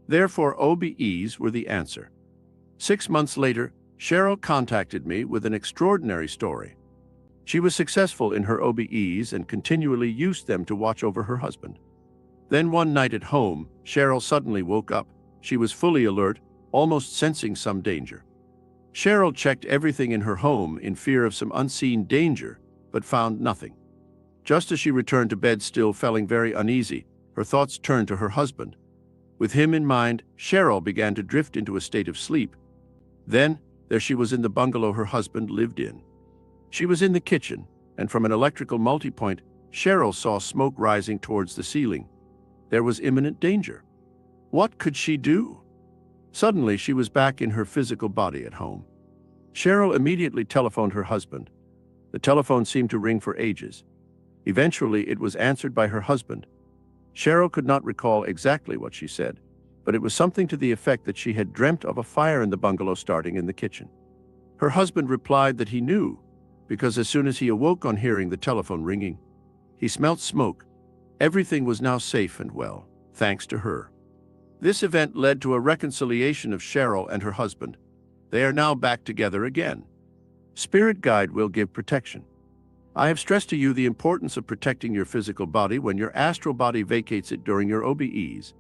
Therefore, OBEs were the answer. 6 months later, Cheryl contacted me with an extraordinary story. She was successful in her OBEs and continually used them to watch over her husband. Then one night at home, Cheryl suddenly woke up. She was fully alert, almost sensing some danger. Cheryl checked everything in her home in fear of some unseen danger, but found nothing. Just as she returned to bed, still feeling very uneasy, her thoughts turned to her husband. With him in mind, Cheryl began to drift into a state of sleep. Then, there she was in the bungalow her husband lived in. She was in the kitchen, and from an electrical multipoint, Cheryl saw smoke rising towards the ceiling. There was imminent danger. What could she do? Suddenly, she was back in her physical body at home. Cheryl immediately telephoned her husband. The telephone seemed to ring for ages. Eventually, it was answered by her husband. Cheryl could not recall exactly what she said, but it was something to the effect that she had dreamt of a fire in the bungalow starting in the kitchen. Her husband replied that he knew, because as soon as he awoke on hearing the telephone ringing, he smelt smoke. Everything was now safe and well, thanks to her. This event led to a reconciliation of Cheryl and her husband. They are now back together again. Spirit Guide will give protection. I have stressed to you the importance of protecting your physical body when your astral body vacates it during your OBEs.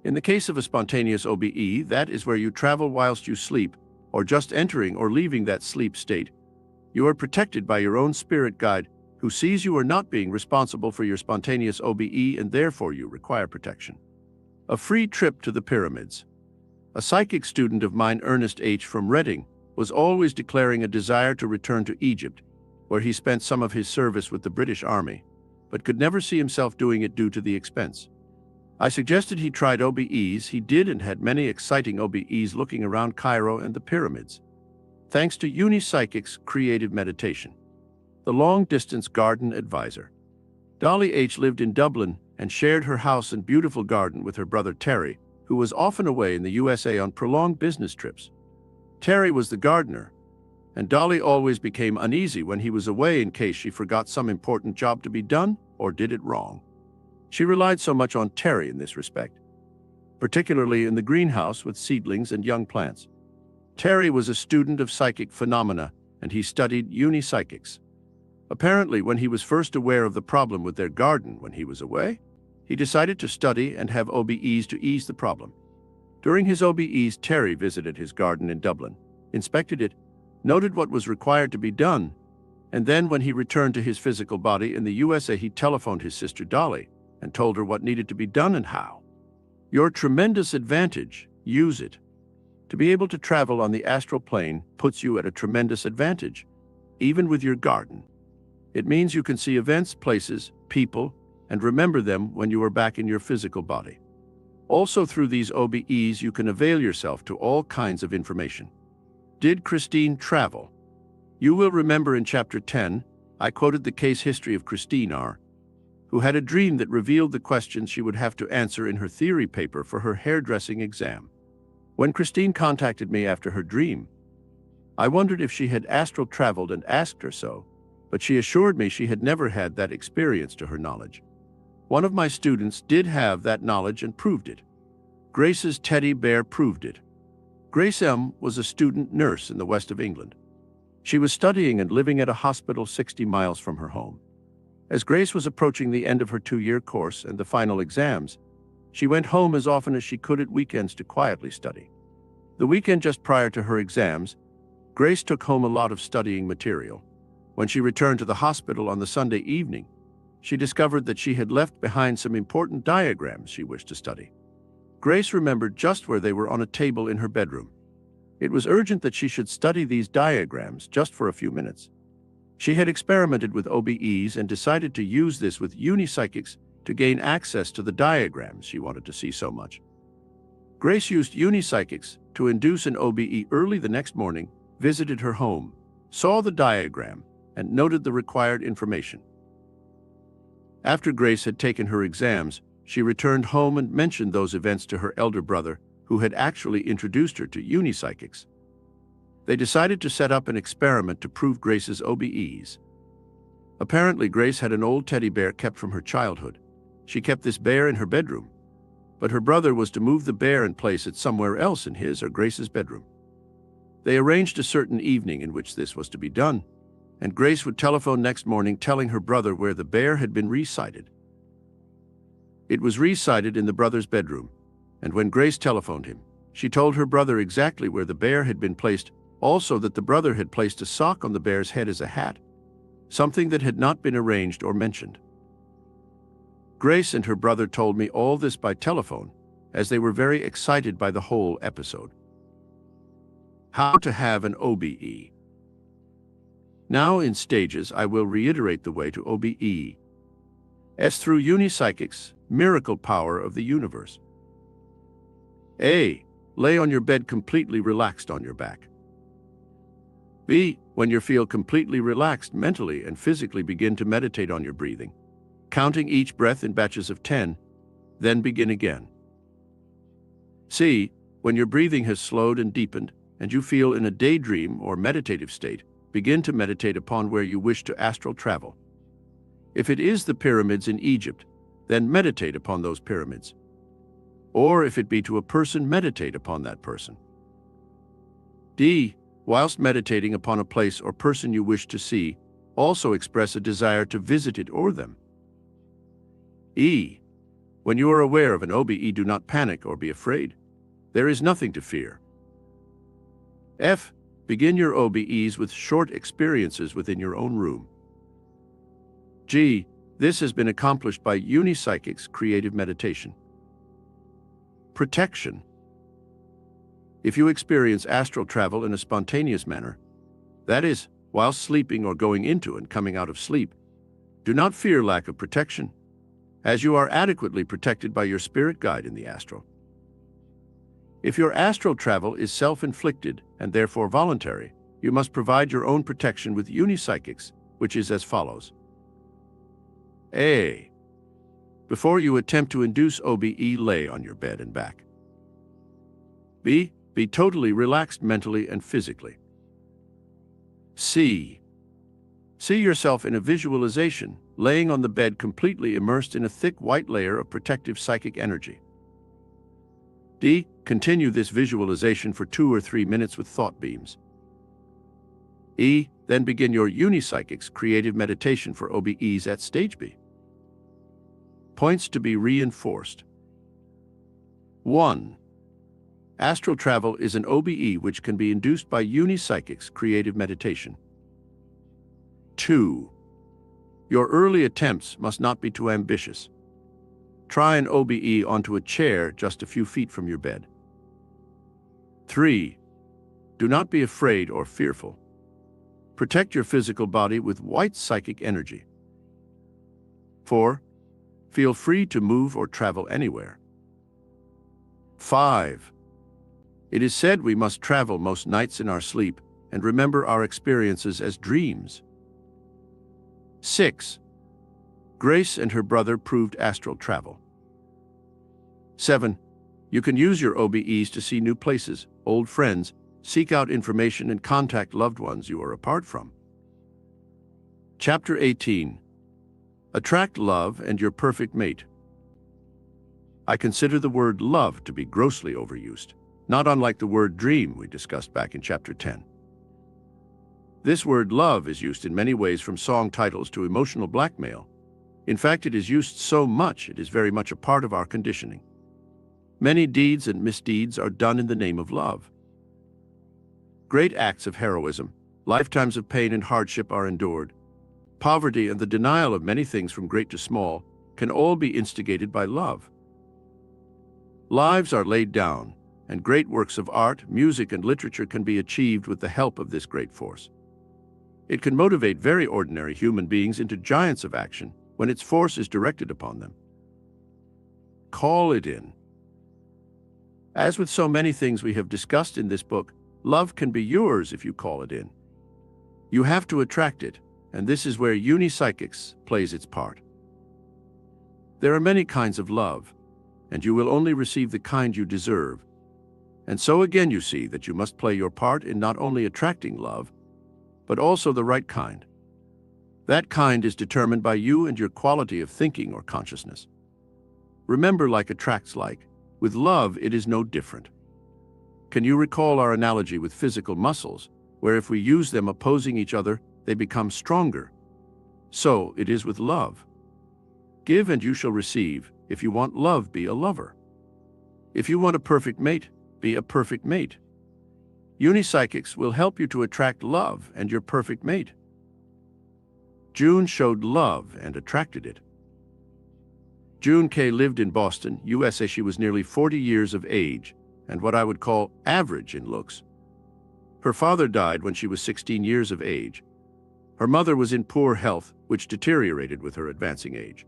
In the case of a spontaneous OBE, that is where you travel whilst you sleep, or just entering or leaving that sleep state. You are protected by your own spirit guide, who sees you are not being responsible for your spontaneous OBE, and therefore you require protection. A free trip to the pyramids. A psychic student of mine, Ernest H. from Reading, was always declaring a desire to return to Egypt, where he spent some of his service with the British Army, but could never see himself doing it due to the expense. I suggested he tried OBEs. He did, and had many exciting OBEs looking around Cairo and the pyramids. Thanks to Unipsychic's creative meditation. The long-distance garden advisor. Dolly H. lived in Dublin and shared her house and beautiful garden with her brother Terry, who was often away in the USA on prolonged business trips. Terry was the gardener, and Dolly always became uneasy when he was away in case she forgot some important job to be done or did it wrong. She relied so much on Terry in this respect, particularly in the greenhouse with seedlings and young plants. Terry was a student of psychic phenomena, and he studied unipsychics. Apparently, when he was first aware of the problem with their garden when he was away, he decided to study and have OBEs to ease the problem. During his OBEs, Terry visited his garden in Dublin, inspected it, noted what was required to be done, and then when he returned to his physical body in the USA, he telephoned his sister Dolly and told her what needed to be done and how. Your tremendous advantage, use it. To be able to travel on the astral plane puts you at a tremendous advantage, even with your garden. It means you can see events, places, people, and remember them when you are back in your physical body. Also, through these OBEs, you can avail yourself to all kinds of information. Did Christine travel? You will remember in Chapter 10, I quoted the case history of Christine R., who had a dream that revealed the questions she would have to answer in her theory paper for her hairdressing exam. When Christine contacted me after her dream, I wondered if she had astral traveled and asked her so, but she assured me she had never had that experience to her knowledge. One of my students did have that knowledge and proved it. Grace's teddy bear proved it. Grace M. was a student nurse in the west of England. She was studying and living at a hospital 60 miles from her home. As Grace was approaching the end of her 2-year course and the final exams, she went home as often as she could at weekends to quietly study. The weekend just prior to her exams, Grace took home a lot of studying material. When she returned to the hospital on the Sunday evening, she discovered that she had left behind some important diagrams she wished to study. Grace remembered just where they were on a table in her bedroom. It was urgent that she should study these diagrams just for a few minutes. She had experimented with OBEs and decided to use this with unipsychics to gain access to the diagrams she wanted to see so much. Grace used unipsychics to induce an OBE early the next morning, visited her home, saw the diagram, and noted the required information. After Grace had taken her exams, she returned home and mentioned those events to her elder brother, who had actually introduced her to unipsychics. They decided to set up an experiment to prove Grace's OBEs. Apparently, Grace had an old teddy bear kept from her childhood. She kept this bear in her bedroom, but her brother was to move the bear and place it somewhere else in his or Grace's bedroom. They arranged a certain evening in which this was to be done, and Grace would telephone next morning telling her brother where the bear had been resited. It was resited in the brother's bedroom, and when Grace telephoned him, she told her brother exactly where the bear had been placed, also that the brother had placed a sock on the bear's head as a hat, something that had not been arranged or mentioned. Grace and her brother told me all this by telephone, as they were very excited by the whole episode. How to have an OBE. Now in stages I will reiterate the way to OBE. S through unipsychics, miracle power of the universe. A. Lay on your bed completely relaxed on your back. B. When you feel completely relaxed mentally and physically, begin to meditate on your breathing, counting each breath in batches of 10, then begin again. C. When your breathing has slowed and deepened and you feel in a daydream or meditative state, begin to meditate upon where you wish to astral travel. If it is the pyramids in Egypt, then meditate upon those pyramids. Or if it be to a person, meditate upon that person. D. Whilst meditating upon a place or person you wish to see, also express a desire to visit it or them. E. When you are aware of an OBE, do not panic or be afraid. There is nothing to fear. F. Begin your OBEs with short experiences within your own room. G. This has been accomplished by unipsychics creative meditation. Protection. If you experience astral travel in a spontaneous manner, that is, while sleeping or going into and coming out of sleep, do not fear lack of protection, as you are adequately protected by your spirit guide in the astral. If your astral travel is self-inflicted and therefore voluntary, you must provide your own protection with unipsychics, which is as follows. A. Before you attempt to induce OBE, lay on your bed and back. B. Be totally relaxed mentally and physically. C. See yourself in a visualization, laying on the bed completely immersed in a thick white layer of protective psychic energy. D. Continue this visualization for 2 or 3 minutes with thought beams. E. Then begin your unipsychics creative meditation for OBEs at stage B. Points to be reinforced. 1. Astral travel is an OBE which can be induced by unipsychics creative meditation. 2. Your early attempts must not be too ambitious. Try an OBE onto a chair just a few feet from your bed. 3. Do not be afraid or fearful. Protect your physical body with white psychic energy. 4. Feel free to move or travel anywhere. 5. It is said we must travel most nights in our sleep and remember our experiences as dreams. 6. Grace and her brother proved astral travel. 7. You can use your OBEs to see new places, old friends, seek out information and contact loved ones you are apart from. Chapter 18. Attract love and your perfect mate. I consider the word love to be grossly overused, not unlike the word dream we discussed back in Chapter 10. This word love is used in many ways, from song titles to emotional blackmail. In fact, it is used so much it is very much a part of our conditioning. Many deeds and misdeeds are done in the name of love. Great acts of heroism, lifetimes of pain and hardship are endured. Poverty and the denial of many things from great to small can all be instigated by love. Lives are laid down, and great works of art, music, and literature can be achieved with the help of this great force. It can motivate very ordinary human beings into giants of action when its force is directed upon them. Call it in. As with so many things we have discussed in this book, love can be yours if you call it in. You have to attract it, and this is where unipsychics plays its part. There are many kinds of love, and you will only receive the kind you deserve. And so again you see that you must play your part in not only attracting love, but also the right kind. That kind is determined by you and your quality of thinking or consciousness. Remember, like attracts like. With love, it is no different. Can you recall our analogy with physical muscles, where if we use them opposing each other, they become stronger? So it is with love. Give and you shall receive. If you want love, be a lover. If you want a perfect mate, be a perfect mate. Unipsychics will help you to attract love and your perfect mate. June showed love and attracted it. June K. lived in Boston, USA. She was nearly 40 years of age and what I would call average in looks. Her father died when she was 16 years of age. Her mother was in poor health, which deteriorated with her advancing age.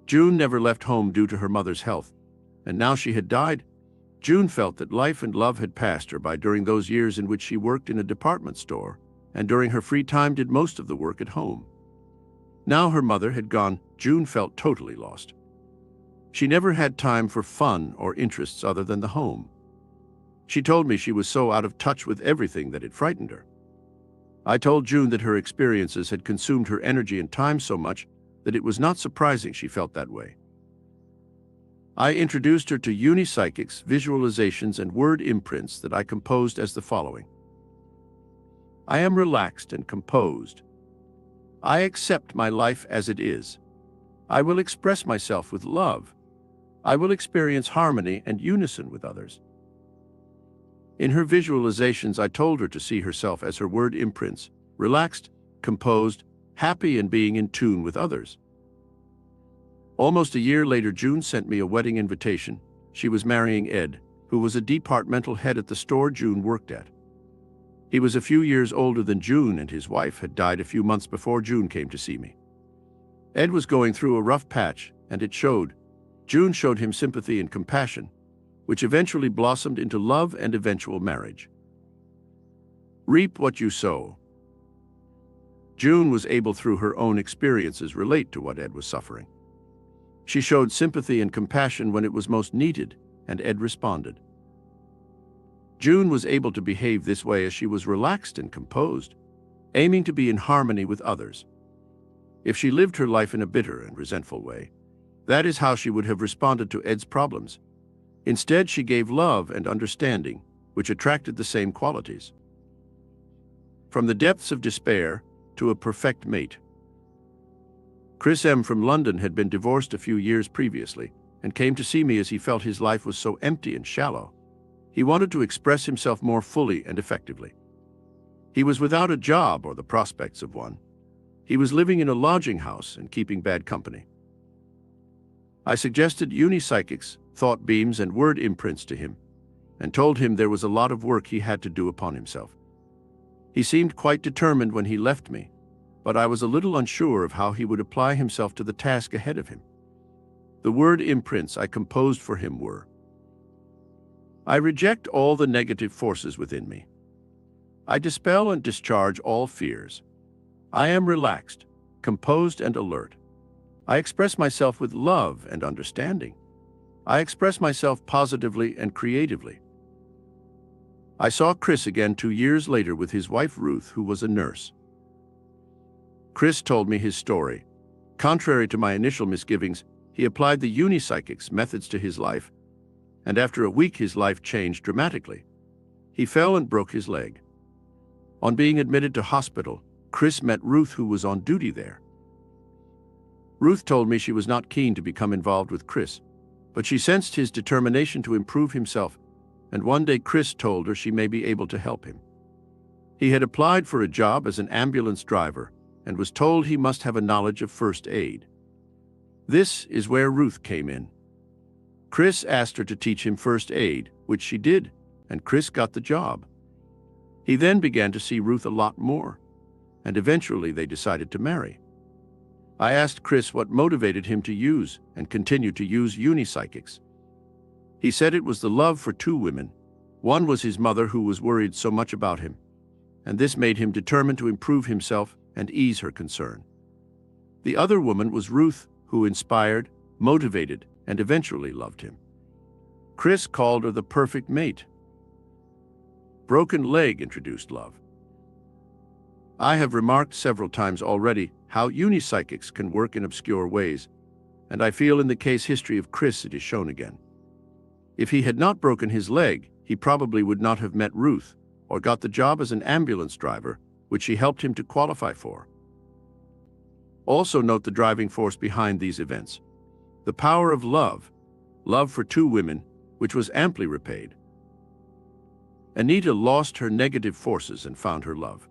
June never left home due to her mother's health, and now she had died. June felt that life and love had passed her by during those years in which she worked in a department store, and during her free time did most of the work at home. Now her mother had gone, June felt totally lost. She never had time for fun or interests other than the home. She told me she was so out of touch with everything that it frightened her. I told June that her experiences had consumed her energy and time so much that it was not surprising she felt that way. I introduced her to unipsychics, visualizations, and word imprints that I composed as the following. I am relaxed and composed. I accept my life as it is. I will express myself with love. I will experience harmony and unison with others. In her visualizations, I told her to see herself as her word imprints, relaxed, composed, happy, and being in tune with others. Almost a year later, June sent me a wedding invitation. She was marrying Ed, who was a departmental head at the store June worked at. He was a few years older than June, and his wife had died a few months before June came to see me. Ed was going through a rough patch, and it showed. June showed him sympathy and compassion, which eventually blossomed into love and eventual marriage. Reap what you sow. June was able through her own experiences relate to what Ed was suffering. She showed sympathy and compassion when it was most needed, and Ed responded. June was able to behave this way as she was relaxed and composed, aiming to be in harmony with others. If she lived her life in a bitter and resentful way, that is how she would have responded to Ed's problems. Instead, she gave love and understanding, which attracted the same qualities. From the depths of despair to a perfect mate. Chris M. from London had been divorced a few years previously and came to see me as he felt his life was so empty and shallow. He wanted to express himself more fully and effectively. He was without a job or the prospects of one. He was living in a lodging house and keeping bad company. I suggested unipsychics, thought beams, and word imprints to him, and told him there was a lot of work he had to do upon himself. He seemed quite determined when he left me, but I was a little unsure of how he would apply himself to the task ahead of him. The word imprints I composed for him were: I reject all the negative forces within me. I dispel and discharge all fears. I am relaxed, composed, and alert. I express myself with love and understanding. I express myself positively and creatively. I saw Chris again 2 years later with his wife Ruth, who was a nurse. Chris told me his story. Contrary to my initial misgivings, he applied the unipsychics methods to his life, and after a week his life changed dramatically. He fell and broke his leg. On being admitted to hospital, Chris met Ruth, who was on duty there. Ruth told me she was not keen to become involved with Chris, but she sensed his determination to improve himself, and one day Chris told her she may be able to help him. He had applied for a job as an ambulance driver and was told he must have a knowledge of first aid. This is where Ruth came in. Chris asked her to teach him first aid, which she did, and Chris got the job. He then began to see Ruth a lot more, and eventually they decided to marry. I asked Chris what motivated him to use and continue to use unipsychics. He said it was the love for 2 women. One was his mother, who was worried so much about him, and this made him determined to improve himself and ease her concern. The other woman was Ruth, who inspired, motivated, and eventually loved him. Chris called her the perfect mate. Broken leg introduced love. I have remarked several times already how unipsychics can work in obscure ways, and I feel in the case history of Chris it is shown again. If he had not broken his leg, he probably would not have met Ruth or got the job as an ambulance driver, which she helped him to qualify for. Also note the driving force behind these events: the power of love for 2 women, which was amply repaid. Anita lost her negative forces and found her love.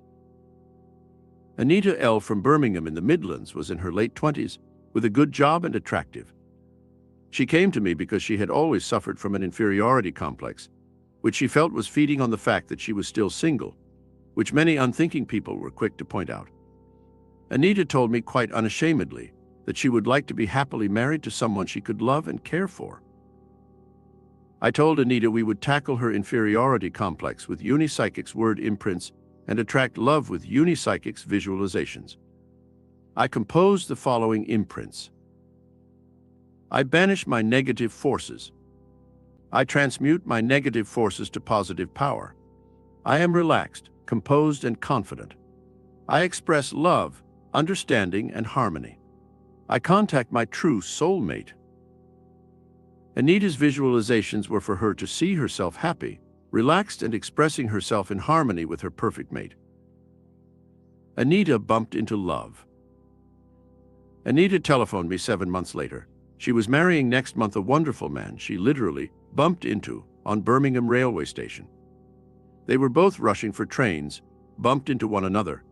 Anita L. from Birmingham in the Midlands was in her late 20s with a good job and attractive. She came to me because she had always suffered from an inferiority complex, which she felt was feeding on the fact that she was still single, which many unthinking people were quick to point out. Anita told me quite unashamedly that she would like to be happily married to someone she could love and care for. I told Anita we would tackle her inferiority complex with Unipsychic's word imprints and attract love with Unipsychic's visualizations. I composed the following imprints. I banish my negative forces. I transmute my negative forces to positive power. I am relaxed, composed, and confident. I express love, understanding, and harmony. I contact my true soulmate. Anita's visualizations were for her to see herself happy, relaxed, and expressing herself in harmony with her perfect mate. Anita bumped into love. Anita telephoned me 7 months later. She was marrying next month a wonderful man she literally bumped into on Birmingham railway station. They were both rushing for trains, bumped into one another.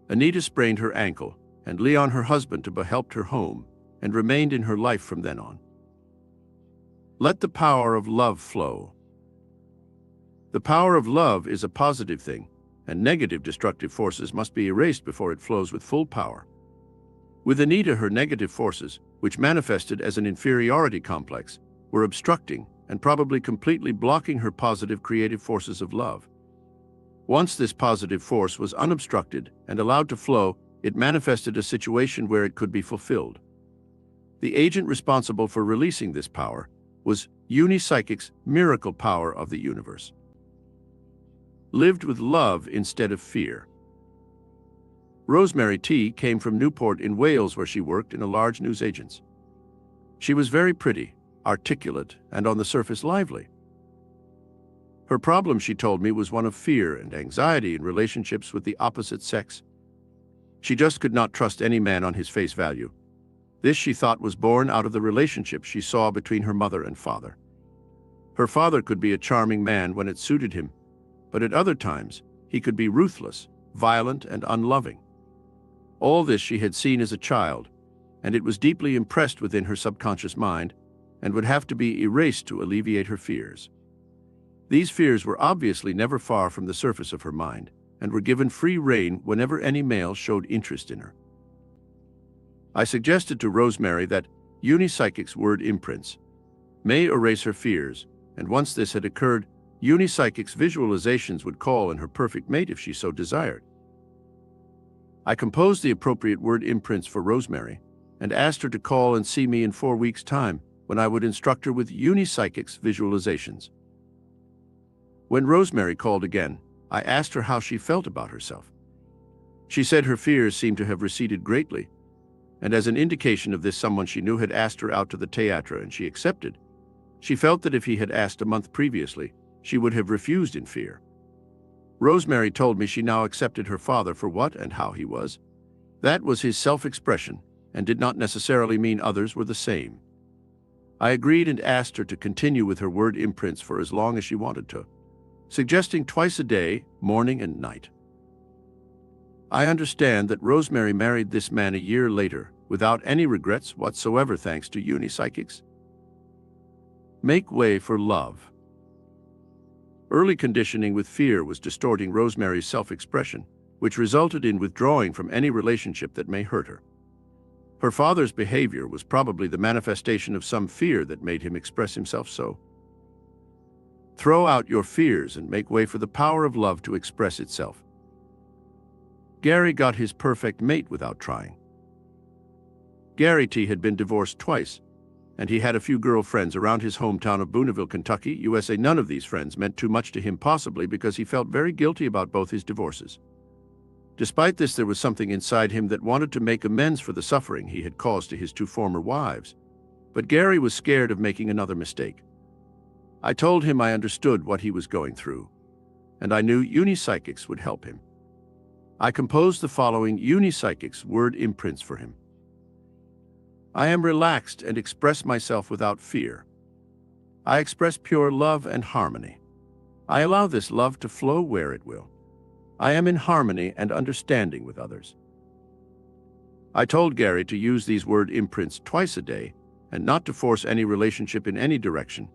Anita sprained her ankle, and Leon, her husband, helped her home and remained in her life from then on. Let the power of love flow. The power of love is a positive thing, and negative destructive forces must be erased before it flows with full power. With Anita, her negative forces, which manifested as an inferiority complex, were obstructing and probably completely blocking her positive creative forces of love. Once this positive force was unobstructed and allowed to flow, it manifested a situation where it could be fulfilled. The agent responsible for releasing this power was Unipsychic's miracle power of the universe. Lived with love instead of fear. Rosemary T. came from Newport in Wales, where she worked in a large newsagent's. She was very pretty, articulate, and on the surface lively. Her problem, she told me, was one of fear and anxiety in relationships with the opposite sex. She just could not trust any man on his face value. This, she thought, was born out of the relationship she saw between her mother and father. Her father could be a charming man when it suited him, but at other times he could be ruthless, violent, and unloving. All this she had seen as a child, and it was deeply impressed within her subconscious mind and would have to be erased to alleviate her fears. These fears were obviously never far from the surface of her mind and were given free rein whenever any male showed interest in her. I suggested to Rosemary that Unipsychic's word imprints may erase her fears, and once this had occurred, Unipsychic's visualizations would call in her perfect mate if she so desired. I composed the appropriate word imprints for Rosemary and asked her to call and see me in 4 weeks' time, when I would instruct her with Unipsychic's visualizations. When Rosemary called again, I asked her how she felt about herself. She said her fears seemed to have receded greatly, and as an indication of this, someone she knew had asked her out to the theatre and she accepted. She felt that if he had asked a month previously, she would have refused in fear. Rosemary told me she now accepted her father for what and how he was. That was his self-expression, and did not necessarily mean others were the same. I agreed and asked her to continue with her word imprints for as long as she wanted to, suggesting twice a day, morning and night. I understand that Rosemary married this man a year later, without any regrets whatsoever, thanks to Unipsychics. Make way for love. Early conditioning with fear was distorting Rosemary's self-expression, which resulted in withdrawing from any relationship that may hurt her. Her father's behavior was probably the manifestation of some fear that made him express himself so. Throw out your fears and make way for the power of love to express itself. Gary got his perfect mate without trying. Gary T. had been divorced twice, and he had a few girlfriends around his hometown of Booneville, Kentucky, USA. None of these friends meant too much to him, possibly because he felt very guilty about both his divorces. Despite this, there was something inside him that wanted to make amends for the suffering he had caused to his 2 former wives. But Gary was scared of making another mistake. I told him I understood what he was going through, and I knew Unipsychics would help him. I composed the following Unipsychics word imprints for him. I am relaxed and express myself without fear. I express pure love and harmony. I allow this love to flow where it will. I am in harmony and understanding with others. I told Gary to use these word imprints twice a day and not to force any relationship in any direction.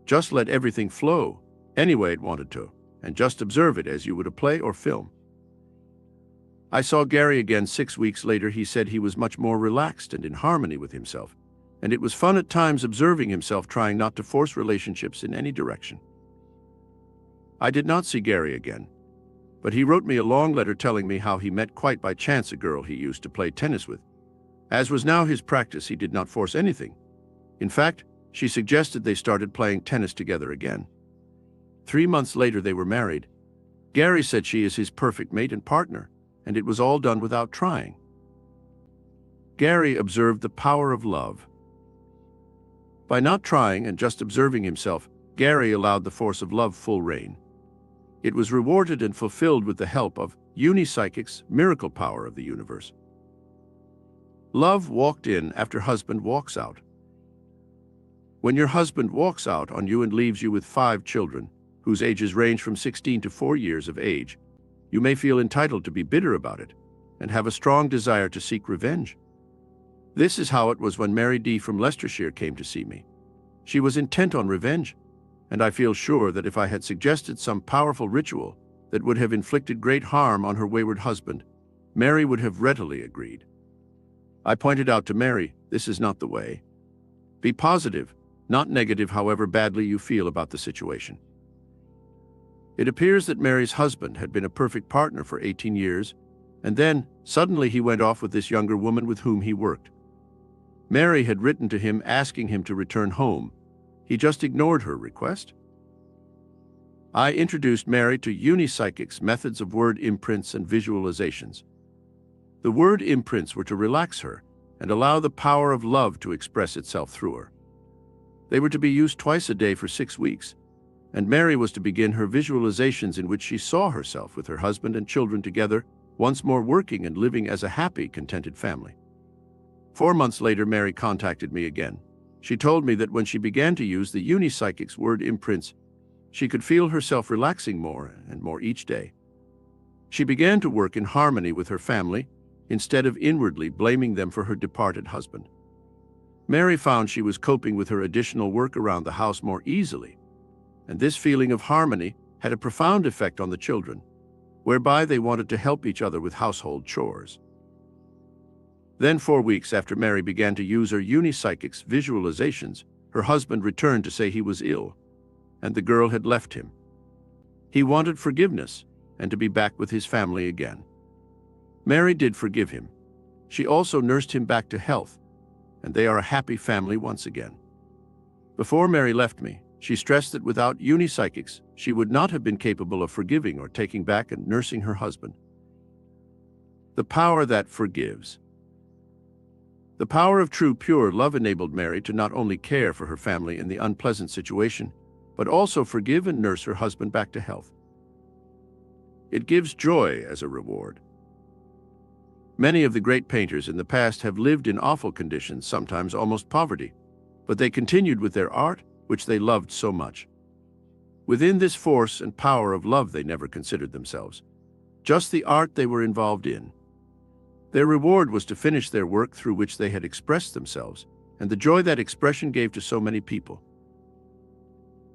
Just let everything flow any way it wanted to, and just observe it as you would a play or film. I saw Gary again 6 weeks later. He said he was much more relaxed and in harmony with himself, and it was fun at times observing himself trying not to force relationships in any direction. I did not see Gary again, but he wrote me a long letter telling me how he met quite by chance a girl he used to play tennis with. As was now his practice, he did not force anything. In fact, she suggested they started playing tennis together again. 3 months later, they were married. Gary said she is his perfect mate and partner, and it was all done without trying. Gary observed the power of love. By not trying and just observing himself, Gary allowed the force of love full reign. It was rewarded and fulfilled with the help of Unipsychic's miracle power of the universe. Love walked in after husband walks out. When your husband walks out on you and leaves you with 5 children, whose ages range from 16 to 4 years of age, you may feel entitled to be bitter about it and have a strong desire to seek revenge. This is how it was when Mary D. from Leicestershire came to see me. She was intent on revenge, and I feel sure that if I had suggested some powerful ritual that would have inflicted great harm on her wayward husband, Mary would have readily agreed. I pointed out to Mary, this is not the way. Be positive, not negative, however badly you feel about the situation. It appears that Mary's husband had been a perfect partner for 18 years, and then, suddenly he went off with this younger woman with whom he worked. Mary had written to him asking him to return home. He just ignored her request. I introduced Mary to Unipsychic's methods of word imprints and visualizations. The word imprints were to relax her and allow the power of love to express itself through her. They were to be used twice a day for 6 weeks, and Mary was to begin her visualizations in which she saw herself with her husband and children together, once more working and living as a happy, contented family. 4 months later, Mary contacted me again. She told me that when she began to use the Unipsychic's word imprints, she could feel herself relaxing more and more each day. She began to work in harmony with her family, instead of inwardly blaming them for her departed husband. Mary found she was coping with her additional work around the house more easily, and this feeling of harmony had a profound effect on the children, whereby they wanted to help each other with household chores. Then 4 weeks after Mary began to use her Unipsychic's visualizations, her husband returned to say he was ill, and the girl had left him. He wanted forgiveness and to be back with his family again. Mary did forgive him. She also nursed him back to health, and they are a happy family once again. Before Mary left me, she stressed that without Unipsychics, she would not have been capable of forgiving or taking back and nursing her husband. The power that forgives. The power of true, pure love enabled Mary to not only care for her family in the unpleasant situation, but also forgive and nurse her husband back to health. It gives joy as a reward. Many of the great painters in the past have lived in awful conditions, sometimes almost poverty, but they continued with their art, which they loved so much. Within this force and power of love, they never considered themselves, just the art they were involved in. Their reward was to finish their work through which they had expressed themselves, and the joy that expression gave to so many people.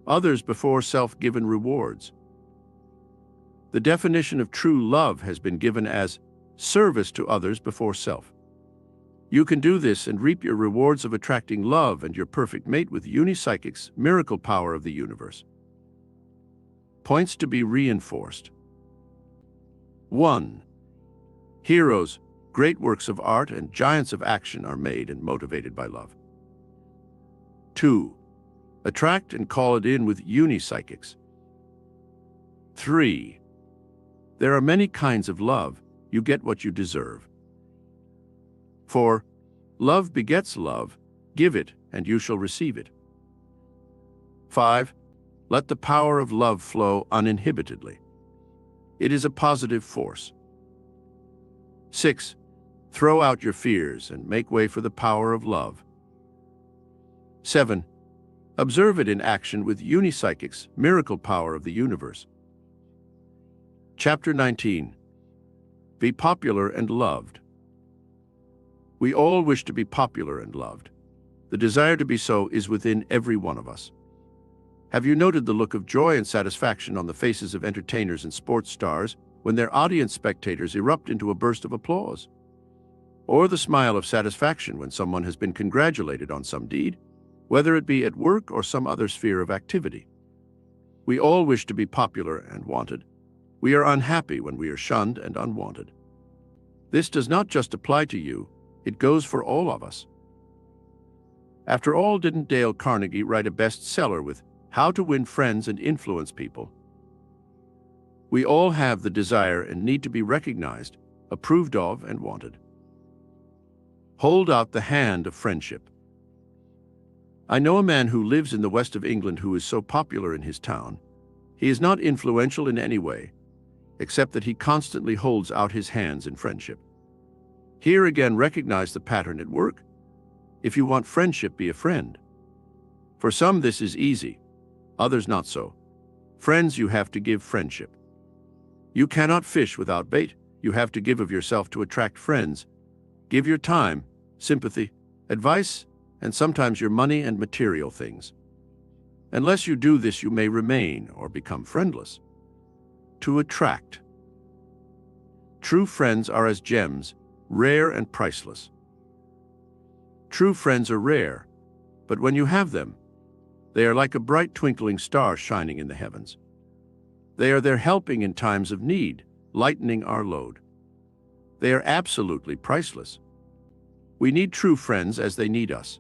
Others before self-given rewards. The definition of true love has been given as service to others before self. You can do this and reap your rewards of attracting love and your perfect mate with Unipsychic's miracle power of the universe. Points to be reinforced. 1. Heroes, great works of art, and giants of action are made and motivated by love. 2. Attract and call it in with Unipsychics. 3. There are many kinds of love. You get what you deserve. 4. Love begets love. Give it, and you shall receive it. 5. Let the power of love flow uninhibitedly. It is a positive force. 6. Throw out your fears and make way for the power of love. 7. Observe it in action with Unipsychic's miracle power of the universe. Chapter 19. Be popular and loved. We all wish to be popular and loved. The desire to be so is within every one of us. Have you noted the look of joy and satisfaction on the faces of entertainers and sports stars when their audience spectators erupt into a burst of applause, or the smile of satisfaction when someone has been congratulated on some deed, whether it be at work or some other sphere of activity. We all wish to be popular and wanted. We are unhappy when we are shunned and unwanted. This does not just apply to you, it goes for all of us. After all, didn't Dale Carnegie write a bestseller with How to Win Friends and Influence People? We all have the desire and need to be recognized, approved of, and wanted. Hold out the hand of friendship. I know a man who lives in the west of England who is so popular in his town. He is not influential in any way, except that he constantly holds out his hands in friendship. Here again, recognize the pattern at work. If you want friendship, be a friend. For some, this is easy, others not so. Friends, you have to give friendship. You cannot fish without bait. You have to give of yourself to attract friends. Give your time, sympathy, advice, and sometimes your money and material things. Unless you do this, you may remain or become friendless. To attract. True friends are as gems, rare and priceless. True friends are rare, but when you have them, they are like a bright twinkling star shining in the heavens. They are there helping in times of need, lightening our load. They are absolutely priceless. We need true friends as they need us,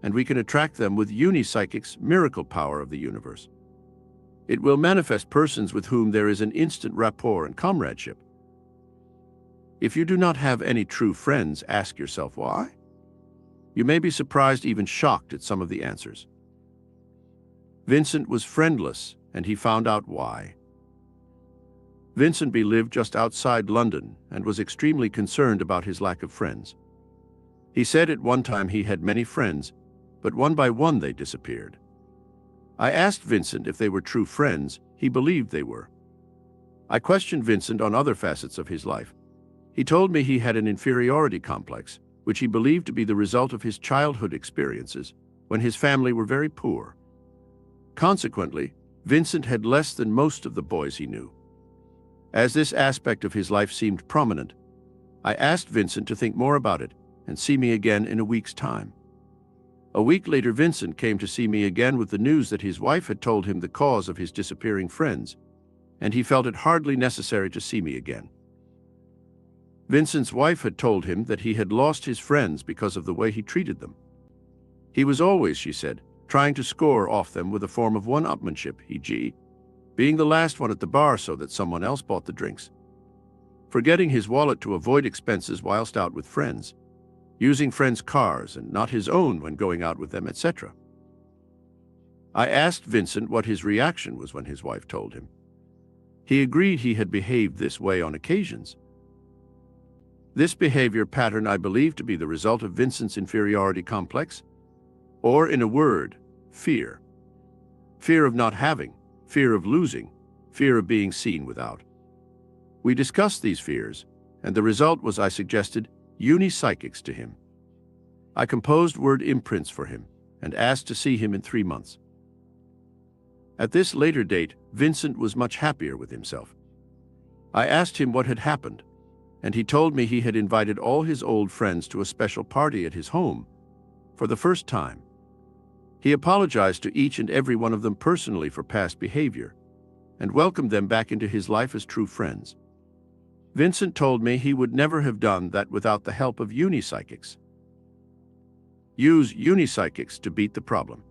and we can attract them with Unipsychic's miracle power of the universe. It will manifest persons with whom there is an instant rapport and comradeship. If you do not have any true friends, ask yourself why. You may be surprised, even shocked at some of the answers. Vincent was friendless, and he found out why. Vincent Beale lived just outside London and was extremely concerned about his lack of friends. He said at one time he had many friends, but one by one they disappeared. I asked Vincent if they were true friends. He believed they were. I questioned Vincent on other facets of his life. He told me he had an inferiority complex, which he believed to be the result of his childhood experiences when his family were very poor. Consequently, Vincent had less than most of the boys he knew. As this aspect of his life seemed prominent, I asked Vincent to think more about it and see me again in a week's time. A week later, Vincent came to see me again with the news that his wife had told him the cause of his disappearing friends, and he felt it hardly necessary to see me again. Vincent's wife had told him that he had lost his friends because of the way he treated them. He was always, she said, trying to score off them with a form of one-upmanship, e.g., being the last one at the bar so that someone else bought the drinks, forgetting his wallet to avoid expenses whilst out with friends, using friends' cars and not his own when going out with them, etc. I asked Vincent what his reaction was when his wife told him. He agreed he had behaved this way on occasions. This behavior pattern I believe to be the result of Vincent's inferiority complex, or in a word, fear. Fear of not having, fear of losing, fear of being seen without. We discussed these fears, and the result was I suggested Unipsychics to him. I composed word imprints for him and asked to see him in 3 months. At this later date, Vincent was much happier with himself. I asked him what had happened, and he told me he had invited all his old friends to a special party at his home for the first time. He apologized to each and every one of them personally for past behavior and welcomed them back into his life as true friends. Vincent told me he would never have done that without the help of Unipsychics. Use Unipsychics to beat the problem.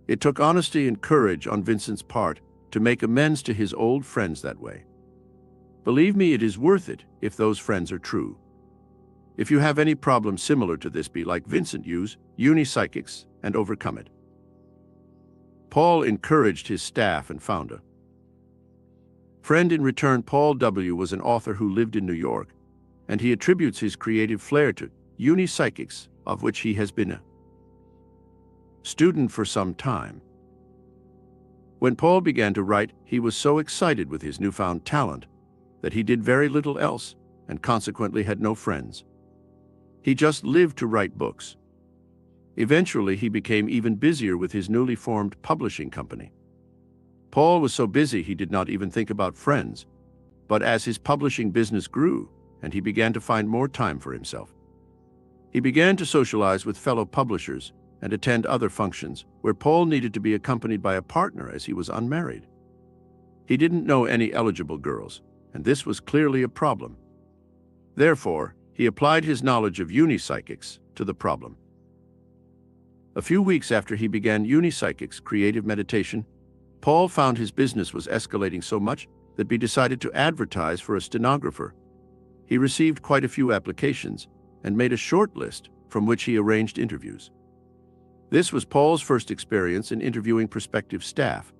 It took honesty and courage on Vincent's part to make amends to his old friends that way. Believe me, it is worth it if those friends are true. If you have any problem similar to this, be like Vincent, use Unipsychics and overcome it. Paul encouraged his staff and found a friend in return. Paul W. was an author who lived in New York, and he attributes his creative flair to Unipsychics, of which he has been a student for some time. When Paul began to write, he was so excited with his newfound talent that he did very little else and consequently had no friends. He just lived to write books. Eventually, he became even busier with his newly formed publishing company. Paul was so busy he did not even think about friends, but as his publishing business grew and he began to find more time for himself, he began to socialize with fellow publishers and attend other functions where Paul needed to be accompanied by a partner as he was unmarried. He didn't know any eligible girls, and this was clearly a problem. Therefore, he applied his knowledge of unipsychics to the problem. A few weeks after he began unipsychics creative meditation, Paul found his business was escalating so much that he decided to advertise for a stenographer. He received quite a few applications and made a short list from which he arranged interviews. This was Paul's first experience in interviewing prospective staff,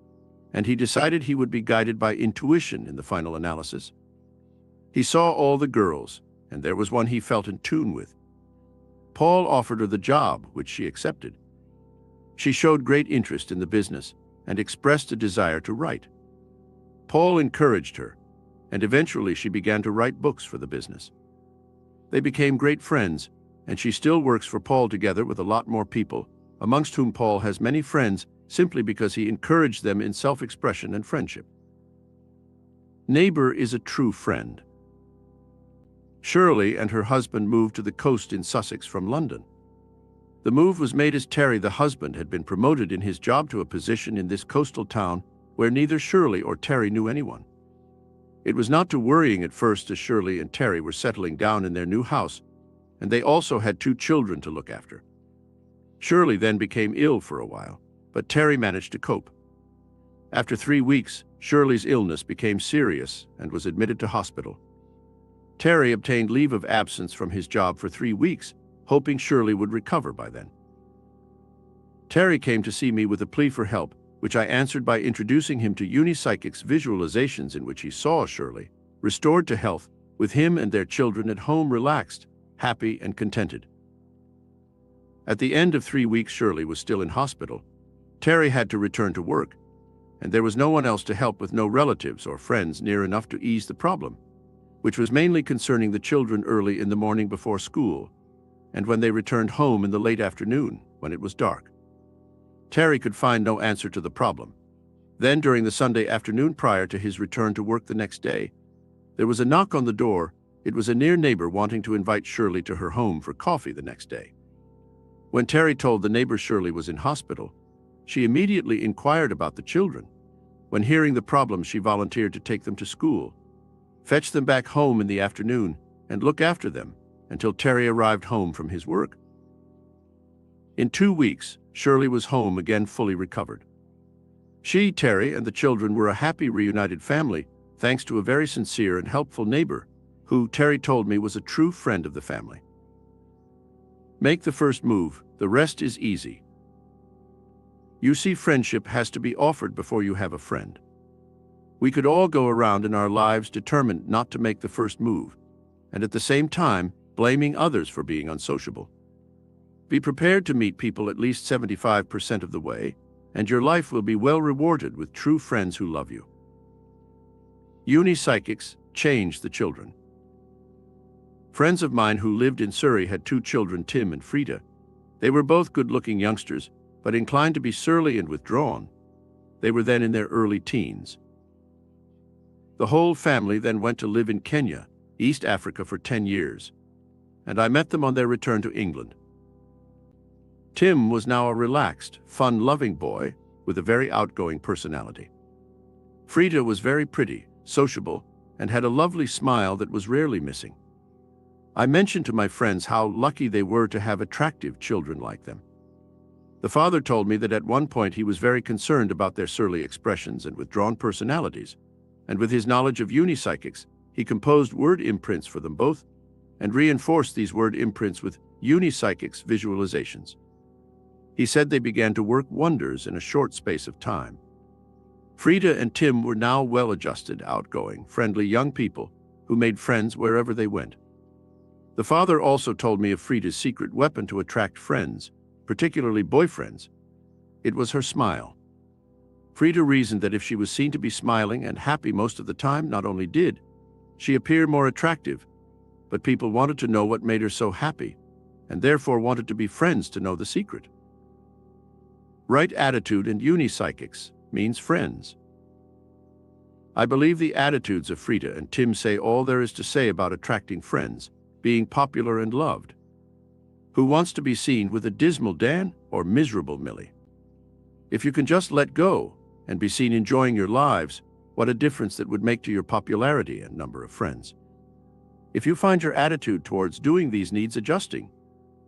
and he decided he would be guided by intuition in the final analysis. He saw all the girls, and there was one he felt in tune with. Paul offered her the job, which she accepted. She showed great interest in the business and expressed a desire to write. Paul encouraged her, and eventually she began to write books for the business. They became great friends, and she still works for Paul together with a lot more people, amongst whom Paul has many friends simply because he encouraged them in self-expression and friendship. Neighbor is a true friend. Shirley and her husband moved to the coast in Sussex from London. The move was made as Terry, the husband, had been promoted in his job to a position in this coastal town where neither Shirley or Terry knew anyone. It was not too worrying at first, as Shirley and Terry were settling down in their new house, and they also had 2 children to look after. Shirley then became ill for a while, but Terry managed to cope. After 3 weeks, Shirley's illness became serious and was admitted to hospital. Terry obtained leave of absence from his job for 3 weeks, hoping Shirley would recover by then. Terry came to see me with a plea for help, which I answered by introducing him to unipsychics visualizations in which he saw Shirley, restored to health, with him and their children at home, relaxed, happy, and contented. At the end of 3 weeks, Shirley was still in hospital. Terry had to return to work, and there was no one else to help, with no relatives or friends near enough to ease the problem, which was mainly concerning the children early in the morning before school, and when they returned home in the late afternoon when it was dark. Terry could find no answer to the problem. Then, during the Sunday afternoon prior to his return to work the next day, there was a knock on the door. It was a near neighbor wanting to invite Shirley to her home for coffee the next day. When Terry told the neighbor Shirley was in hospital, she immediately inquired about the children. When hearing the problem, she volunteered to take them to school, fetch them back home in the afternoon, and look after them until Terry arrived home from his work. In 2 weeks, Shirley was home again, fully recovered. She, Terry, and the children were a happy, reunited family, thanks to a very sincere and helpful neighbor, who, Terry told me, was a true friend of the family. Make the first move, the rest is easy. You see, friendship has to be offered before you have a friend. We could all go around in our lives determined not to make the first move, and at the same time, blaming others for being unsociable. Be prepared to meet people at least 75% of the way, and your life will be well rewarded with true friends who love you. Unipsychics change the children. Friends of mine who lived in Surrey had 2 children, Tim and Frida. They were both good-looking youngsters, but inclined to be surly and withdrawn. They were then in their early teens. The whole family then went to live in Kenya, East Africa, for 10 years, and I met them on their return to England. Tim was now a relaxed, fun-loving boy with a very outgoing personality. Frida was very pretty, sociable, and had a lovely smile that was rarely missing. I mentioned to my friends how lucky they were to have attractive children like them. The father told me that at one point he was very concerned about their surly expressions and withdrawn personalities, and with his knowledge of unipsychics, he composed word imprints for them both and reinforced these word imprints with unipsychics visualizations. He said they began to work wonders in a short space of time. Frida and Tim were now well-adjusted, outgoing, friendly young people who made friends wherever they went. The father also told me of Frida's secret weapon to attract friends, particularly boyfriends. It was her smile. Frida reasoned that if she was seen to be smiling and happy most of the time, not only did she appear more attractive, but people wanted to know what made her so happy, and therefore wanted to be friends to know the secret. Right attitude and unipsychics means friends. I believe the attitudes of Frida and Tim say all there is to say about attracting friends, being popular and loved. Who wants to be seen with a dismal Dan or miserable Millie? If you can just let go and be seen enjoying your lives, what a difference that would make to your popularity and number of friends. If you find your attitude towards doing these needs adjusting,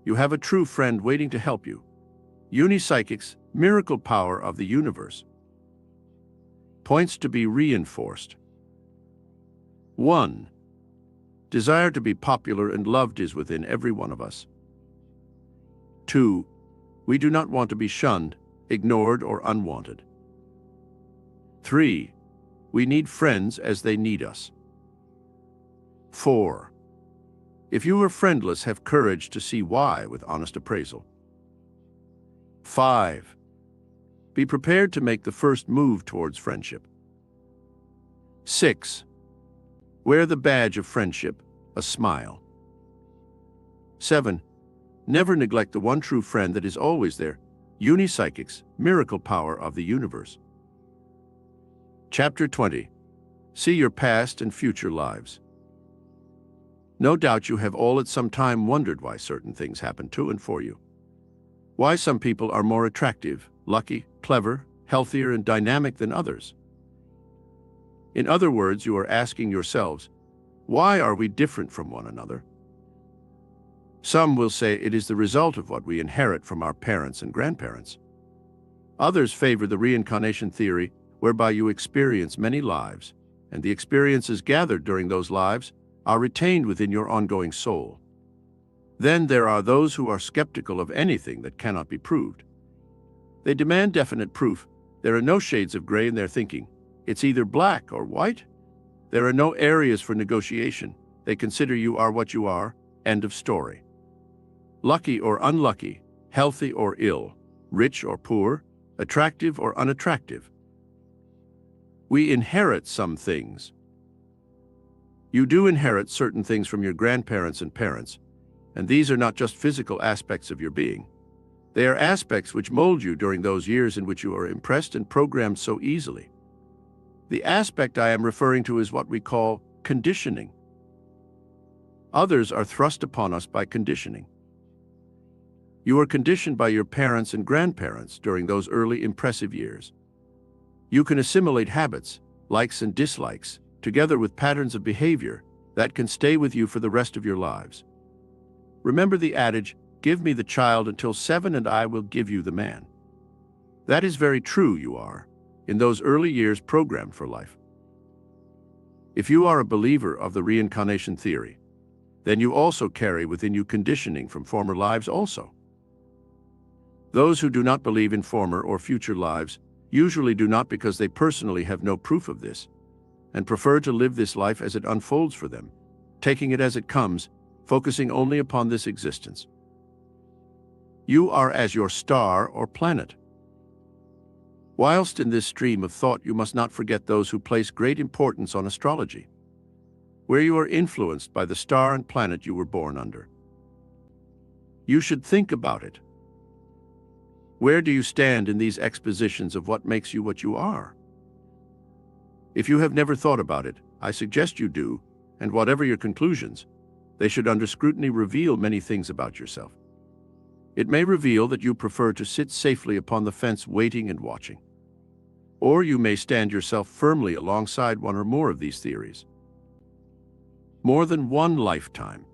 you have a true friend waiting to help you. Unipsychics, miracle power of the universe. Points to be reinforced. 1. Desire to be popular and loved is within every one of us. 2. We do not want to be shunned, ignored, or unwanted. 3. We need friends as they need us. 4. If you are friendless, have courage to see why with honest appraisal. 5. Be prepared to make the first move towards friendship. 6. Wear the badge of friendship, a smile. 7. Never neglect the one true friend that is always there. Unipsychics, miracle power of the universe. Chapter 20. See your past and future lives. No doubt you have all at some time wondered why certain things happen to and for you. Why some people are more attractive, lucky, clever, healthier, and dynamic than others. In other words, you are asking yourselves, why are we different from one another? Some will say it is the result of what we inherit from our parents and grandparents. Others favor the reincarnation theory, whereby you experience many lives, and the experiences gathered during those lives are retained within your ongoing soul. Then there are those who are skeptical of anything that cannot be proved. They demand definite proof. There are no shades of gray in their thinking. It's either black or white. There are no areas for negotiation. They consider you are what you are. End of story. Lucky or unlucky, healthy or ill, rich or poor, attractive or unattractive. We inherit some things. You do inherit certain things from your grandparents and parents, and these are not just physical aspects of your being. They are aspects which mold you during those years in which you are impressed and programmed so easily. The aspect I am referring to is what we call conditioning. Others are thrust upon us by conditioning. You are conditioned by your parents and grandparents during those early impressive years. You can assimilate habits, likes and dislikes, together with patterns of behavior that can stay with you for the rest of your lives. Remember the adage, "Give me the child until 7 and I will give you the man." That is very true. You are, in those early years, programmed for life. If you are a believer of the reincarnation theory, then you also carry within you conditioning from former lives also. Those who do not believe in former or future lives usually do not because they personally have no proof of this, and prefer to live this life as it unfolds for them, taking it as it comes, focusing only upon this existence. You are as your star or planet. Whilst in this stream of thought, you must not forget those who place great importance on astrology, where you are influenced by the star and planet you were born under. You should think about it. Where do you stand in these expositions of what makes you what you are? If you have never thought about it, I suggest you do, and whatever your conclusions, they should under scrutiny reveal many things about yourself. It may reveal that you prefer to sit safely upon the fence waiting and watching. Or you may stand yourself firmly alongside one or more of these theories. More than one lifetime.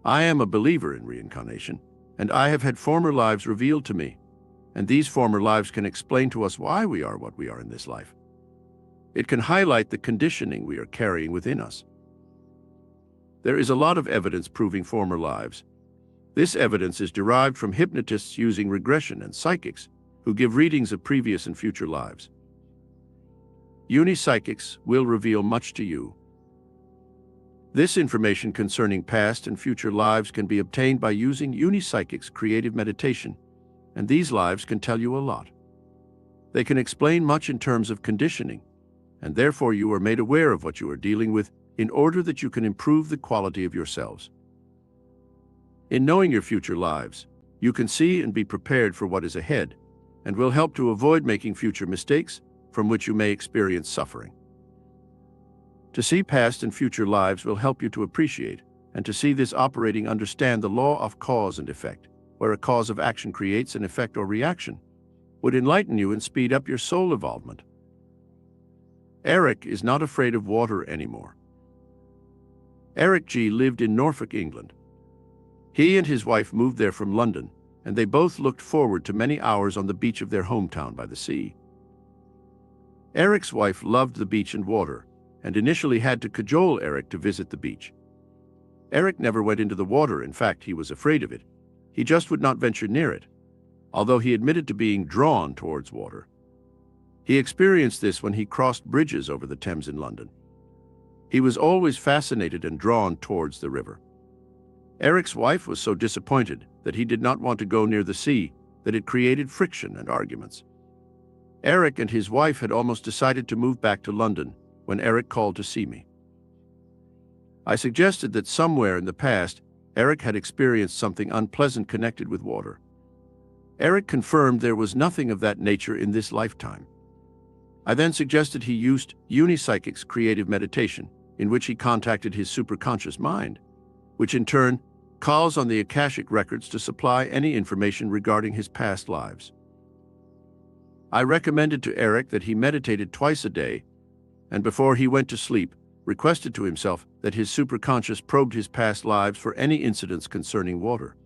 I am a believer in reincarnation, and I have had former lives revealed to me, and these former lives can explain to us why we are what we are in this life. It can highlight the conditioning we are carrying within us. There is a lot of evidence proving former lives. This evidence is derived from hypnotists using regression and psychics who give readings of previous and future lives. Unipsychics will reveal much to you. This information concerning past and future lives can be obtained by using Unipsychics creative meditation, and these lives can tell you a lot. They can explain much in terms of conditioning, and therefore you are made aware of what you are dealing with in order that you can improve the quality of yourselves. In knowing your future lives, you can see and be prepared for what is ahead, and will help to avoid making future mistakes, from which you may experience suffering. To see past and future lives will help you to appreciate, and to see this operating understand the law of cause and effect, where a cause of action creates an effect or reaction, would enlighten you and speed up your soul evolvement. Eric is not afraid of water anymore. Eric G. lived in Norfolk, England. He and his wife moved there from London, and they both looked forward to many hours on the beach of their hometown by the sea. Eric's wife loved the beach and water, and initially had to cajole Eric to visit the beach. Eric never went into the water. In fact, he was afraid of it. He just would not venture near it, although he admitted to being drawn towards water. He experienced this when he crossed bridges over the Thames in London. He was always fascinated and drawn towards the river. Eric's wife was so disappointed that he did not want to go near the sea that it created friction and arguments. Eric and his wife had almost decided to move back to London when Eric called to see me. I suggested that somewhere in the past, Eric had experienced something unpleasant connected with water. Eric confirmed there was nothing of that nature in this lifetime. I then suggested he used Unipsychic's creative meditation, in which he contacted his superconscious mind, which in turn calls on the Akashic records to supply any information regarding his past lives. I recommended to Eric that he meditated twice a day, and before he went to sleep, requested to himself that his superconscious probed his past lives for any incidents concerning water.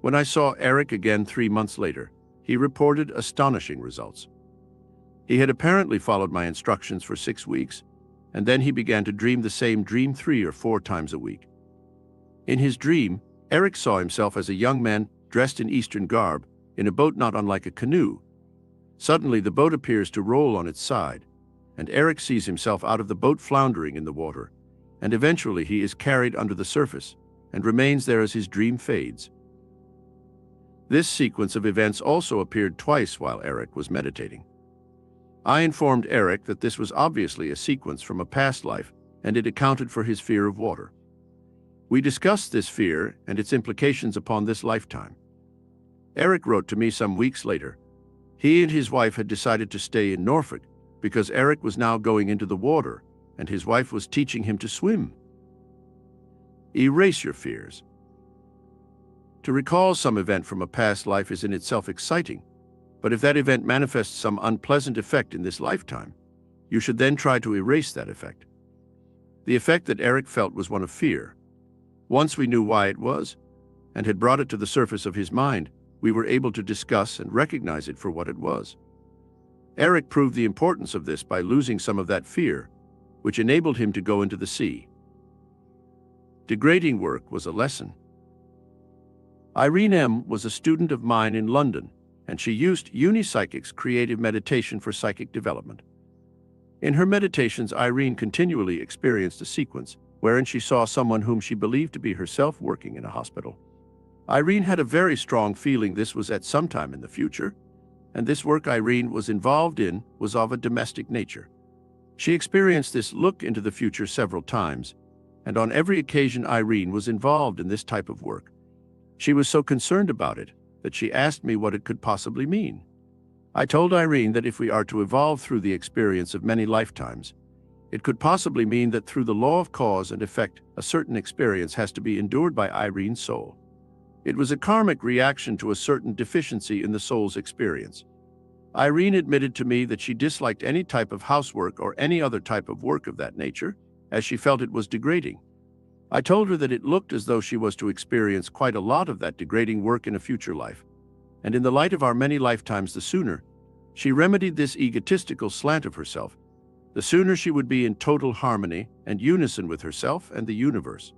When I saw Eric again 3 months later, he reported astonishing results. He had apparently followed my instructions for 6 weeks, and then he began to dream the same dream 3 or 4 times a week. In his dream, Eric saw himself as a young man dressed in Eastern garb, in a boat not unlike a canoe. Suddenly the boat appears to roll on its side, and Eric sees himself out of the boat floundering in the water, and eventually he is carried under the surface and remains there as his dream fades. This sequence of events also appeared twice while Eric was meditating. I informed Eric that this was obviously a sequence from a past life, and it accounted for his fear of water. We discussed this fear and its implications upon this lifetime. Eric wrote to me some weeks later. He and his wife had decided to stay in Norfolk because Eric was now going into the water and his wife was teaching him to swim. Erase your fears. To recall some event from a past life is in itself exciting, but if that event manifests some unpleasant effect in this lifetime, you should then try to erase that effect. The effect that Eric felt was one of fear. Once we knew why it was, and had brought it to the surface of his mind, we were able to discuss and recognize it for what it was. Eric proved the importance of this by losing some of that fear, which enabled him to go into the sea. Degrading work was a lesson. Irene M. was a student of mine in London, and she used Unipsychic's creative meditation for psychic development. In her meditations, Irene continually experienced a sequence wherein she saw someone whom she believed to be herself working in a hospital. Irene had a very strong feeling this was at some time in the future, and this work Irene was involved in was of a domestic nature. She experienced this look into the future several times, and on every occasion Irene was involved in this type of work. She was so concerned about it that she asked me what it could possibly mean. I told Irene that if we are to evolve through the experience of many lifetimes, it could possibly mean that through the law of cause and effect, a certain experience has to be endured by Irene's soul. It was a karmic reaction to a certain deficiency in the soul's experience. Irene admitted to me that she disliked any type of housework or any other type of work of that nature, as she felt it was degrading. I told her that it looked as though she was to experience quite a lot of that degrading work in a future life, and in the light of our many lifetimes, the sooner she remedied this egotistical slant of herself, the sooner she would be in total harmony and unison with herself and the universe.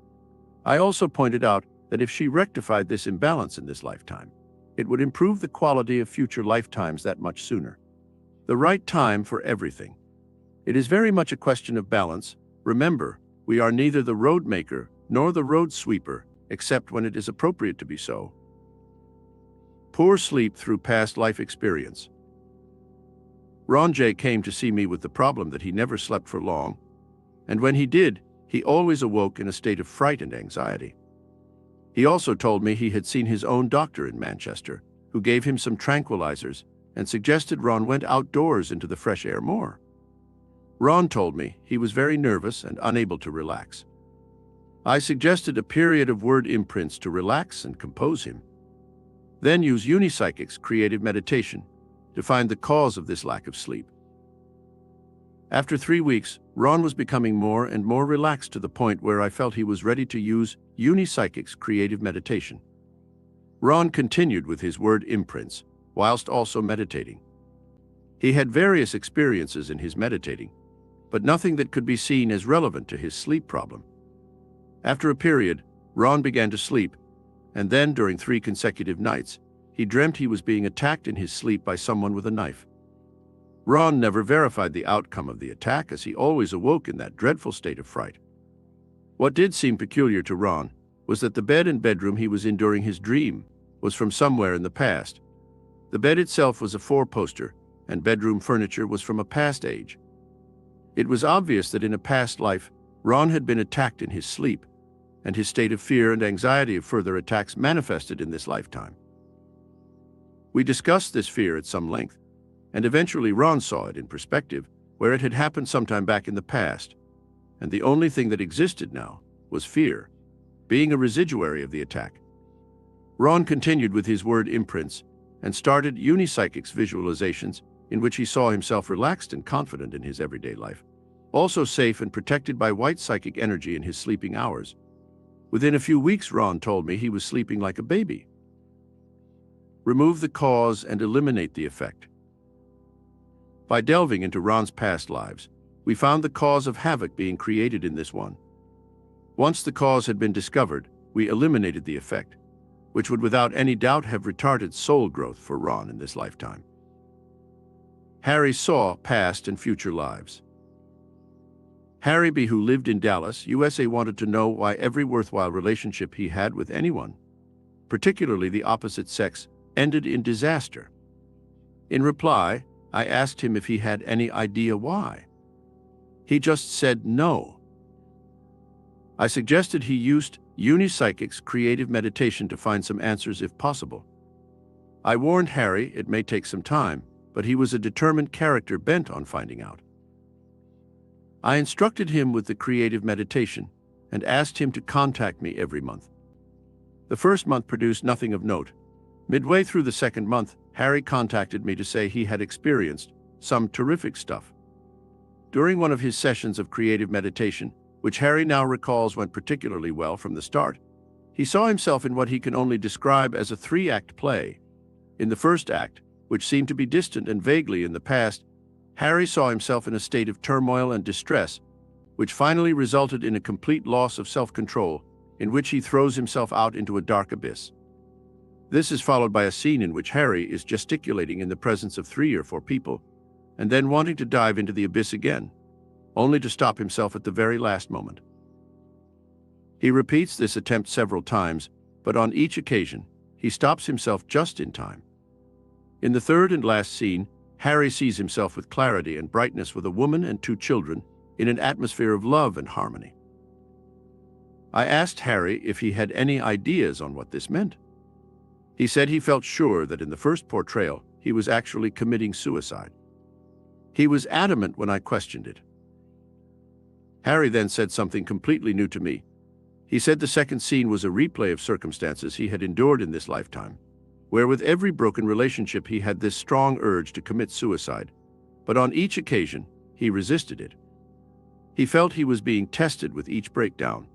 I also pointed out that if she rectified this imbalance in this lifetime, it would improve the quality of future lifetimes that much sooner. The right time for everything. It is very much a question of balance. Remember, we are neither the road maker nor the road sweeper, except when it is appropriate to be so. Poor sleep through past life experience. Ron J. came to see me with the problem that he never slept for long, and when he did, he always awoke in a state of fright and anxiety. He also told me he had seen his own doctor in Manchester, who gave him some tranquilizers and suggested Ron went outdoors into the fresh air more. Ron told me he was very nervous and unable to relax. I suggested a period of word imprints to relax and compose him. Then use Unipsychic's creative meditation to find the cause of this lack of sleep. After 3 weeks, Ron was becoming more and more relaxed to the point where I felt he was ready to use Unipsychic's creative meditation. Ron continued with his word imprints, whilst also meditating. He had various experiences in his meditating, but nothing that could be seen as relevant to his sleep problem. After a period, Ron began to sleep, and then during 3 consecutive nights, he dreamt he was being attacked in his sleep by someone with a knife. Ron never verified the outcome of the attack, as he always awoke in that dreadful state of fright. What did seem peculiar to Ron was that the bed and bedroom he was in during his dream was from somewhere in the past. The bed itself was a 4-poster, and bedroom furniture was from a past age. It was obvious that in a past life, Ron had been attacked in his sleep, and his state of fear and anxiety of further attacks manifested in this lifetime. We discussed this fear at some length, and eventually Ron saw it in perspective, where it had happened sometime back in the past, and the only thing that existed now was fear, being a residuary of the attack. Ron continued with his word imprints and started Unipsychic's visualizations, in which he saw himself relaxed and confident in his everyday life, also safe and protected by white psychic energy in his sleeping hours. Within a few weeks, Ron told me he was sleeping like a baby. Remove the cause and eliminate the effect. By delving into Ron's past lives, we found the cause of havoc being created in this one. Once the cause had been discovered, we eliminated the effect, which would without any doubt have retarded soul growth for Ron in this lifetime. Harry saw past and future lives. Harry B., who lived in Dallas, USA, wanted to know why every worthwhile relationship he had with anyone, particularly the opposite sex, ended in disaster. In reply, I asked him if he had any idea why. He just said no. I suggested he used Unipsychic's creative meditation to find some answers if possible. I warned Harry it may take some time, but he was a determined character bent on finding out. I instructed him with the creative meditation and asked him to contact me every month. The first month produced nothing of note. Midway through the second month, Harry contacted me to say he had experienced some terrific stuff. During one of his sessions of creative meditation, which Harry now recalls went particularly well from the start, he saw himself in what he can only describe as a 3-act play. In the first act, which seemed to be distant and vaguely in the past, Harry saw himself in a state of turmoil and distress, which finally resulted in a complete loss of self-control, in which he throws himself out into a dark abyss. This is followed by a scene in which Harry is gesticulating in the presence of 3 or 4 people, and then wanting to dive into the abyss again, only to stop himself at the very last moment. He repeats this attempt several times, but on each occasion, he stops himself just in time. In the third and last scene, Harry sees himself with clarity and brightness with a woman and 2 children in an atmosphere of love and harmony. I asked Harry if he had any ideas on what this meant. He said he felt sure that in the first portrayal, he was actually committing suicide. He was adamant when I questioned it. Harry then said something completely new to me. He said the second scene was a replay of circumstances he had endured in this lifetime, where with every broken relationship he had this strong urge to commit suicide, but on each occasion, he resisted it. He felt he was being tested with each breakdown.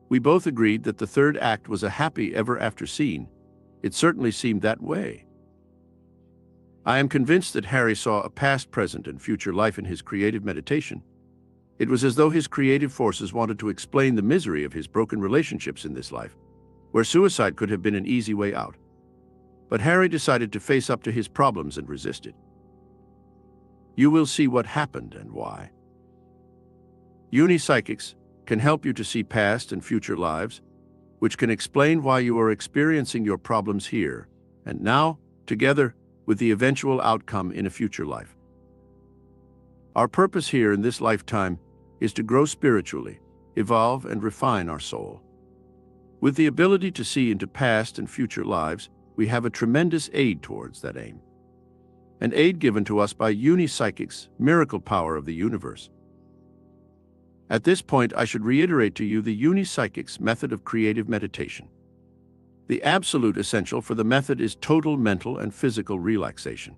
We both agreed that the third act was a happy ever-after scene. It certainly seemed that way. I am convinced that Harry saw a past, present, and future life in his creative meditation. It was as though his creative forces wanted to explain the misery of his broken relationships in this life, where suicide could have been an easy way out. But Harry decided to face up to his problems and resist it. You will see what happened and why. Unipsychics can help you to see past and future lives, which can explain why you are experiencing your problems here and now, together with the eventual outcome in a future life. Our purpose here in this lifetime is to grow spiritually, evolve and refine our soul. With the ability to see into past and future lives, we have a tremendous aid towards that aim. an aid given to us by Unipsychic's miracle power of the universe. At this point, I should reiterate to you the Unipsychic's method of creative meditation. The absolute essential for the method is total mental and physical relaxation.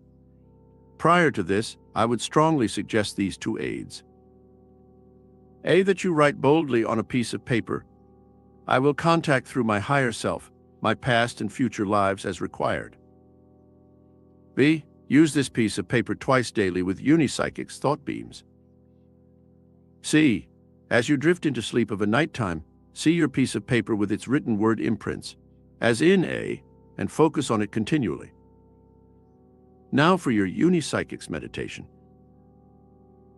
Prior to this, I would strongly suggest these two aids. A. That you write boldly on a piece of paper, "I will contact through my higher self, my past and future lives as required." B. Use this piece of paper twice daily with Unipsychic's thought beams. C. As you drift into sleep of a nighttime, see your piece of paper with its written word imprints, as in A, and focus on it continually. Now for your Unipsychic's meditation.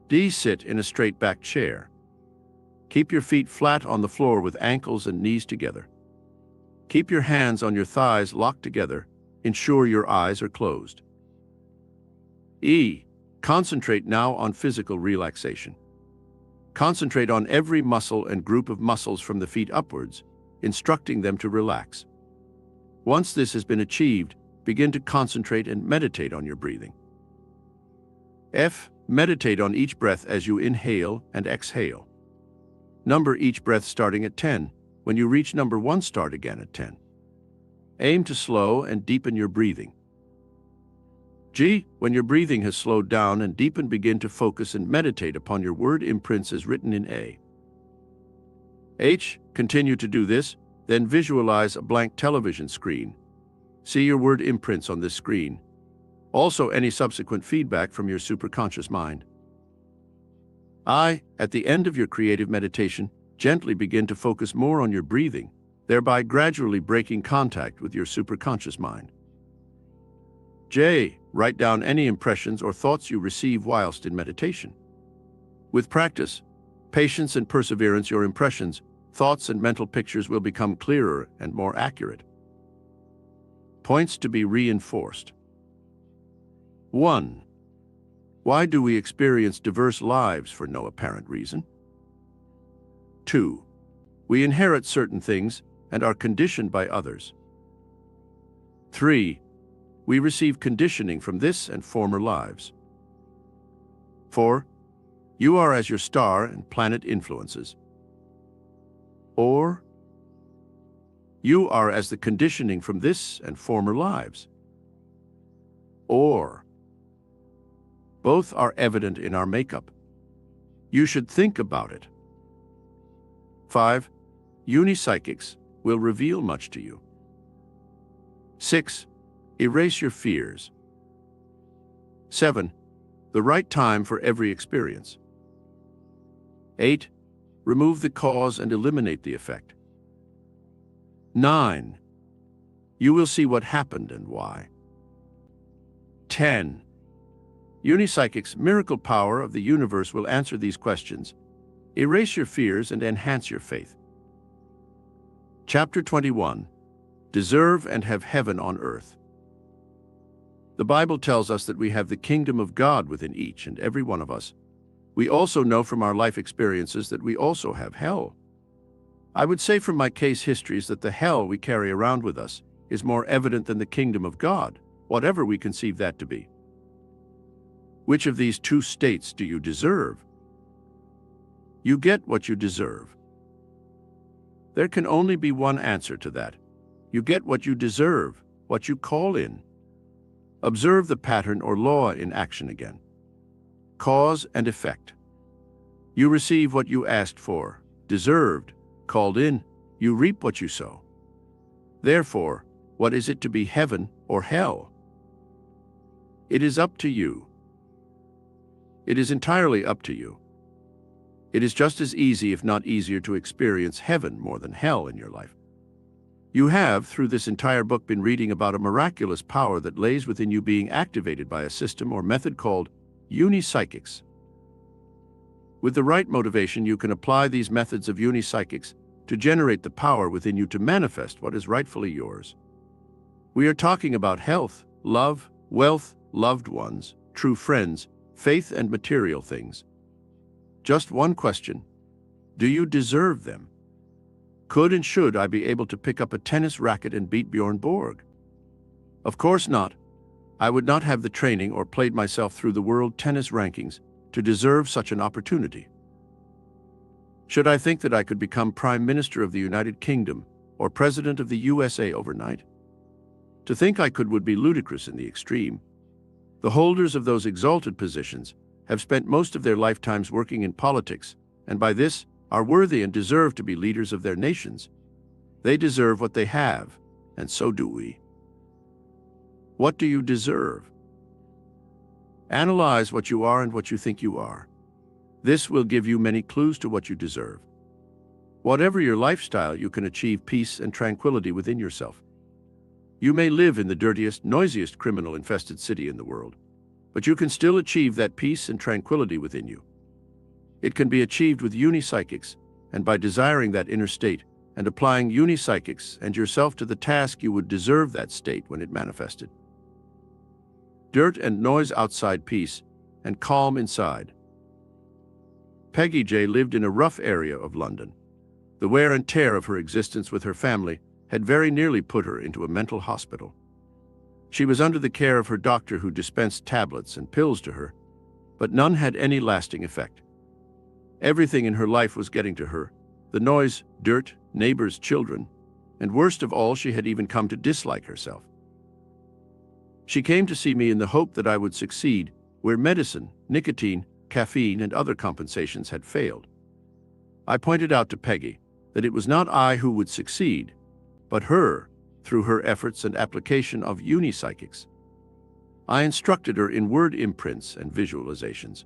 D. Sit in a straight-backed chair. Keep your feet flat on the floor with ankles and knees together. Keep your hands on your thighs locked together. Ensure your eyes are closed. E. Concentrate now on physical relaxation. Concentrate on every muscle and group of muscles from the feet upwards, instructing them to relax. Once this has been achieved, begin to concentrate and meditate on your breathing. F. Meditate on each breath as you inhale and exhale. Number each breath starting at 10. When you reach number 1, start again at 10. Aim to slow and deepen your breathing. G. When your breathing has slowed down and deepened, begin to focus and meditate upon your word imprints as written in A. H. Continue to do this, then visualize a blank television screen. See your word imprints on this screen. Also, any subsequent feedback from your superconscious mind. I. At the end of your creative meditation, gently begin to focus more on your breathing, thereby gradually breaking contact with your superconscious mind. J. Write down any impressions or thoughts you receive whilst in meditation. With practice, patience and perseverance, your impressions, thoughts and mental pictures will become clearer and more accurate. Points to be reinforced. 1. Why do we experience diverse lives for no apparent reason? 2. We inherit certain things and are conditioned by others. 3. We receive conditioning from this and former lives. 4. You are as your star and planet influences. Or, you are as the conditioning from this and former lives. Or, both are evident in our makeup. You should think about it. 5. Unipsychics will reveal much to you. 6. Erase your fears. 7. The right time for every experience. 8. Remove the cause and eliminate the effect. 9. You will see what happened and why. 10. Unipsychic's miracle power of the universe will answer these questions, erase your fears, and enhance your faith. Chapter 21. Deserve and have heaven on earth. The Bible tells us that we have the kingdom of God within each and every one of us. We also know from our life experiences that we also have hell. I would say from my case histories that the hell we carry around with us is more evident than the kingdom of God, whatever we conceive that to be. Which of these two states do you deserve? You get what you deserve. There can only be one answer to that. You get what you deserve, what you call in. Observe the pattern or law in action again. Cause and effect. You receive what you asked for, deserved, called in, you reap what you sow. Therefore, what is it to be heaven or hell? It is up to you. It is entirely up to you. It is just as easy, if not easier, to experience heaven more than hell in your life. You have, through this entire book, been reading about a miraculous power that lays within you being activated by a system or method called Unipsychics. With the right motivation, you can apply these methods of Unipsychics to generate the power within you to manifest what is rightfully yours. We are talking about health, love, wealth, loved ones, true friends, faith, and material things. Just one question: do you deserve them? Could and should I be able to pick up a tennis racket and beat Bjorn Borg? Of course not. I would not have the training or played myself through the world tennis rankings to deserve such an opportunity. Should I think that I could become Prime Minister of the United Kingdom or President of the USA overnight? To think I could would be ludicrous in the extreme. The holders of those exalted positions have spent most of their lifetimes working in politics, and by this are worthy and deserve to be leaders of their nations. They deserve what they have, and so do we. What do you deserve? Analyze what you are and what you think you are. This will give you many clues to what you deserve. Whatever your lifestyle, you can achieve peace and tranquility within yourself. You may live in the dirtiest, noisiest criminal-infested city in the world, but you can still achieve that peace and tranquility within you. It can be achieved with unipsychics, and by desiring that inner state and applying unipsychics and yourself to the task, you would deserve that state when it manifested. Dirt and noise outside, peace and calm inside. Peggy J. lived in a rough area of London. The wear and tear of her existence with her family had very nearly put her into a mental hospital. She was under the care of her doctor, who dispensed tablets and pills to her, but none had any lasting effect. Everything in her life was getting to her: the noise, dirt, neighbors, children, and worst of all, she had even come to dislike herself. She came to see me in the hope that I would succeed where medicine, nicotine, caffeine, and other compensations had failed. I pointed out to Peggy that it was not I who would succeed, but her, through her efforts and application of unipsychics. I instructed her in word imprints and visualizations.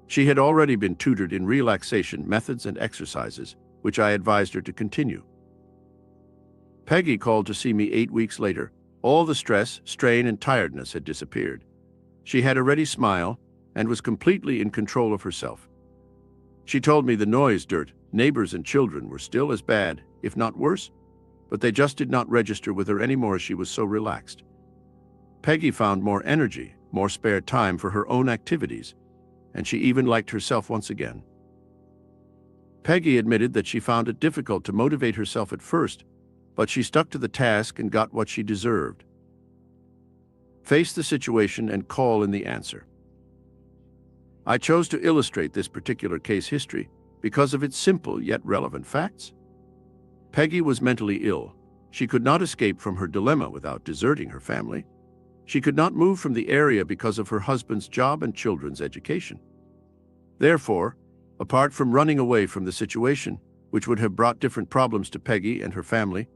She had already been tutored in relaxation methods and exercises, which I advised her to continue. Peggy called to see me 8 weeks later. All the stress, strain, and tiredness had disappeared. She had a ready smile and was completely in control of herself. She told me the noise, dirt, neighbors, and children were still as bad, if not worse, but they just did not register with her anymore as she was so relaxed. Peggy found more energy, more spare time for her own activities, and she even liked herself once again. Peggy admitted that she found it difficult to motivate herself at first, but she stuck to the task and got what she deserved. Face the situation and call in the answer. I chose to illustrate this particular case history because of its simple yet relevant facts. Peggy was mentally ill. She could not escape from her dilemma without deserting her family. She could not move from the area because of her husband's job and children's education. Therefore, apart from running away from the situation, which would have brought different problems to Peggy and her family,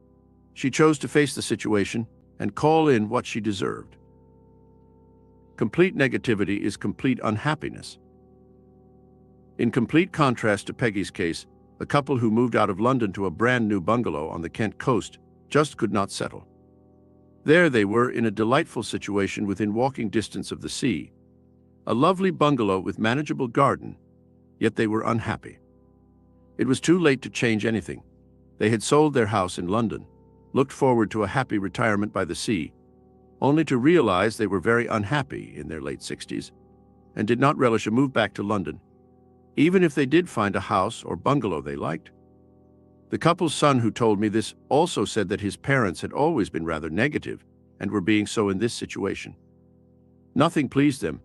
she chose to face the situation and call in what she deserved. Complete negativity is complete unhappiness. In complete contrast to Peggy's case, a couple who moved out of London to a brand new bungalow on the Kent coast just could not settle. There they were in a delightful situation within walking distance of the sea, a lovely bungalow with manageable garden, yet they were unhappy. It was too late to change anything. They had sold their house in London, looked forward to a happy retirement by the sea, only to realize they were very unhappy in their late 60s and did not relish a move back to London, even if they did find a house or bungalow they liked. The couple's son, who told me this, also said that his parents had always been rather negative and were being so in this situation. Nothing pleased them.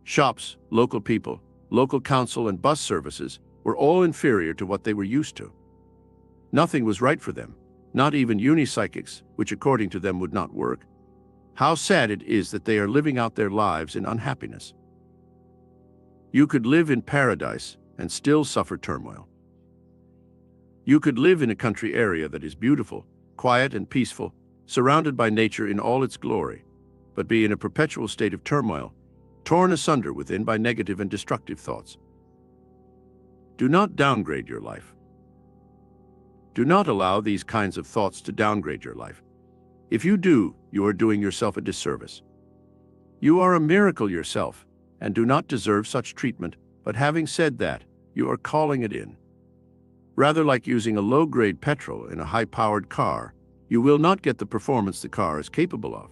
Shops, local people, local council, and bus services were all inferior to what they were used to. Nothing was right for them. Not even unipsychics, which according to them would not work. How sad it is that they are living out their lives in unhappiness. You could live in paradise and still suffer turmoil. You could live in a country area that is beautiful, quiet, and peaceful, surrounded by nature in all its glory, but be in a perpetual state of turmoil, torn asunder within by negative and destructive thoughts. Do not downgrade your life. Do not allow these kinds of thoughts to downgrade your life. If you do, you are doing yourself a disservice. You are a miracle yourself and do not deserve such treatment, but having said that, you are calling it in. Rather like using a low-grade petrol in a high-powered car, you will not get the performance the car is capable of.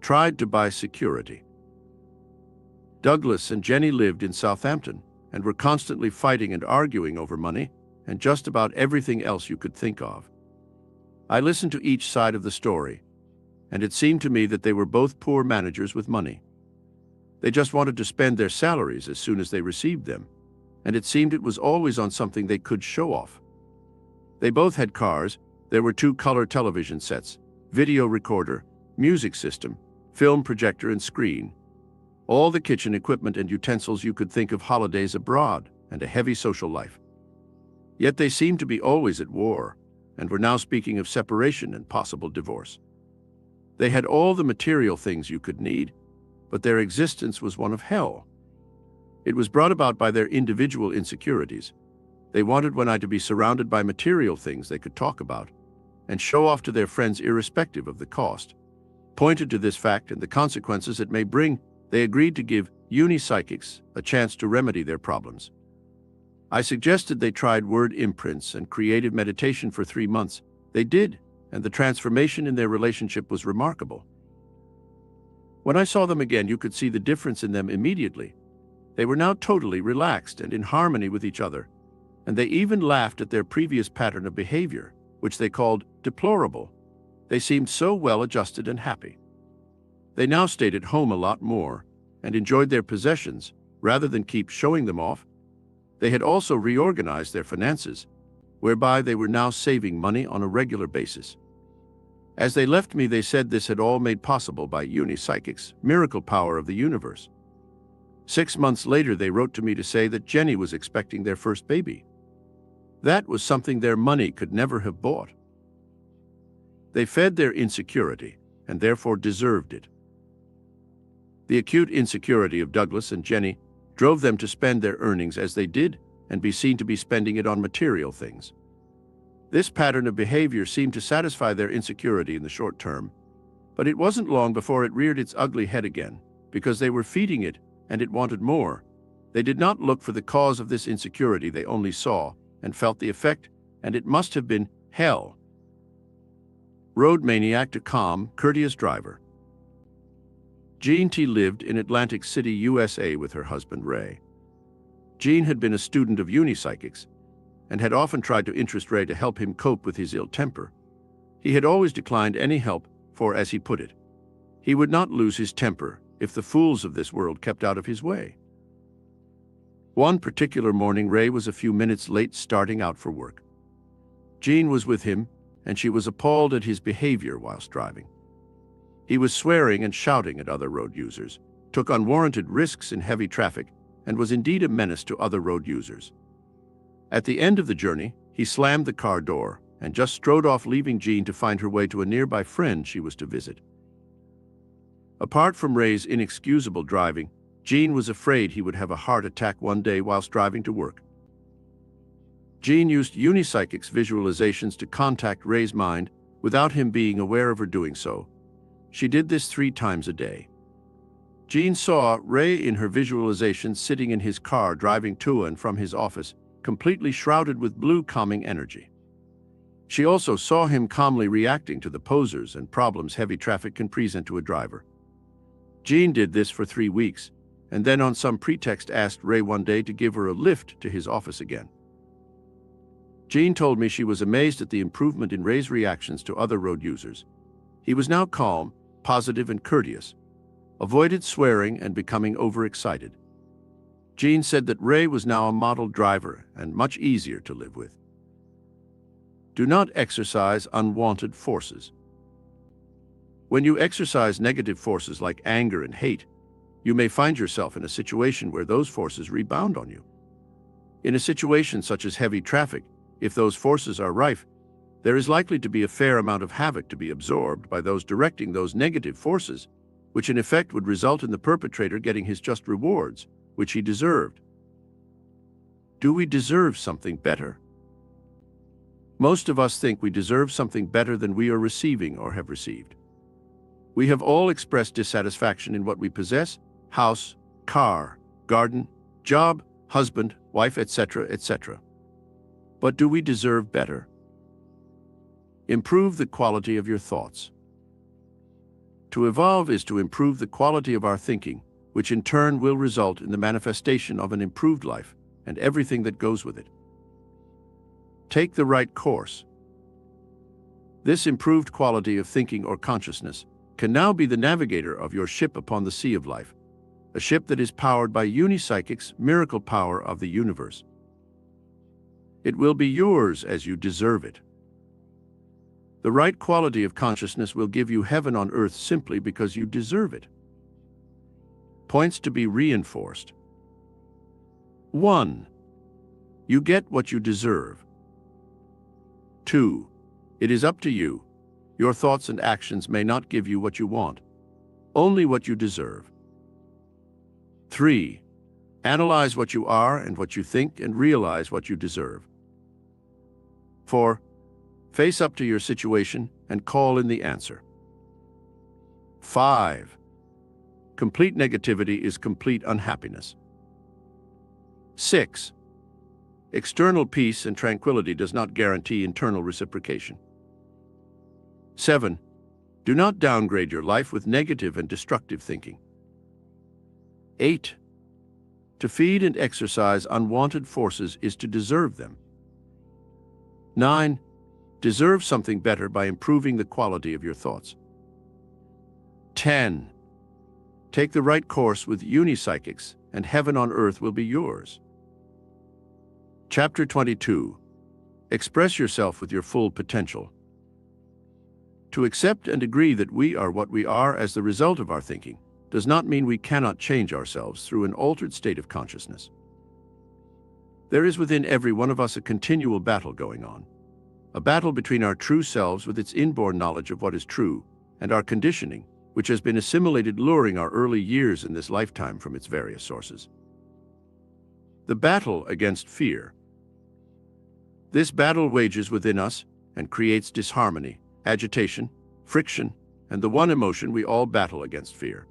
Tried to buy security. Douglas and Jenny lived in Southampton and were constantly fighting and arguing over money and just about everything else you could think of. I listened to each side of the story, and it seemed to me that they were both poor managers with money. They just wanted to spend their salaries as soon as they received them, and it seemed it was always on something they could show off. They both had cars, there were 2 color television sets, video recorder, music system, film projector and screen, all the kitchen equipment and utensils you could think of, holidays abroad, and a heavy social life. Yet they seemed to be always at war, and were now speaking of separation and possible divorce. They had all the material things you could need, but their existence was one of hell. It was brought about by their individual insecurities. They wanted one eye to be surrounded by material things they could talk about, and show off to their friends irrespective of the cost. Pointed to this fact and the consequences it may bring, they agreed to give uni-psychics a chance to remedy their problems. I suggested they tried word imprints and creative meditation for 3 months. They did, and the transformation in their relationship was remarkable. When I saw them again, you could see the difference in them immediately. They were now totally relaxed and in harmony with each other, and they even laughed at their previous pattern of behavior, which they called deplorable. They seemed so well adjusted and happy. They now stayed at home a lot more and enjoyed their possessions rather than keep showing them off. They had also reorganized their finances, whereby they were now saving money on a regular basis. As they left me, they said this had all made possible by uni-psychics, miracle power of the universe. 6 months later, they wrote to me to say that Jenny was expecting their first baby. That was something their money could never have bought. They fed their insecurity and therefore deserved it. The acute insecurity of Douglas and Jenny drove them to spend their earnings as they did and be seen to be spending it on material things. This pattern of behavior seemed to satisfy their insecurity in the short term, but it wasn't long before it reared its ugly head again, because they were feeding it and it wanted more. They did not look for the cause of this insecurity, they only saw and felt the effect, and it must have been hell. Road maniac to calm, courteous driver. Jean T. lived in Atlantic City, USA with her husband Ray. Jean had been a student of uni-psychics and had often tried to interest Ray to help him cope with his ill temper. He had always declined any help, for, as he put it, he would not lose his temper if the fools of this world kept out of his way. One particular morning, Ray was a few minutes late starting out for work. Jean was with him, and she was appalled at his behavior whilst driving. He was swearing and shouting at other road users, took unwarranted risks in heavy traffic, and was indeed a menace to other road users. At the end of the journey, he slammed the car door and just strode off, leaving Jean to find her way to a nearby friend she was to visit. Apart from Ray's inexcusable driving, Jean was afraid he would have a heart attack one day whilst driving to work. Jean used uni-psychics visualizations to contact Ray's mind without him being aware of her doing so. She did this 3 times a day. Jean saw Ray in her visualization sitting in his car driving to and from his office, completely shrouded with blue calming energy. She also saw him calmly reacting to the posers and problems heavy traffic can present to a driver. Jean did this for 3 weeks, and then on some pretext asked Ray one day to give her a lift to his office again. Jean told me she was amazed at the improvement in Ray's reactions to other road users. He was now calm, positive, and courteous, avoided swearing and becoming overexcited. Jean said that Ray was now a model driver and much easier to live with. Do not exercise unwanted forces. When you exercise negative forces like anger and hate, you may find yourself in a situation where those forces rebound on you. In a situation such as heavy traffic, if those forces are rife, there is likely to be a fair amount of havoc to be absorbed by those directing those negative forces, which in effect would result in the perpetrator getting his just rewards, which he deserved. Do we deserve something better? Most of us think we deserve something better than we are receiving or have received. We have all expressed dissatisfaction in what we possess: house, car, garden, job, husband, wife, etc., etc. But do we deserve better? Improve the quality of your thoughts. To evolve is to improve the quality of our thinking, which in turn will result in the manifestation of an improved life and everything that goes with it. Take the right course. This improved quality of thinking or consciousness can now be the navigator of your ship upon the sea of life, a ship that is powered by Unipsychic's miracle power of the universe. It will be yours as you deserve it. The right quality of consciousness will give you heaven on earth simply because you deserve it. Points to be reinforced. 1. You get what you deserve. 2. It is up to you. Your thoughts and actions may not give you what you want, only what you deserve. 3. Analyze what you are and what you think and realize what you deserve. 4. Face up to your situation and call in the answer. 5. Complete negativity is complete unhappiness. 6. External peace and tranquility does not guarantee internal reciprocation. 7. Do not downgrade your life with negative and destructive thinking. 8. To feed and exercise unwanted forces is to deserve them. 9. Deserve something better by improving the quality of your thoughts. 10. Take the right course with Unipsychics, and heaven on earth will be yours. Chapter 22. Express yourself with your full potential. To accept and agree that we are what we are as the result of our thinking does not mean we cannot change ourselves through an altered state of consciousness. There is within every one of us a continual battle going on. A battle between our true selves with its inborn knowledge of what is true and our conditioning, which has been assimilated luring our early years in this lifetime from its various sources. The battle against fear. This battle wages within us and creates disharmony, agitation, friction, and the one emotion we all battle against: fear.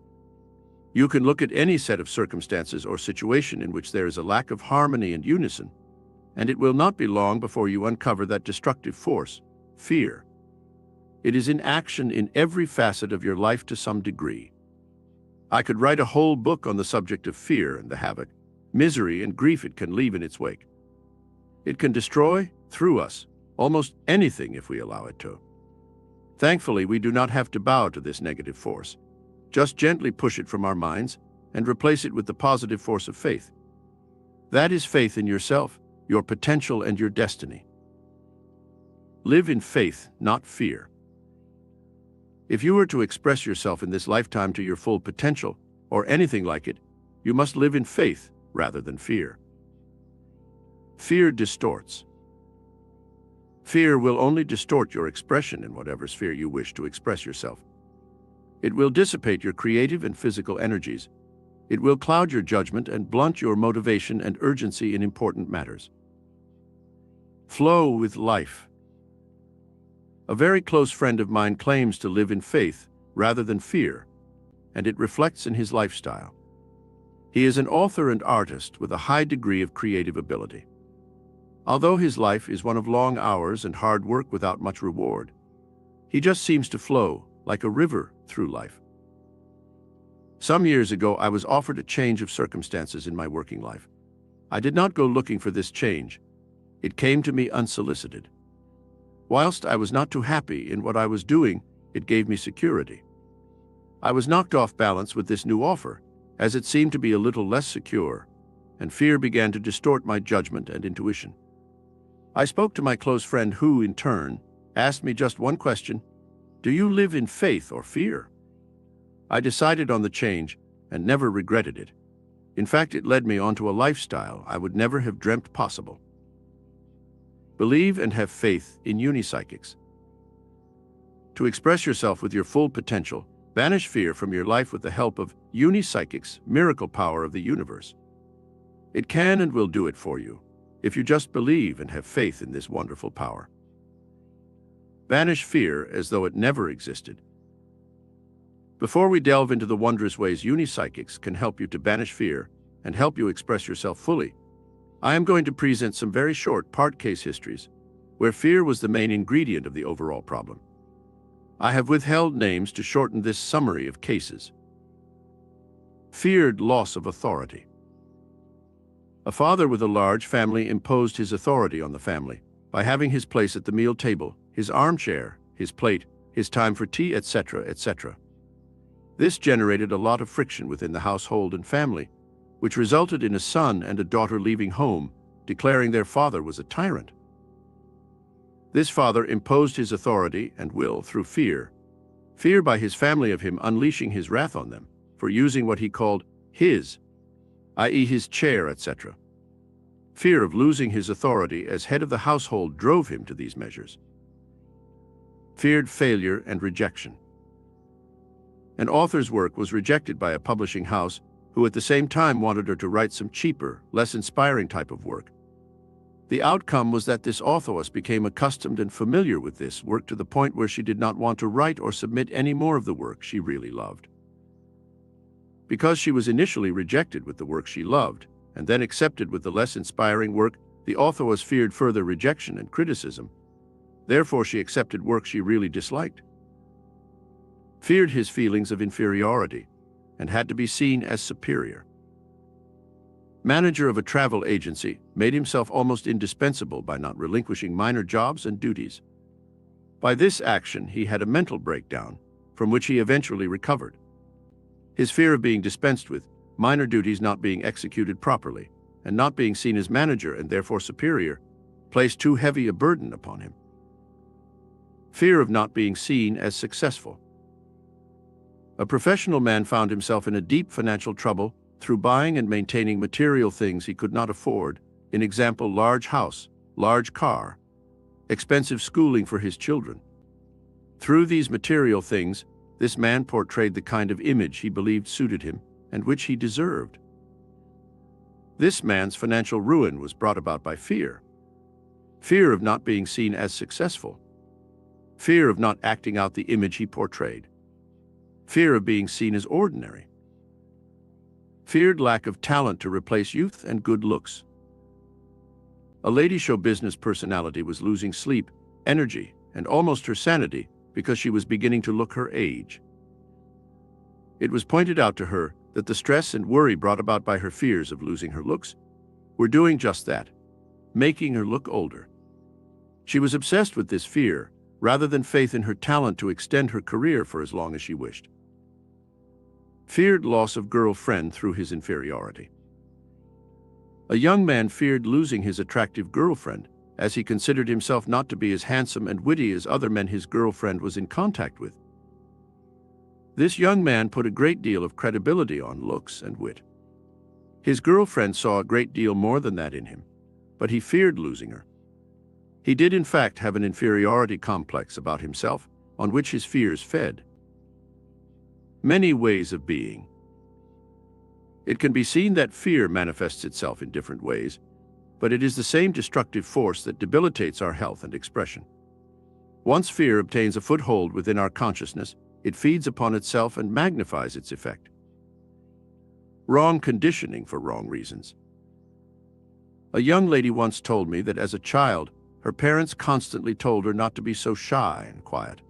You can look at any set of circumstances or situation in which there is a lack of harmony and unison, and it will not be long before you uncover that destructive force, fear. It is in action in every facet of your life to some degree. I could write a whole book on the subject of fear and the havoc, misery, and grief it can leave in its wake. It can destroy, through us, almost anything if we allow it to. Thankfully, we do not have to bow to this negative force. Just gently push it from our minds and replace it with the positive force of faith. That is faith in yourself, your potential, and your destiny. Live in faith, not fear. If you are to express yourself in this lifetime to your full potential, or anything like it, you must live in faith rather than fear. Fear distorts. Fear will only distort your expression in whatever sphere you wish to express yourself. It will dissipate your creative and physical energies. It will cloud your judgment and blunt your motivation and urgency in important matters. Flow with life. A very close friend of mine claims to live in faith rather than fear, and it reflects in his lifestyle. He is an author and artist with a high degree of creative ability. Although his life is one of long hours and hard work without much reward, he just seems to flow like a river through life. Some years ago, I was offered a change of circumstances in my working life. I did not go looking for this change. It came to me unsolicited. Whilst I was not too happy in what I was doing, it gave me security. I was knocked off balance with this new offer, as it seemed to be a little less secure, and fear began to distort my judgment and intuition. I spoke to my close friend who, in turn, asked me just one question: do you live in faith or fear? I decided on the change and never regretted it. In fact, it led me onto a lifestyle I would never have dreamt possible. Believe and have faith in Unipsychics. To express yourself with your full potential, banish fear from your life with the help of Unipsychics' miracle power of the universe. It can and will do it for you, if you just believe and have faith in this wonderful power. Banish fear as though it never existed. Before we delve into the wondrous ways Unipsychics can help you to banish fear and help you express yourself fully, I am going to present some very short part case histories where fear was the main ingredient of the overall problem. I have withheld names to shorten this summary of cases. Feared loss of authority. A father with a large family imposed his authority on the family by having his place at the meal table, his armchair, his plate, his time for tea, etc., etc. This generated a lot of friction within the household and family, which resulted in a son and a daughter leaving home, declaring their father was a tyrant. This father imposed his authority and will through fear by his family of him unleashing his wrath on them for using what he called his, i.e. his chair, etc. Fear of losing his authority as head of the household drove him to these measures. Feared failure and rejection. An author's work was rejected by a publishing house who at the same time wanted her to write some cheaper, less inspiring type of work. The outcome was that this authoress became accustomed and familiar with this work to the point where she did not want to write or submit any more of the work she really loved. Because she was initially rejected with the work she loved, and then accepted with the less inspiring work, the authoress feared further rejection and criticism. Therefore, she accepted work she really disliked. Feared his feelings of inferiority, and had to be seen as superior. Manager of a travel agency, made himself almost indispensable by not relinquishing minor jobs and duties. By this action, he had a mental breakdown, from which he eventually recovered. His fear of being dispensed with, minor duties not being executed properly, and not being seen as manager and therefore superior, placed too heavy a burden upon him. Fear of not being seen as successful. A professional man found himself in a deep financial trouble through buying and maintaining material things he could not afford, in example, large house, large car, expensive schooling for his children. Through these material things, this man portrayed the kind of image he believed suited him and which he deserved. This man's financial ruin was brought about by fear. Fear of not being seen as successful. Fear of not acting out the image he portrayed. Fear of being seen as ordinary. Feared lack of talent to replace youth and good looks. A lady show business personality was losing sleep, energy, and almost her sanity because she was beginning to look her age. It was pointed out to her that the stress and worry brought about by her fears of losing her looks were doing just that, making her look older. She was obsessed with this fear rather than faith in her talent to extend her career for as long as she wished. Feared loss of girlfriend through his inferiority. A young man feared losing his attractive girlfriend, as he considered himself not to be as handsome and witty as other men his girlfriend was in contact with. This young man put a great deal of credibility on looks and wit. His girlfriend saw a great deal more than that in him, but he feared losing her. He did in fact have an inferiority complex about himself, on which his fears fed. Many ways of being. It can be seen that fear manifests itself in different ways, but it is the same destructive force that debilitates our health and expression. Once fear obtains a foothold within our consciousness, it feeds upon itself and magnifies its effect. Wrong conditioning for wrong reasons. A young lady once told me that as a child, her parents constantly told her not to be so shy and quiet.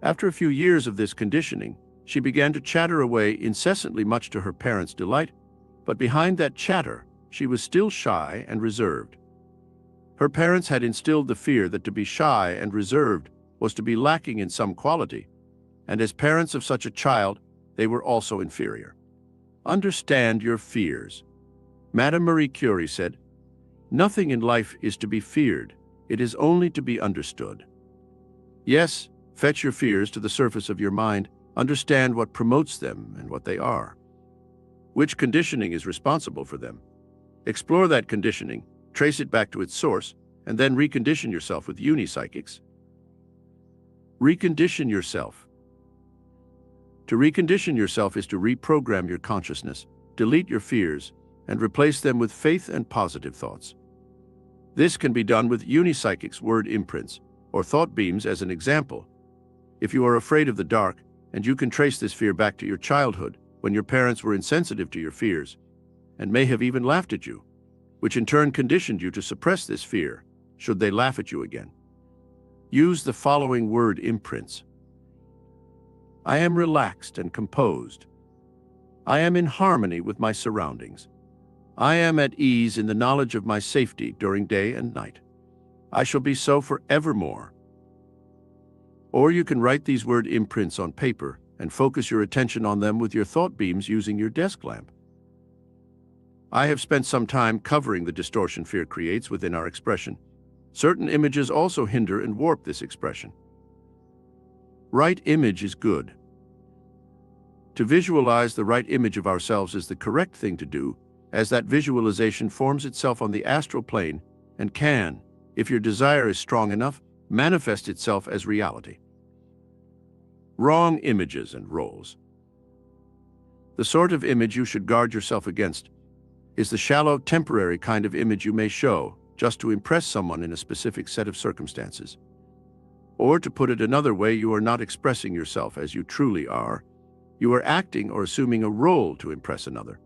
After a few years of this conditioning, she began to chatter away incessantly, much to her parents' delight, but behind that chatter, she was still shy and reserved. Her parents had instilled the fear that to be shy and reserved was to be lacking in some quality, and as parents of such a child, they were also inferior. Understand your fears. Madame Marie Curie said, "Nothing in life is to be feared, it is only to be understood." Yes, fetch your fears to the surface of your mind, understand what promotes them and what they are. Which conditioning is responsible for them? Explore that conditioning, trace it back to its source, and then recondition yourself with unipsychics. Recondition yourself. To recondition yourself is to reprogram your consciousness, delete your fears, and replace them with faith and positive thoughts. This can be done with unipsychics word imprints, or thought beams as an example. If you are afraid of the dark, and you can trace this fear back to your childhood, when your parents were insensitive to your fears, and may have even laughed at you, which in turn conditioned you to suppress this fear, should they laugh at you again. Use the following word imprints. I am relaxed and composed. I am in harmony with my surroundings. I am at ease in the knowledge of my safety during day and night. I shall be so forevermore. Or you can write these word imprints on paper and focus your attention on them with your thought beams using your desk lamp. I have spent some time covering the distortion fear creates within our expression. Certain images also hinder and warp this expression. Right image is good. To visualize the right image of ourselves is the correct thing to do, as that visualization forms itself on the astral plane and can, if your desire is strong enough, manifest itself as reality. Wrong images and roles. The sort of image you should guard yourself against is the shallow, temporary kind of image you may show just to impress someone in a specific set of circumstances. Or to put it another way, you are not expressing yourself as you truly are. You are acting or assuming a role to impress another.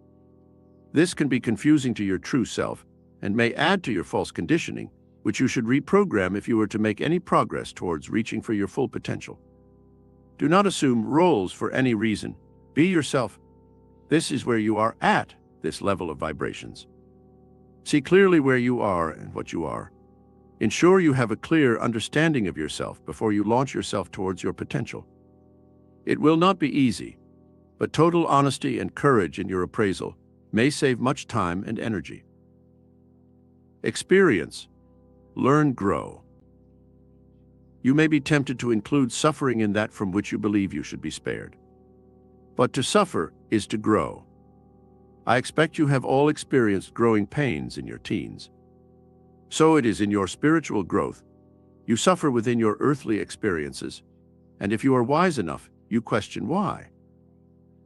This can be confusing to your true self and may add to your false conditioning, which you should reprogram if you were to make any progress towards reaching for your full potential. Do not assume roles for any reason. Be yourself. This is where you are at this level of vibrations. See clearly where you are and what you are. Ensure you have a clear understanding of yourself before you launch yourself towards your potential. It will not be easy, but total honesty and courage in your appraisal may save much time and energy. Experience. Learn, grow. You may be tempted to include suffering in that from which you believe you should be spared. But to suffer is to grow. I expect you have all experienced growing pains in your teens. So it is in your spiritual growth. You suffer within your earthly experiences, and if you are wise enough, you question why.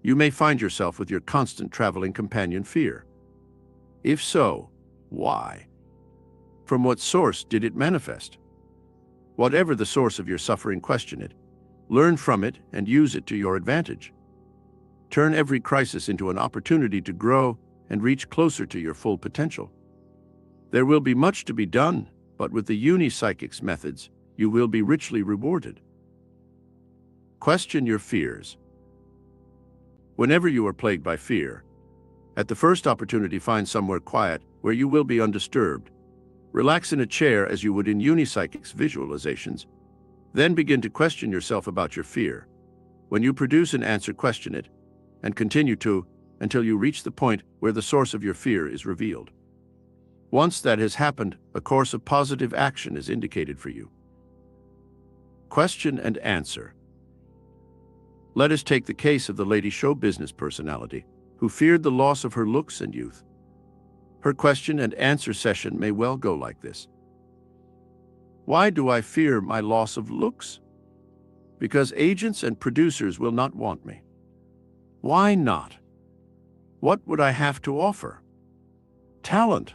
You may find yourself with your constant traveling companion fear. If so, why? From what source did it manifest? Whatever the source of your suffering, question it. Learn from it and use it to your advantage. Turn every crisis into an opportunity to grow and reach closer to your full potential. There will be much to be done, but with the uni-psychics methods, you will be richly rewarded. Question your fears. Whenever you are plagued by fear, at the first opportunity find somewhere quiet where you will be undisturbed. Relax in a chair as you would in uni-psychics visualizations. Then begin to question yourself about your fear. When you produce an answer, question it, and continue to until you reach the point where the source of your fear is revealed. Once that has happened, a course of positive action is indicated for you. Question and answer. Let us take the case of the lady show business personality who feared the loss of her looks and youth. Her question and answer session may well go like this. Why do I fear my loss of looks? Because agents and producers will not want me. Why not? What would I have to offer? Talent.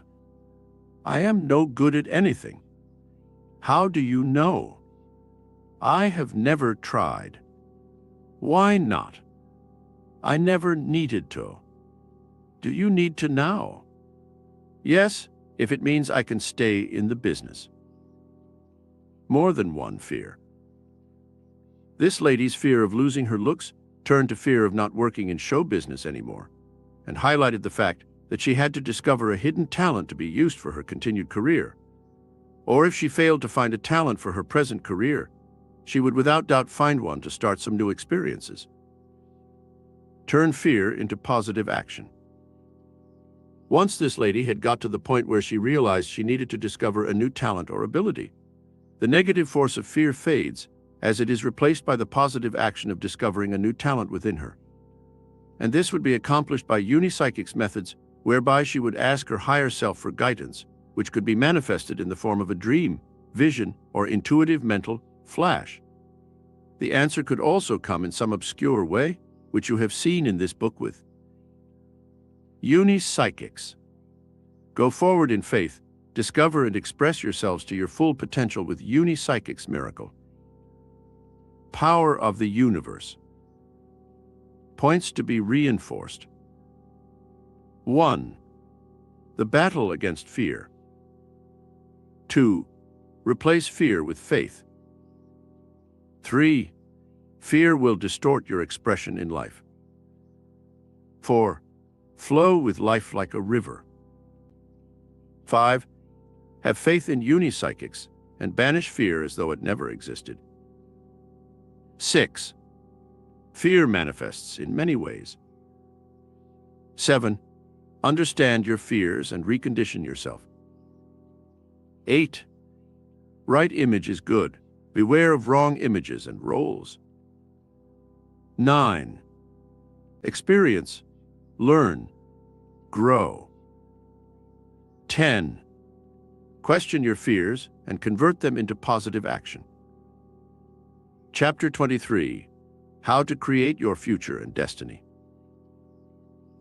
I am no good at anything. How do you know? I have never tried. Why not? I never needed to. Do you need to now? Yes, if it means I can stay in the business. More than one fear. This lady's fear of losing her looks turned to fear of not working in show business anymore, and highlighted the fact that she had to discover a hidden talent to be used for her continued career. Or if she failed to find a talent for her present career, she would without doubt find one to start some new experiences. Turn fear into positive action. Once this lady had got to the point where she realized she needed to discover a new talent or ability, the negative force of fear fades as it is replaced by the positive action of discovering a new talent within her. And this would be accomplished by uni-psychics methods whereby she would ask her higher self for guidance, which could be manifested in the form of a dream, vision, or intuitive mental flash. The answer could also come in some obscure way, which you have seen in this book with uni-psychics. Go forward in faith, discover and express yourselves to your full potential with uni-psychics miracle. Power of the universe. Points to be reinforced. 1. The battle against fear. 2. Replace fear with faith. 3. Fear will distort your expression in life. 4. Flow with life like a river. 5. Have faith in uni-psychics and banish fear as though it never existed. 6. Fear manifests in many ways. 7. Understand your fears and recondition yourself. 8. Right image is good. Beware of wrong images and roles. 9. Experience, learn, grow. 10. Question your fears and convert them into positive action. Chapter 23. How to create your future and destiny.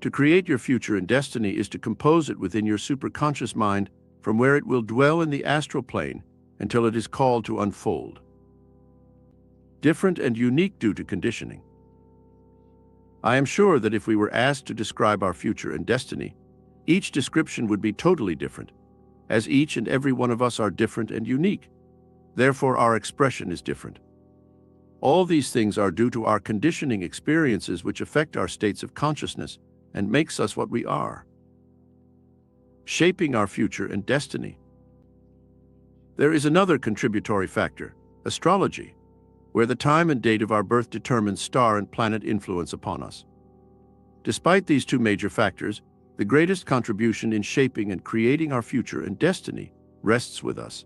To create your future and destiny is to compose it within your superconscious mind, from where it will dwell in the astral plane until it is called to unfold. Different and unique due to conditioning. I am sure that if we were asked to describe our future and destiny, each description would be totally different, as each and every one of us are different and unique. Therefore, our expression is different. All these things are due to our conditioning experiences, which affect our states of consciousness and makes us what we are. Shaping our future and destiny. There is another contributory factor, astrology, where the time and date of our birth determines star and planet influence upon us. Despite these two major factors, the greatest contribution in shaping and creating our future and destiny rests with us.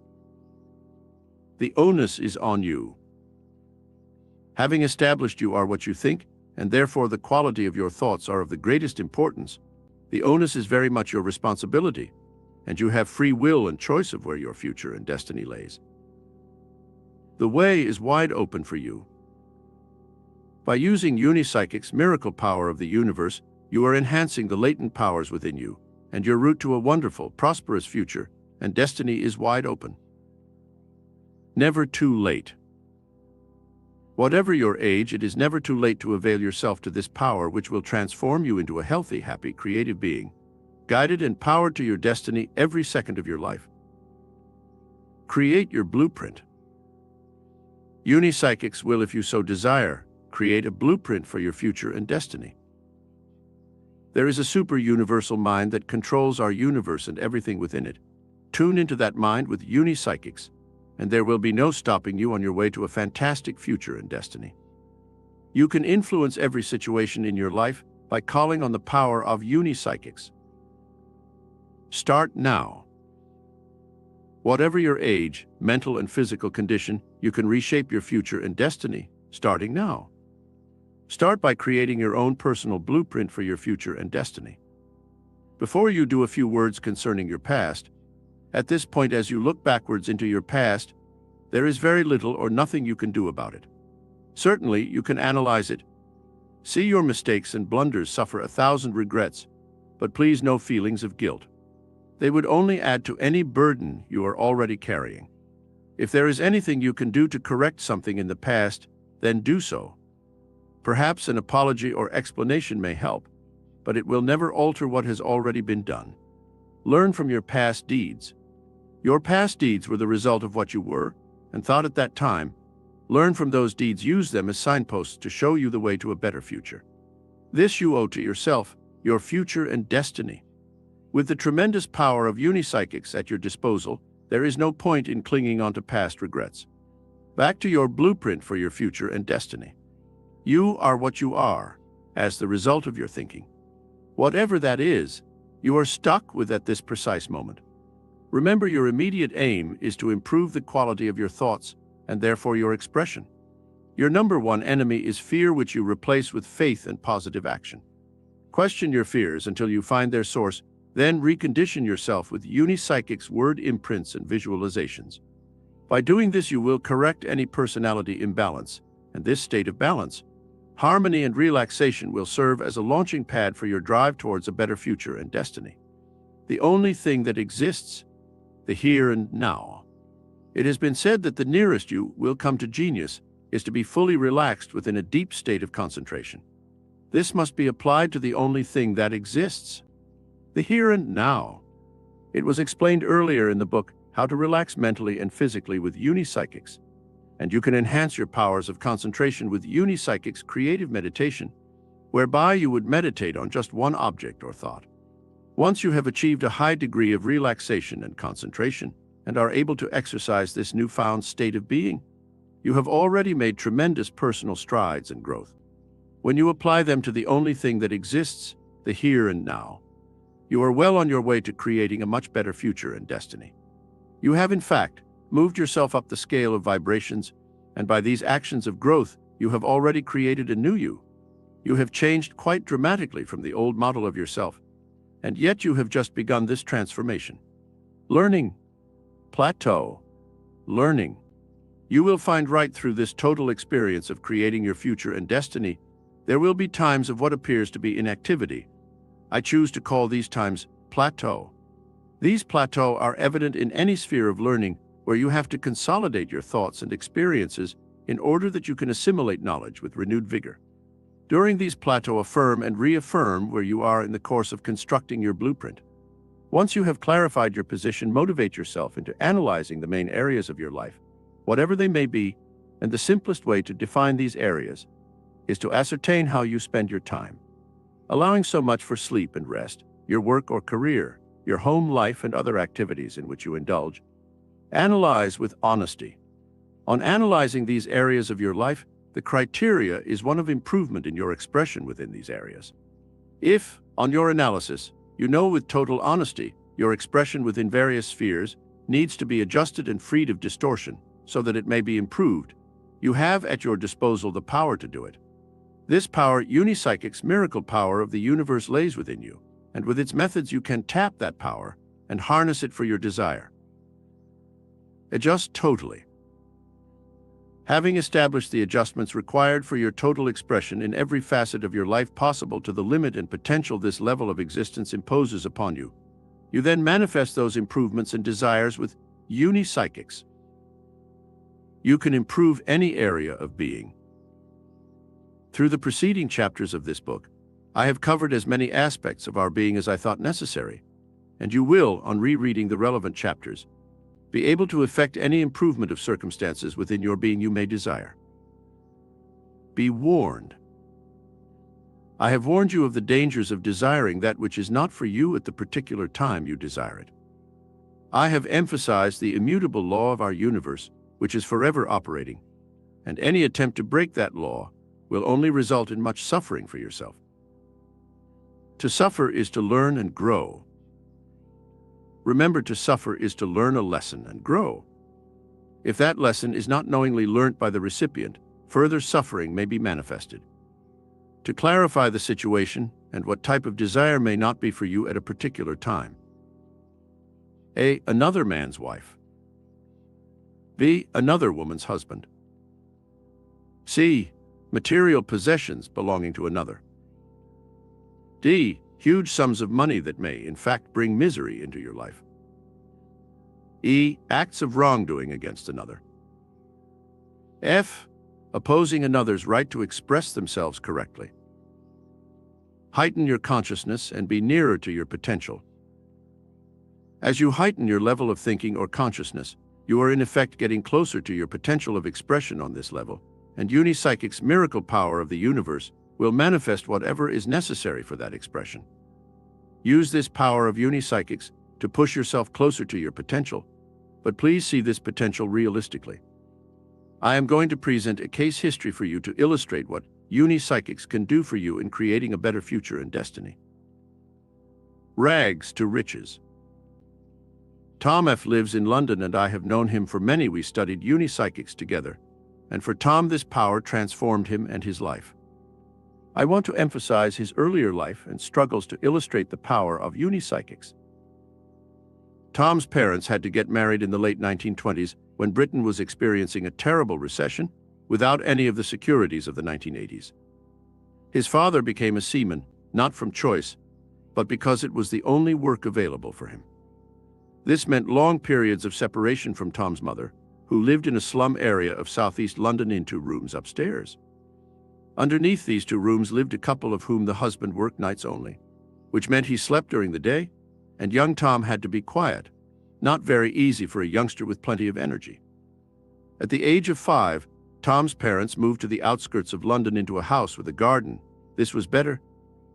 The onus is on you. Having established you are what you think, and therefore the quality of your thoughts are of the greatest importance, the onus is very much your responsibility, and you have free will and choice of where your future and destiny lays. The way is wide open for you. By using Unipsychic's miracle power of the universe, you are enhancing the latent powers within you, and your route to a wonderful, prosperous future and destiny is wide open. Never too late. Whatever your age, it is never too late to avail yourself to this power, which will transform you into a healthy, happy, creative being, guided and powered to your destiny every second of your life. Create your blueprint. Unipsychics will, if you so desire, create a blueprint for your future and destiny. There is a super universal mind that controls our universe and everything within it. Tune into that mind with Unipsychics, and there will be no stopping you on your way to a fantastic future and destiny. You can influence every situation in your life by calling on the power of Unipsychics. Start now. Whatever your age, mental and physical condition, you can reshape your future and destiny, starting now. Start by creating your own personal blueprint for your future and destiny. Before you do, a few words concerning your past. At this point, as you look backwards into your past, there is very little or nothing you can do about it. Certainly, you can analyze it. See your mistakes and blunders, suffer 1,000 regrets, but please no feelings of guilt. They would only add to any burden you are already carrying. If there is anything you can do to correct something in the past, then do so. Perhaps an apology or explanation may help, but it will never alter what has already been done. Learn from your past deeds. Your past deeds were the result of what you were and thought at that time. Learn from those deeds, use them as signposts to show you the way to a better future. This you owe to yourself, your future and destiny. With the tremendous power of Unipsychics at your disposal, there is no point in clinging on to past regrets. Back to your blueprint for your future and destiny. You are what you are, as the result of your thinking. Whatever that is, you are stuck with at this precise moment. Remember, your immediate aim is to improve the quality of your thoughts and therefore your expression. Your number one enemy is fear, which you replace with faith and positive action. Question your fears until you find their source, then recondition yourself with Unipsychic's word imprints and visualizations. By doing this, you will correct any personality imbalance, and this state of balance, harmony and relaxation will serve as a launching pad for your drive towards a better future and destiny. The only thing that exists, the here and now. It has been said that the nearest you will come to genius is to be fully relaxed within a deep state of concentration. This must be applied to the only thing that exists, the here and now. It was explained earlier in the book How to Relax Mentally and Physically with Unipsychics, and you can enhance your powers of concentration with Unipsychic's creative meditation, whereby you would meditate on just one object or thought. Once you have achieved a high degree of relaxation and concentration and are able to exercise this newfound state of being, you have already made tremendous personal strides and growth. When you apply them to the only thing that exists, the here and now, you are well on your way to creating a much better future and destiny. You have, in fact, moved yourself up the scale of vibrations, and by these actions of growth, you have already created a new you. You have changed quite dramatically from the old model of yourself, and yet you have just begun this transformation. Learning. Plateau. Learning. You will find right through this total experience of creating your future and destiny, there will be times of what appears to be inactivity. I choose to call these times plateau. These plateaux are evident in any sphere of learning where you have to consolidate your thoughts and experiences in order that you can assimilate knowledge with renewed vigor. During these plateaux, affirm and reaffirm where you are in the course of constructing your blueprint. Once you have clarified your position, motivate yourself into analyzing the main areas of your life, whatever they may be, and the simplest way to define these areas is to ascertain how you spend your time. Allowing so much for sleep and rest, your work or career, your home life and other activities in which you indulge. Analyze with honesty. On analyzing these areas of your life, the criteria is one of improvement in your expression within these areas. If, on your analysis, you know with total honesty your expression within various spheres needs to be adjusted and freed of distortion so that it may be improved, you have at your disposal the power to do it. This power, Unipsychic's miracle power of the universe, lays within you, and with its methods you can tap that power and harness it for your desire. Adjust totally. Having established the adjustments required for your total expression in every facet of your life possible to the limit and potential this level of existence imposes upon you, you then manifest those improvements and desires with Unipsychics. You can improve any area of being. Through the preceding chapters of this book, I have covered as many aspects of our being as I thought necessary, and you will, on rereading the relevant chapters, be able to effect any improvement of circumstances within your being you may desire. Be warned. I have warned you of the dangers of desiring that which is not for you at the particular time you desire it. I have emphasized the immutable law of our universe, which is forever operating, and any attempt to break that law will only result in much suffering for yourself. To suffer is to learn and grow. Remember, to suffer is to learn a lesson and grow. If that lesson is not knowingly learnt by the recipient, further suffering may be manifested. To clarify the situation and what type of desire may not be for you at a particular time. A. Another man's wife. B. Another woman's husband. C. Material possessions belonging to another. D. Huge sums of money that may, in fact, bring misery into your life. E. Acts of wrongdoing against another. F. Opposing another's right to express themselves correctly. Heighten your consciousness and be nearer to your potential. As you heighten your level of thinking or consciousness, you are in effect getting closer to your potential of expression on this level, and Unipsychic's miracle power of the universe will manifest whatever is necessary for that expression. Use this power of Unipsychics to push yourself closer to your potential, but please see this potential realistically. I am going to present a case history for you to illustrate what Unipsychics can do for you in creating a better future and destiny. Rags to riches. Tom F. lives in London, and I have known him for many. We studied Unipsychics together, and for Tom this power transformed him and his life. I want to emphasize his earlier life and struggles to illustrate the power of Unipsychics. Tom's parents had to get married in the late 1920s when Britain was experiencing a terrible recession without any of the securities of the 1980s. His father became a seaman, not from choice, but because it was the only work available for him. This meant long periods of separation from Tom's mother, who lived in a slum area of southeast London in 2 rooms upstairs. Underneath these 2 rooms lived a couple of whom the husband worked nights only, which meant he slept during the day, and young Tom had to be quiet, not very easy for a youngster with plenty of energy. At the age of 5, Tom's parents moved to the outskirts of London into a house with a garden. This was better,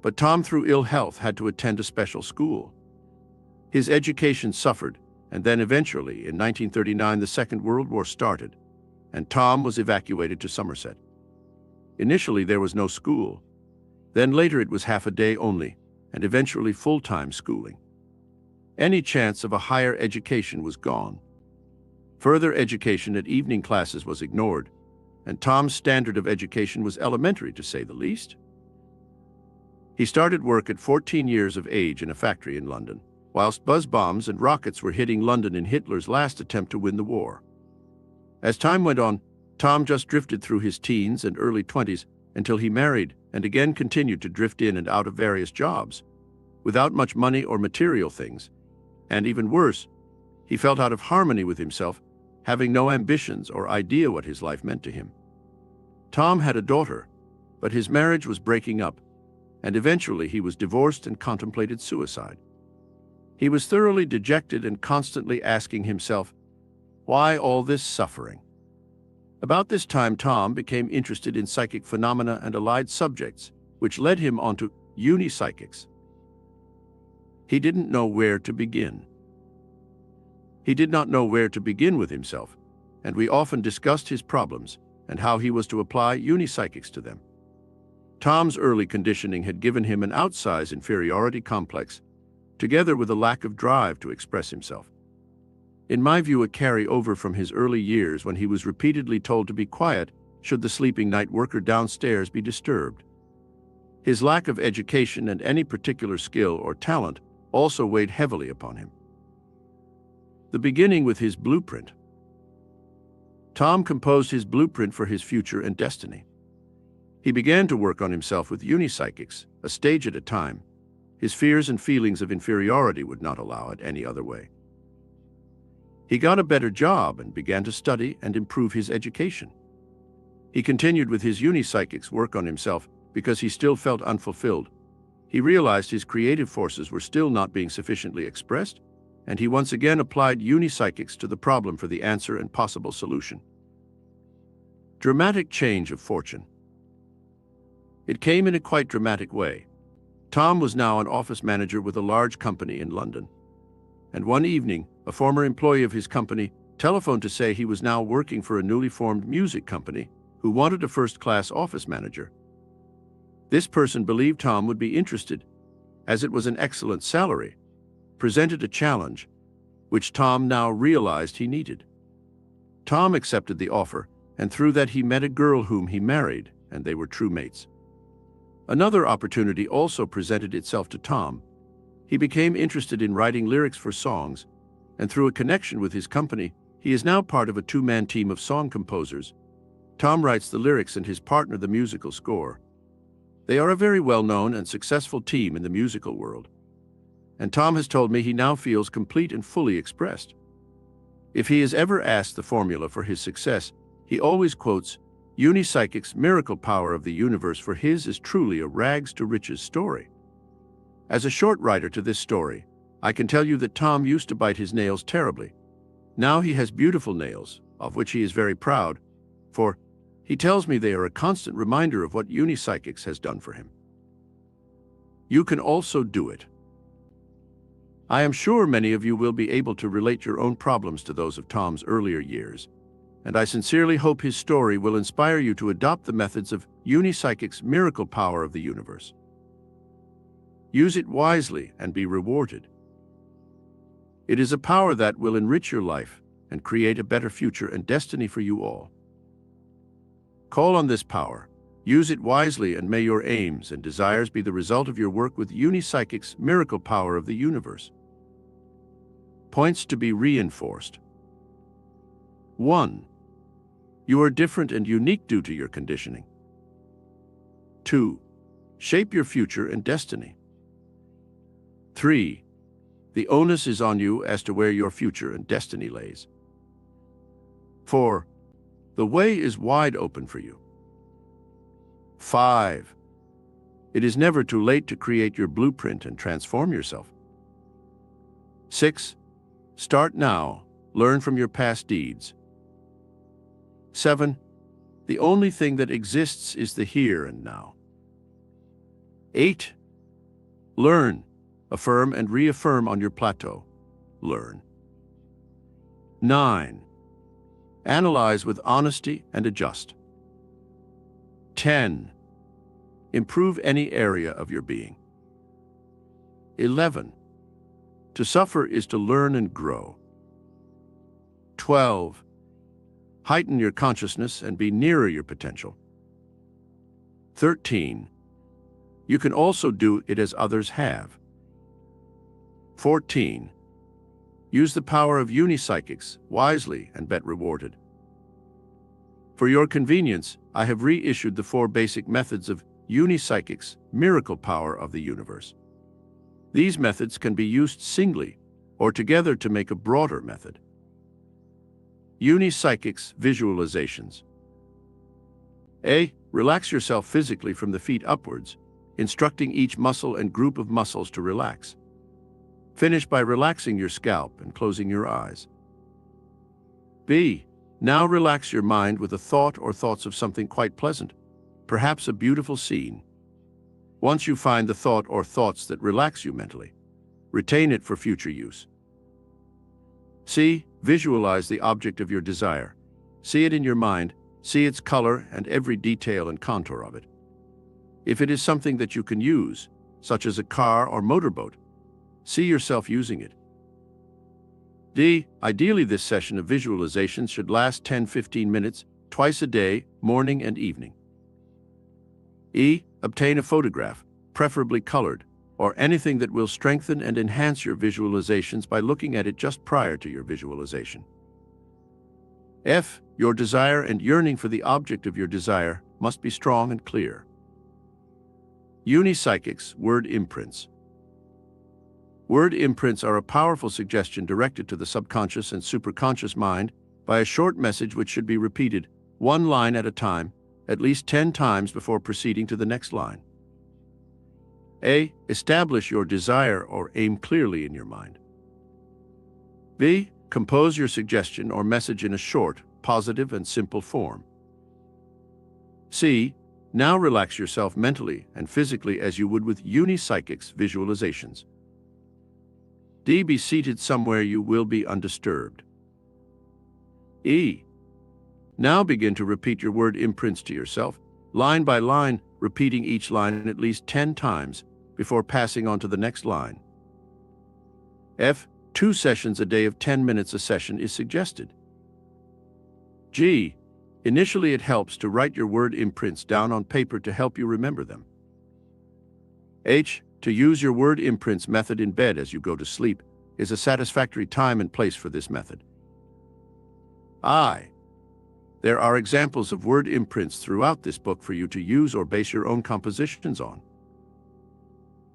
but Tom, through ill health, had to attend a special school. His education suffered, and then eventually, in 1939, the Second World War started, and Tom was evacuated to Somerset. Initially, there was no school. Then later it was half a day only, and eventually full-time schooling. Any chance of a higher education was gone. Further education at evening classes was ignored, and Tom's standard of education was elementary, to say the least. He started work at 14 years of age in a factory in London, whilst buzz bombs and rockets were hitting London in Hitler's last attempt to win the war. As time went on, Tom just drifted through his teens and early 20s until he married and again continued to drift in and out of various jobs, without much money or material things. And even worse, he felt out of harmony with himself, having no ambitions or idea what his life meant to him. Tom had a daughter, but his marriage was breaking up, and eventually he was divorced and contemplated suicide. He was thoroughly dejected and constantly asking himself, why all this suffering? About this time, Tom became interested in psychic phenomena and allied subjects, which led him onto uni-psychics. He didn't know where to begin. He did not know where to begin with himself, and we often discussed his problems and how he was to apply uni-psychics to them. Tom's early conditioning had given him an outsized inferiority complex, together with a lack of drive to express himself. In my view, a carry-over from his early years when he was repeatedly told to be quiet should the sleeping night worker downstairs be disturbed. His lack of education and any particular skill or talent also weighed heavily upon him. The beginning with his blueprint. Tom composed his blueprint for his future and destiny. He began to work on himself with uni-psychics, a stage at a time. His fears and feelings of inferiority would not allow it any other way. He got a better job and began to study and improve his education. He continued with his uni-psychics work on himself because he still felt unfulfilled. He realized his creative forces were still not being sufficiently expressed, and he once again applied uni-psychics to the problem for the answer and possible solution. Dramatic change of fortune. It came in a quite dramatic way. Tom was now an office manager with a large company in London. And one evening, a former employee of his company telephoned to say he was now working for a newly formed music company who wanted a first-class office manager. This person believed Tom would be interested, as it was an excellent salary, presented a challenge, which Tom now realized he needed. Tom accepted the offer, and through that he met a girl whom he married, and they were true mates. Another opportunity also presented itself to Tom. He became interested in writing lyrics for songs, and through a connection with his company, he is now part of a two-man team of song composers. Tom writes the lyrics and his partner the musical score. They are a very well-known and successful team in the musical world. And Tom has told me he now feels complete and fully expressed. If he is ever asked the formula for his success, he always quotes uni-psychic's miracle power of the universe, for his is truly a rags to riches story. As a short writer to this story, I can tell you that Tom used to bite his nails terribly. Now he has beautiful nails, of which he is very proud, for he tells me they are a constant reminder of what uni-psychics has done for him. You can also do it. I am sure many of you will be able to relate your own problems to those of Tom's earlier years, and I sincerely hope his story will inspire you to adopt the methods of uni-psychic's miracle power of the universe. Use it wisely and be rewarded. It is a power that will enrich your life and create a better future and destiny for you all. Call on this power, use it wisely, and may your aims and desires be the result of your work with uni-psychic's miracle power of the universe. Points to be reinforced. 1. You are different and unique due to your conditioning. 2. Shape your future and destiny. 3. The onus is on you as to where your future and destiny lays. 4. The way is wide open for you. 5. It is never too late to create your blueprint and transform yourself. 6. Start now, learn from your past deeds. 7. The only thing that exists is the here and now. 8. Learn, affirm and reaffirm on your plateau. Learn. 9. Analyze with honesty and adjust. 10. Improve any area of your being. 11. To suffer is to learn and grow. 12. Heighten your consciousness and be nearer your potential. 13. You can also do it as others have. 14. Use the power of unipsychics wisely and bet rewarded. For your convenience, I have reissued the 4 basic methods of unipsychics, miracle power of the universe. These methods can be used singly or together to make a broader method. Unipsychics visualizations. A. Relax yourself physically from the feet upwards, instructing each muscle and group of muscles to relax. Finish by relaxing your scalp and closing your eyes. B. Now relax your mind with a thought or thoughts of something quite pleasant, perhaps a beautiful scene. Once you find the thought or thoughts that relax you mentally, retain it for future use. C. Visualize the object of your desire. See it in your mind, see its color and every detail and contour of it. If it is something that you can use, such as a car or motorboat, see yourself using it. D. Ideally, this session of visualization should last 10-15 minutes, twice a day, morning and evening. E. Obtain a photograph, preferably colored, or anything that will strengthen and enhance your visualizations by looking at it just prior to your visualization. F. Your desire and yearning for the object of your desire must be strong and clear. Unipsychics word imprints. Word imprints are a powerful suggestion directed to the subconscious and superconscious mind by a short message which should be repeated, one line at a time, at least 10 times before proceeding to the next line. A. Establish your desire or aim clearly in your mind. B. Compose your suggestion or message in a short, positive, and simple form. C. Now relax yourself mentally and physically as you would with unipsychics visualizations. D. Be seated somewhere you will be undisturbed. E. Now begin to repeat your word imprints to yourself, line by line, repeating each line at least 10 times before passing on to the next line. F. 2 sessions a day of 10 minutes a session is suggested. G. Initially it helps to write your word imprints down on paper to help you remember them. H. To use your word imprints method in bed as you go to sleep is a satisfactory time and place for this method. I. There are examples of word imprints throughout this book for you to use or base your own compositions on.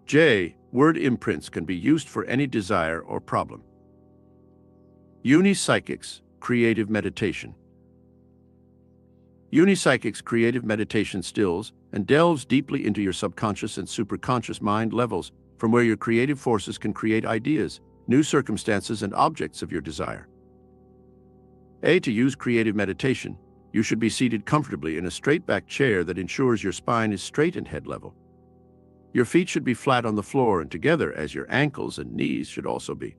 J. Word imprints can be used for any desire or problem. Unipsychics creative meditation. Unipsychics creative meditation stills and delves deeply into your subconscious and superconscious mind levels from where your creative forces can create ideas, new circumstances, and objects of your desire. A. To use creative meditation, you should be seated comfortably in a straight-back chair that ensures your spine is straight and head level. Your feet should be flat on the floor and together as your ankles and knees should also be.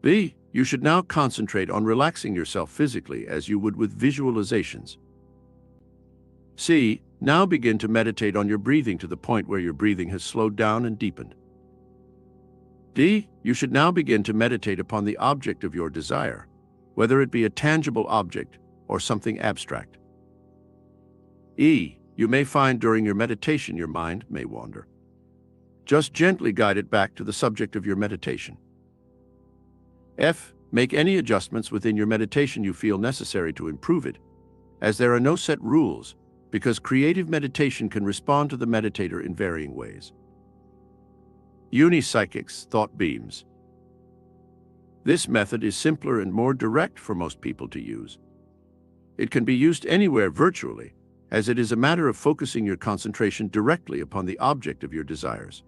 B. You should now concentrate on relaxing yourself physically as you would with visualizations. C. Now begin to meditate on your breathing to the point where your breathing has slowed down and deepened. D. You should now begin to meditate upon the object of your desire, whether it be a tangible object or something abstract. E. You may find during your meditation your mind may wander. Just gently guide it back to the subject of your meditation. F. Make any adjustments within your meditation you feel necessary to improve it, as there are no set rules, because creative meditation can respond to the meditator in varying ways. Unipsychics thought beams. This method is simpler and more direct for most people to use. It can be used anywhere virtually, as it is a matter of focusing your concentration directly upon the object of your desires.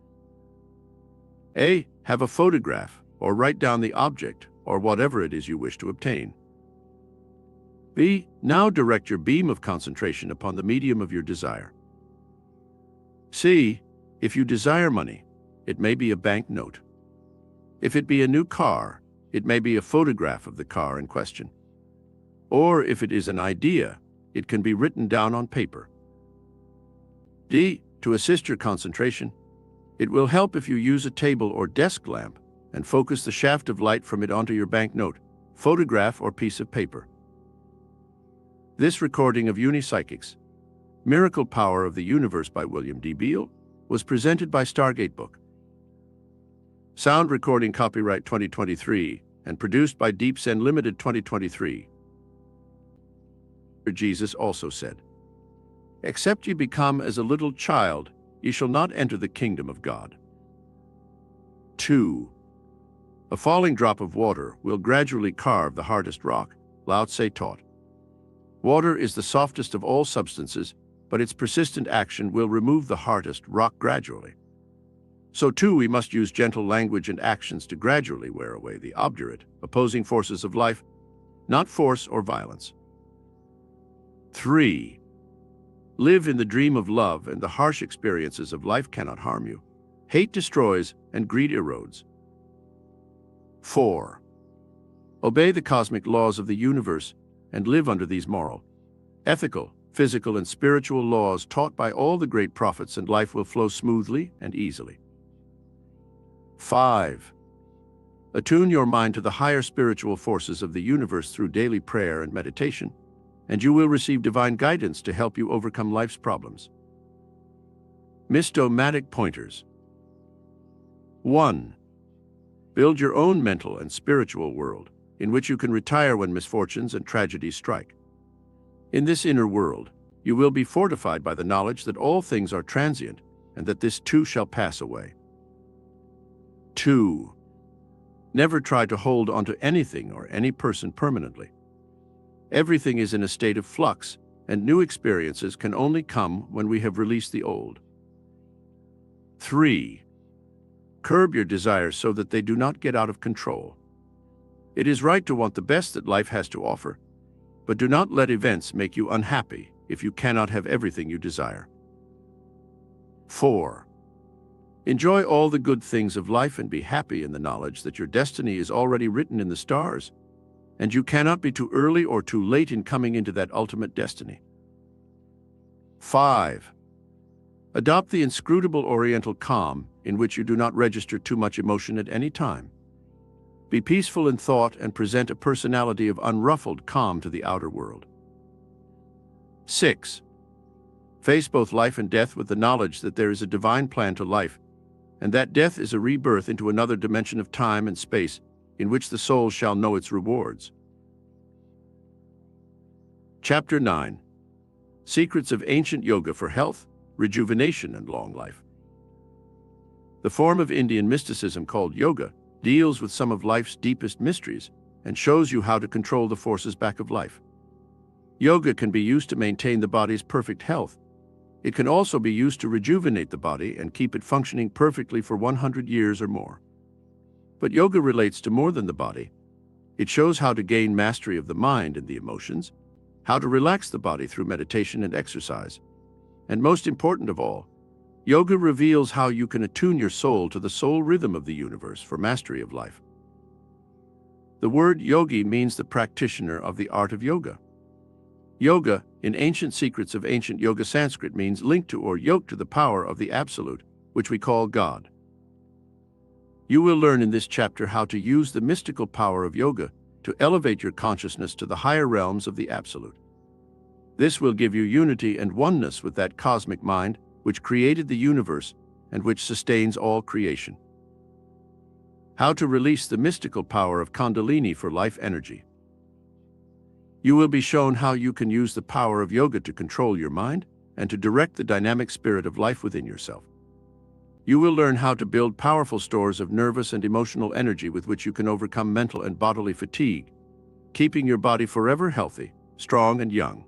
A. Have a photograph or write down the object or whatever it is you wish to obtain. B. Now direct your beam of concentration upon the medium of your desire. C. If you desire money, it may be a bank note. If it be a new car, it may be a photograph of the car in question. Or if it is an idea, it can be written down on paper. D. To assist your concentration, it will help if you use a table or desk lamp and focus the shaft of light from it onto your banknote, photograph, or piece of paper. This recording of Unipsychics, Miracle Power of the Universe by William D. Beale, was presented by Stargate Book. Sound recording copyright 2023 and produced by Deep Send Limited 2023. Jesus also said, "Except ye become as a little child, ye shall not enter the kingdom of God." 2. A falling drop of water will gradually carve the hardest rock, Lao Tse taught. Water is the softest of all substances, but its persistent action will remove the hardest rock gradually. So too we must use gentle language and actions to gradually wear away the obdurate, opposing forces of life, not force or violence. 3. Live in the dream of love, and the harsh experiences of life cannot harm you. Hate destroys and greed erodes. 4. Obey the cosmic laws of the universe and live under these moral, ethical, physical, and spiritual laws taught by all the great prophets, and life will flow smoothly and easily. 5. Attune your mind to the higher spiritual forces of the universe through daily prayer and meditation, and you will receive divine guidance to help you overcome life's problems. Mystomatic pointers. 1. Build your own mental and spiritual world, in which you can retire when misfortunes and tragedies strike. In this inner world, you will be fortified by the knowledge that all things are transient, and that this too shall pass away. 2. Never try to hold onto anything or any person permanently. Everything is in a state of flux, and new experiences can only come when we have released the old. 3. Curb your desires so that they do not get out of control. It is right to want the best that life has to offer, but do not let events make you unhappy if you cannot have everything you desire. 4. Enjoy all the good things of life and be happy in the knowledge that your destiny is already written in the stars, and you cannot be too early or too late in coming into that ultimate destiny. 5. Adopt the inscrutable oriental calm in which you do not register too much emotion at any time. Be peaceful in thought and present a personality of unruffled calm to the outer world. 6. Face both life and death with the knowledge that there is a divine plan to life, and that death is a rebirth into another dimension of time and space in which the soul shall know its rewards. Chapter 9. Secrets of Ancient Yoga for Health, Rejuvenation, and Long Life. The form of Indian mysticism called yoga deals with some of life's deepest mysteries and shows you how to control the forces back of life. Yoga can be used to maintain the body's perfect health. It can also be used to rejuvenate the body and keep it functioning perfectly for 100 years or more. But yoga relates to more than the body. It shows how to gain mastery of the mind and the emotions, how to relax the body through meditation and exercise. And most important of all, yoga reveals how you can attune your soul to the soul rhythm of the universe for mastery of life. The word yogi means the practitioner of the art of yoga. Yoga, in Ancient Secrets of Ancient Yoga Sanskrit, means linked to or yoked to the power of the Absolute, which we call God. You will learn in this chapter how to use the mystical power of yoga to elevate your consciousness to the higher realms of the Absolute. This will give you unity and oneness with that cosmic mind which created the universe and which sustains all creation. How to release the mystical power of Kundalini for life energy. You will be shown how you can use the power of yoga to control your mind and to direct the dynamic spirit of life within yourself. You will learn how to build powerful stores of nervous and emotional energy with which you can overcome mental and bodily fatigue, keeping your body forever healthy, strong, and young.